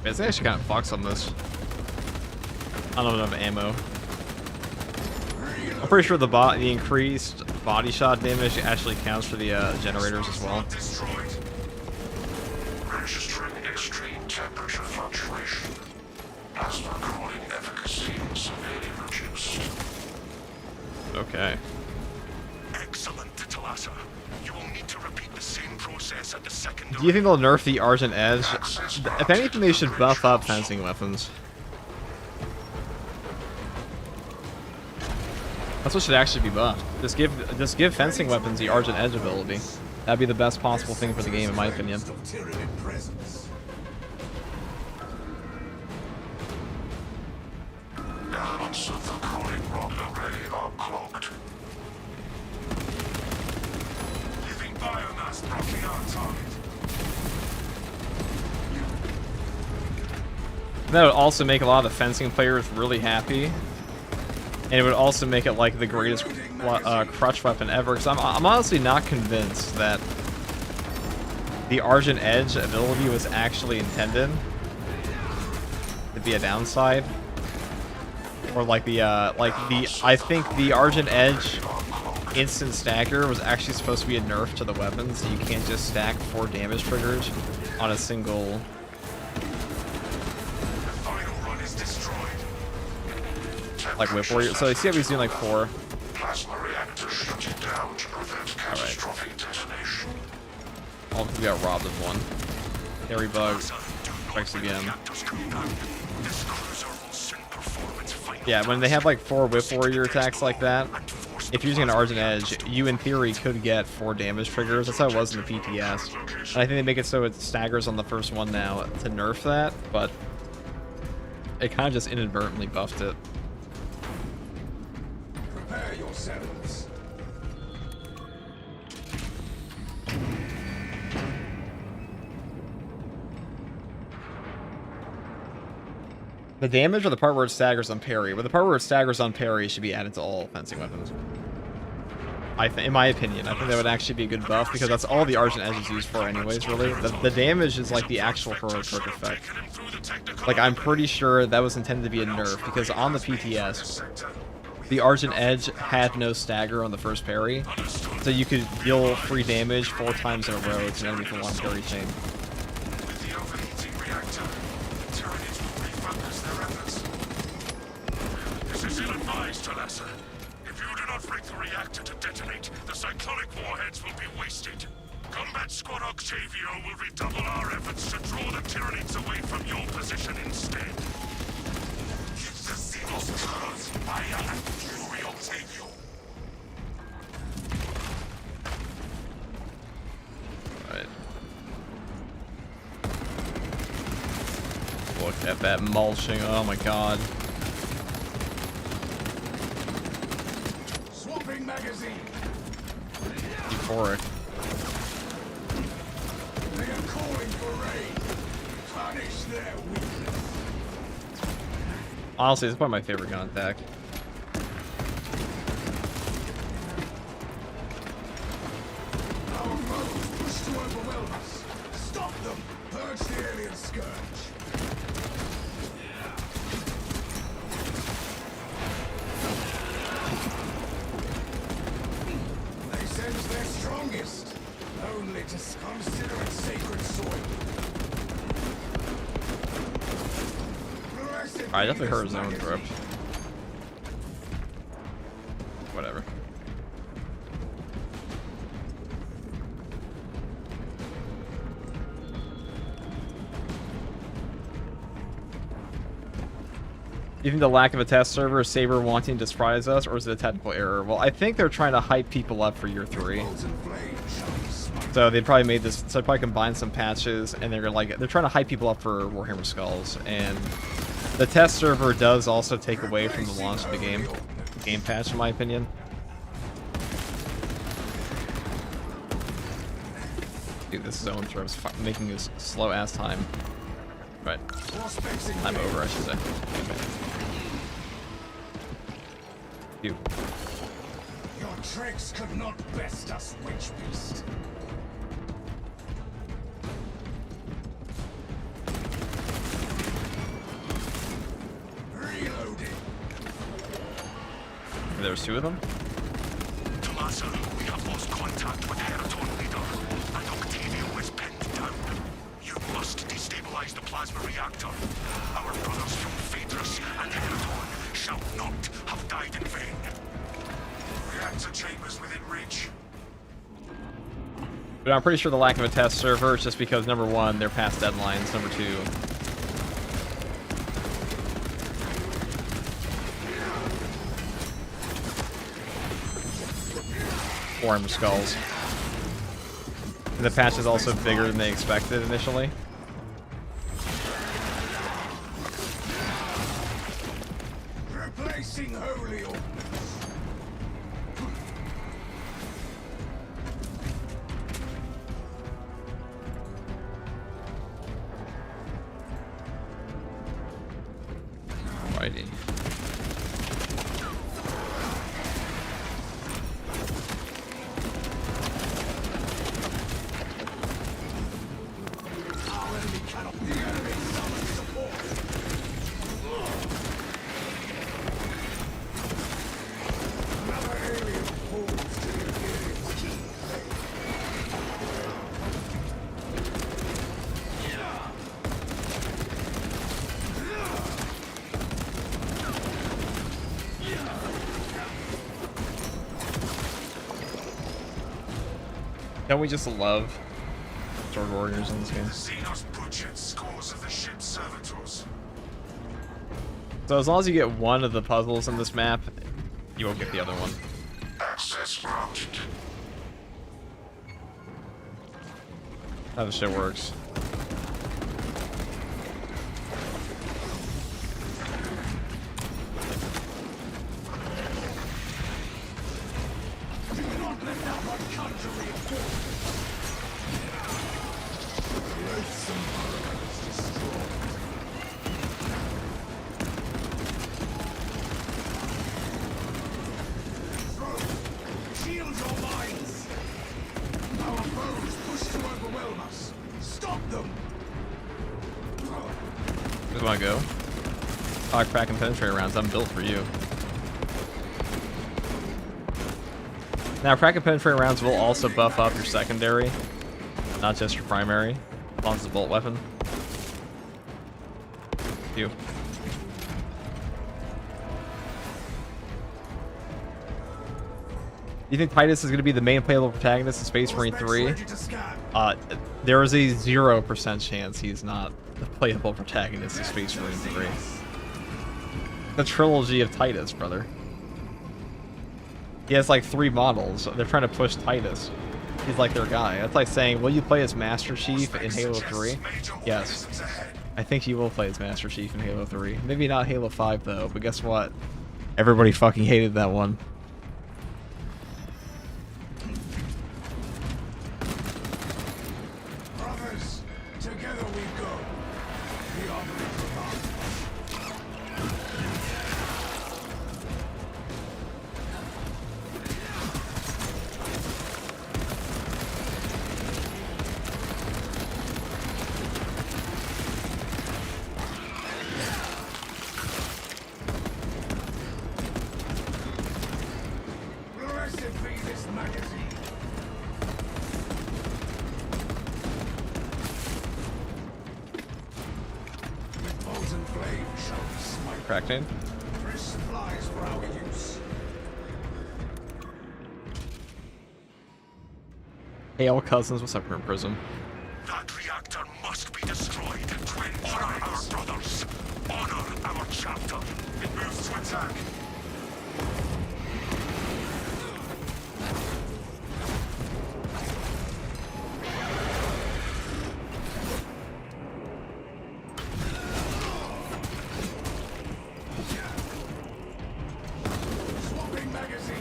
It's actually kind of fucks on this. I don't have enough ammo. I'm pretty sure the increased body shot damage actually counts for the generators as well. Destroyed. Registering extreme temperature fluctuation. Plasma cooling efficacy severely reduced. Okay. Excellent, Talassa. You will need to repeat the same process at the second. Do you think they'll nerf the Argent Edge? If anything, they should buff up fencing weapons. That's what should actually be buffed. Just give fencing weapons the Argent Edge ability. That'd be the best possible thing for the game, in my opinion. Of Tyranid presence. Elements of the cooling rod array are clogged. Living biomass blocking our target. That would also make a lot of the fencing players really happy. And it would also make it like the greatest crutch weapon ever. Because I'm honestly not convinced that the Argent Edge ability was actually intended to be a downside. Or like I think the Argent Edge instant stagger was actually supposed to be a nerf to the weapon, so you can't just stack 4 damage triggers on a single. Like whip warrior. So you see how he's doing like 4. Plasma reactor shutting down to prevent catastrophic detonation. Oh, we got robbed of 1. Harry Bug. Strikes again. This cruiser will send performance fight. Yeah, when they have like 4 whip warrior attacks like that, if you're using an Argent Edge, you in theory could get 4 damage triggers. That's how it was in the PTS. And I think they make it so it staggers on the first one now to nerf that, but it kind of just inadvertently buffed it. Prepare yourselves. The damage or the part where it staggers on parry? But the part where it staggers on parry should be added to all fencing weapons. In my opinion, I think that would actually be a good buff because that's all the Argent Edge is used for anyways, really. The damage is like the actual heroic perk effect. Like, I'm pretty sure that was intended to be a nerf because on the PTS, the Argent Edge had no stagger on the first parry, so you could deal free damage 4 times in a row to an enemy from one parry chain. With the overheating reactor, the Tyranids will refocus their efforts. This is ill-advised, Talassa. If you do not break the reactor to detonate, the cyclonic warheads will be wasted. Combat Squad Octavio will redouble our efforts to draw the Tyranids away from your position instead. Keep the Xenos turrets, fire and fury, Octavio. Alright. Look at that mulching, oh my god. Swapping magazine. Euphoric. They are calling for raid. Punish their weakness. Honestly, this is probably my favorite gun attack. Our foes push to overwhelm us. Stop them. Purge the alien scourge. They sense their strongest. Only to consider it sacred soil. Alright, definitely hurt his own grip. Whatever. You think the lack of a test server is Saber wanting to surprise us, or is it a technical error? Well, I think they're trying to hype people up for year 3. So they probably made this, so they probably combined some patches, and they're trying to hype people up for Warhammer Skulls, and the test server does also take away from the launch of the game patch, in my opinion. Dude, this zone throw is making this slow ass time. Right. I'm over, I should say. You. Your tricks could not best us, witch beast. Reloading. There's 2 of them? Talassa, we have lost contact with Heraton leader, and Octavio is pinned down. You must destabilize the plasma reactor. Our brothers from Phaedrus and Heraton shall not have died in vain. Reactor chambers within reach. But I'm pretty sure the lack of a test server is just because, number 1, they're past deadlines, number 2... 4 skulls. And the patch is also bigger than they expected initially. Replacing holy ordnance. Righty. Our enemy cannot. The enemy summons support. Another alien falls to the Imperium's Don't we just love Sword Warriors in this game? The Xenos butchered scores of the ship's servitors. So as long as you get one of the puzzles in this map, you won't get the other one. Access granted. How the shit works. Do not let that one conjure reinforcements. Loathsome burrows destroyed. Shield your minds! Our foes push to overwhelm us. Stop them! Just wanna go? Oh, crack and penetrate rounds. I'm built for you. Now, crack and penetrate rounds will also buff up your secondary, not just your primary, as long as it's a bolt weapon. You. You think Titus is going to be the main playable protagonist in Space Marine 3? Ready to scan. There is a 0% chance he's not the playable protagonist in Space Marine 3. The trilogy of Titus, brother. He has like 3 models. They're trying to push Titus. He's like their guy. That's like saying, will you play as Master Chief in Halo 3? Yes. I think you will play as Master Chief in Halo 3. Maybe not Halo 5 though, but guess what? Everybody fucking hated that one. Brothers, together we go. The armory provides. Blessed be this magazine. With molten flame shall we smite. Cracked in. Fresh supplies for our use. Hey, all cousins, what's up, Grim Prism? That reactor must be destroyed to honor our brothers. Honor our chapter. It moves to attack. Swapping magazine.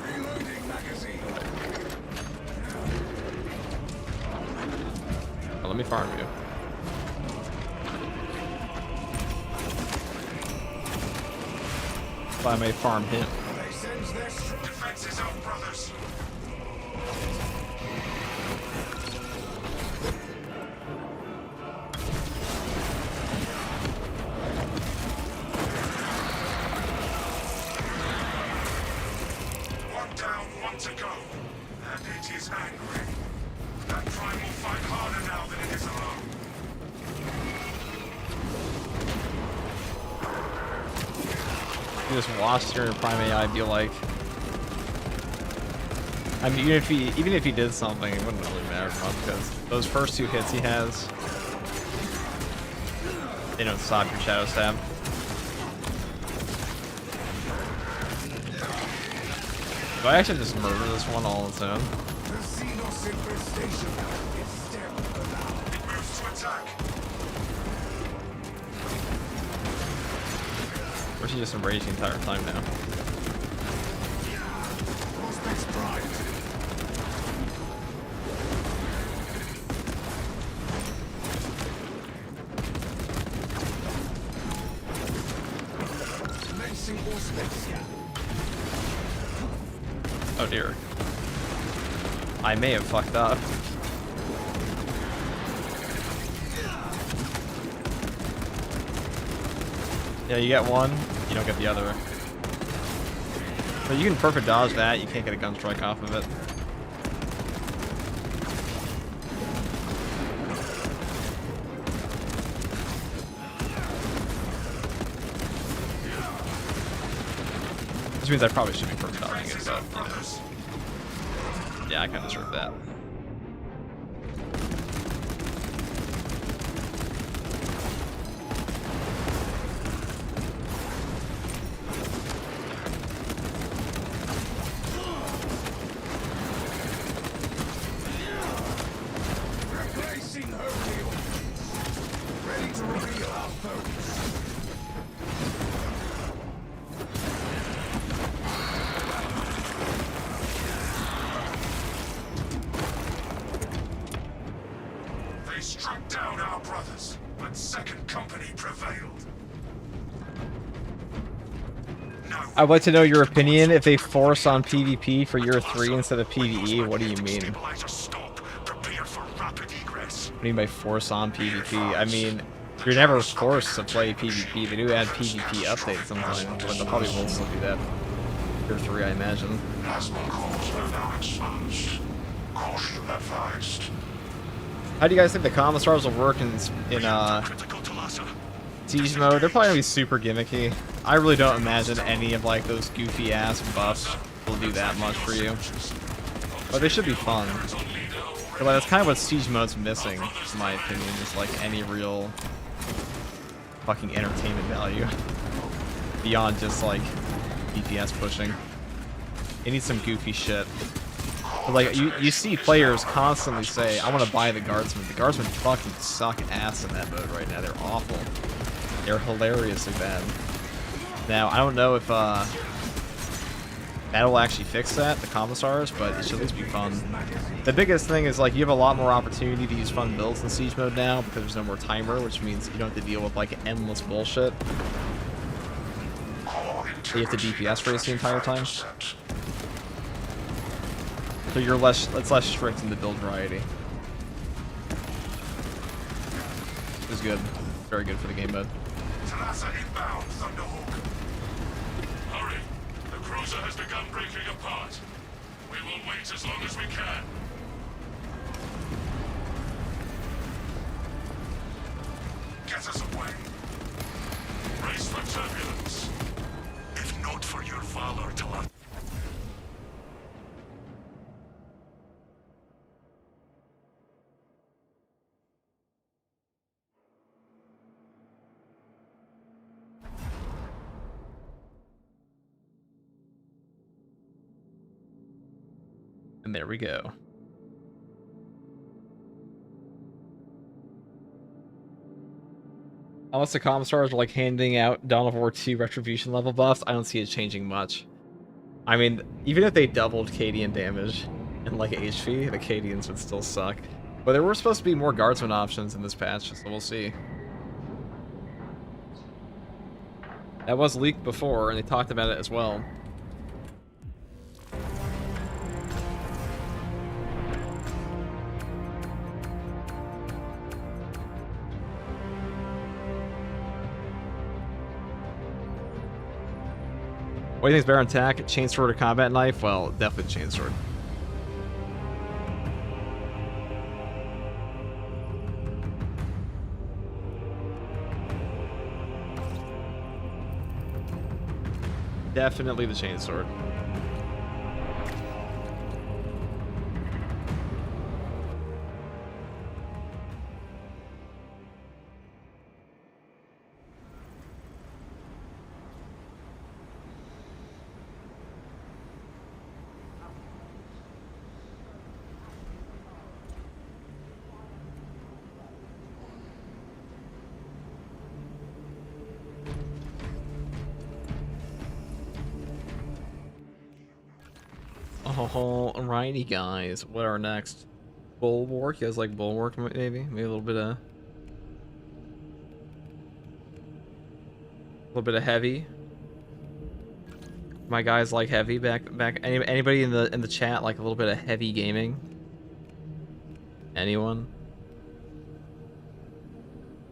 Reloading magazine. Oh, let me farm you. If I may farm him. They sense their strength. Defense is out, brothers. One down, one to go. And it is angry. That prime will fight harder now than it is alone. can just watch your Prime AI be like. I mean, even if he did something, it wouldn't really matter much because those first 2 hits he has, they don't stop your shadow stab. Do I actually just murder this one all on its own? Or is she just enraged the entire time now? Oh dear. I may have fucked up. Yeah, you get one, you don't get the other. But you can perfect dodge that, you can't get a gun strike off of it. Which means I probably should be perfect dodging it, but you know. Yeah, I kind of deserve that. They struck down our brothers, but Second Company prevailed. No. I'd like to know your opinion. If they force on PvP for year 3 instead of PvE, what do you mean? Stop. Prepare for rapid egress. What do you mean by force on PvP? I mean, you're never forced to play PvP. They do add PvP updates sometimes, but they'll probably will still do that. Year 3, I imagine. Plasma cores are now exposed. Caution advised. How do you guys think the commissars will work in Critical to Lhasa. Siege mode? They're probably gonna be super gimmicky. I really don't imagine any of like those goofy ass buffs will do that much for you. But they should be fun. But like, that's kind of what Siege mode's missing, in my opinion, is like any real fucking entertainment value. Beyond just like DPS pushing. It needs some goofy shit. But like you see players constantly say, I want to buy the guardsmen. The guardsmen fucking suck ass in that mode right now. They're awful. They're hilariously bad. Now I don't know if that'll actually fix that, the commissars, but it should at least be fun. The biggest thing is like you have a lot more opportunity to use fun builds in Siege mode now because there's no more timer, which means you don't have to deal with like endless bullshit. So you have to DPS race the entire time. So you're it's less strict in the build variety. It's good. Very good for the game mode. Lhasa inbound, Thunderhawk. Hurry! The cruiser has begun breaking apart. We will wait as long as we can. Get us away. Brace for turbulence. If not for your valor, Talat. And there we go. Unless the commissars are like handing out Dawn of War 2 Retribution level buffs, I don't see it changing much. I mean, even if they doubled Cadian damage and like HP, the Cadians would still suck. But there were supposed to be more guardsman options in this patch, so we'll see. That was leaked before, and they talked about it as well. What do you think is better on attack? Chainsword or combat knife? Well, definitely chainsword. Definitely the chainsword. Oh, alrighty, guys. What are next? Bulwark? You guys like Bulwark, maybe? Maybe a little bit of heavy. My guys like heavy back. Anybody in the chat like a little bit of heavy gaming? Anyone?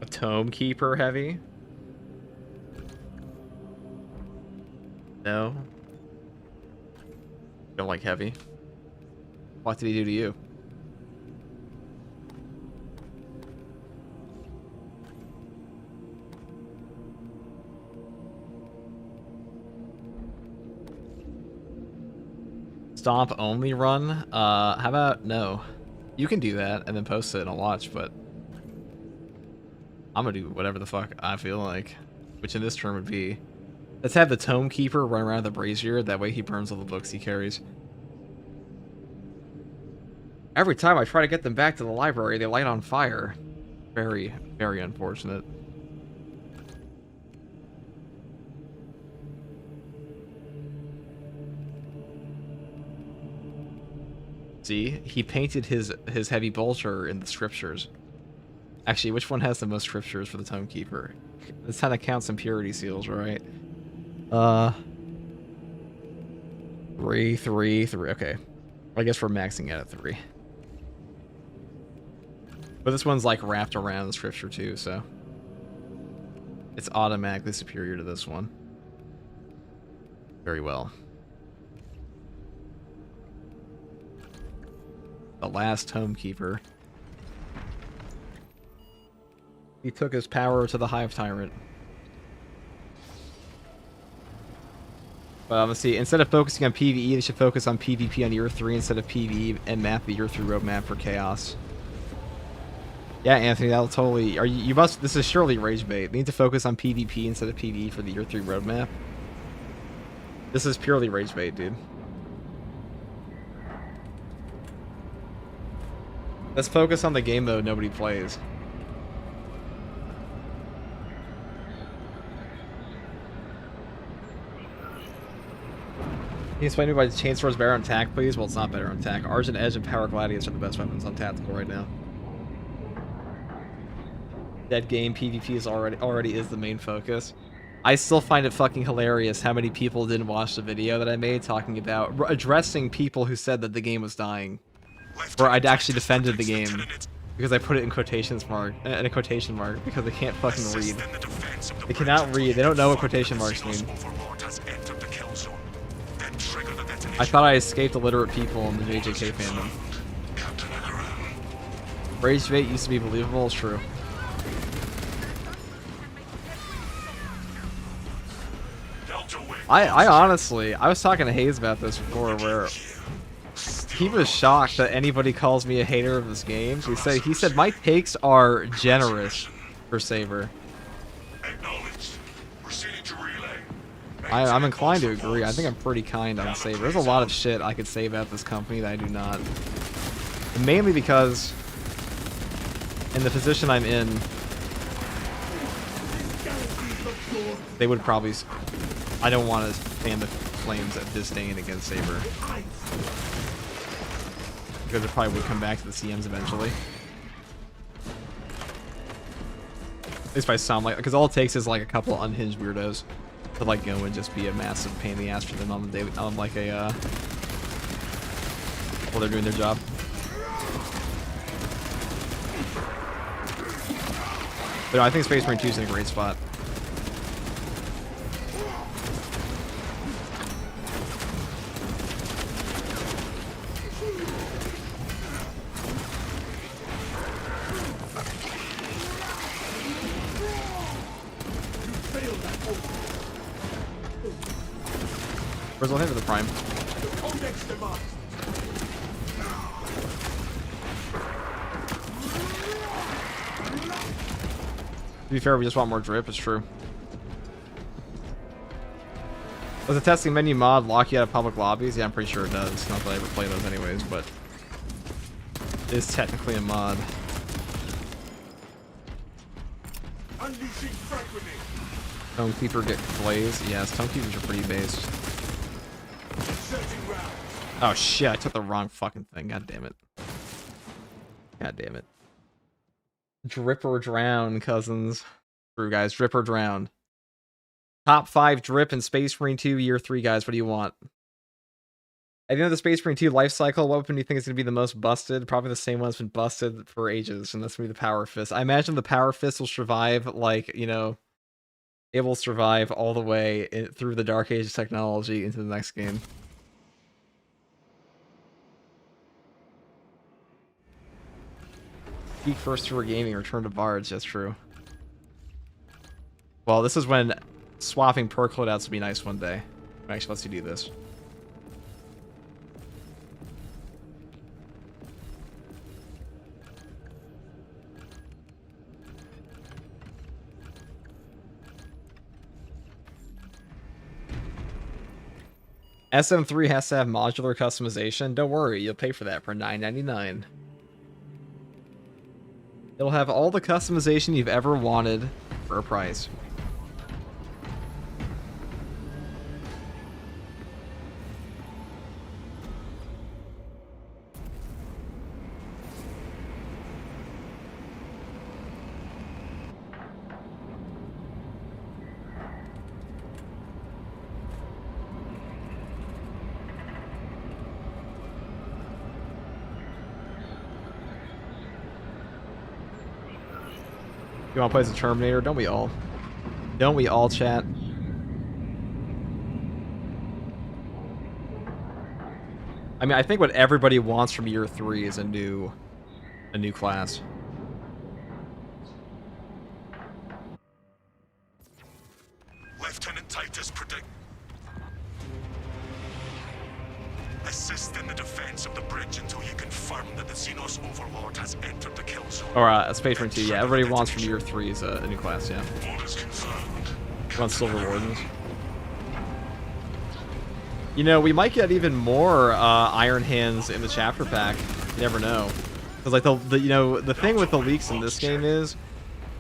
A Tome Keeper heavy? No. Don't like heavy. What did he do to you? Stomp only run? How about no? You can do that and then post it and I'll watch, but I'm gonna do whatever the fuck I feel like, which in this turn would be, let's have the Tome Keeper run around the brazier, that way he burns all the books he carries. Every time I try to get them back to the library, they light on fire. Very, very unfortunate. See, he painted his heavy bolter in the scriptures. Actually, which one has the most scriptures for the Tome Keeper? This kind of counts impurity seals, right? 3, 3, 3. Okay, I guess we're maxing out at 3. But this one's like wrapped around the scripture too, so it's automatically superior to this one. Very well. The last Tome Keeper. He took his power to the Hive Tyrant. But let's see, instead of focusing on PvE, they should focus on PvP on year 3 instead of PvE and map the year 3 roadmap for Chaos. Yeah, Anthony, that'll totally... you must... This is surely rage bait. They need to focus on PvP instead of PvE for the year 3 roadmap. This is purely rage bait, dude. Let's focus on the game mode nobody plays. Can you explain to me why the Chainsword's better on attack, please? Well, it's not better on attack. Argent Edge and Power Gladius are the best weapons on tactical right now. Dead game PvP is already is the main focus. I still find it fucking hilarious how many people didn't watch the video that I made talking about addressing people who said that the game was dying. Where I'd actually defended the game because I put it in quotation mark because they can't fucking read. They cannot read. They don't know what quotation marks mean. I thought I escaped illiterate people in the JJK fandom. Rage bait used to be believable. It's true. I honestly, I was talking to Hayes about this before, where he was shocked that anybody calls me a hater of this game. He said my takes are generous for Saber. I'm inclined to agree. I think I'm pretty kind on Saber. There's a lot of shit I could say about this company that I do not. And mainly because in the position I'm in, they would probably... I don't want to fan the flames of disdain against Saber. Because it probably would come back to the CMs eventually. At least if I sound like... Because all it takes is like a couple of unhinged weirdos to like go and just be a massive pain in the ass for them on the day, on like a... while they're doing their job. But no, I think Space Marine 2 is in a great spot. Where's the for the Prime? The Codex demands. To be fair, we just want more drip, it's true. Does the testing menu mod lock you out of public lobbies? Yeah, I'm pretty sure it does. Not that I ever play those anyways, but it is technically a mod. Unleashing frag grenade. Tonekeeper get blaze. Yes, Tonekeepers are pretty based. Inserting round. Oh shit, I took the wrong fucking thing. God damn it. God damn it. Drip or drown, cousins. True, guys. Drip or drown. Top 5 drip in Space Marine 2 Year 3, guys. What do you want? At the end of the Space Marine 2 life cycle, what weapon do you think is going to be the most busted? Probably the same one that's been busted for ages, and that's going to be the Power Fist. I imagine the Power Fist will survive, like, you know, it will survive all the way through the Dark Ages technology into the next game. Peak first tour gaming, return to bards, that's true. Well, this is when swapping perk loadouts will be nice one day. Actually, let's do this. SM3 has to have modular customization. Don't worry, you'll pay for that for $9.99. It'll have all the customization you've ever wanted for a price. You want to play as a Terminator? Don't we all? Don't we all, chat? I mean, I think what everybody wants from year 3 is a new class. Lieutenant Titus predict. Assist in the defense of the bridge until you confirm that the Xenos Overlord has entered the kill zone. Or Space Marine 2, yeah. Everybody wants from year 3 is a new class, yeah. Orders confirmed. Wants Silver Wardens. You know, we might get even more Iron Hands in the chapter pack. You never know. Because like the you know, the thing with the leaks in this game is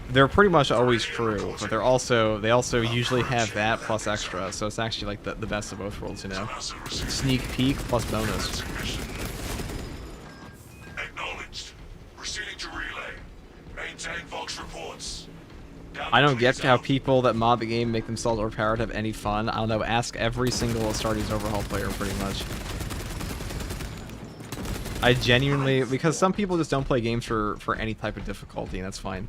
they're pretty much always true, but they also usually have that plus extra, so it's actually like the best of both worlds, you know. Sneak peek plus bonus. Acknowledged. Proceeding to relay. Maintain Vox reports. I don't get how people that mod the game make themselves overpowered have any fun. I don't know, ask every single Astartes Overhaul player pretty much. I genuinely, because some people just don't play games for any type of difficulty, and that's fine.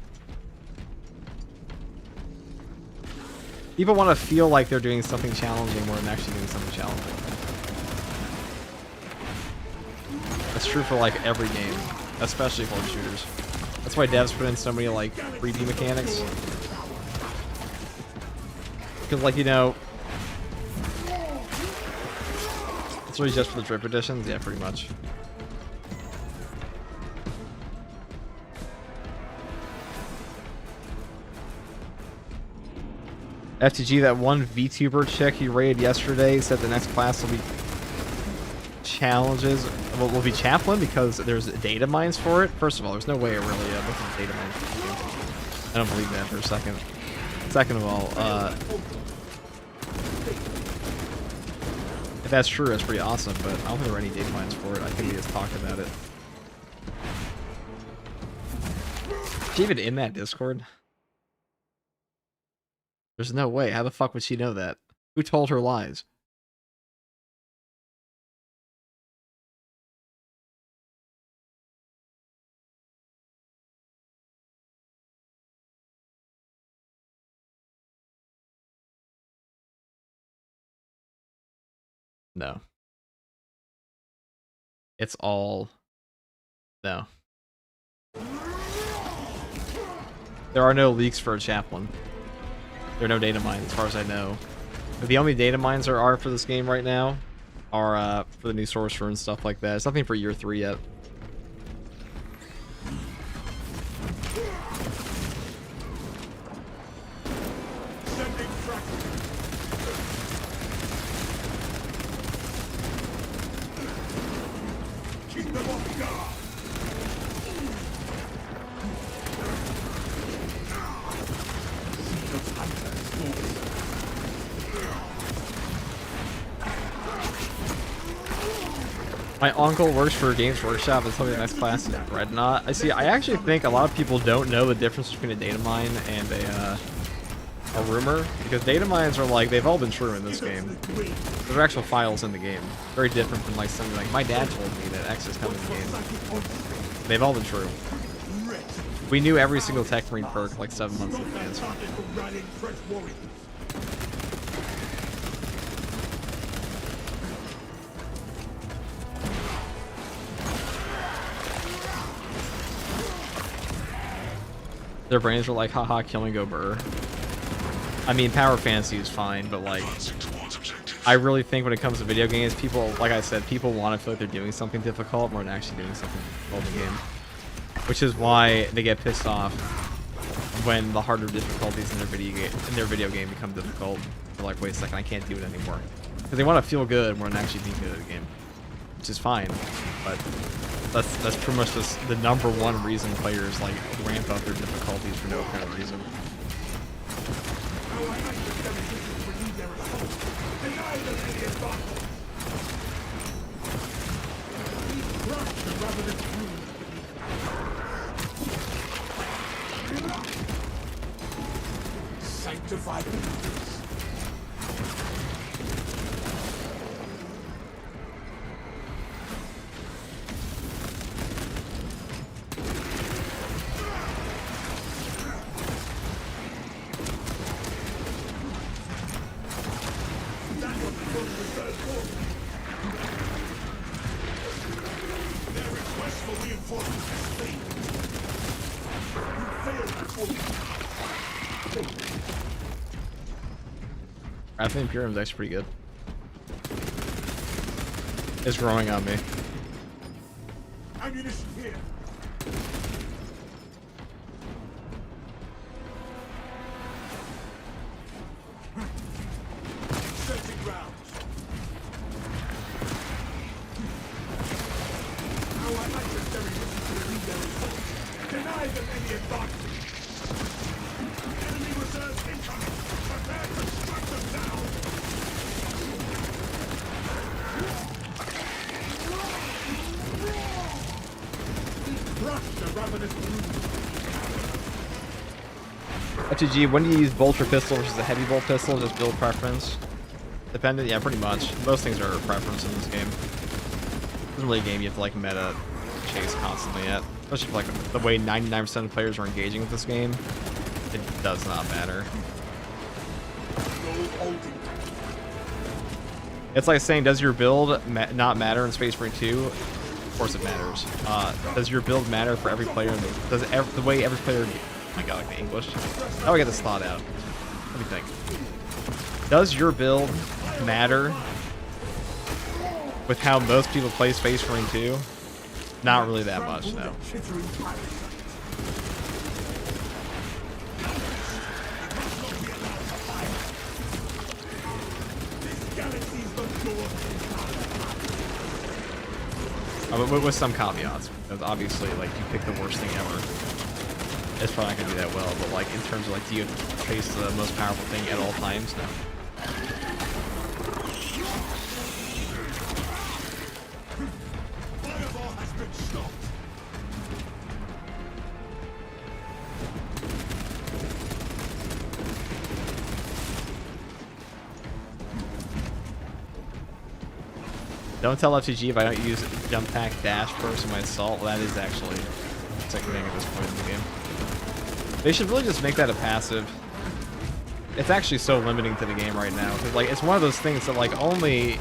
People want to feel like they're doing something challenging more than actually doing something challenging. That's true for like every game, especially horde shooters. That's why devs put in so many like freebie mechanics. Because like, you know, it's really just for the drip editions, yeah, pretty much. FTG, that one VTuber chick you raided yesterday, said the next class will be challenges. Will be chaplain because there's data mines for it. First of all, there's no way it really looks at data mines for the game. I don't believe that for a second. Second of all, if that's true, that's pretty awesome, but I don't think there are any data mines for it. I think we just talked about it. Is she even in that Discord? There's no way. How the fuck would she know that? Who told her lies? No. It's all... No. There are no leaks for a chaplain. There are no data mines, as far as I know. The only data mines there are for this game right now are for the new sorcerer and stuff like that. It's nothing for year 3 yet. Sending traffic. Keep them off guard. See those hunters, wolves. My uncle works for Games Workshop and told me a nice class in Dreadnought. I see. I actually think a lot of people don't know the difference between a data mine and a rumor, because data mines are like, they've all been true in this game. There are actual files in the game. Very different from like something like, my dad told me that X is coming in the game. They've all been true. We knew every single Tech Marine perk like 7 months in advance. Their brains were like, haha, kill me, go burr. I mean, Power Fantasy is fine, but like, I really think when it comes to video games, people, like I said, people want to feel like they're doing something difficult more than actually doing something difficult in the game. Which is why they get pissed off when the harder difficulties in their video game become difficult. They're like, wait a second, I can't do it anymore. Because they want to feel good more than actually being good at the game. Which is fine, but that's pretty much just the #1 reason players like ramp up their difficulties for no apparent reason. Sanctified. I think Imperium's actually pretty good. It's growing on me. Ammunition here. Setting rounds. Our adversary wishes to lead their assault. Deny them any advantage. Enemy reserves incoming. Prepare to strike them down. Crush the ravenous brood. FTG, when do you use bolt or pistol versus a heavy bolt pistol? Just build preference? Dependent? Yeah, pretty much. Most things are preference in this game. It's really a game you have to like meta chase constantly at. Especially if, like, the way 99% of players are engaging with this game. It does not matter. It's like saying, does your build not matter in Space Marine 2? Of course it matters. Does your build matter for every player? The way every player... Oh my god, like the English. How do I get this thought out? Let me think. Does your build matter with how most people play Space Marine 2? Not really that much, no. But with some caveats, because obviously, like, you pick the worst thing ever, it's probably not going to do that well, but, like, in terms of, like, do you chase the most powerful thing at all times? No. Fireball has been stopped. Don't tell FTG if I don't use jump pack dash first in my assault. Well, that is actually the second thing at this point in the game. They should really just make that a passive. It's actually so limiting to the game right now. Cause, like, it's one of those things that, like, only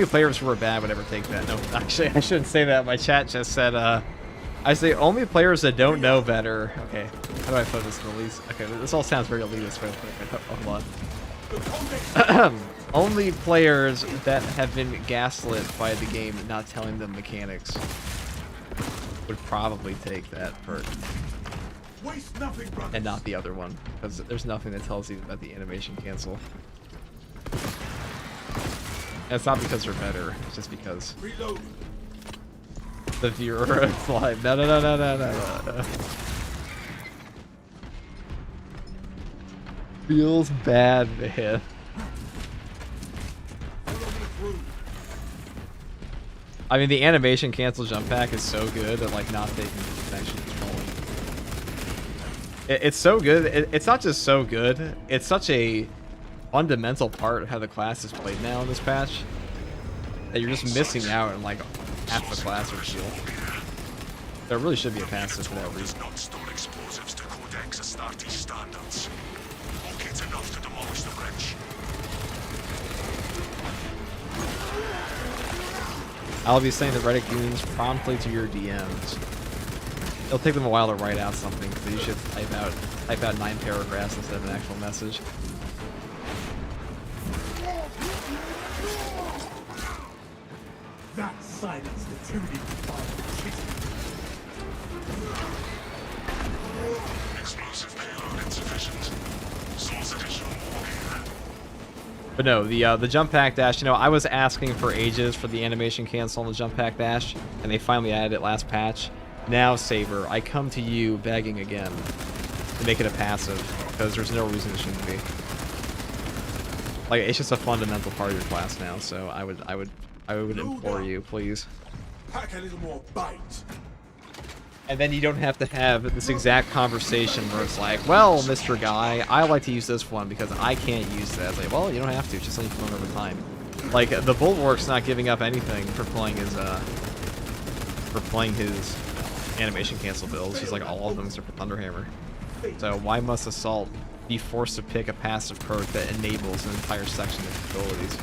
players who are bad would ever take that. No, actually, I shouldn't say that. My chat just said, I say only players that don't know better. Okay, how do I put this in the least? Okay, this all sounds very elitist. Wait, hold on. Only players that have been gaslit by the game not telling them mechanics would probably take that perk. Waste nothing, brothers. And not the other one, because there's nothing that tells you about the animation cancel. And it's not because they're better, it's just because Reload. the viewer is like, no. Feels bad, man. I mean, the animation cancel jump pack is so good that, like, not taking connection is trolling. It's so good. It's not just so good. It's such a fundamental part of how the class is played now in this patch that you're just missing out on, like, half the class or two. There really should be a passive for that reason. Not store explosives to Codex Astartes standards. Locate enough to demolish the bridge. I'll be sending the Reddit goons promptly to your DMs. It'll take them a while to write out something, because you should type out 9 paragraphs instead of an actual message. That silenced the tyranny of Explosive payload insufficient. Source additional warfare. But no, the jump pack dash, you know, I was asking for ages for the animation cancel on the jump pack dash, and they finally added it last patch. Now, Saber, I come to you begging again to make it a passive, because there's no reason it shouldn't be. Like, it's just a fundamental part of your class now, so I would implore you, please. pack a little more bite. And then you don't have to have this exact conversation where it's like, well, Mr. Guy, I like to use this one because I can't use that. It's like, well, you don't have to, just like you can learn over time. Like, the Bulwark's not giving up anything for playing his animation cancel builds. He's like all of them except for Thunderhammer. So why must Assault be forced to pick a passive perk that enables an entire section of abilities?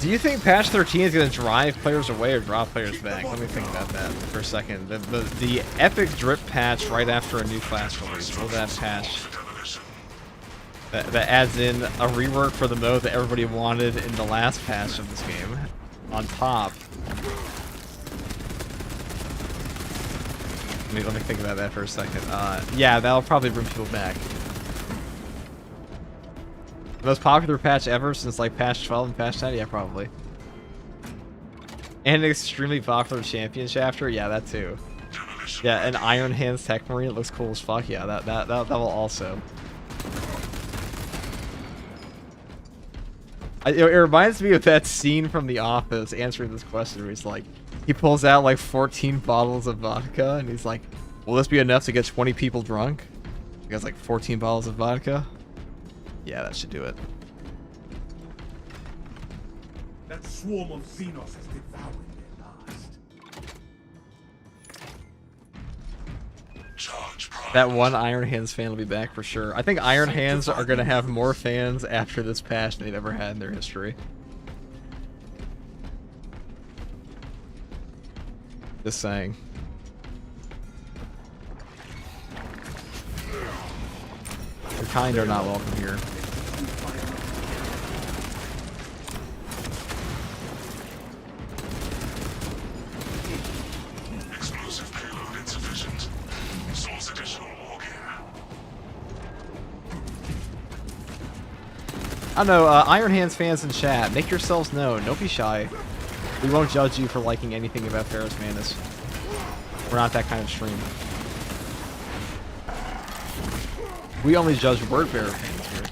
Do you think patch 13 is going to drive players away or draw players back? Let me think about that for a second. The epic drip patch right after a new class release. Will that patch that adds in a rework for the mode that everybody wanted in the last patch of this game on top? Let me think about that for a second. Yeah, that'll probably bring people back. The most popular patch ever since like patch 12 and patch 10? Yeah, probably. And an extremely popular champion chapter? Yeah, that too. Yeah, an Iron Hands Tech Marine, it looks cool as fuck. Yeah, that will also. It reminds me of that scene from The Office answering this question where he's like, he pulls out like 14 bottles of vodka and he's like, will this be enough to get 20 people drunk? He has like 14 bottles of vodka. Yeah, that should do it. That swarm of Xenos has devoured their last. Charge prime. That one Iron Hands fan will be back for sure. I think Iron Hands are going to have more fans after this patch than they've ever had in their history. Just saying. Your kind are not welcome here. Explosive payload insufficient. Source additional war gear. I don't know, Iron Hands fans in chat, make yourselves known. Don't be shy. We won't judge you for liking anything about Ferrous Manus. We're not that kind of stream. We only judge Wordbearer fans here.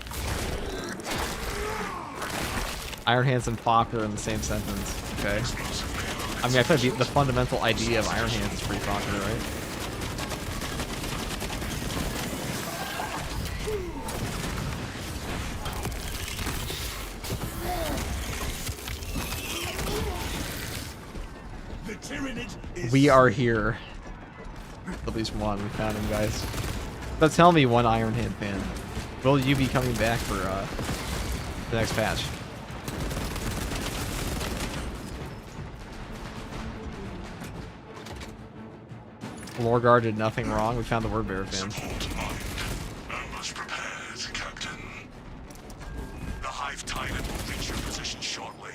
Iron Hands and popular in the same sentence, okay? I mean, I think the fundamental idea of Iron Hands is pretty popular, right? Tyranid is We are here. At least one. We found him, guys. So tell me, one Iron Hand fan, will you be coming back for the next patch? Lorgar did nothing wrong. We found the word bearer fan. Support mind. Members prepared, Captain. The Hive Tyrant will reach your position shortly.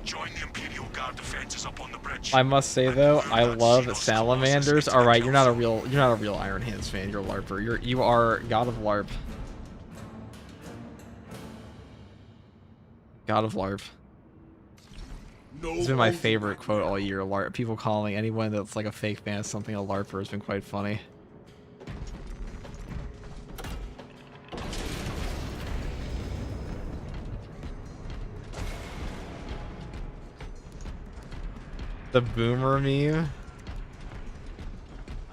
Join the Imperial Guard defenses up on the bridge. I must say though, I love salamanders. All right, you're not a real Iron Hands fan. You're a LARPer. You are God of LARP. God of LARP. It's been my favorite quote all year. LARP. People calling anyone that's like a fake fan something a LARPer has been quite funny. The boomer meme?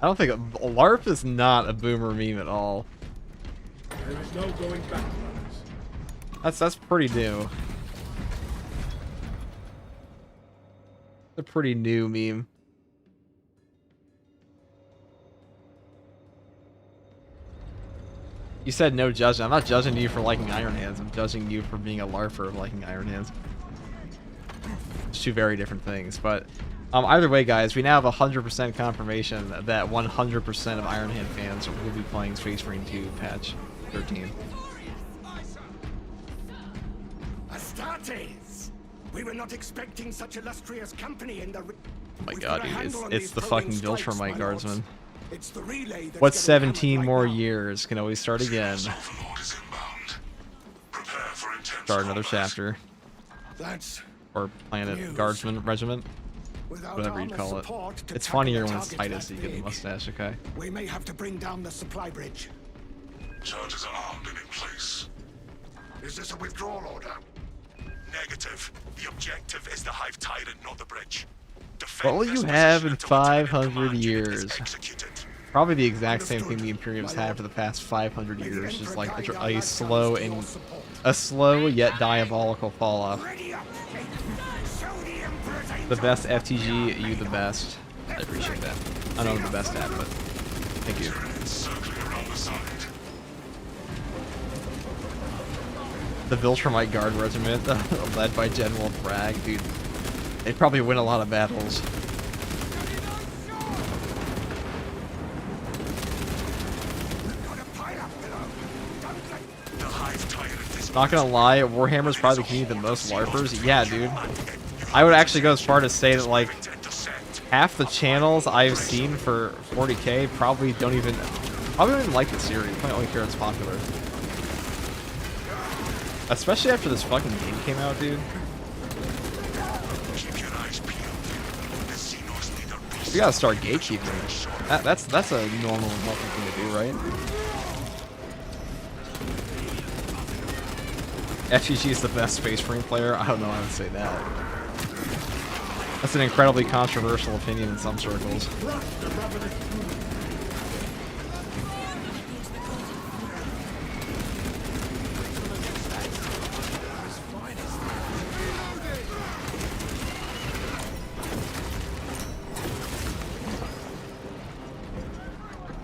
I don't think LARP is not a boomer meme at all. There is no going back, brothers. That's pretty new. A pretty new meme. You said no judging. I'm not judging you for liking Iron Hands. I'm judging you for being a LARPer of liking Iron Hands. It's two very different things. But either way, guys, we now have 100% confirmation that 100% of Iron Hand fans will be playing Space Marine 2 patch 13. Astartes! We were not expecting such illustrious company in the... Oh my god, dude, it's the fucking Viltrumite guardsman. What's What's 17 more years? Can always start again. Overlord is inbound. Prepare for intense Start another combat. chapter. That's Or Planet News. Guardsman Regiment. without Whatever you'd armor call it. support to It's tackle funnier a when it's target Titus, that you get the big. mustache, okay? We may have to bring down the supply bridge. Charges are armed and in place. Is this a withdrawal order? Negative. The objective is the Hive Tyrant, not the bridge. Defend What will this you have position in until Lieutenant 500 Command unit is years? executed. Probably the exact same thing the Imperiums had for the past 500 years, just like a slow yet diabolical fall off. Ready up! Show the Emperor's The best FTG, you the best. I appreciate that. I know I'm the best at, but thank you. Tyranids circling around the side. The Viltrumite Guard Regiment, led by General Bragg, dude. They'd probably win a lot of battles. The Hive Tyrant is Not gonna lie, Warhammer's probably the community with the most LARPers. Yeah, dude. I would actually go as far to say that, like, half the channels I've seen for 40k probably don't even like the series. Probably only care it's popular. Especially after this fucking game came out, dude. Keep your eyes peeled. The Xenos leader beast. We gotta start gatekeeping. That's a normal and healthy thing to do, right? FGG is the best Space Marine player. I don't know how to say that. That's an incredibly controversial opinion in some circles.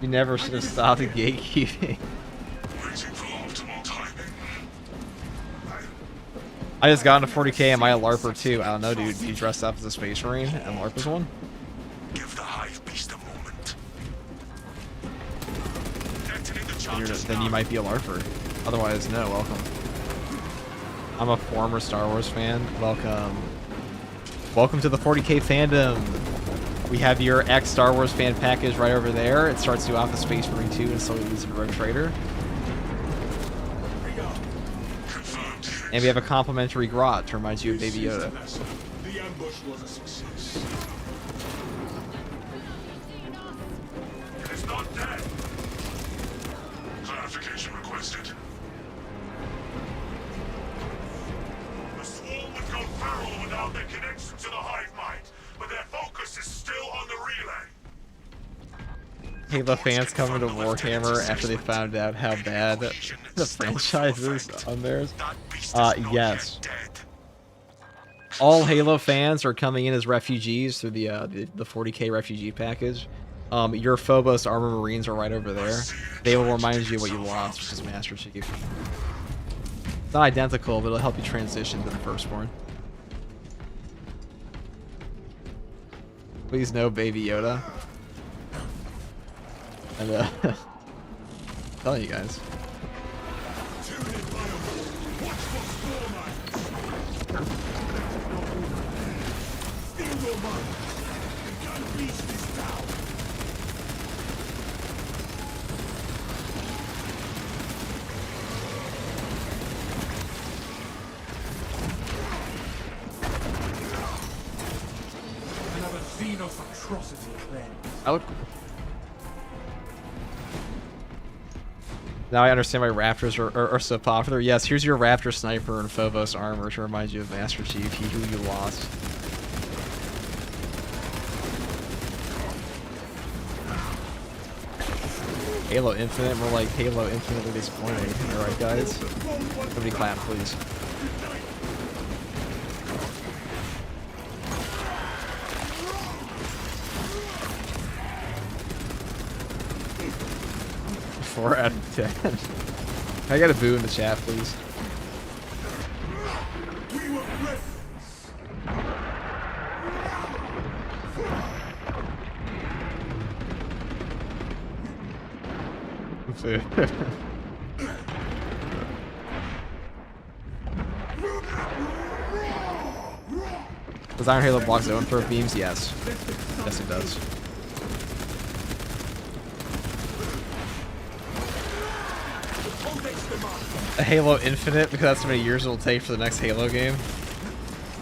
You never should have stopped the gatekeeping. Waiting for optimal timing. I just got into 40k. Am I a LARPer too? I don't know, dude. You dressed up as a Space Marine and LARP as one? Give the Hive beast a moment. Detonate the Then, charges then you now. might be a LARPer. Otherwise, no, welcome. I'm a former Star Wars fan. Welcome. Welcome to the 40k fandom. We have your ex-Star Wars fan package right over there. It starts you off as Space Marine 2 and slowly leads to Rogue Trader. Confirmed. And we have a complimentary grot to remind you of Baby Yoda. The ambush was a success. It is not dead. Clarification requested. The swarm would go feral without their connection to the hive mind, but their focus is still on the relay. Halo fans coming to Warhammer after they found out how bad the franchise is on theirs. That beast is not Yes. yet dead. all Halo fans are coming in as refugees through the 40K refugee package. Your Phobos Armor Marines are right over there. They will remind you what you lost, which is Master Chief. It's not identical, but it'll help you transition to the Firstborn. Please no Baby Yoda. And I'm telling you guys. Another Xenos atrocity then. I look. Now I understand why Raptors are so popular. Yes, here's your Raptor Sniper and Phobos armor to remind you of Master Chief, he who you lost. Halo Infinite, more like Halo Infinitely disappointing. Alright guys? Somebody clap, please. Four out of 10. I got a boo in the chat, please. Does Iron Halo block zone throw beams? Yes. Yes, it does. A Halo Infinite, because that's how many years it'll take for the next Halo game.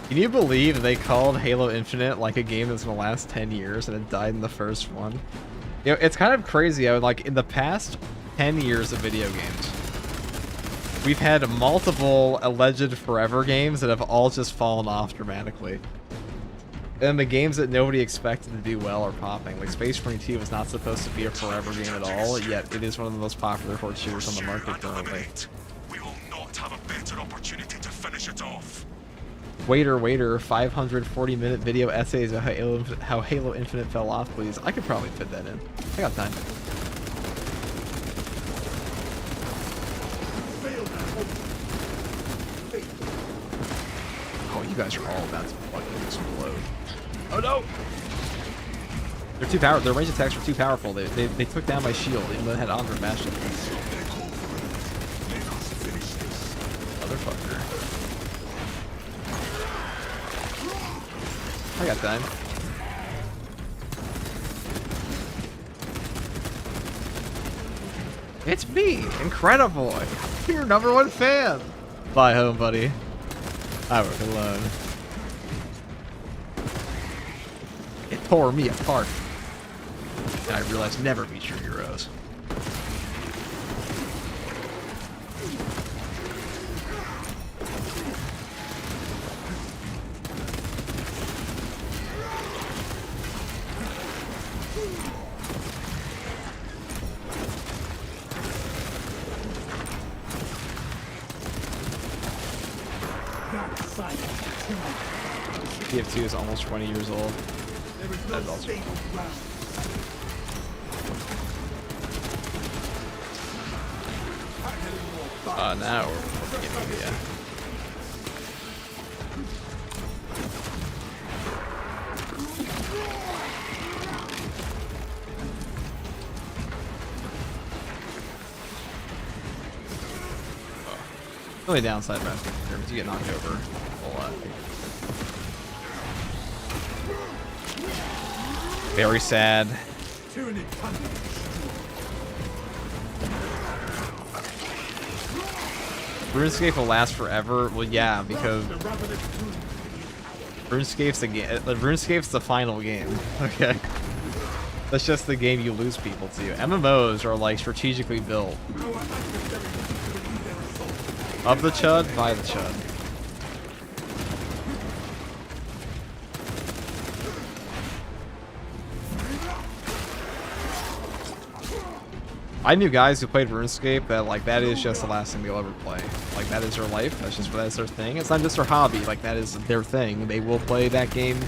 Can you believe they called Halo Infinite like a game that's gonna last 10 years and it died in the first one? You know, it's kind of crazy how, like, in the past 10 years of video games, we've had multiple alleged forever games that have all just fallen off dramatically. And the games that nobody expected to do well are popping. Like, Space Marine 2 was not supposed to be a forever game at all, yet it is one of the most popular horde shooters on the market currently. We will not have a better opportunity to finish it off. Waiter, 540-minute video essays of how Halo Infinite fell off, please. I could probably fit that in. I got time. Oh, you guys are all about to fucking explode. Oh no! They're too powerful. Their range attacks were too powerful. They took down my shield, even though it had Andre matched it. Motherfucker. I got time. It's me, Incredible. Your #1 fan. Bye home, buddy. I work alone. It tore me apart. And I realized never beat your heroes. TF2 is almost 20 years old. That's also now we're looking at media. The only downside about it is you get knocked over a lot. Very sad. RuneScape will last forever. Well, yeah, because RuneScape's the game. RuneScape's the final game. Okay, that's just the game you lose people to. MMOs are like strategically built. Of the chud, by the chud. I knew guys who played RuneScape that, like, that is just the last thing they'll ever play. Like, that is their life. That's their thing. It's not just their hobby. Like, that is their thing. They will play that game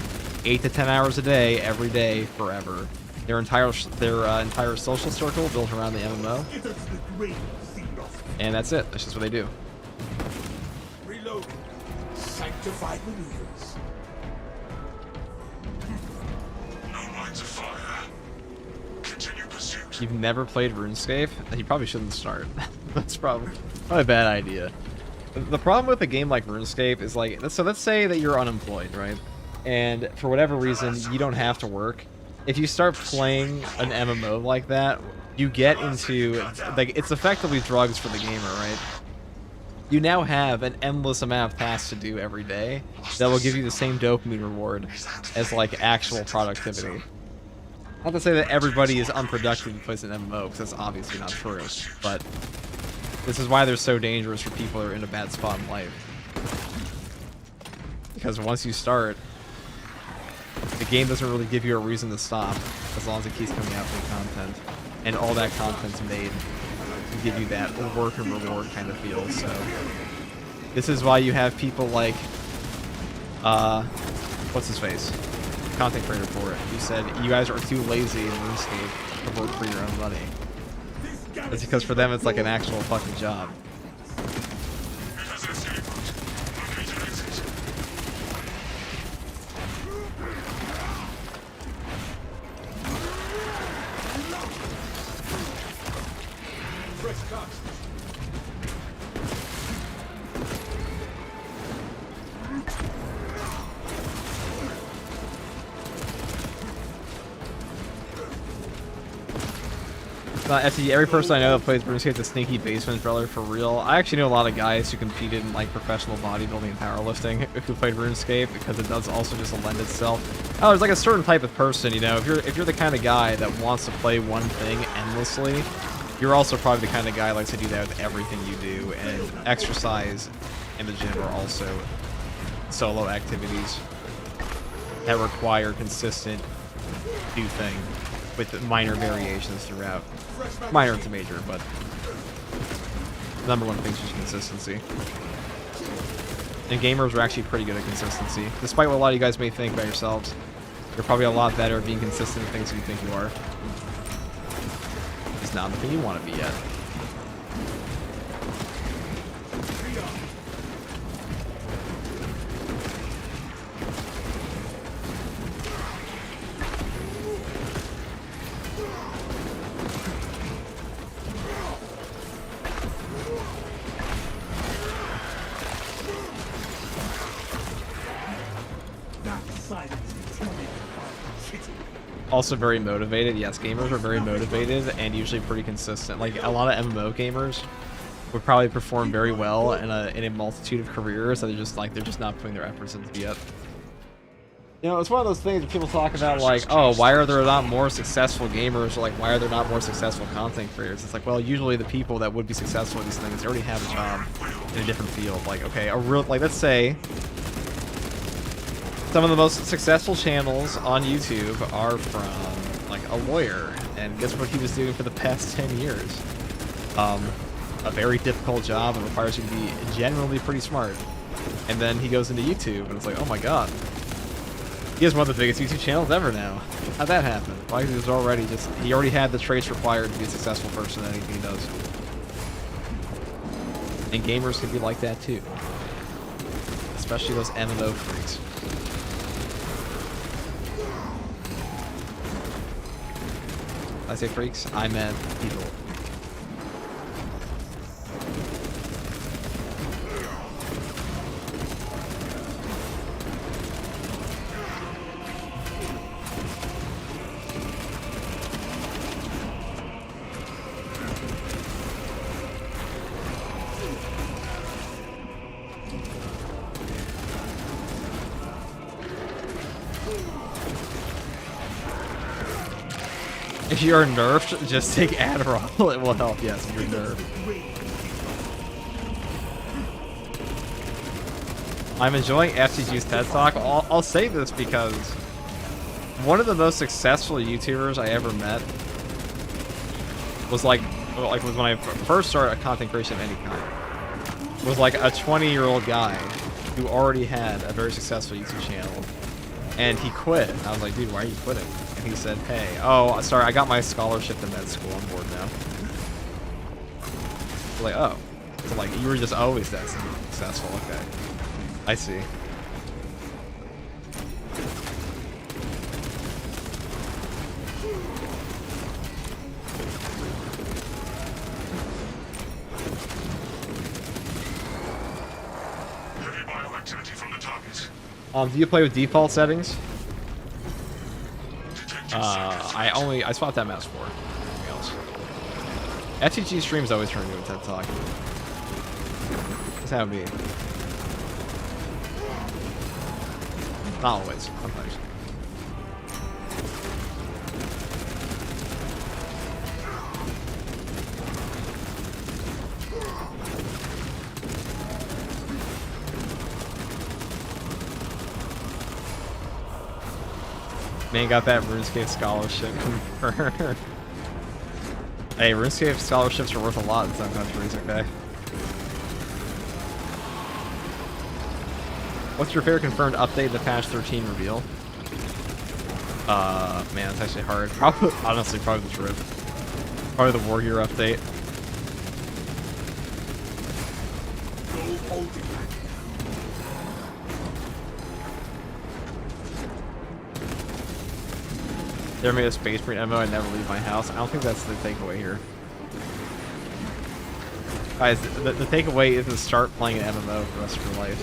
8 to 10 hours a day, every day, forever. Their entire social circle built around the MMO. Get us the grave send-off. And that's it. That's just what they do. Reloading. Sanctified maneuvers. No lines of fire. Continue pursuit. You've never played RuneScape? You probably shouldn't start. That's probably a bad idea. The problem with a game like RuneScape is like, so let's say that you're unemployed, right? And for whatever reason, you don't have to work. If you start playing an MMO like that, you get into, like, it's effectively drugs for the gamer, right? You now have an endless amount of tasks to do every day that will give you the same dopamine reward as, like, actual productivity. Not to say that everybody is unproductive who plays an MMO, because that's obviously not true, but this is why they're so dangerous for people who are in a bad spot in life. Because once you start, the game doesn't really give you a reason to stop, as long as it keeps coming out with content. And all that content's made to give you that work and reward kind of feel, so... This is why you have people like... what's his face? Content creator for it. He said, you guys are too lazy in RuneScape to work for your own money. That's because for them it's like an actual fucking job. FTD, every person I know that plays RuneScape is a sneaky basement dweller for real. I actually know a lot of guys who competed in like professional bodybuilding and powerlifting who played RuneScape because it does also just lend itself. Oh, there's like a certain type of person, you know, if you're the kind of guy that wants to play one thing endlessly, you're also probably the kind of guy who likes to do that with everything you do, and exercise and the gym are also solo activities that require consistent new thing with minor variations throughout. Minor to major, but the number one thing is just consistency. And gamers are actually pretty good at consistency. Despite what a lot of you guys may think about yourselves, you're probably a lot better at being consistent in things you think you are. It's not the thing you want to be yet. Also very motivated. Yes, gamers are very motivated and usually pretty consistent. Like a lot of MMO gamers would probably perform very well in a multitude of careers that they're just not putting their efforts into yet. You know, it's one of those things that people talk about like, oh, why are there not more successful gamers, or like why are there not more successful content creators? It's like, well, usually the people that would be successful in these things, they already have a job in a different field. Like, okay, like let's say some of the most successful channels on YouTube are from, like, a lawyer, and guess what he was doing for the past 10 years? A very difficult job and requires you to be generally pretty smart. And then he goes into YouTube, and it's like, oh my god. He has one of the biggest YouTube channels ever now. How'd that happen? Why? He already had the traits required to be a successful person at anything he does. And gamers can be like that too. Especially those MMO freaks. I say freaks, I meant people. If you are nerfed, just take Adderall. It will help, yes, if you're nerfed. I'm enjoying FTG's TED Talk. I'll say this because one of the most successful YouTubers I ever met was like like was when I first started a content creation of any kind, was like a 20-year-old guy who already had a very successful YouTube channel, and he quit. And I was like, dude, why are you quitting? And he said, hey, oh, sorry, I got my scholarship to med school. I'm bored now. Like, oh, so like you were just always that successful. Okay, I see. Heavy bioactivity from the target. Do you play with default settings? Detecting I swapped that mouse for anything else. FTG streams always turn into a TED Talk. That's how it be. Not always, sometimes. Man got that RuneScape scholarship confirmed. Hey, RuneScape scholarships are worth a lot in some countries, okay? What's your favorite confirmed update in the patch 13 reveal? Man, it's actually hard. Probably, honestly, probably the Drift. Probably the Warrior update. No holding back. There made a Space Marine MMO, I never leave my house. I don't think that's the takeaway here. Guys, the takeaway is to start playing an MMO for the rest of your life.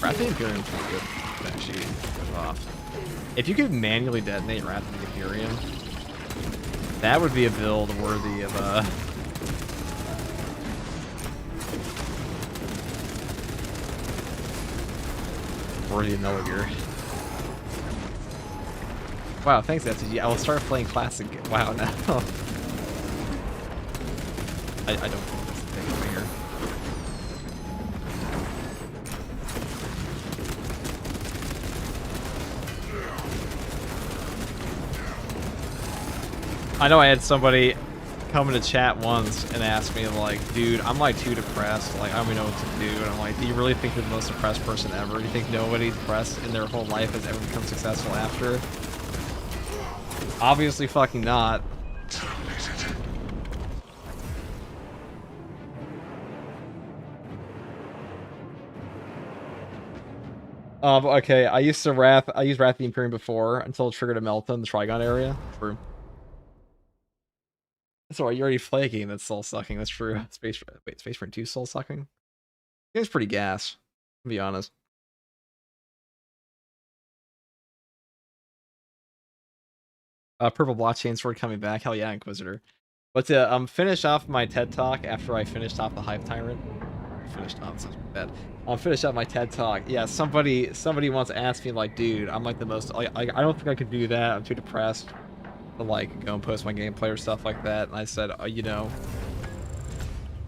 Wrath of the Imperium is pretty good, actually. If you could manually detonate Wrath of the Imperium, that would be a build worthy of worthy of Mellow Gear. Wow, thanks FTG. I will start playing classic. Wow, now. I don't think that's the takeaway here. I know I had somebody come into chat once and ask me like, dude, I'm like too depressed, like I don't even know what to do, and I'm like, do you really think you're the most depressed person ever? Do you think nobody depressed in their whole life has ever become successful after? Obviously fucking not. Okay, I used Wrath the Imperium before until it triggered a melt in the Trigon area. True. Sorry, you already play a game that's soul sucking. That's true. Space Marine 2 soul sucking. Game's pretty gas, to be honest. Purple blockchain sword coming back. Hell yeah, Inquisitor. But to finish off my TED talk after I finished off the Hype Tyrant. Finished off, sounds bad. I'll finish up my TED talk. Yeah, somebody once asked me like, dude, I'm like the most like I don't think I could do that. I'm too depressed to like go and post my gameplay or stuff like that. And I said, you know,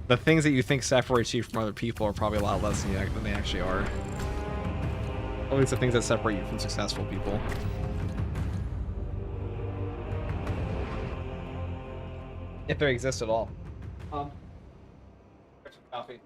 the things that you think separates you from other people are probably a lot less than they actually are. At least the things that separate you from successful people. If they exist at all. Coffee.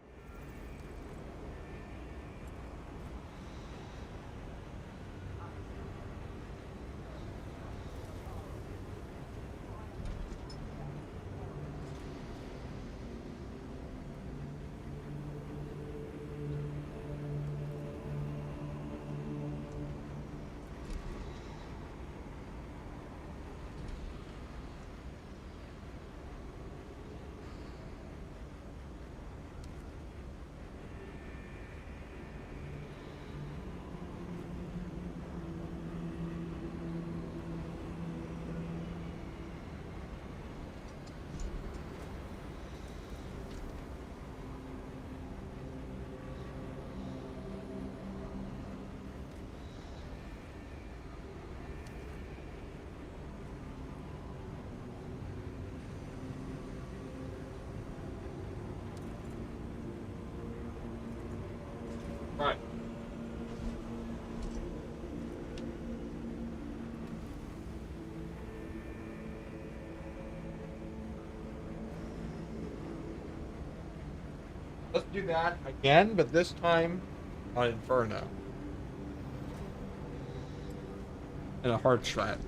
Let's do that again, but this time on Inferno. And a hard strat.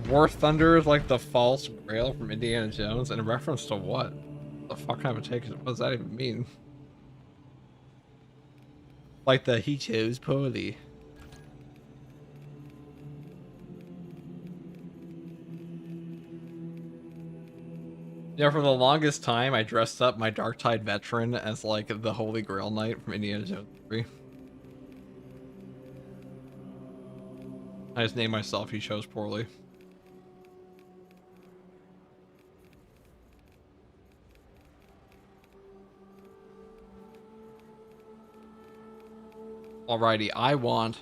War Thunder is like the false grail from Indiana Jones, in reference to what? The fuck kind of take? What does that even mean? Like the he chose poorly. You know, for the longest time, I dressed up my Dark Tide veteran as like the Holy Grail Knight from Indiana Jones 3. I just named myself he chose poorly. Alrighty, I want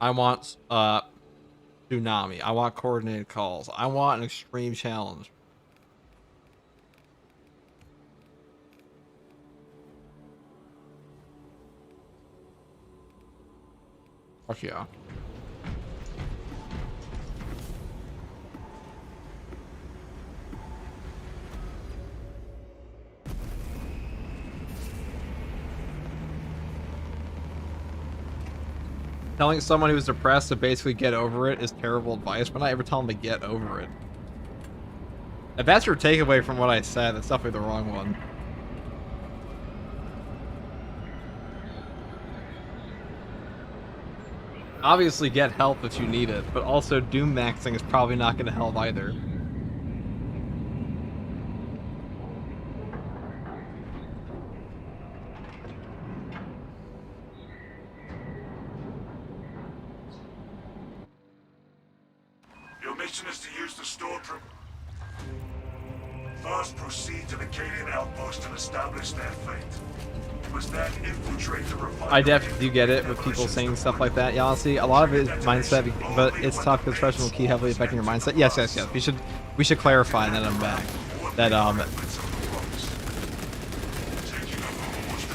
tsunami. I want coordinated calls. I want an extreme challenge. Fuck yeah. Telling someone who's depressed to basically get over it is terrible advice, but I ever tell them to get over it. If that's your takeaway from what I said, that's definitely the wrong one. Obviously get help if you need it, but also doom maxing is probably not going to help either. Your mission is to use the storefront. First, proceed to the Cadian outpost and establish their fate. You must then infiltrate the refinery. I definitely do get it with people saying stuff like that. Yeah, honestly, a lot of it is mindset, but it's tough because trust will key heavily affecting your mindset. Yes, yes, yes. We should clarify that I'm back. That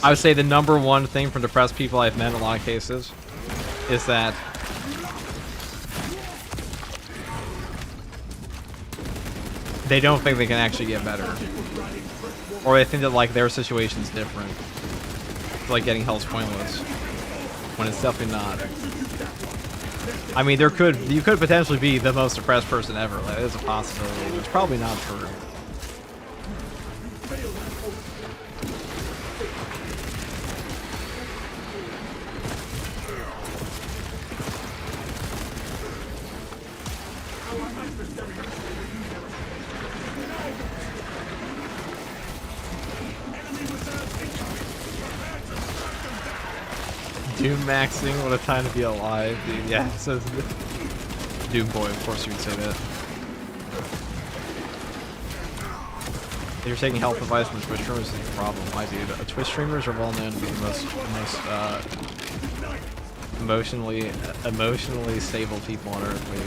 I would say the number one thing for depressed people I've met in a lot of cases is that they don't think they can actually get better, or they think that like their situation's different. It's like getting hell's pointless when it's definitely not. I mean, you could potentially be the most depressed person ever. Like, there's a possibility, but it's probably not true. Doom maxing, what a time to be alive, dude. Yeah, it says Doom Boy, of course you would say that. If you're taking health advice from Twitch streamers, it's a problem. Why, dude? Twitch streamers are well known to be the most emotionally stable people on Earth, maybe.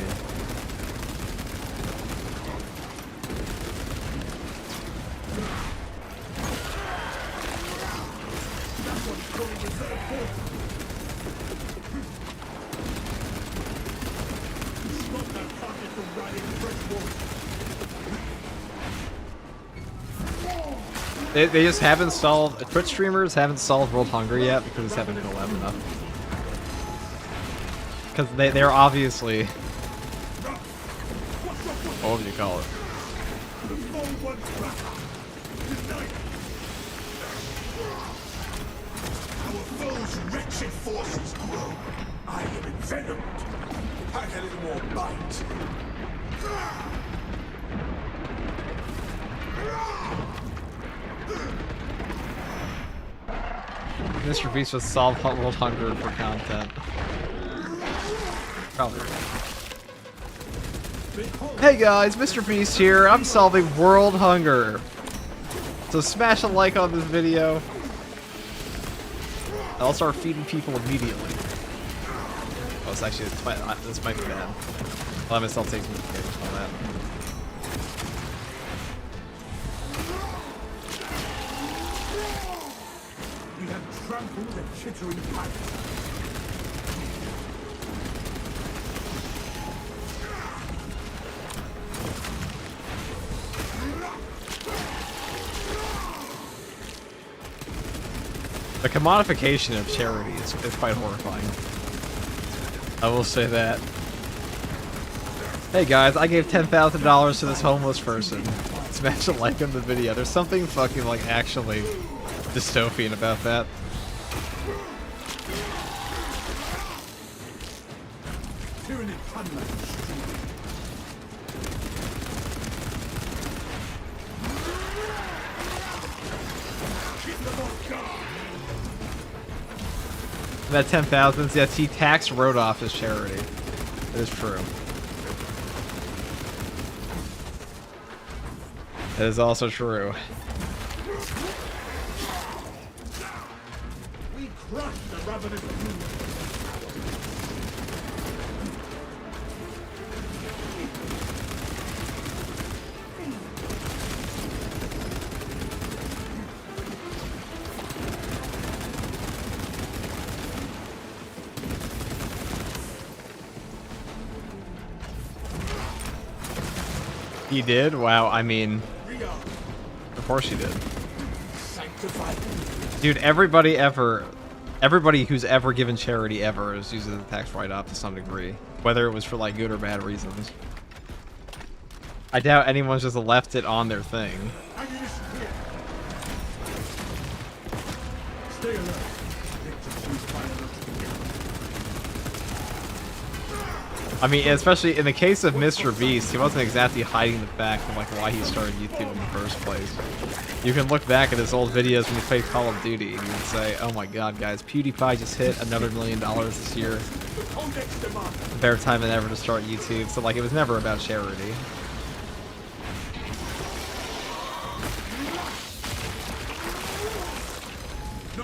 They just haven't solved, Twitch streamers haven't solved world hunger yet because they haven't been alive enough. Because they're obviously, what would you call it? Our foe's wretched forces grow. I am envenomed. Pack a little more bite. Mr. Beast would solve world hunger for content. Probably. Hey guys, Mr. Beast here. I'm solving world hunger. So smash a like on this video. I'll start feeding people immediately. Oh, it's actually, this might be bad. I'll have myself take some pictures on that. We have trampled the chittering pirates. The commodification of charity is quite horrifying. I will say that. Hey guys, I gave $10,000 to this homeless person. Smash a like on the video. There's something fucking like actually dystopian about that. That 10,000, yes, he taxed wrote off his charity. That is true. That is also true. We crushed the ravenous brood. He did? Wow, I mean, of course he did. Dude, everybody who's ever given charity ever is using the tax write-off to some degree. Whether it was for like good or bad reasons. I doubt anyone's just left it on their thing. Stay alert. I mean, especially in the case of Mr. Beast, he wasn't exactly hiding the fact of like why he started YouTube in the first place. You can look back at his old videos when he played Call of Duty and you would say, oh my god guys, PewDiePie just hit another $1 million this year. Better time than ever to start YouTube, so like it was never about charity.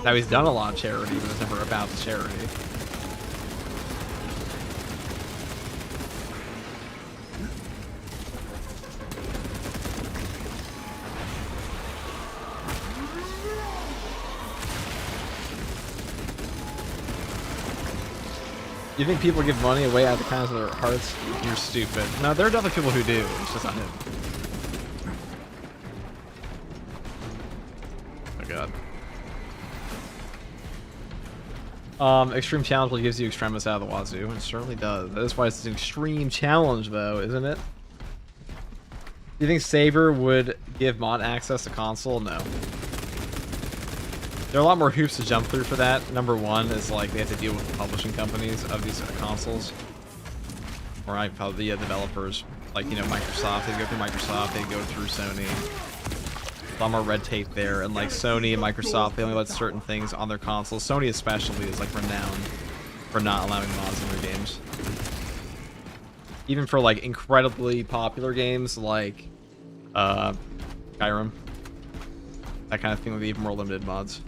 Now he's done a lot of charity, but it's never about the charity. You think people give money away out of the kindness of their hearts? You're stupid. No, there are other people who do. It's just not him. Oh god. Extreme challenge gives you extremis out of the wazoo. It certainly does. That is why it's an extreme challenge, though, isn't it? Do you think Saber would give mod access to console? No. There are a lot more hoops to jump through for that. Number one is like they have to deal with the publishing companies of these consoles. Or probably the developers. Like, you know, Microsoft. They go through Microsoft, they go through Sony. A lot more red tape there. And like Sony and Microsoft, they only let certain things on their consoles. Sony especially is like renowned for not allowing mods in their games. Even for like incredibly popular games like Skyrim. That kind of thing with even more limited mods.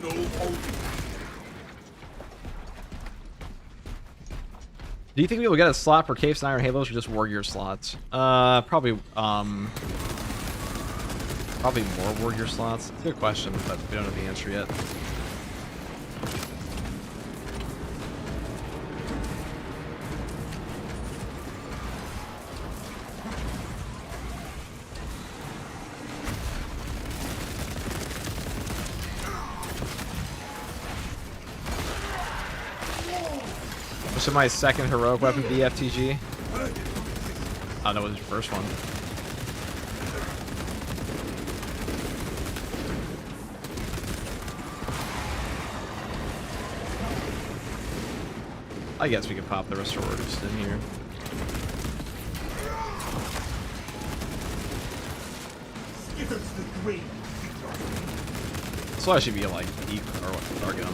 No holding. Do you think we will get a slot for Capes and Iron Halos or just War Gear slots? Probably more War Gear slots. It's a good question, but we don't know the answer yet. Should my second heroic weapon be FTG? Oh, no, it was your first one. I guess we could pop the restoratives in here. So I should be like deep or what, our gun.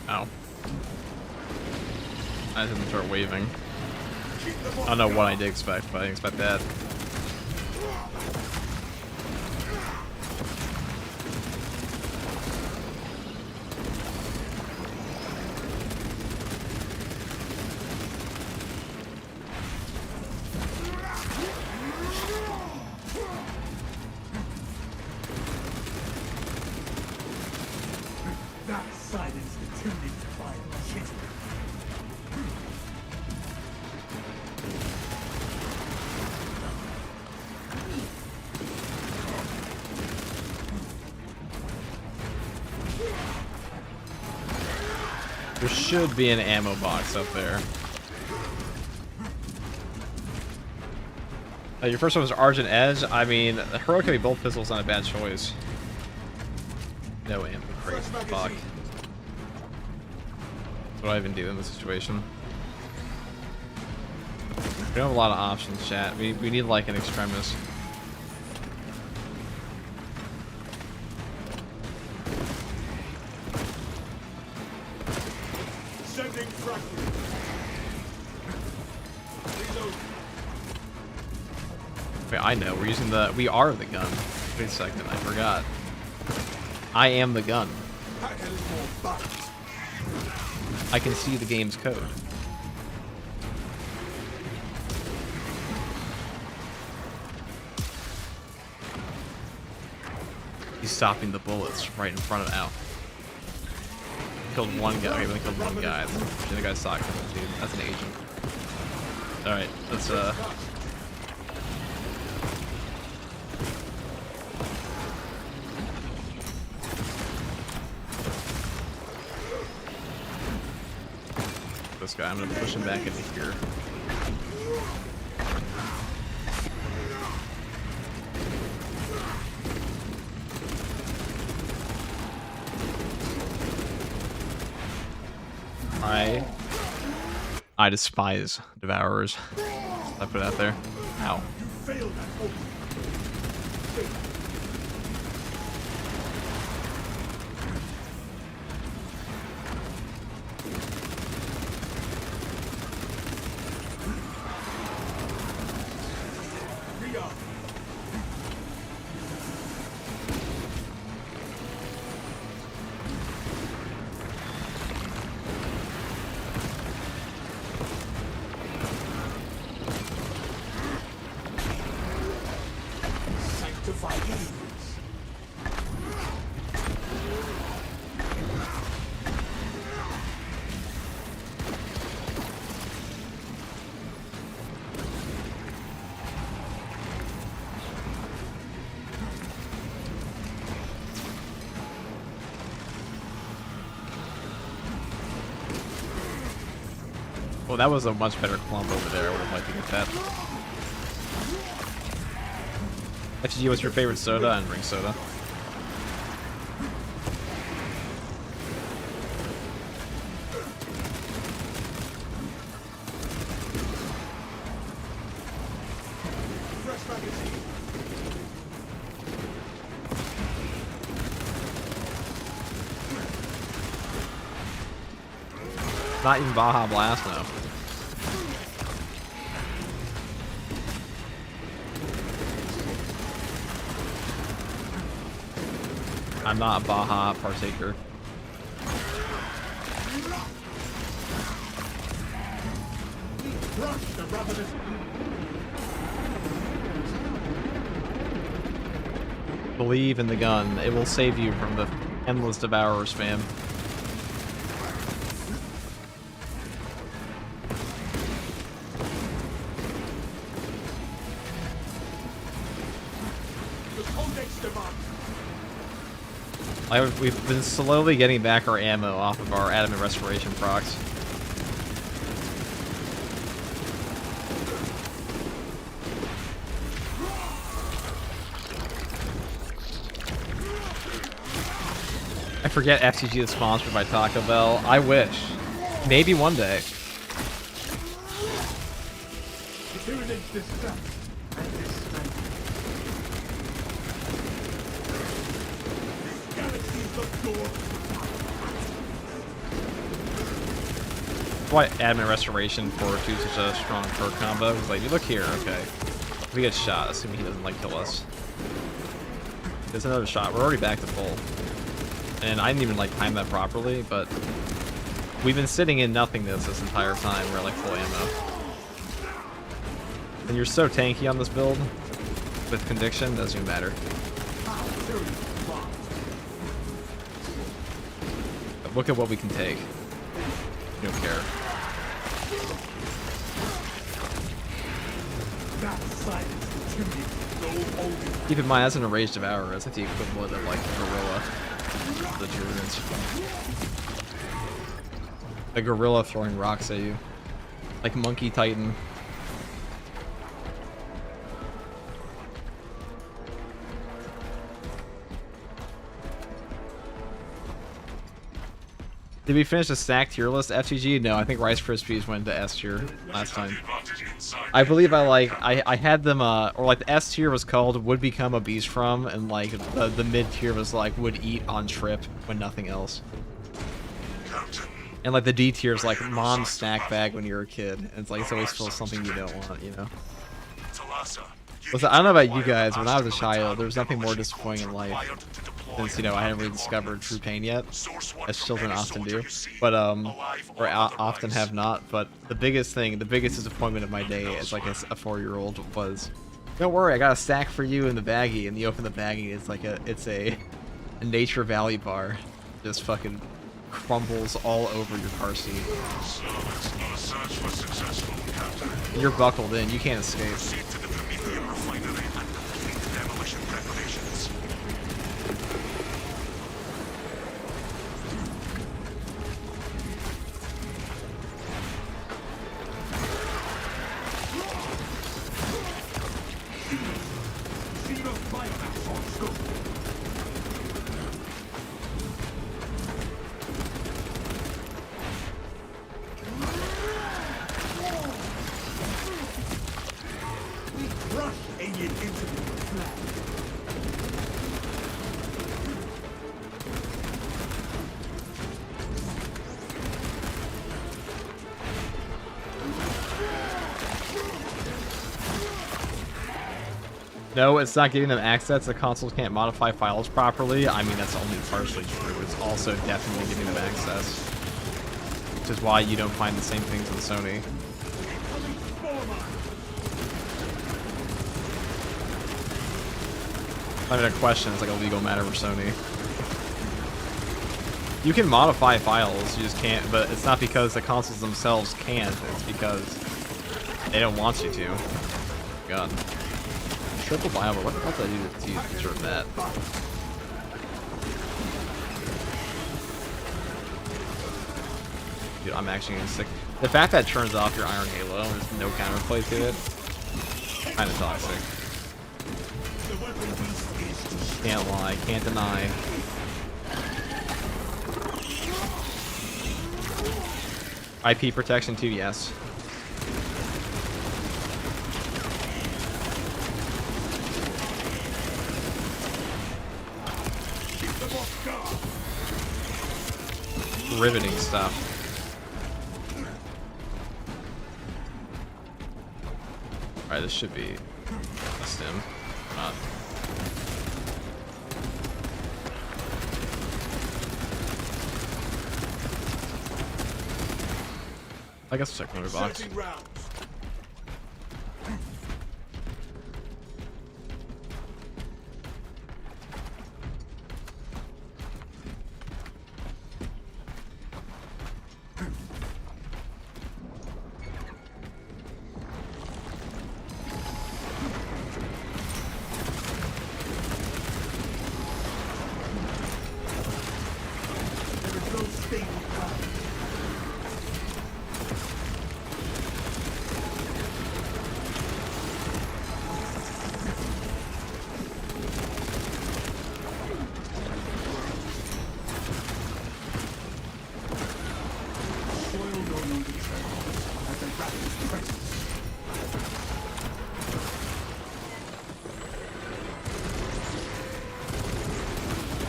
Ow. I didn't start waving. I don't know what I did expect, but I didn't expect that. There should be an ammo box up there. Your first one was Argent Edge. I mean, heroically both pistols not a bad choice. No ammo crate. Fuck. What do I even do in this situation? We don't have a lot of options, chat. We need like an extremis. Sending fragment. Reload. Wait, I know. We're using the... We are the gun. Wait a second. I forgot. I am the gun. That is more buttons. I can see the game's code. He's stopping the bullets right in front of Al. Killed one guy. Okay, we only killed one guy. The other guy's socked him, dude. That's an agent. Alright, let's this guy. I'm gonna push him back into here. I despise devourers. I put it out there. Ow. Failed at home. Well, that was a much better clump over there. I would have liked to get that. FG, what's your favorite soda? And bring soda. Fresh magazine. Not even Baja Blast now. I'm not a Baja partaker. Rush the ravenous. Believe in the gun. It will save you from the endless devourer spam. We've been slowly getting back our ammo off of our adamant restoration procs. I forget FTG is sponsored by Taco Bell. I wish. Maybe one day. Why adamant restoration for two such a strong perk combo? It's like, you look here, okay. If we get shot, assuming he doesn't like kill us. There's another shot. We're already back to full. And I didn't even like time that properly, but we've been sitting in nothingness this entire time. We're like full ammo. And you're so tanky on this build with conviction, doesn't even matter. But look at what we can take. You don't care. Keep in mind, as an enraged devourer, that's like the equivalent of like a gorilla. The Germans. A gorilla throwing rocks at you. Like Monkey Titan. Did we finish the stack tier list FTG? No, I think Rice Krispies went to S tier last time. I believe I had them or like the S tier was called would become a beast from, and like the mid tier was like would eat on trip when nothing else. And like the D tier is like mom's snack bag when you're a kid. And it's like it's always still something you don't want, you know. Listen, I don't know about you guys, when I was a child, there was nothing more disappointing in life. Since, you know, I haven't really discovered true pain yet, as children often do, but, or often have not, but the biggest disappointment of my day as, like, a 4-year-old was, don't worry, I got a stack for you in the baggie, and you open the baggie, it's like it's a Nature Valley bar, just fucking crumbles all over your car seat. You're buckled in, you can't escape. Refinery and complete demolition preparations. Zero bypass on scope. We crush alien into the flag. No, it's not giving them access. The consoles can't modify files properly. I mean, that's only partially true. It's also definitely giving them access. Which is why you don't find the same things in Sony. Not even a question, it's like a legal matter for Sony. You can modify files, you just can't, but it's not because the consoles themselves can't, it's because they don't want you to. God. Triple Bible, what the fuck did I do to deserve that? Dude, I'm actually getting sick. The fact that it turns off your Iron Halo and there's no counterplay to it, kinda toxic. Can't lie, can't deny. IP protection too, yes. Riveting stuff. Alright, this should be a stim. Not. I guess we'll check another box.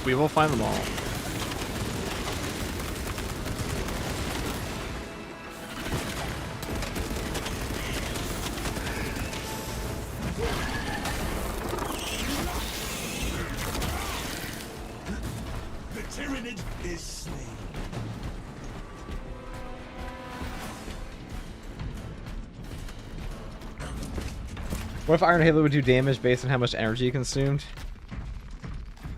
We will find them all. The Tyranid is slain. What if Iron Halo would do damage based on how much energy consumed?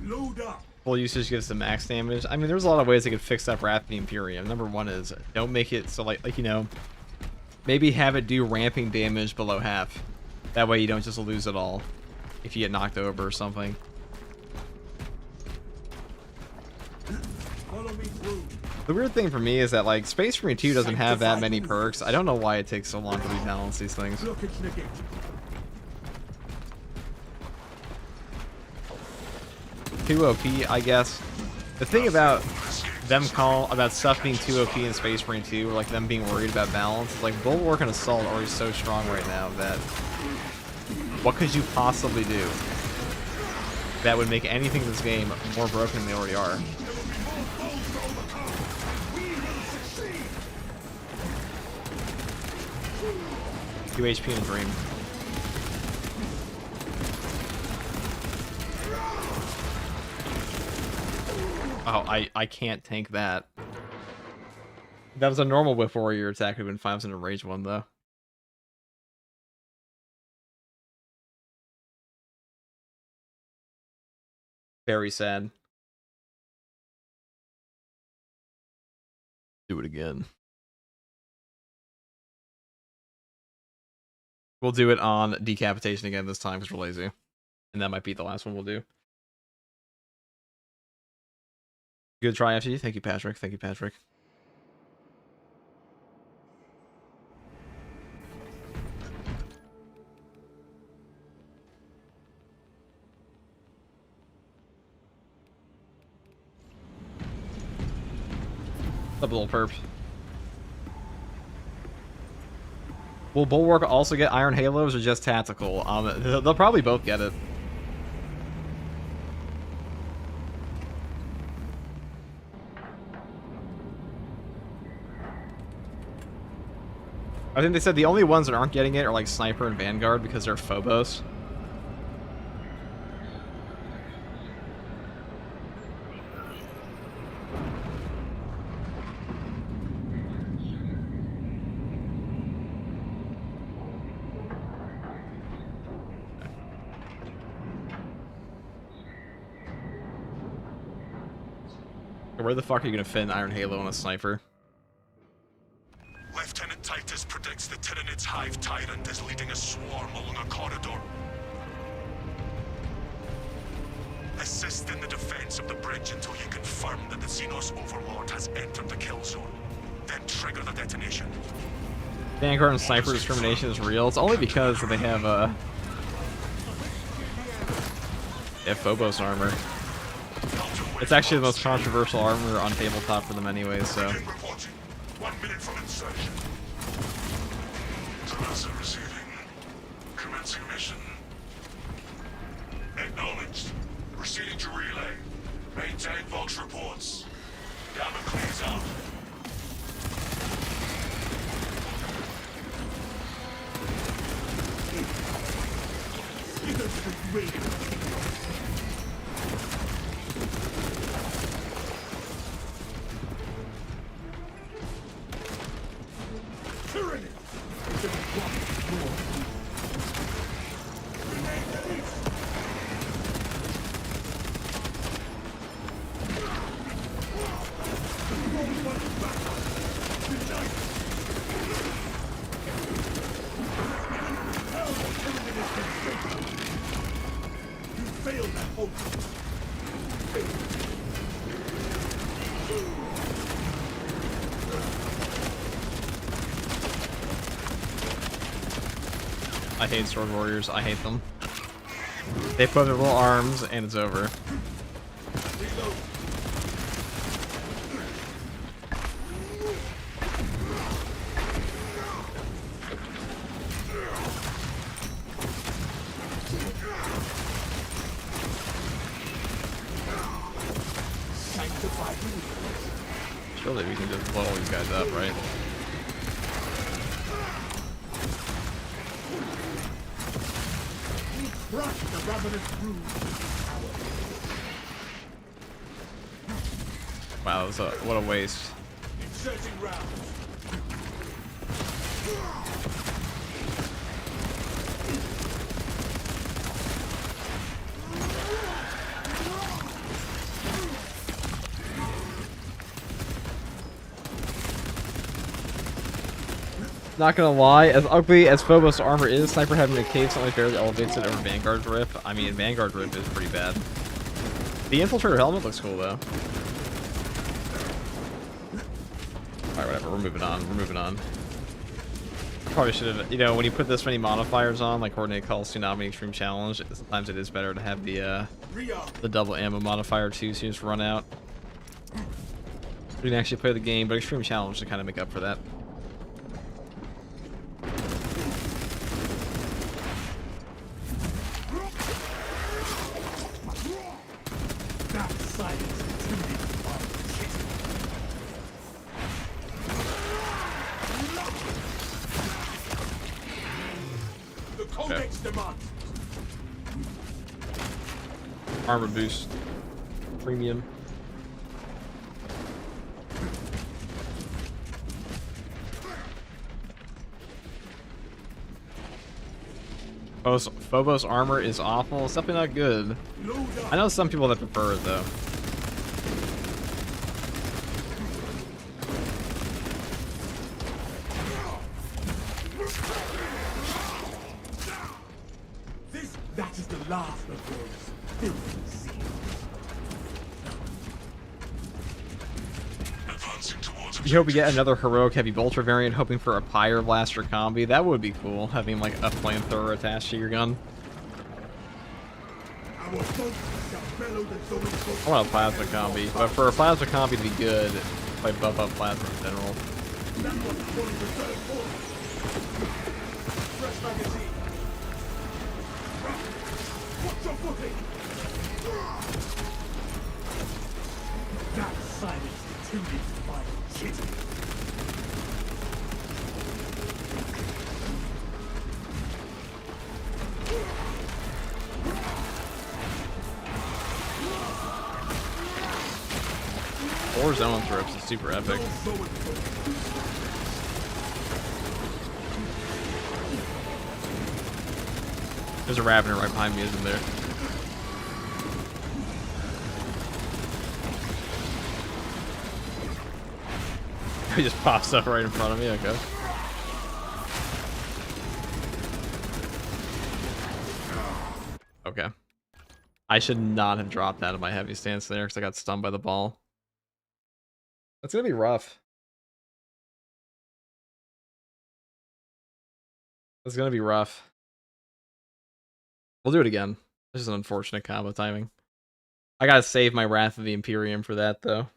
Load up. Full usage gives the max damage. I mean, there's a lot of ways they could fix up Wrath of the Imperium. Number one is don't make it so like you know, maybe have it do ramping damage below half. That way you don't just lose it all if you get knocked over or something. Follow me through. The weird thing for me is that, like, Space Marine 2 doesn't have that many perks. I don't know why it takes so long to rebalance these things. Look, it's negated. Too OP, I guess. The thing about about stuff being too OP in Space Marine 2, or like them being worried about balance, is like Bulwark and Assault are already so strong right now that what could you possibly do that would make anything in this game more broken than they already are? 2 HP in a dream. Oh, I can't tank that. If that was a normal Whip Warrior attack, it would have been 500 Rage 1, though. Very sad. Do it again. We'll do it on Decapitation again this time because we're lazy. And that might be the last one we'll do. Good try, FG. Thank you, Patrick. Thank you, Patrick. What's up, little perp? Will Bulwark also get Iron Halos or just tactical? They'll probably both get it. I think they said the only ones that aren't getting it are like Sniper and Vanguard because they're Phobos. Where the fuck are you gonna fit an Iron Halo on a Sniper? Lieutenant Titus predicts the Tyranid's Hive Tyrant is leading a swarm along a corridor. Assist in the defense of the bridge until you confirm that the Xenos Overlord has entered the kill zone. Then trigger the detonation. Vanguard and Sniper discrimination is real. It's only because they have Phobos armor. It's actually the most controversial armor on tabletop for them anyway, so. 1 minute from insertion. Transfer receiving. Commencing mission. Acknowledged. Proceeding to relay. Maintain Volk's reports. Gamma clears out. I hate Sword Warriors. I hate them. They put their little arms and it's over. Surely we can just blow all these guys up, right? Wow, that was what a waste. Inserting rounds. Not gonna lie, as ugly as Phobos armor is, Sniper having a cave only barely elevates it over Vanguard's Rip. I mean, Vanguard's Rip is pretty bad. The Infiltrator helmet looks cool, though. Alright, whatever. We're moving on. We're moving on. Probably should have, you know, when you put this many modifiers on, like Coordinate Call, Tsunami, Extreme Challenge, sometimes it is better to have the double ammo modifier too, so you just run out. You can actually play the game, but Extreme Challenge to kind of make up for that. That silence intimidates my shit. The Codex demands. Armor boost. Premium. Phobos armor is awful. It's definitely not good. I know some people that prefer it though. That is the last of those filthy seals. Advancing towards You hope we get another heroic heavy bolter variant, hoping for a Pyre Blaster combi. That would be cool, having like a flamethrower attached to your gun. Our boat shall bellow the zoe I want a plasma combi, but for a plasma combi to be good, if I buff up plasma in general. That was 20% full. Fresh magazine. Watch your footing. That silence intimidates my shit. Or zone throws is super epic. There's a Ravener right behind me, isn't there? He just pops up right in front of me, okay. Okay. I should not have dropped out of my heavy stance there because I got stunned by the ball. That's gonna be rough. That's gonna be rough. We'll do it again. This is an unfortunate combo timing. I gotta save my Wrath of the Imperium for that, though.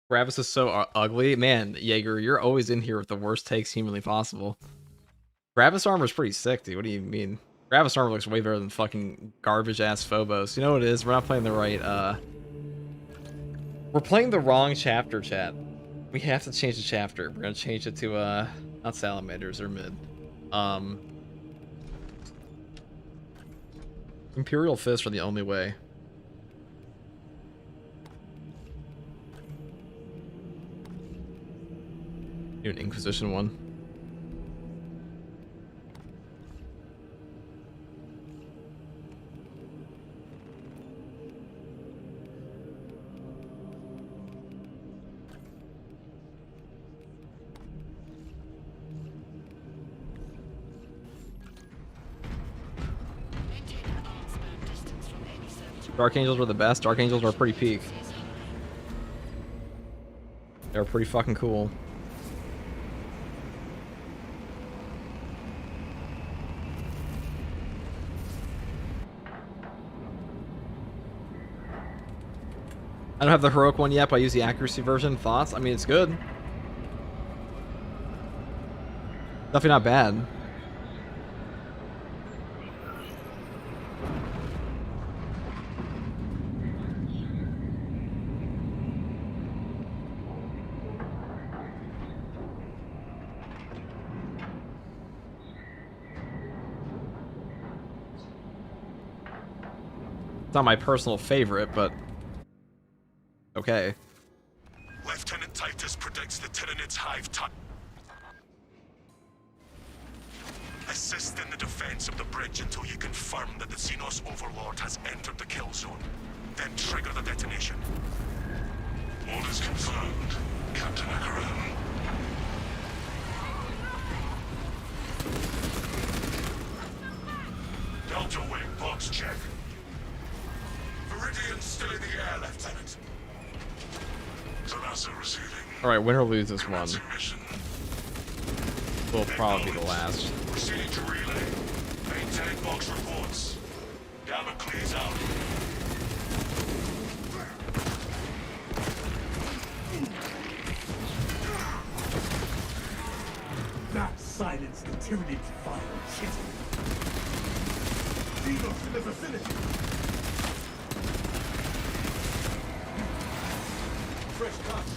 Gravis is so ugly. Man, Jaeger, you're always in here with the worst takes humanly possible. Gravis armor is pretty sick, dude. What do you mean? Gravis armor looks way better than fucking garbage-ass Phobos. You know what it is? We're not playing the right, We're playing the wrong chapter, chat. We have to change the chapter. We're gonna change it to, not Salamanders, they're mid. Imperial Fists are the only way. Do an Inquisition one. Dark Angels were the best. Dark Angels were pretty peak. They were pretty fucking cool. I don't have the heroic one yet, but I use the accuracy version. Thoughts? I mean, it's good. Definitely not bad. It's not my personal favorite, but okay. Lieutenant Titus predicts the Tyranids hive time. Assist in the defense of the bridge until you confirm that the Xenos Overlord has entered the kill zone. Then trigger the detonation. Orders confirmed, Captain Akaran. Delta Wing, box check. Viridian's still in the air, Lieutenant. Alright, win or lose this one. Mission. Will probably be the last. Proceeding to relay. Maintain box reports. Gamma clears out. That silenced the Tyranid's fire shitting. Xenos in the vicinity. Fresh touch.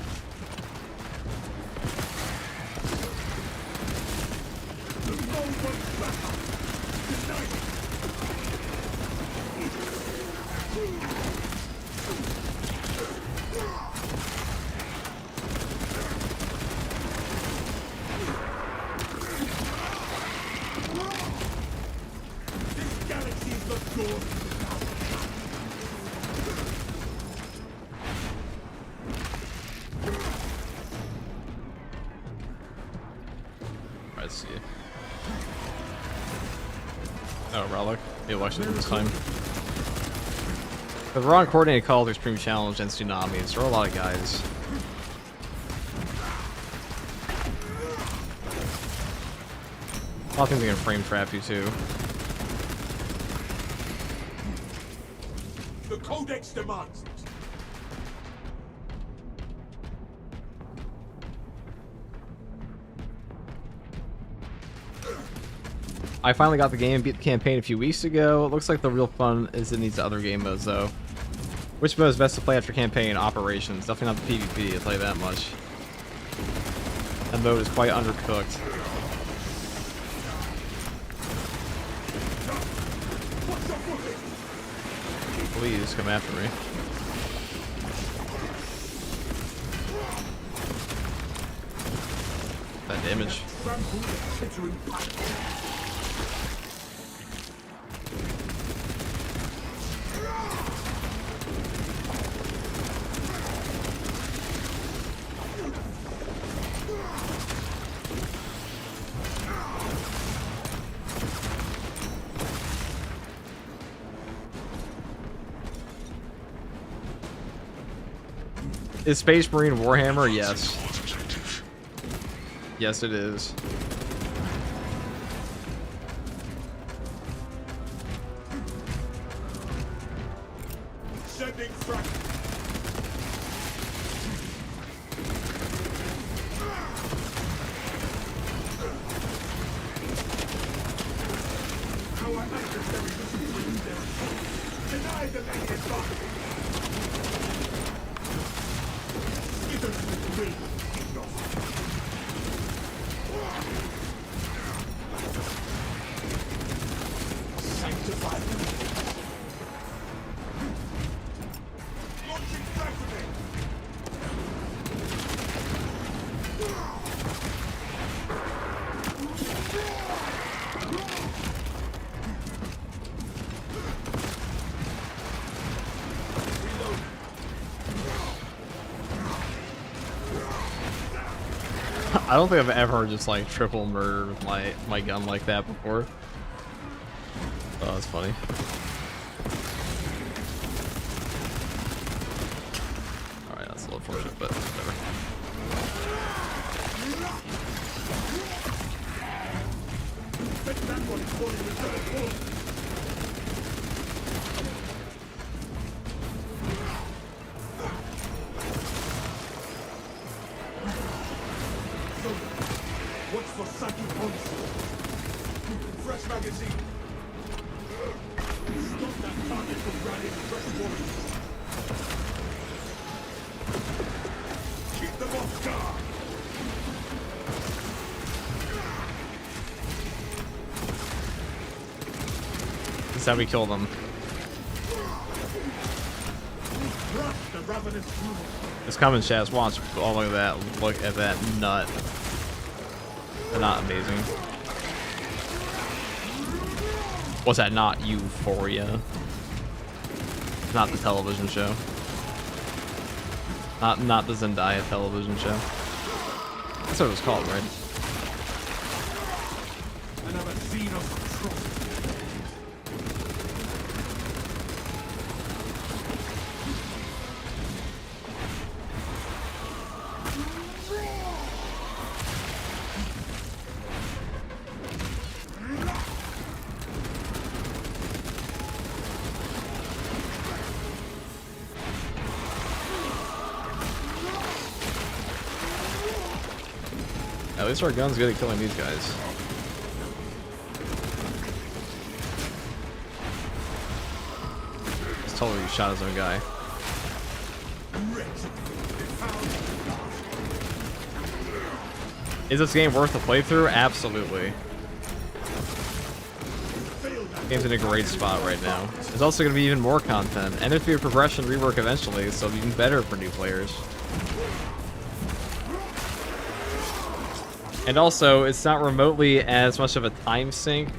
The phone won't back up. Denied it. This galaxy is not yours. Let's see. Oh, Relic. The election this time. The wrong coordinated call to Extreme Challenge and Tsunamis. There are a lot of guys. A lot of things are gonna frame trap you too. The Codex demands it. I finally got the game and beat the campaign a few weeks ago. It looks like the real fun is in these other game modes though. Which mode is best to play after campaign? Operations. Definitely not the PvP, I'll tell you that much. That mode is quite undercooked. Please come after me. That damage. Is Space Marine Warhammer? Yes. Yes, it is. Sending fragment. Our adversary doesn't bring them. Deny them any advantage. Give us the green, Xenos. Sanctify them. Launching fragment. I don't think I've ever just like triple murdered with my gun like that before. Oh, that's funny. Alright, that's a little unfortunate, but whatever. Bet that one is falling with the wall. Watch for psychic points. Fresh magazine. Stop that target from rallying fresh warriors. Keep them off guard. This is how we kill them. Crush the ravenous human. It's coming, Shaz. Watch. Oh, look at that. Look at that nut. They're not amazing. Was that not Euphoria? Not the television show. Not the Zendaya television show. That's what it was called, right? Another Xenos atrocity. least our gun's good at killing these guys. Just totally shot his own guy. Is this game worth a playthrough? Absolutely. Game's in a great spot right now. There's also going to be even more content, and there's going to be a progression rework eventually, so it'll be even better for new players. And also, it's not remotely as much of a time sink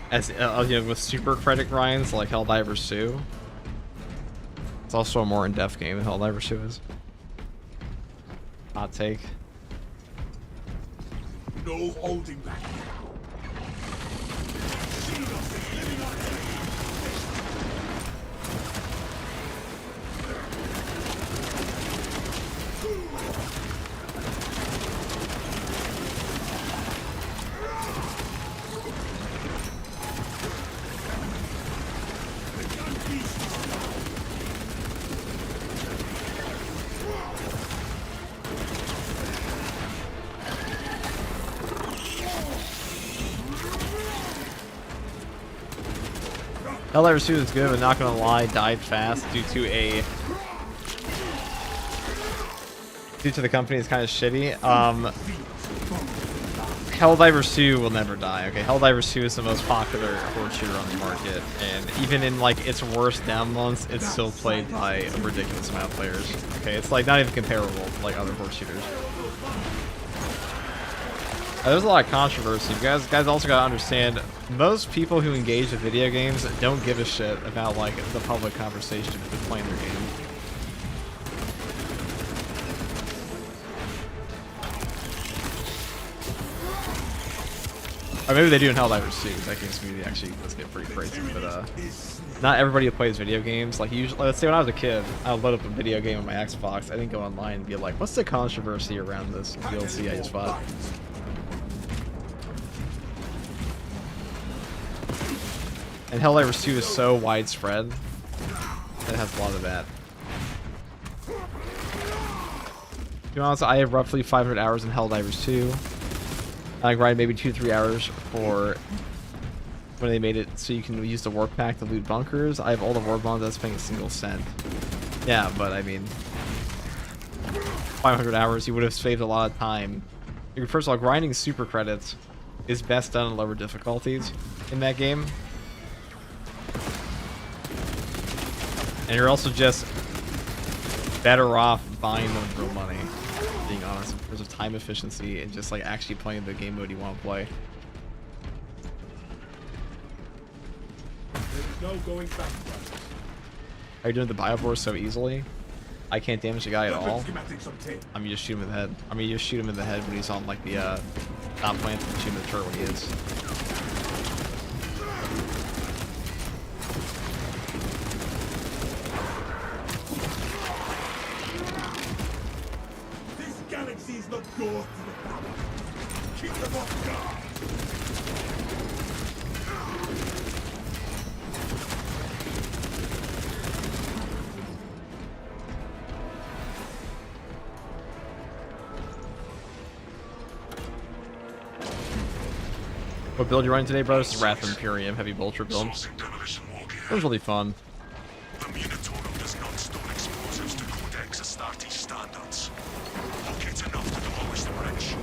as you know, with super credit grinds like Helldivers 2. It's also a more in-depth game than Helldivers 2 is. Hot take. No holding back. Helldivers 2 is good, but not gonna lie, died fast due to the company is kind of shitty. Helldivers 2 will never die. Okay, Helldivers 2 is the most popular horde shooter on the market, and even in like its worst down months, it's still played by a ridiculous amount of players. Okay, it's like not even comparable to like other horde shooters. There's a lot of controversy. You guys also gotta understand, most people who engage with video games don't give a shit about like the public conversation if they're playing their game. Or maybe they do in Helldivers 2, because that game's community actually does get pretty crazy, but not everybody who plays video games, like usually, let's say when I was a kid, I would load up a video game on my Xbox, I didn't go online and be like, what's the controversy around this DLC I just bought? And Helldivers 2 is so widespread, it has a lot of that. To be honest, I have roughly 500 hours in Helldivers 2. I grind maybe 2-3 hours for when they made it so you can use the warp pack to loot bunkers. I have all the warp bombs without paying a single cent. Yeah, but I mean, 500 hours, you would have saved a lot of time. First of all, grinding super credits is best done on lower difficulties in that game. And you're also just better off buying them for real money, being honest, in terms of time efficiency and just like actually playing the game mode you want to play. There's no going back. Are you doing the Biobore so easily? I can't damage the guy at all. Schematics obtained. I mean, you just shoot him in the head. I mean, you just shoot him in the head when he's on like the top plant and shoot him in the turret when he is. Galaxy's not yours to the power. Keep them off guard. What build you running today, bro? This is Wrath of Imperium, heavy bolter build. Sourcing demolition war gear. It was really fun. The Minotaur does not store explosives to Codex Astartes standards. Pocket enough to demolish the bridge.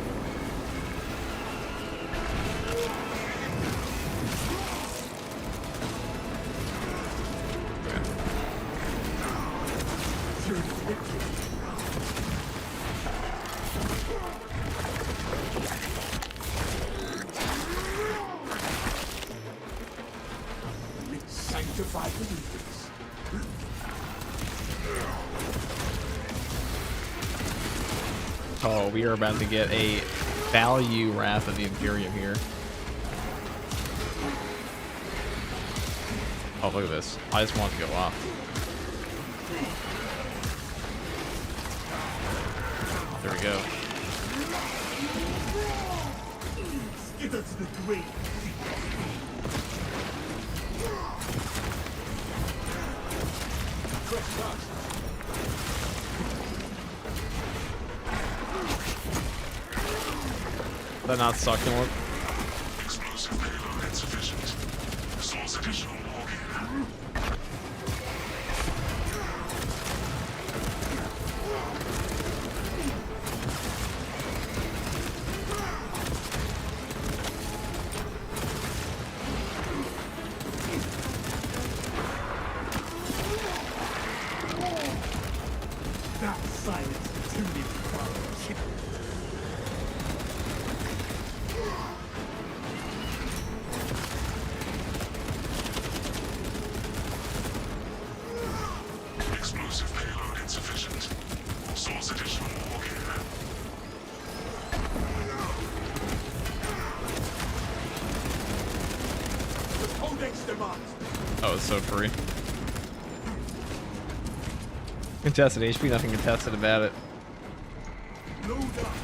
Sanctified believers. Oh, we are about to get a value Wrath of the Imperium here. Oh, look at this. I just want to go off. There we go. Skitter to the grave. That not succulent. Explosive payload insufficient. Source additional war gear. That silence too many problems. Explosive payload insufficient. Source additional war gear. The Codex demands. Oh, it's so free. Contested HP, nothing contested about it. Load up.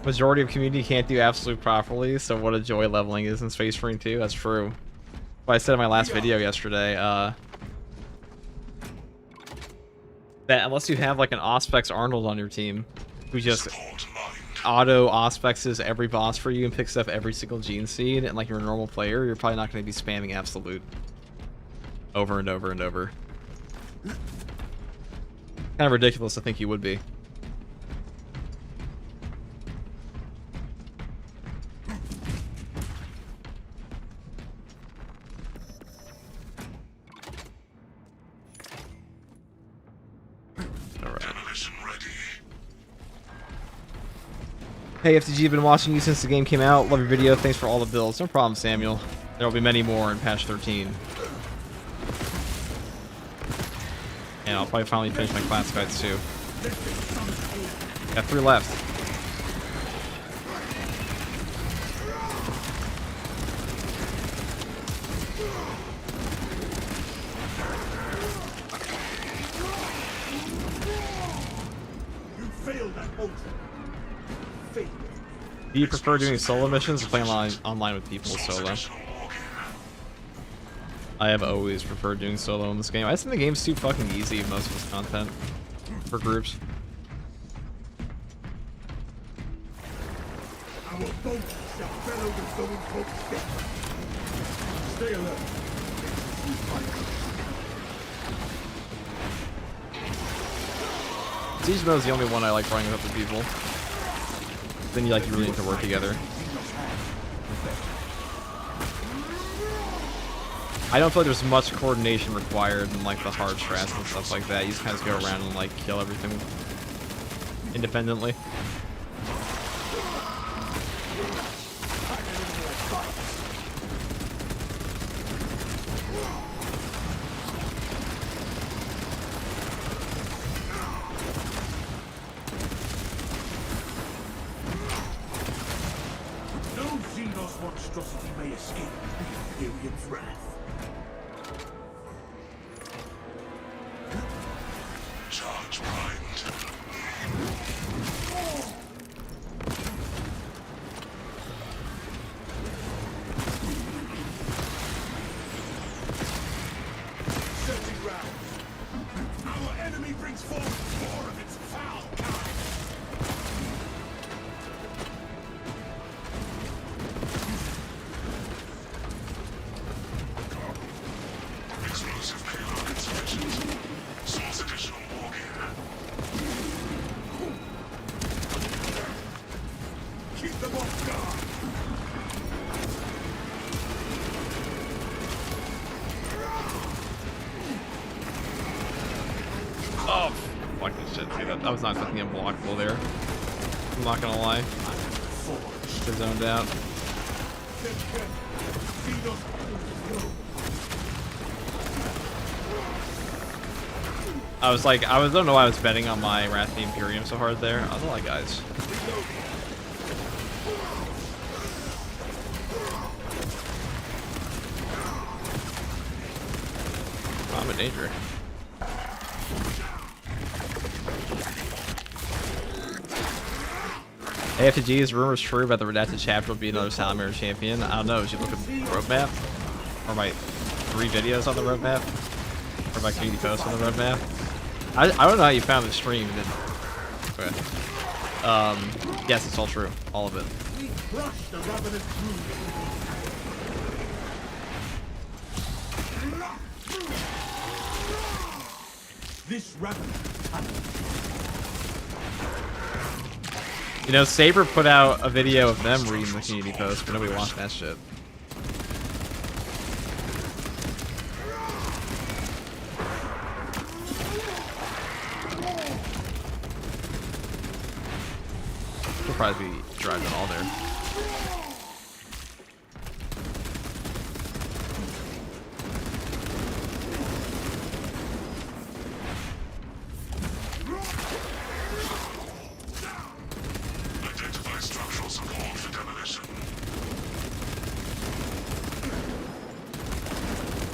Majority of community can't do absolute properly, so what a joy leveling is in Space Marine 2. That's true. What I said in my last video yesterday, that unless you have like an Auspex Arnold on your team, who just Support mind. auto Auspexes every boss for you and picks up every single gene seed, and like you're a normal player, you're probably not going to be spamming absolute over and over and over. Kind of ridiculous to think you would be. Demolition ready. Hey FTG, been watching you since the game came out. Love your video. Thanks for all the builds. No problem, Samuel. There will be many more in patch 13. And I'll probably finally finish my class guides too. Got 3 left. You failed that ultra. Failed. Do you prefer doing solo missions or playing online with people solo? Additional war gear. I have always preferred doing solo in this game. I just think the game's too fucking easy in most of its content for groups. Our boat shall fellow the going cold step. Stay alert. We fight. Siege mode is the only one I like running with other people. Then you really need to work together. I don't feel like there's much coordination required in like the hard strats and stuff like that. You just kind of go around and like kill everything independently. No Xenos monstrosity may escape the Imperium's wrath. Charge primed. Searching round. Our enemy brings forth more of its foul kind. Explosive payload insufficient. Source additional war gear. Keep them off guard. Oh, fucking shit. See, that was not fucking unblockable there. I'm not gonna lie. Just zoned out. Xenos. I don't know why I was betting on my Wrath of the Imperium so hard there. I was like, guys. I'm in danger. AFTG, is rumors true about the Redacted chapter will be another Salamir champion? I don't know. Did you look at the roadmap? Or my 3 videos on the roadmap? Or my community post on the roadmap? I don't know how you found the stream. Okay. Yes, it's all true. All of it. We crushed the ravenous brood. This ravenous talent. You know, Saber put out a video of them reading the community post, but nobody watched that shit. We'll probably be driving all there. Identify structural support for demolition.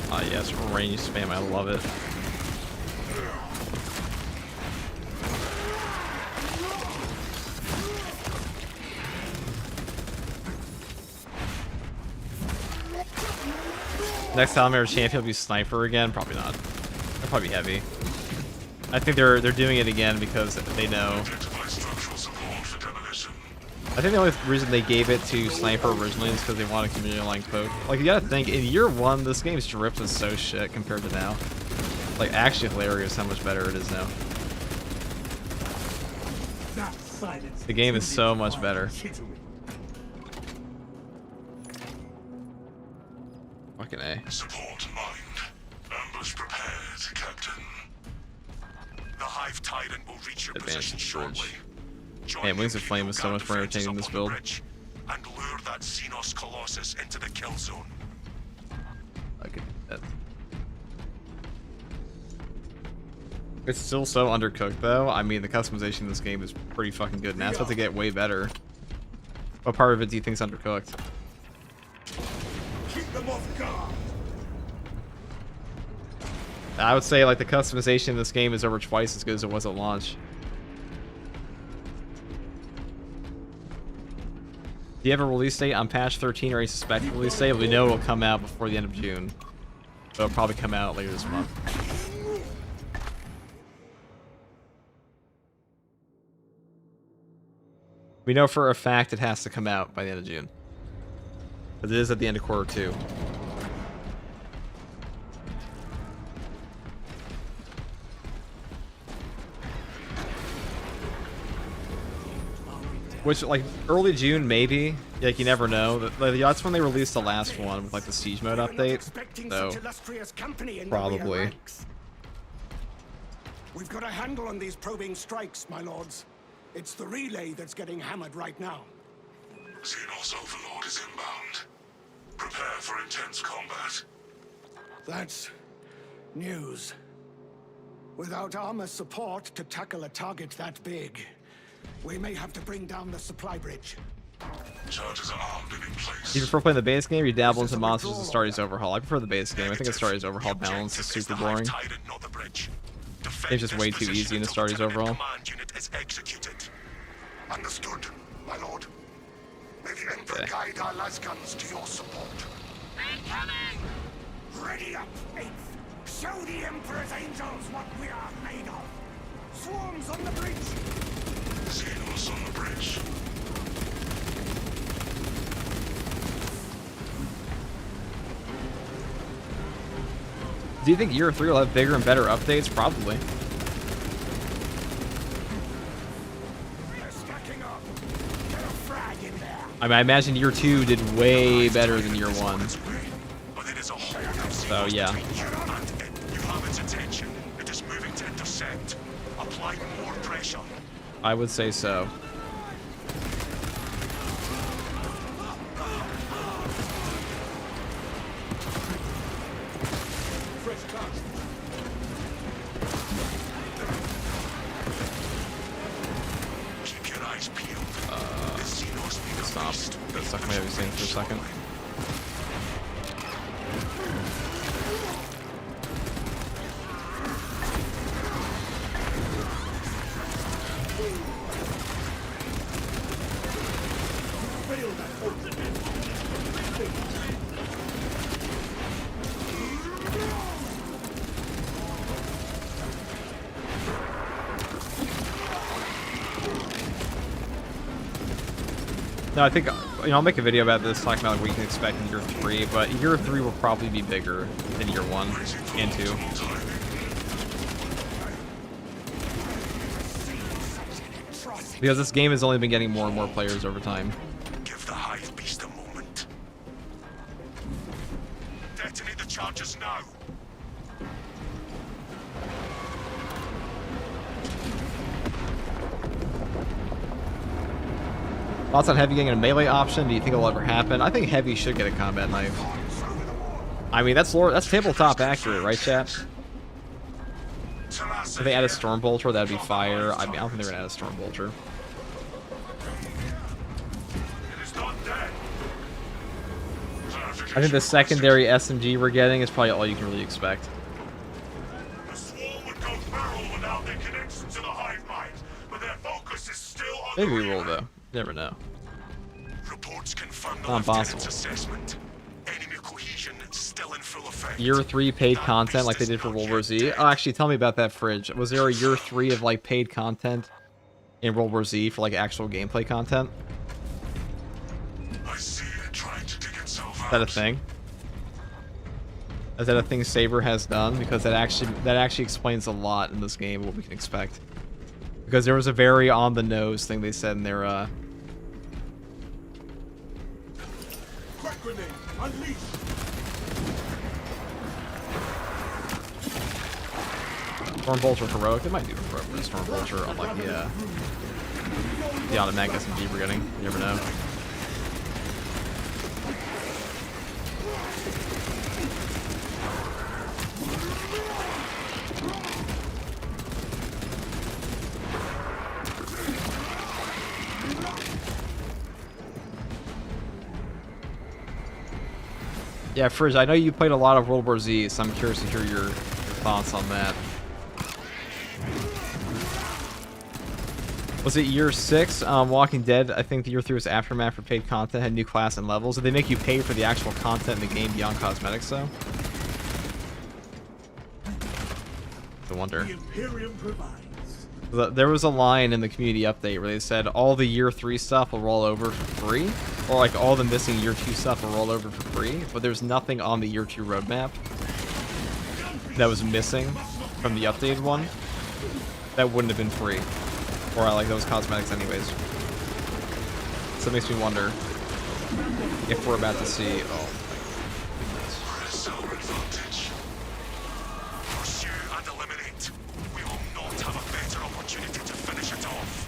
Ah, yes, range spam. I love it. Next time I'm ever champion will be sniper again. Probably not. They'll probably be heavy. I think they're doing it again because they know. Identify structural support for demolition. I think the only reason they gave it to sniper originally is because they wanted community line code. Like, you gotta think, in year one, this game's drift is so shit compared to now. Like, actually hilarious how much better it is now. That silence. The game is so much better. Fucking A. Support mined. Ambush prepared, Captain. The Hive Tyrant will reach your Advance position bridge. shortly. Join Man, Wings me of if Flame you is so can much more defenses entertaining up this on the build. bridge and lure that Xenos Colossus into the kill zone. I could do that. It's still so undercooked though. I mean, the customization in this game is pretty fucking good, and that's about to get way better. What part of it do you think's undercooked? Keep them off guard. I would say like the customization in this game is over twice as good as it was at launch. Do you have a release date on patch 13 or a suspected release date? We know it'll come out before the end of June. So it'll probably come out later this month. We know for a fact it has to come out by the end of June. Because it is at the end of quarter 2. Which, like, early June, maybe. Like, you never know. That's when they released the last one with, like, the Siege Mode update. So, probably. We've got a handle on these probing strikes, my lords. It's the relay that's getting hammered right now. Xenos Overlord is inbound. Prepare for intense combat. That's news. Without armor support to tackle a target that big, we may have to bring down the supply bridge. Charges are armed and in place. Do you prefer playing the base game or you dabble into monsters and Starry's Overhaul? I prefer the base game. I think a Starry's Overhaul balance is super boring. It's just way too easy in a Starry's Overhaul. Understood, my lord. May the Emperor guide our lasguns to your support. Incoming! Ready up, Eighth. Show the Emperor's angels what we are made of. Swarms on the bridge. Xenos on the bridge. Do you think Year 3 will have bigger and better updates? Probably. They're stacking up. Get a frag in there. I mean, I imagine Year 2 did way better than Year 1. But it is a whole So, yeah. you have its attention. It is moving to intercept. Apply more pressure. I would say so. Keep your eyes peeled. The Xenos may Stop. Got stuck in my heavy thing for a second. No, I think, you know, I'll make a video about this, talking about like, what you can expect in year 3, but year 3 will probably be bigger than year 1 and 2. Because this game has only been getting more and more players over time. Give the hive beast a moment. Detonate the charges now. Thoughts on Heavy getting a melee option? Do you think it'll ever happen? I think Heavy should get a combat knife. I mean, that's tabletop accurate, right, chat? If they add a Storm Bolter, that'd be fire. I mean, I don't think they're gonna add a Storm Bolter. I think the secondary SMG we're getting is probably all you can really expect. The swarm would go feral without their connection to the hive mind, but their focus is still on Maybe the we will, reactor. though. Never know. Reports confirm the Not lieutenant's possible. assessment. Enemy cohesion still in full effect. Year 3 paid content like they did for World War Z. Oh, actually, tell me about that, Fridge. Was there a year 3 of like paid content in World War Z for like actual gameplay content? I see it trying to dig itself Is that a out. thing? Is that a thing Saber has done? Because that actually explains a lot in this game, what we can expect. Because there was a very on the nose thing they said in their Crack grenade, unleash! Storm Bolter heroic. They might do heroic for the Storm Bolter on like the automatic SMG we're getting. You never know. Yeah, Frizz, I know you played a lot of World War Z, so I'm curious to hear your thoughts on that. Was it year 6? Walking Dead, I think the year 3 was Aftermath for paid content, had new class and levels. Did they make you pay for the actual content in the game beyond cosmetics, though? I wonder. The Imperium provides. There was a line in the community update where they said all the year 3 stuff will roll over for free, or like all the missing year 2 stuff will roll over for free, but there's nothing on the year 2 roadmap that was missing from the updated one that wouldn't have been free, or like those cosmetics anyways. So it makes me wonder if we're about to see. Oh. Silver advantage. Pursue and eliminate. We will not have a better opportunity to finish it off.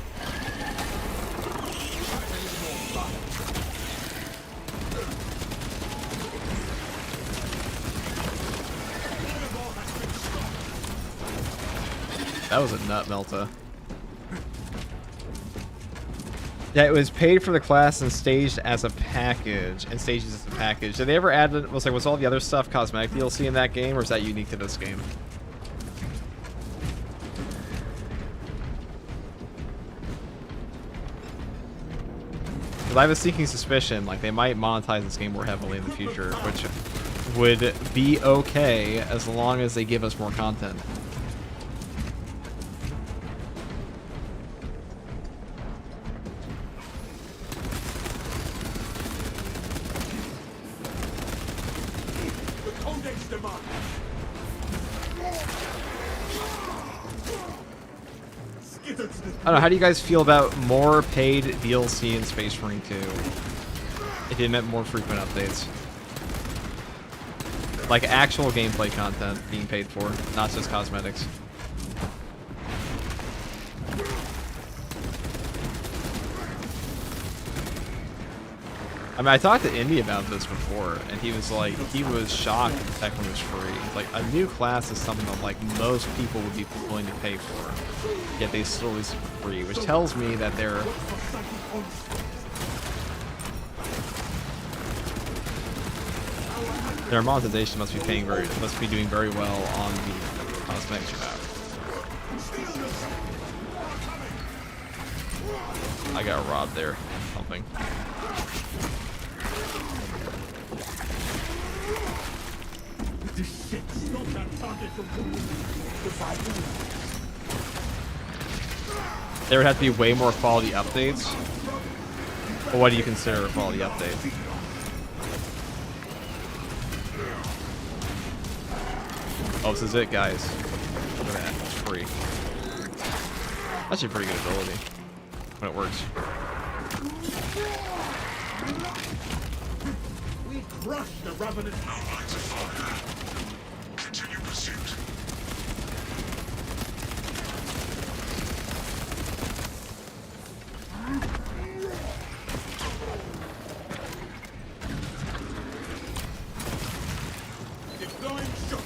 That was a nut melta. Yeah, it was paid for the class and staged as a package. And stages as a package. Did they ever add it? Was all the other stuff cosmetic DLC in that game, or is that unique to this game? Because I have a sneaking suspicion, like they might monetize this game more heavily in the future, which would be okay as long as they give us more content. I don't know, how do you guys feel about more paid DLC in Space Marine 2? If it meant more frequent updates. Like actual gameplay content being paid for, not just cosmetics. I mean, I talked to Indy about this before, and he was like, he was shocked that the tech one was free. Like, a new class is something that, like, most people would be willing to pay for, yet they still release it for free, which tells me that they're... Their monetization must be doing very well on the cosmetics map. I got robbed there, something. There would have to be way more quality updates But what do you consider a quality update? Oh, this is it, guys. Look at that. It's free. That's a pretty good ability when it works. We crushed the Revenant. No lines of fire. Continue pursuit. Deploying shock.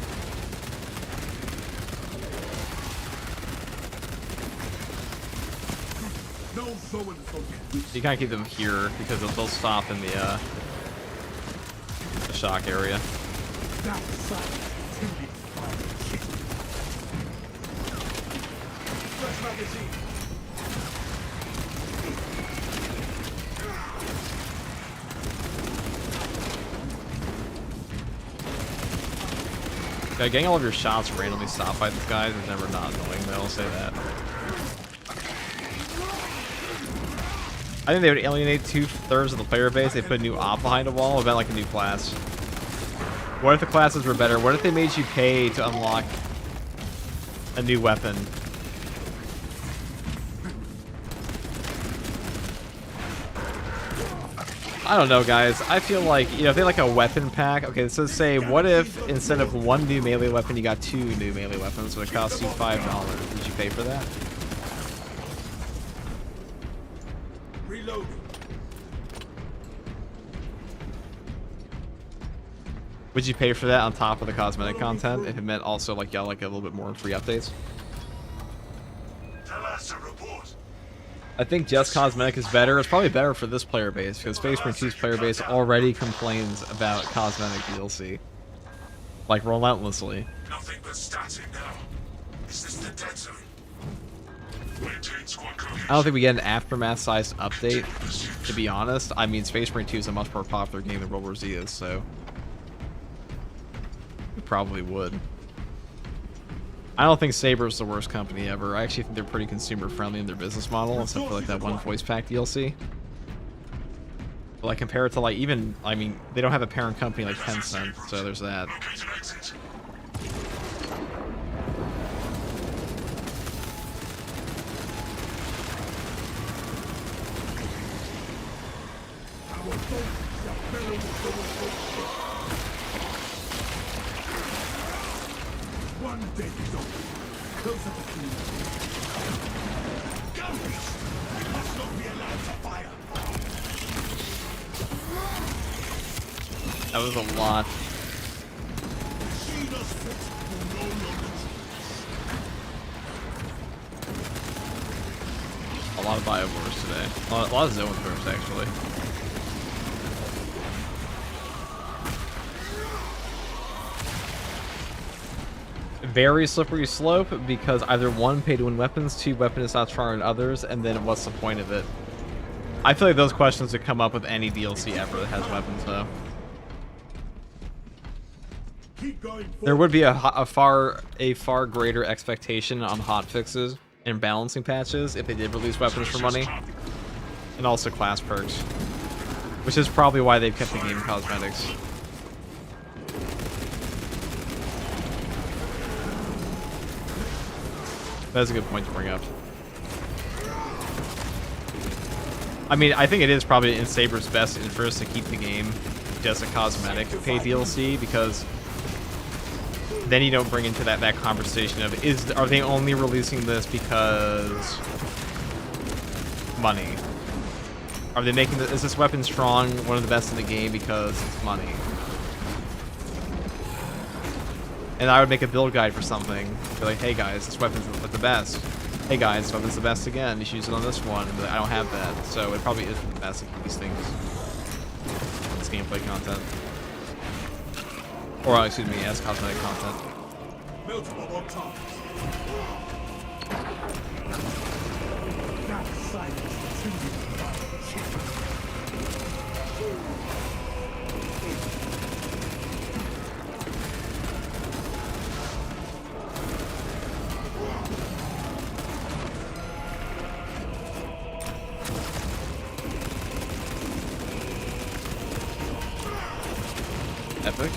No Zoan folk. You kind of keep them here because they'll stop in the shock area. That side. Fresh magazine. Yeah, getting all of your shots randomly stopped by these guys is never not annoying, though, I'll say that. I think they would alienate 2/3 of the player base. They put a new op behind a wall, about like a new class. What if the classes were better? What if they made you pay to unlock a new weapon? I don't know, guys. I feel like, you know, if they like a weapon pack. Okay, so say, what if instead of one new melee weapon, you got 2 new melee weapons, so it costs you $5? Would you pay for that? Reloading. Would you pay for that on top of the cosmetic content if it meant also like y'all like a little bit more free updates? Tell us a report. I think just cosmetic is better. It's probably better for this player base because Space Marine 2's player base already complains about cosmetic DLC, like relentlessly. Nothing but static now. Is this the dead zone? Maintain squad cohesion. I don't think we get an aftermath-sized update. To be honest, I mean Space Marine 2 is a much more popular game than World War Z is, so we probably would. I don't think Saber's the worst company ever. I actually think they're pretty consumer-friendly in their business model, except for like that one voice pack DLC. But like compared to like even, I mean, they don't have a parent company like Tencent, so there's that. Locate an exit. Our boats shall fill with Zoan folk. One dead zone. Closer to community. Guns! We must not be allowed to fire. That was a lot. See us fit will no longer A lot of Biowars today. A lot of Zoan first, actually. Very slippery slope because either 1, pay to win weapons, 2, weapon is not stronger than others, and then what's the point of it? I feel like those questions would come up with any DLC ever that has weapons, though. keep going forward. There would be a far greater expectation on hotfixes and balancing patches if they did release weapons for money, and also class perks, which is probably why they've kept the game cosmetics. That's a good point to bring up. I mean, I think it is probably in Saber's best interest to keep the game just a cosmetic pay DLC, because then you don't bring into that conversation of are they only releasing this because money? Are they making is this weapon strong, one of the best in the game because it's money? And I would make a build guide for something. Be like, hey guys, this weapon's the best. Hey guys, this weapon's the best again. You should use it on this one. And I don't have that, so it probably isn't the best of these things. This gameplay content. Or excuse me, as cosmetic content. Multiple on top. That silence to you. Epic.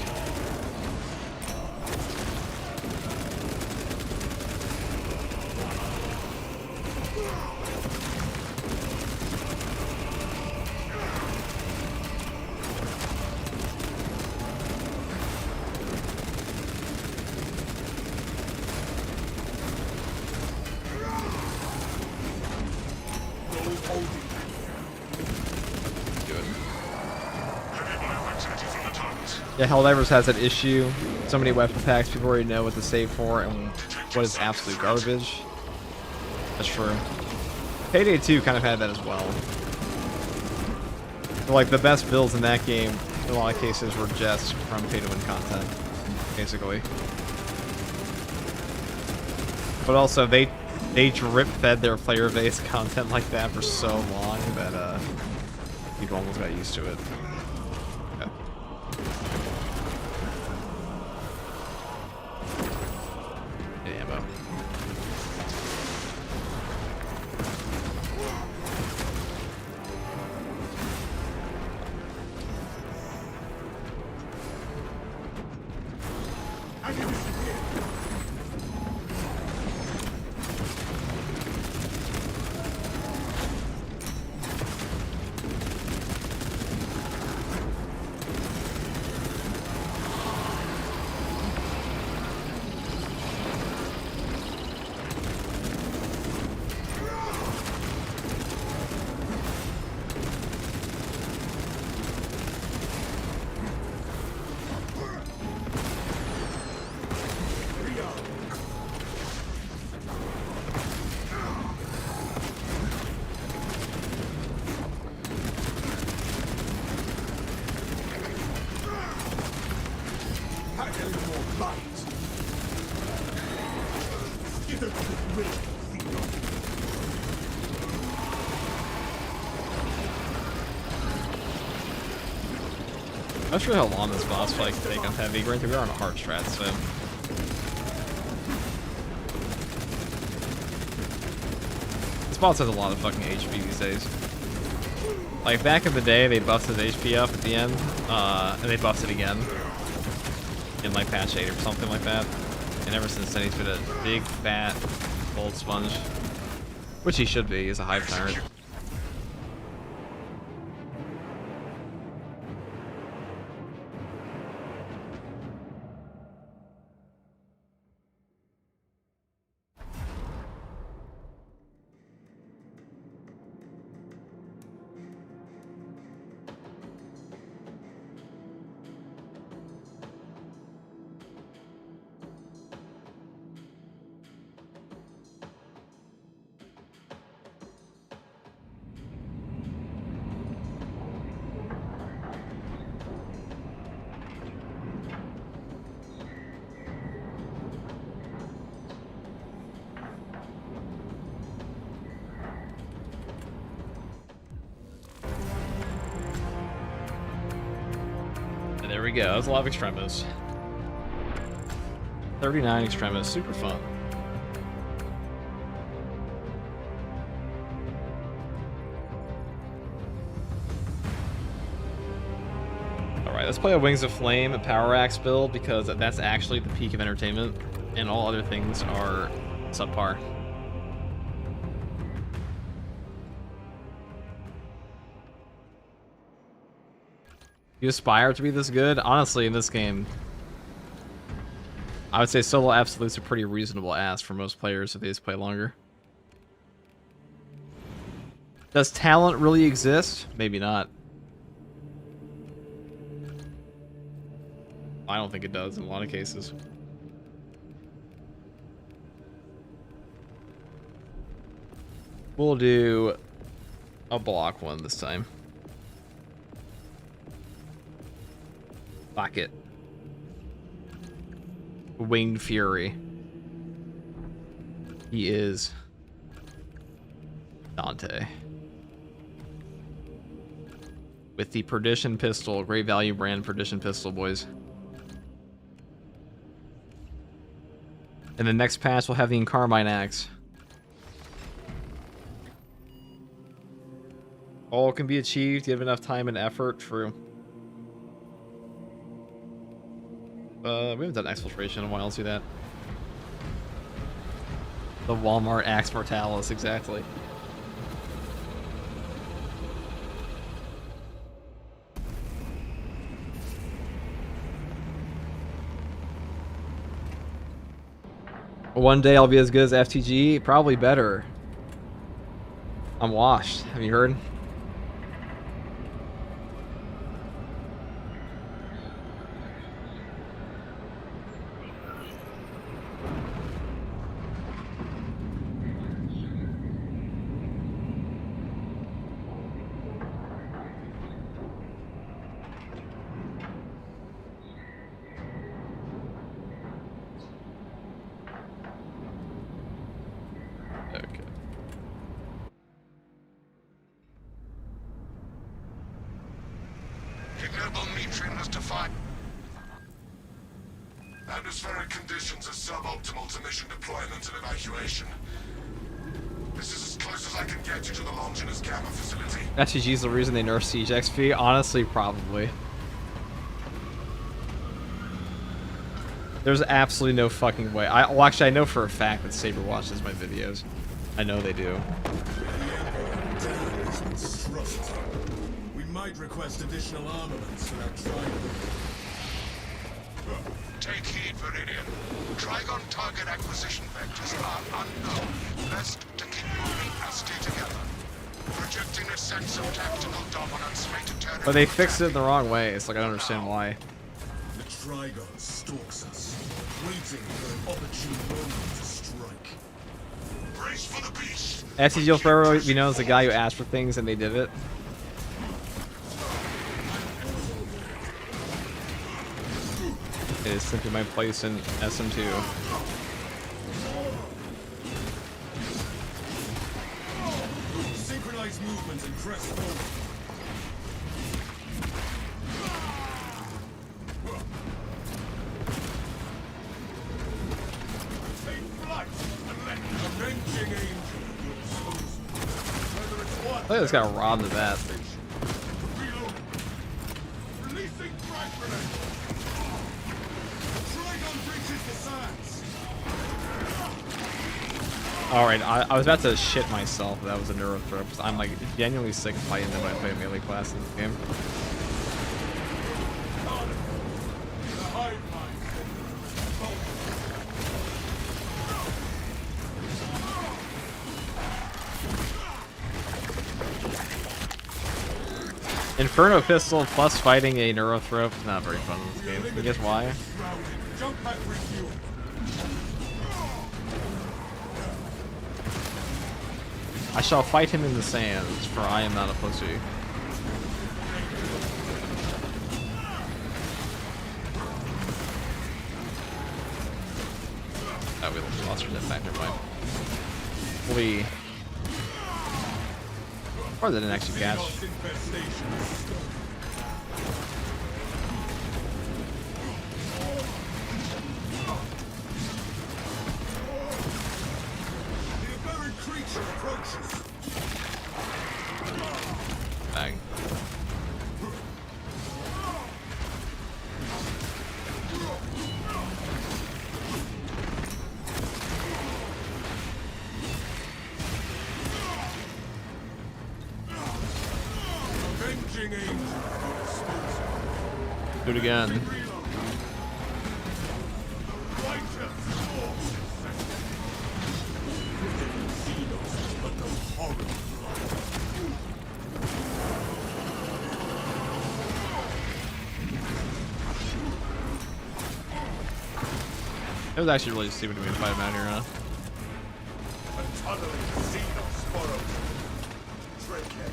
Yeah, Helldivers has that issue. So many weapon packs, people already know what to save for and what is absolute garbage. That's true. Payday 2 kind of had that as well. But, like, the best builds in that game, in a lot of cases, were just from pay-to-win content, basically. But also, they drip-fed their player-based content like that for so long that, people almost got used to it. Okay. Ammo. Not sure how long this boss fight can take on heavy. Granted, we are on a hard strat, so. This boss has a lot of fucking HP these days. Like, back in the day, they busted HP up at the end, and they busted again. In, like, patch 8 or something like that. And ever since then, he's been a big, fat, gold sponge. Which he should be, he's a hive tyrant. There we go. That was a lot of extremis. 39 extremis, super fun. Alright, let's play a Wings of Flame, a Power Axe build, because that's actually the peak of entertainment, and all other things are subpar. You aspire to be this good? Honestly, in this game, I would say solo absolutes are pretty reasonable ask for most players if they just play longer. Does talent really exist? Maybe not. I don't think it does in a lot of cases. We'll do a block one this time. Fuck it. Winged Fury. He is Dante. With the Perdition Pistol. Great value brand Perdition Pistol, boys. And the next patch we'll have the Carmine Axe. All can be achieved, give enough time and effort. True. We haven't done exfiltration in a while. See that? The Walmart Axe Mortalis, exactly. One day I'll be as good as FTG, probably better. I'm washed. Have you heard? Okay. Ignoble Mitrin has defied. Atmospheric conditions are suboptimal to mission deployment and evacuation. This is as close as I can get you to the Longinus Gamma facility. FTG is the reason they nerfed Siege XP? Honestly, probably. There's absolutely no fucking way. Well, actually, I know for a fact that Saber watches my videos. I know they do. We might request additional armaments for that Trigon. Take heed, Viridian. Trigon target acquisition vectors are unknown. Best to keep moving and stay together. Projecting a sense of tactical dominance may deter. But they fixed it in the wrong way. It's like I don't understand why. The Trigon stalks us, waiting for an opportune moment to strike. Brace for the beast. FTG forever be known as the guy who asked for things and they did it. It is simply my place in SM2. Synchronize movement and press forward. Take flight and let the avenging angel at your disposal. Whether it's one. I think I just got robbed of that. Reload. Releasing frag grenade. Trigon breaches the sands. Alright, I was about to shit myself if that was a neuro throw, because I'm like genuinely sick of fighting them when I play a melee class in this game. The hive mind. Inferno Pistol plus fighting a Neurothrope is not very fun in this game. You guess why? Jump back refuel. I shall fight him in the sands, for I am not a pussy. Oh, we lost our back, never mind. Flee. Or they didn't actually catch. Bang. Avenging angel. Do it again. It was actually really stupid to be fight out here, huh?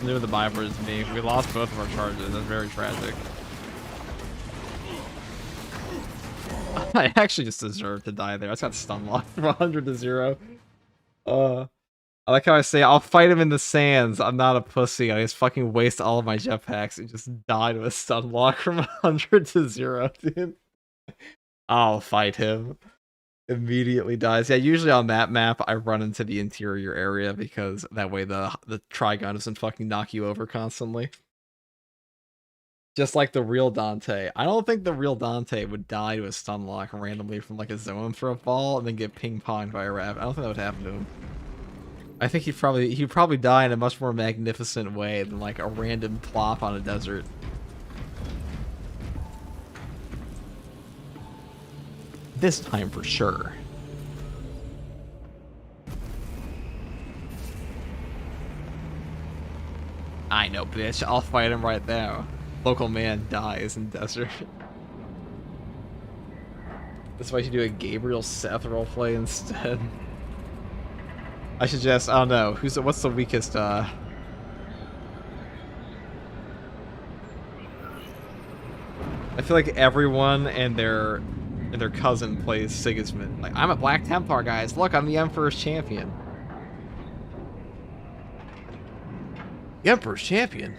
Knew the buy was me. We lost both of our charges. That's very tragic. I actually just deserved to die there. I just got stun locked from 100 to 0. I like how I say, I'll fight him in the sands. I'm not a pussy. I just fucking waste all of my jetpacks and just die to a stun lock from 100 to 0, dude. I'll fight him. Immediately dies. Yeah, usually on that map, I run into the interior area because that way the Trigon doesn't fucking knock you over constantly. Just like the real Dante. I don't think the real Dante would die to a stun lock randomly from like a zone throw ball and then get ping-ponged by a raft. I don't think that would happen to him. I think he'd probably die in a much more magnificent way than like a random plop on a desert. This time for sure. I know, bitch. I'll fight him right now. Local man dies in desert. That's why I should do a Gabriel Seth roleplay instead. I should just, I don't know, what's the weakest, I feel like everyone and their cousin plays Sigismund. Like, I'm a Black Templar, guys. Look, I'm the Emperor's champion. The Emperor's champion?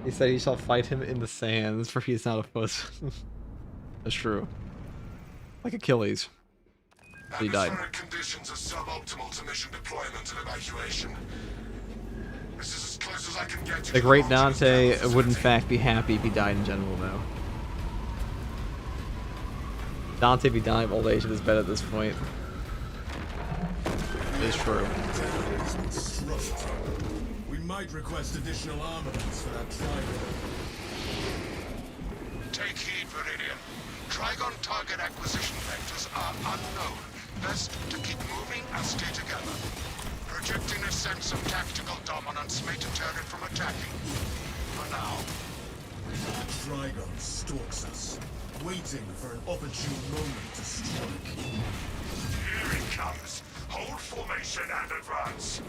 He said he shall fight him in the sands, for he is not a puss. That's true. Like Achilles. He died. Atmospheric conditions are suboptimal to mission deployment and evacuation. This is as close as I can get to The great Dante would in fact be happy if he died in general, though. Dante be dying of old age at his bed at this point. It's true. We might request additional armaments for that Trigon. Take heed, Viridian. Trigon target acquisition vectors are unknown. Best to keep moving and stay together. Projecting a sense of tactical dominance may deter it from attacking. For now. Trigon stalks us, waiting for an opportune moment to strike. Here it comes. Hold formation and advance.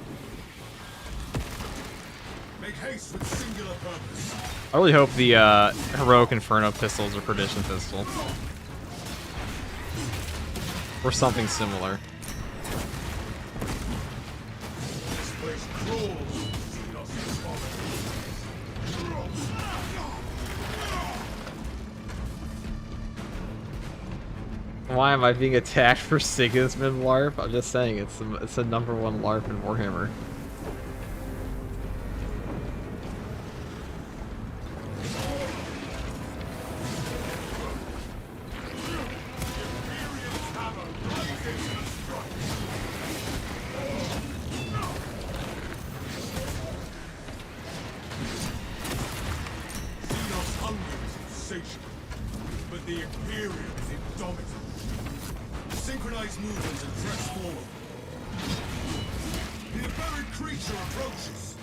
Make haste with singular purpose. I really hope the heroic Inferno pistols or Perdition pistol. Or something similar. This place crawls. Why am I being attacked for Sigismund LARP? I'm just saying, it's the #1 LARP in Warhammer. Xenos hunger is insatiable, but the Imperium is indomitable. Synchronize movement and press forward. The buried creature approaches.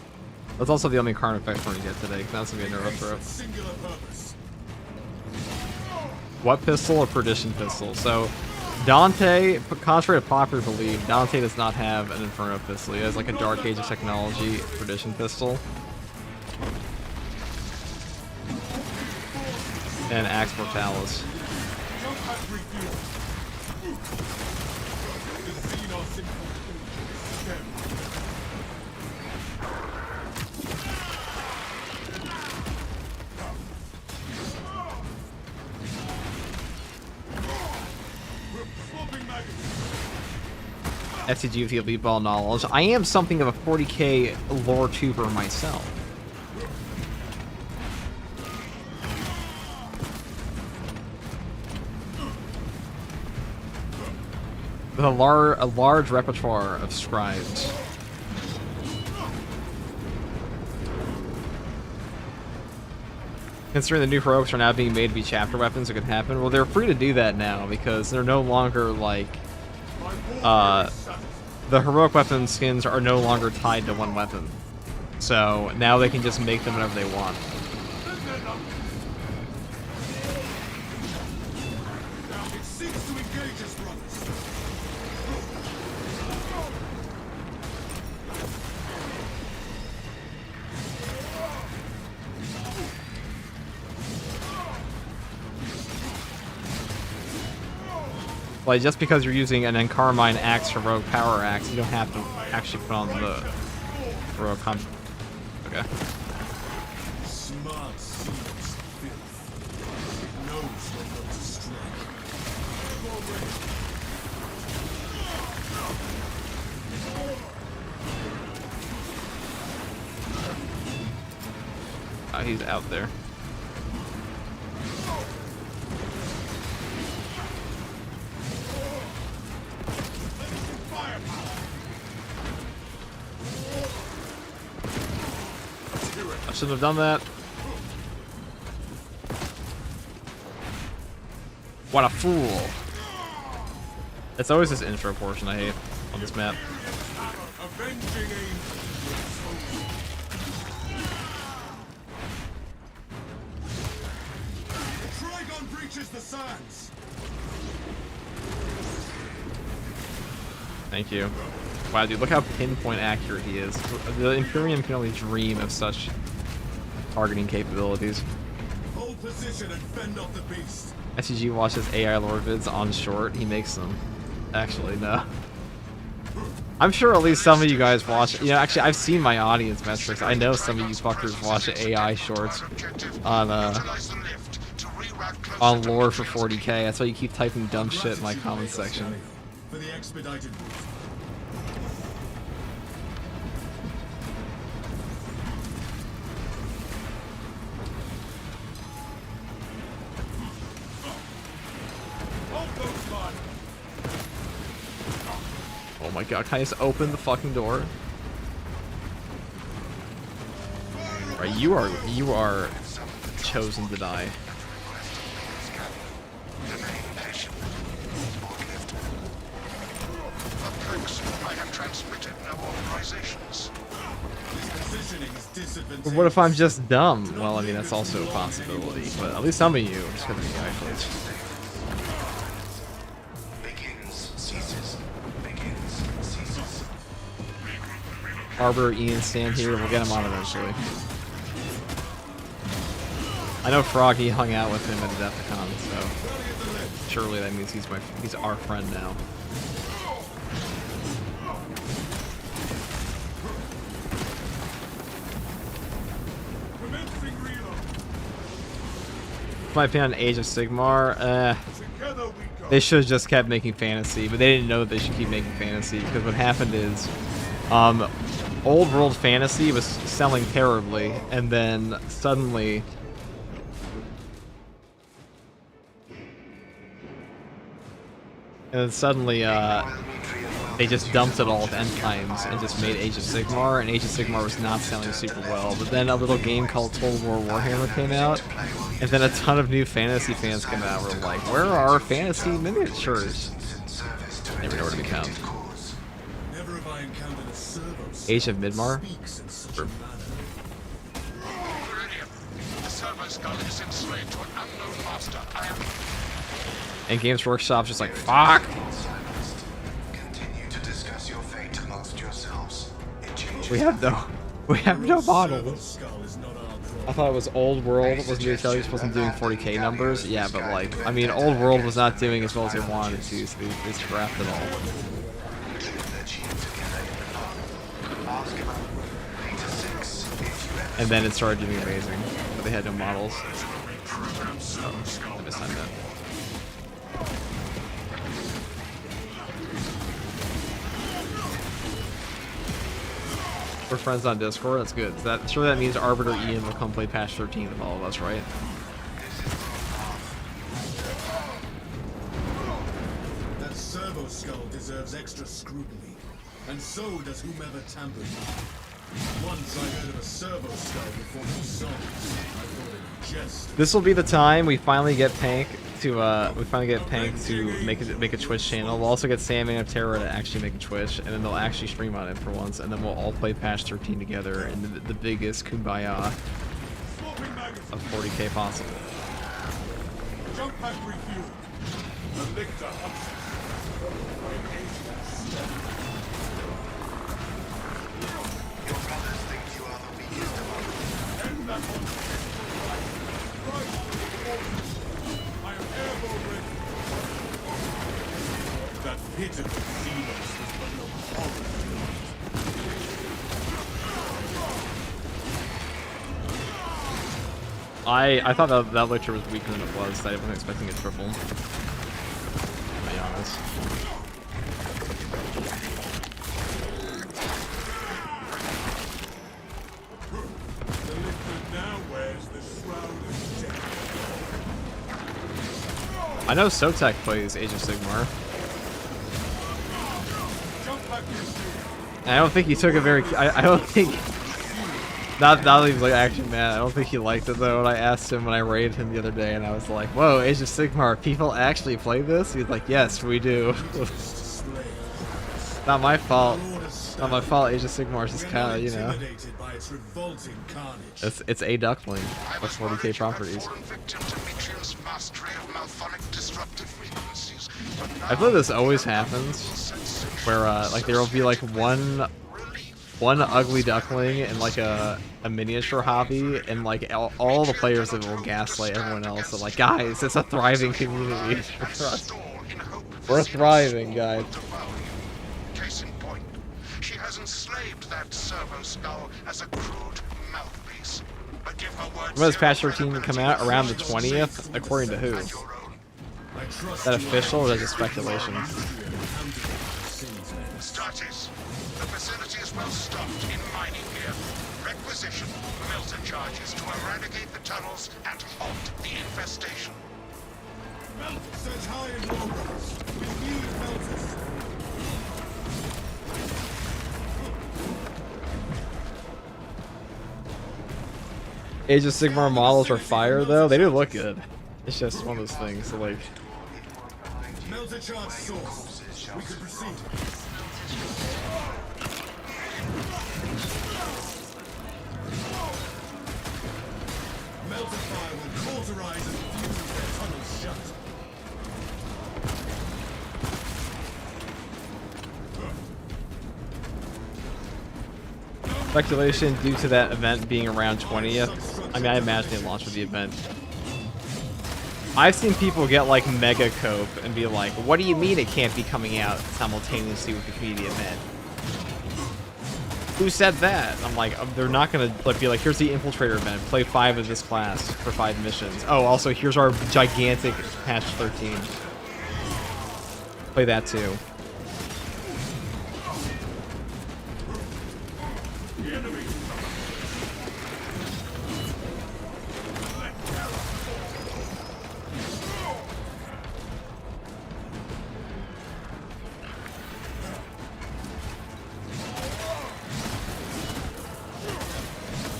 That's also the only card effect we're gonna get today, because that's gonna be a nerve throw. Singular purpose. What pistol or Perdition pistol? So, Dante, contrary to popular belief, Dante does not have an Inferno pistol. He has like a Dark Age of Technology Perdition pistol. And Axe Mortalis. Jump at refuel. The Xenos infiltration is stemmed. We're swapping magazines. FCG with the Elite Ball knowledge. I am something of a 40k lore tuber myself. With a large repertoire of scribes. Considering the new heroics are now being made to be chapter weapons, it could happen. Well, they're free to do that now because they're no longer like the heroic weapon skins are no longer tied to one weapon. So now they can just make them whenever they want. It seeks to engage us, brothers. Like, just because you're using an Encarmine Axe heroic power axe, you don't have to actually put on the heroic Okay. Smart Xenos filth. It knows when not to strike. he's out there. I shouldn't have done that. What a fool. It's always this intro portion I hate on this map. Trigon breaches the sands. Thank you. Wow, dude, look how pinpoint accurate he is. The Imperium can only dream of such targeting capabilities. Hold position and fend off the beast. SCG watches AI lore vids on short. He makes them. Actually, no. I'm sure at least some of you guys watch. You know, actually, I've seen my audience metrics. I know some of you fuckers watch AI shorts on lore for 40k. That's why you keep typing dumb shit in my comment section. For the expedited route. Oh my god, can I just open the fucking door? Right, you are chosen to die. But what if I'm just dumb? Well, I mean, that's also a possibility, but at least some of you are just gonna be isolated. Arbor, Ian, stand here. We'll get him on eventually. I know Froggy hung out with him at Adepticon, so surely that means he's our friend now. My opinion on Age of Sigmar, they should have just kept making fantasy, but they didn't know that they should keep making fantasy, because what happened is, old world fantasy was selling terribly, and then suddenly they just dumped it all with End Times and just made Age of Sigmar, and Age of Sigmar was not selling super well. But then a little game called Total War Warhammer came out, and then a ton of new fantasy fans came out. We're like, where are our fantasy miniatures? Never know where to be found. Age of Midmar? And Games Workshop's just like, fuck! We have no models. I thought it was Old World was new Intelligence wasn't doing 40k numbers. Yeah, but like, I mean, Old World was not doing as well as they wanted to, so they scrapped it all. And then it started doing amazing, but they had no models. Oh, I mistimed that. We're friends on Discord. That's good. Sure, that means Arbiter Ian will come play patch 13 with all of us, right? That servo skull deserves extra scrutiny, and so does whomever tampered with it. Once I heard of a servo skull before two songs. I thought it was jest. This will be the time we finally get Pank to make a Twitch channel. We'll also get Sandman of Terror to actually make a Twitch, and then they'll actually stream on it for once, and then we'll all play patch 13 together in the biggest kumbaya of 40k possible. Jump pack refueled. The lictor huts. Your brothers think you are the weakest among them. End that one. Right. I am airborne ready. That pitiful Xenos was but no horror. I thought that lecture was weaker than it was. I wasn't expecting a triple. To be honest. The lictor now wears I know Sotek plays Age of Sigmar. And I don't think he took it very. I don't think. Not that he's like actually mad. I don't think he liked it though. When I asked him when I raided him the other day, and I was like, "Whoa, Age of Sigmar, people actually play this?" He's like, "Yes, we do." Not my fault. Not my fault. Age of Sigmar is just kind of, you know. It's a duckling with 40k properties. I feel this always happens, where like there will be like one ugly duckling in like a miniature hobby, and like all the players of it will gaslight everyone else. So like, guys, it's a thriving community. We're thriving, guys. Case in point, she has enslaved that servo skull as a crude mouthpiece. But give her words. When does patch 13 come out? Around the 20th, according to who? Is that official or is that just speculation? Stratis, the facility is well stocked in mining gear. Requisition melter charges to eradicate the tunnels and halt the infestation. Search high and low. We need melters. Age of Sigmar models are fire though. They do look good. It's just one of those things. So like, Melter charge source. We can proceed. Melter fire will cauterize and fuse their tunnels shut. speculation due to that event being around 20th. I mean, I imagine they launched with the event. I've seen people get like mega cope and be like, what do you mean it can't be coming out simultaneously with the community event? Who said that? I'm like, they're not gonna be like, here's the infiltrator event, play 5 of this class for 5 missions. Oh, also here's our gigantic patch 13. Play that too.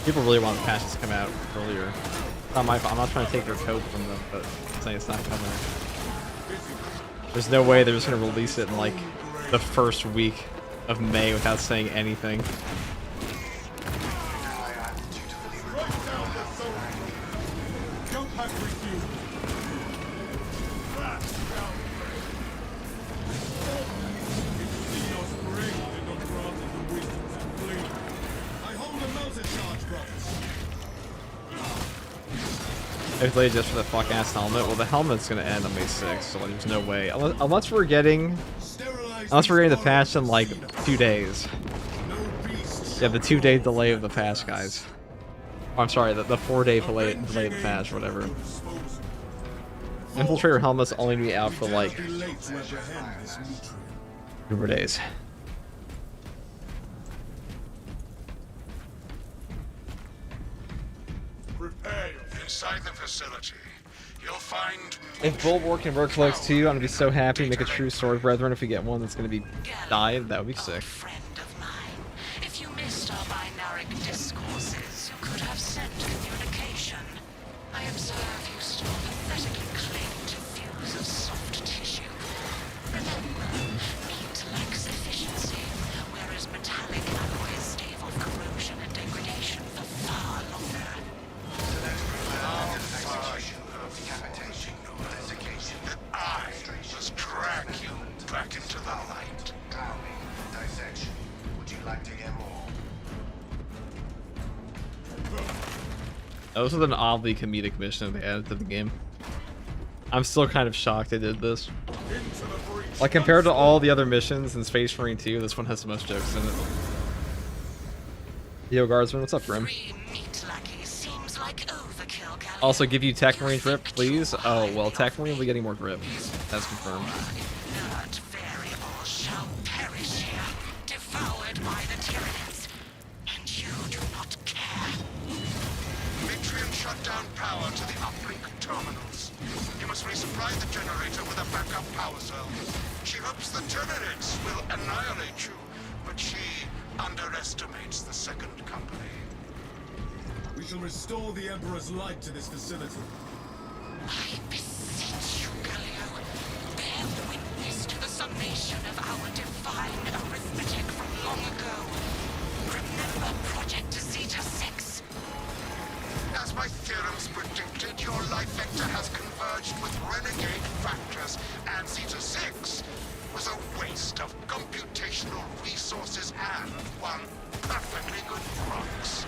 People really want the patches to come out earlier. Not my fault. I'm not trying to take their code from them, but I'm saying it's not coming. There's no way they're just going to release it in like the first week of May without saying anything. If they just for the fuck ass helmet, well the helmet's gonna end on May 6th, so like, there's no way. Unless we're getting the patch in like 2 days. Yeah, the 2-day delay of the patch, guys. Oh, I'm sorry, the 4-day delay of the patch, whatever. Infiltrator helmet's only gonna be out for like 2 more days. Inside the facility, you'll find... If Bulwark can work Lex 2, I'm gonna be so happy. Make a true sword brethren if we get one that's gonna be died. That would be sick. Friend of mine, if you missed our binaric discourses, you could have sent communication. I observe you still pathetically cling to views of soft tissue. Remember, meat lacks efficiency, whereas metallic alloys stave off corrosion and degradation for far longer. I must drag you back into the light. Dissection. Would you like to hear more? That was an oddly comedic mission they added to the game. I'm still kind of shocked they did this. Like, compared to all the other missions in Space Marine 2, this one has the most jokes in it. Yo, Guardsman, what's up, Grim? Also, give you Tech Marine drip, please. Oh, well, Tech Marine will be getting more drip. That's confirmed. Inert variables shall perish here, devoured by the tyrants, and you do not care. Mitrium shut down power to the uplink terminals. You must resupply the generator power cell. She hopes the generates will annihilate you, but she underestimates the second company. We shall restore the Emperor's light to this facility. I beseech you, Galileo, bear witness to the summation of our divine arithmetic from long ago. Remember Project Zeta 6. As my theorems predicted, your life vector has converged with renegade factors, and Zeta 6 was a waste of computational resources and one perfectly good prox.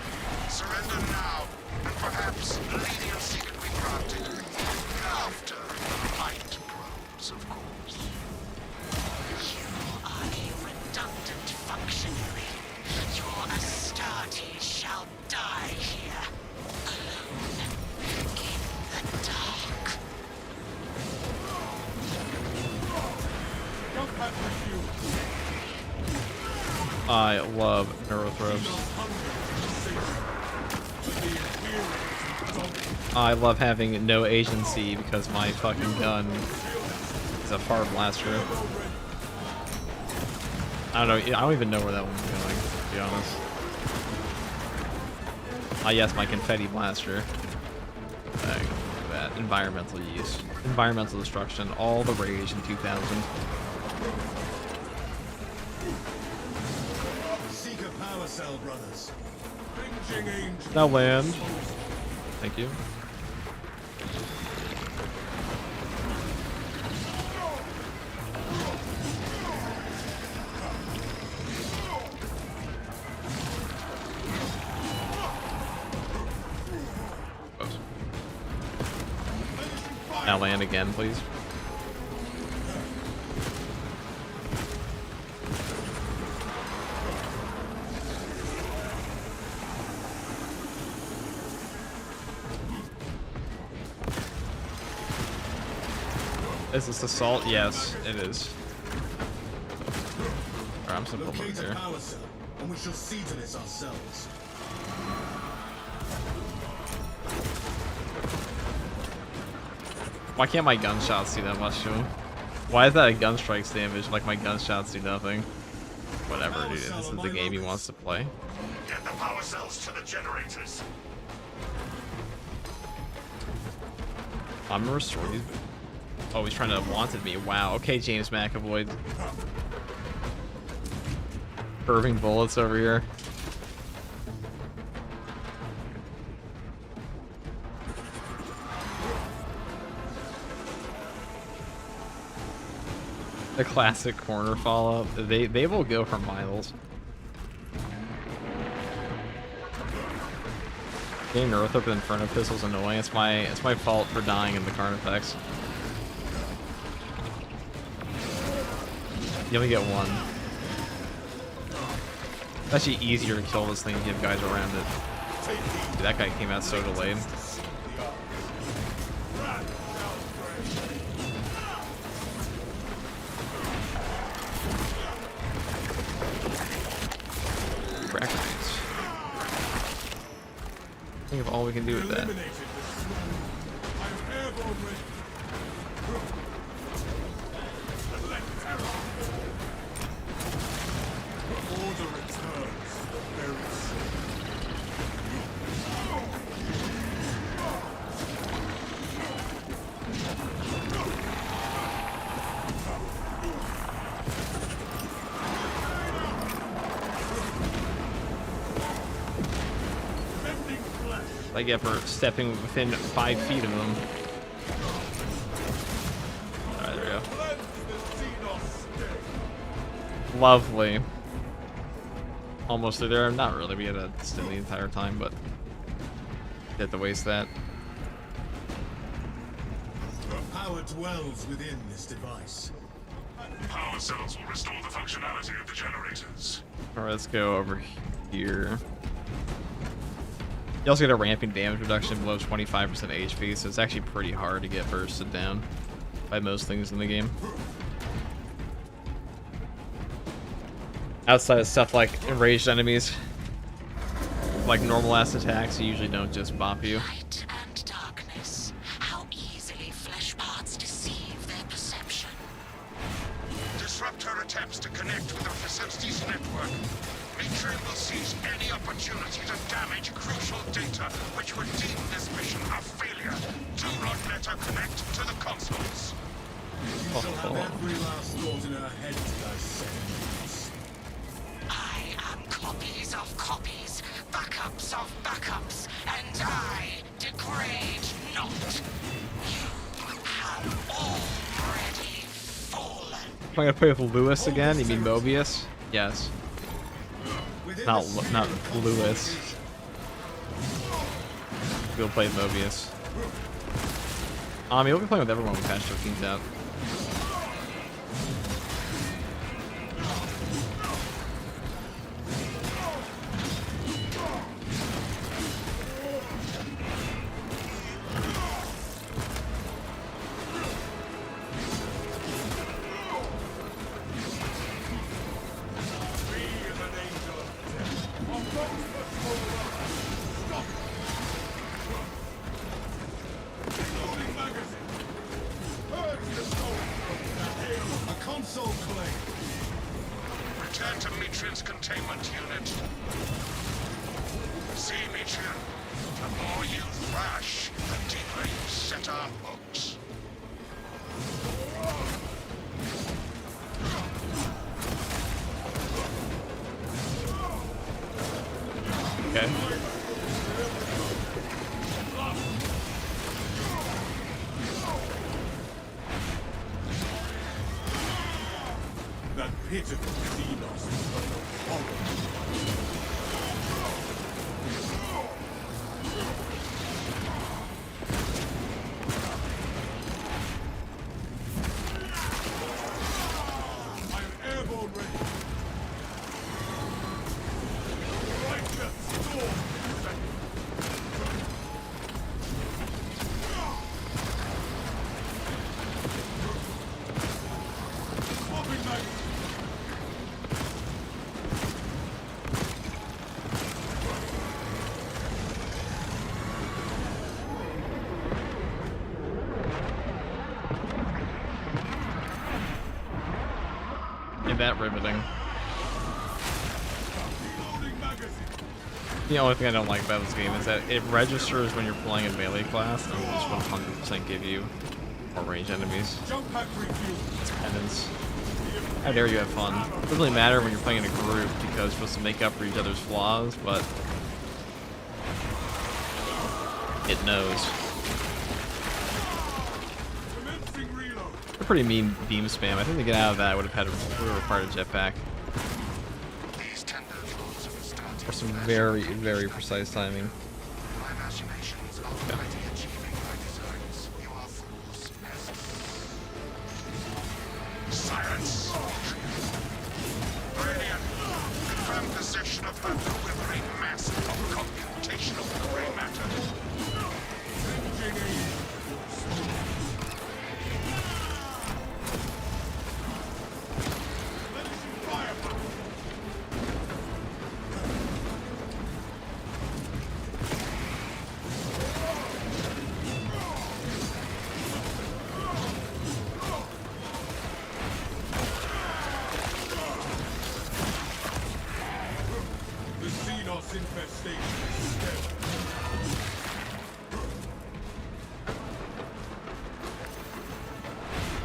Surrender now, and perhaps leniency can be granted after the light grows, of course. You are a redundant functionary. Your Astartes shall die here, alone, in the dark. Don't let me you. I love neurothrows. I love having no agency because my fucking gun is a far blaster. I don't know. I don't even know where that one's going, to be honest. Ah, yes, my confetti blaster. That environmental use, environmental destruction, all the rage in 2000. Seek a power cell, brothers. Cringing angel. Now land. Thank you. Oops. Now land again, please. Is this assault? Yes, it is. Alright, I'm just gonna put Locate here. a power cell, and we shall see to this ourselves. Why can't my gunshots do that much to him? Why is that a gun strikes damage? Like my gunshots do nothing. Whatever, dude. This is the game he wants to play. Get the power cells to the generators. I'm gonna restore these. Oh, he's trying to wanted me. Wow. Okay, James McAvoy. Curving bullets over here. The classic corner follow-up. They will go for miles. Getting Earth up in Inferno Pistol's annoying. It's my fault for dying in the Carnifex. You only get one. It's actually easier to kill this thing and give guys around it. Dude, that guy came out so delayed. Crack grenades. Think of all we can do with that. Eliminated the swarm. I'm airborne ready. And let terror. Order returns very soon. Bending flesh. I get for stepping within 5 feet of them. Alright, there we go. Cleanse the Xenos stain. Lovely. Almost through there. Not really. We had a still the entire time, but had to waste that. Power dwells within this device. Power cells will restore the functionality of the generators. Alright, let's go over here. You also get a ramping damage reduction below 25% HP, so it's actually pretty hard to get bursted down by most things in the game. Outside of stuff like enraged enemies, like normal ass attacks, usually don't just bop you. Light and darkness. How easily flesh parts deceive their perception. network. Reactor will seize any opportunity to damage crucial data which would deem this mission a failure. Do not let her connect to the consoles. You shall have every last thought in her head to dissect. I am copies of copies, backups of backups, and I degrade not. You have already fallen. Am I gonna play with Lewis again? You mean Mobius? Yes. Not Lewis. We'll play Mobius. We'll be playing with everyone when Patch 15's out. Return to Metrian's containment unit. See, Metrian, the more you thrash, the deeper you set our hooks. Okay. That pitiful Xenos is but a horror. I'm airborne ready. Righteous storm. Swapping magazine. Ain't that riveting? Loading magazine. The only thing I don't like about this game is that it registers when you're playing a melee class and will just 100% give you more range enemies. Jump pack refuel. It's penance. How dare you have fun? It doesn't really matter when you're playing in a group because you're supposed to make up for each other's flaws, but it knows. Commencing reload. A pretty mean beam spam. I think to get out of that would have required a jetpack. These tender floors of the starting Or some very, very precise timing. my machinations are already achieving my designs. You are fools, peasants. Silence! Brilliant! Confirm possession of her quivering mass of computational gray matter. The Xenos infestation is steady.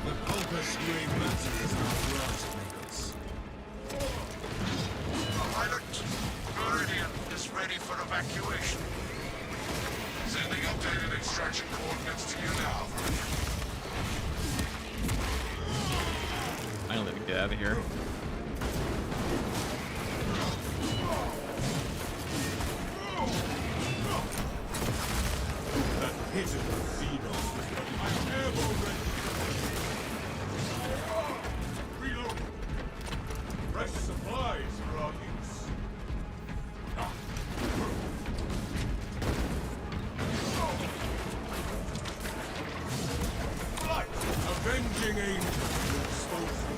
The pulpus gray matter is our grass. Pilot, Meridian is ready for evacuation. Sending updated extraction coordinates to you now. I don't need to get out of here. That pitiful Xenos. I'm airborne ready. Reload. Fresh supplies for our use. Flight! Avenging angel. Disposal.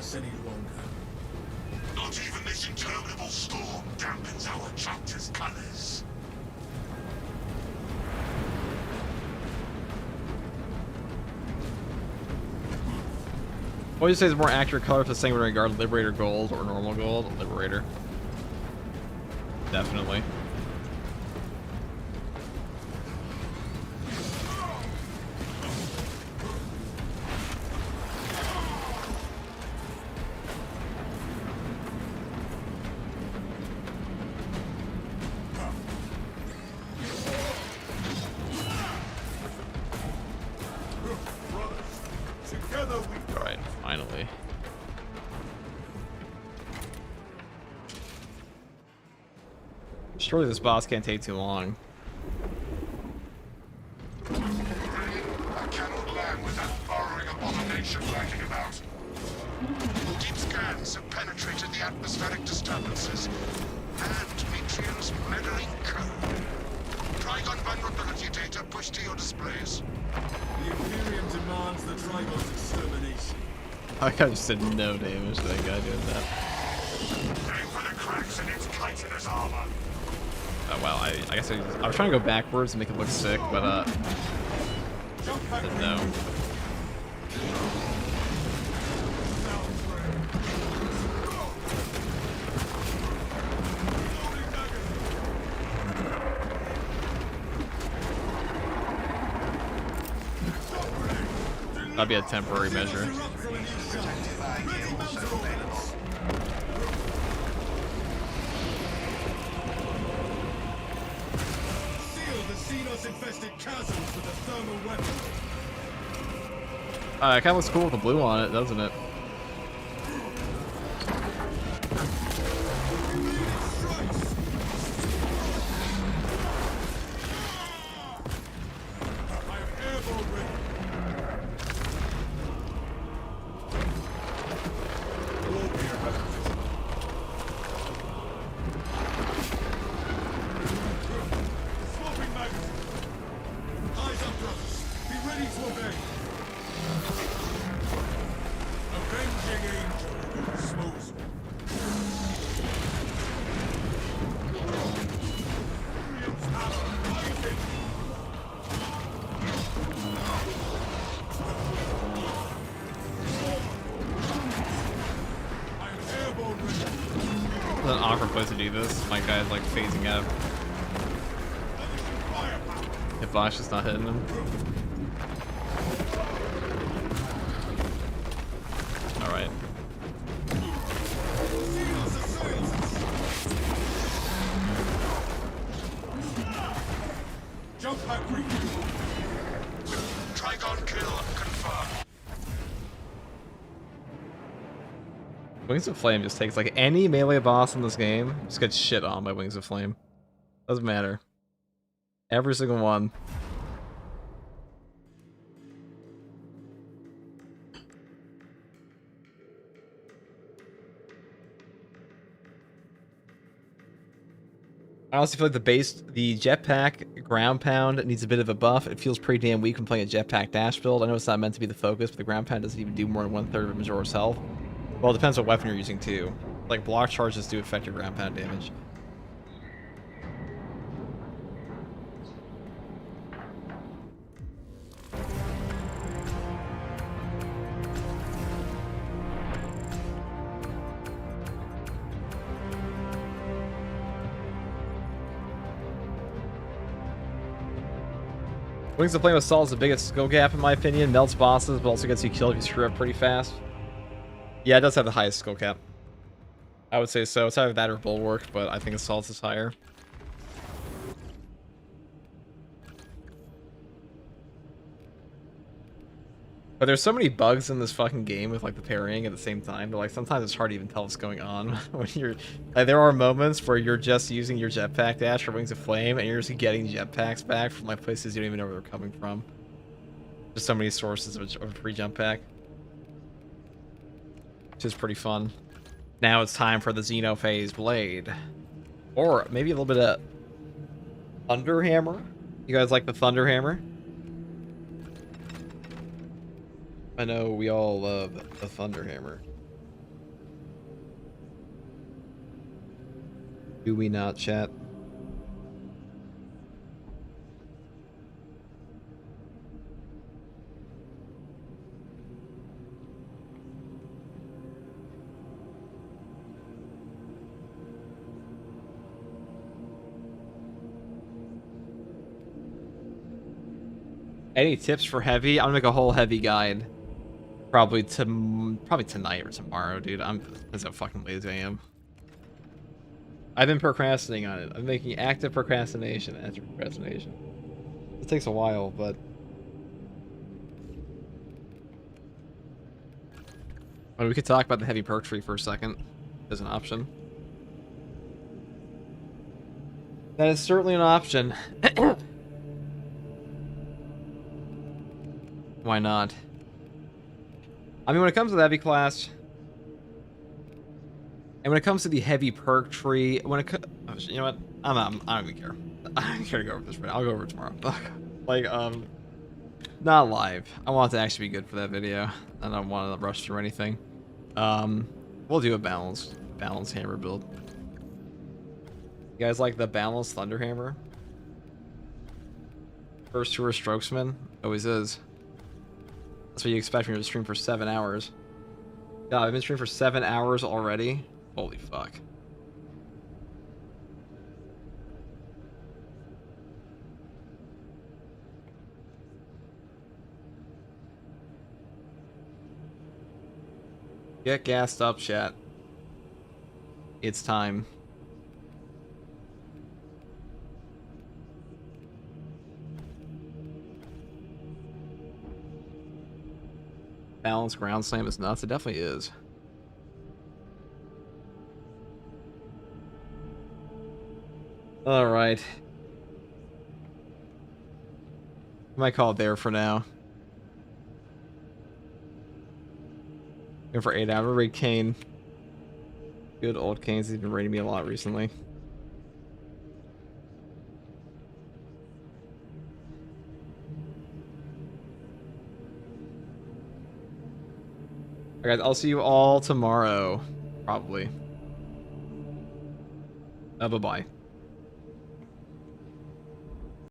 us any longer. Not even this interminable storm dampens our chapter's colors. What would you say is a more accurate color for the same in regard to Liberator Gold or normal gold? Liberator. Definitely. Together we Alright, finally. Surely this boss can't take too long. I cannot land with that burrowing abomination lurking about. Deep scans have penetrated the atmospheric disturbances and Matrian's meddling code. Trigon vulnerability data pushed to your displays. The Imperium demands the Trigon's extermination. I kind of just did no damage to that guy doing that. Aim for the cracks in its chitinous armor. Oh wow, I guess I was trying to go backwards and make it look sick, but didn't know. That'd be a temporary measure. Infested chasms with a thermal weapon. It kind of looks cool with the blue on it, doesn't it? It's an awkward place to do this. My guy's like phasing out. If Bosch is not hitting him. Alright. Jump pack Trigon kill confirmed. Wings of Flame just takes like any melee boss in this game just gets shit on by Wings of Flame. Doesn't matter. Every single one. I honestly feel like the jetpack ground pound needs a bit of a buff. It feels pretty damn weak when playing a jetpack dash build. I know it's not meant to be the focus, but the ground pound doesn't even do more than 1/3 of Majora's health. Well, it depends what weapon you're using too. Like block charges do affect your ground pound damage. Wings of Flame with Saul is the biggest skill gap in my opinion. Melts bosses, but also gets you killed if you screw up pretty fast. Yeah, it does have the highest skill cap. I would say so. It's either that or Bulwark, but I think Assault is higher. But there's so many bugs in this fucking game with like the parrying at the same time. But like sometimes it's hard to even tell what's going on when you're like, there are moments where you're just using your jetpack dash or Wings of Flame and you're just getting jetpacks back from like places you don't even know where they're coming from. There's so many sources of a free jump pack, which is pretty fun. Now it's time for the Xenophase Blade, or maybe a little bit of Thunder Hammer. You guys like the Thunder Hammer? I know we all love the Thunder Hammer. Do we not, chat? Any tips for heavy? I'm gonna make a whole heavy guide. Probably tonight or tomorrow, dude. That's how fucking lazy I am. I've been procrastinating on it. I'm making active procrastination after procrastination. It takes a while, but... Well, we could talk about the heavy perk tree for a second as an option. That is certainly an option. Why not? I mean, when it comes to the heavy class, and when it comes to the heavy perk tree, when it you know what? I don't even care. I don't care to go over this right now. I'll go over it tomorrow. Like, not live. I want it to actually be good for that video. I don't want to rush through anything. We'll do a balanced hammer build. You guys like the balanced thunder hammer? First tour strokesman always is. That's what you expect me to stream for 7 hours. Yeah, I've been streaming for 7 hours already. Holy fuck. Get gassed up, chat. It's time. Balanced ground slam is nuts. It definitely is. Alright. I might call it there for now. Going for 8 hours. Raid Kane. Good old Kane's. He's been raiding me a lot recently. Alright, guys, I'll see you all tomorrow. Probably. Bye-bye.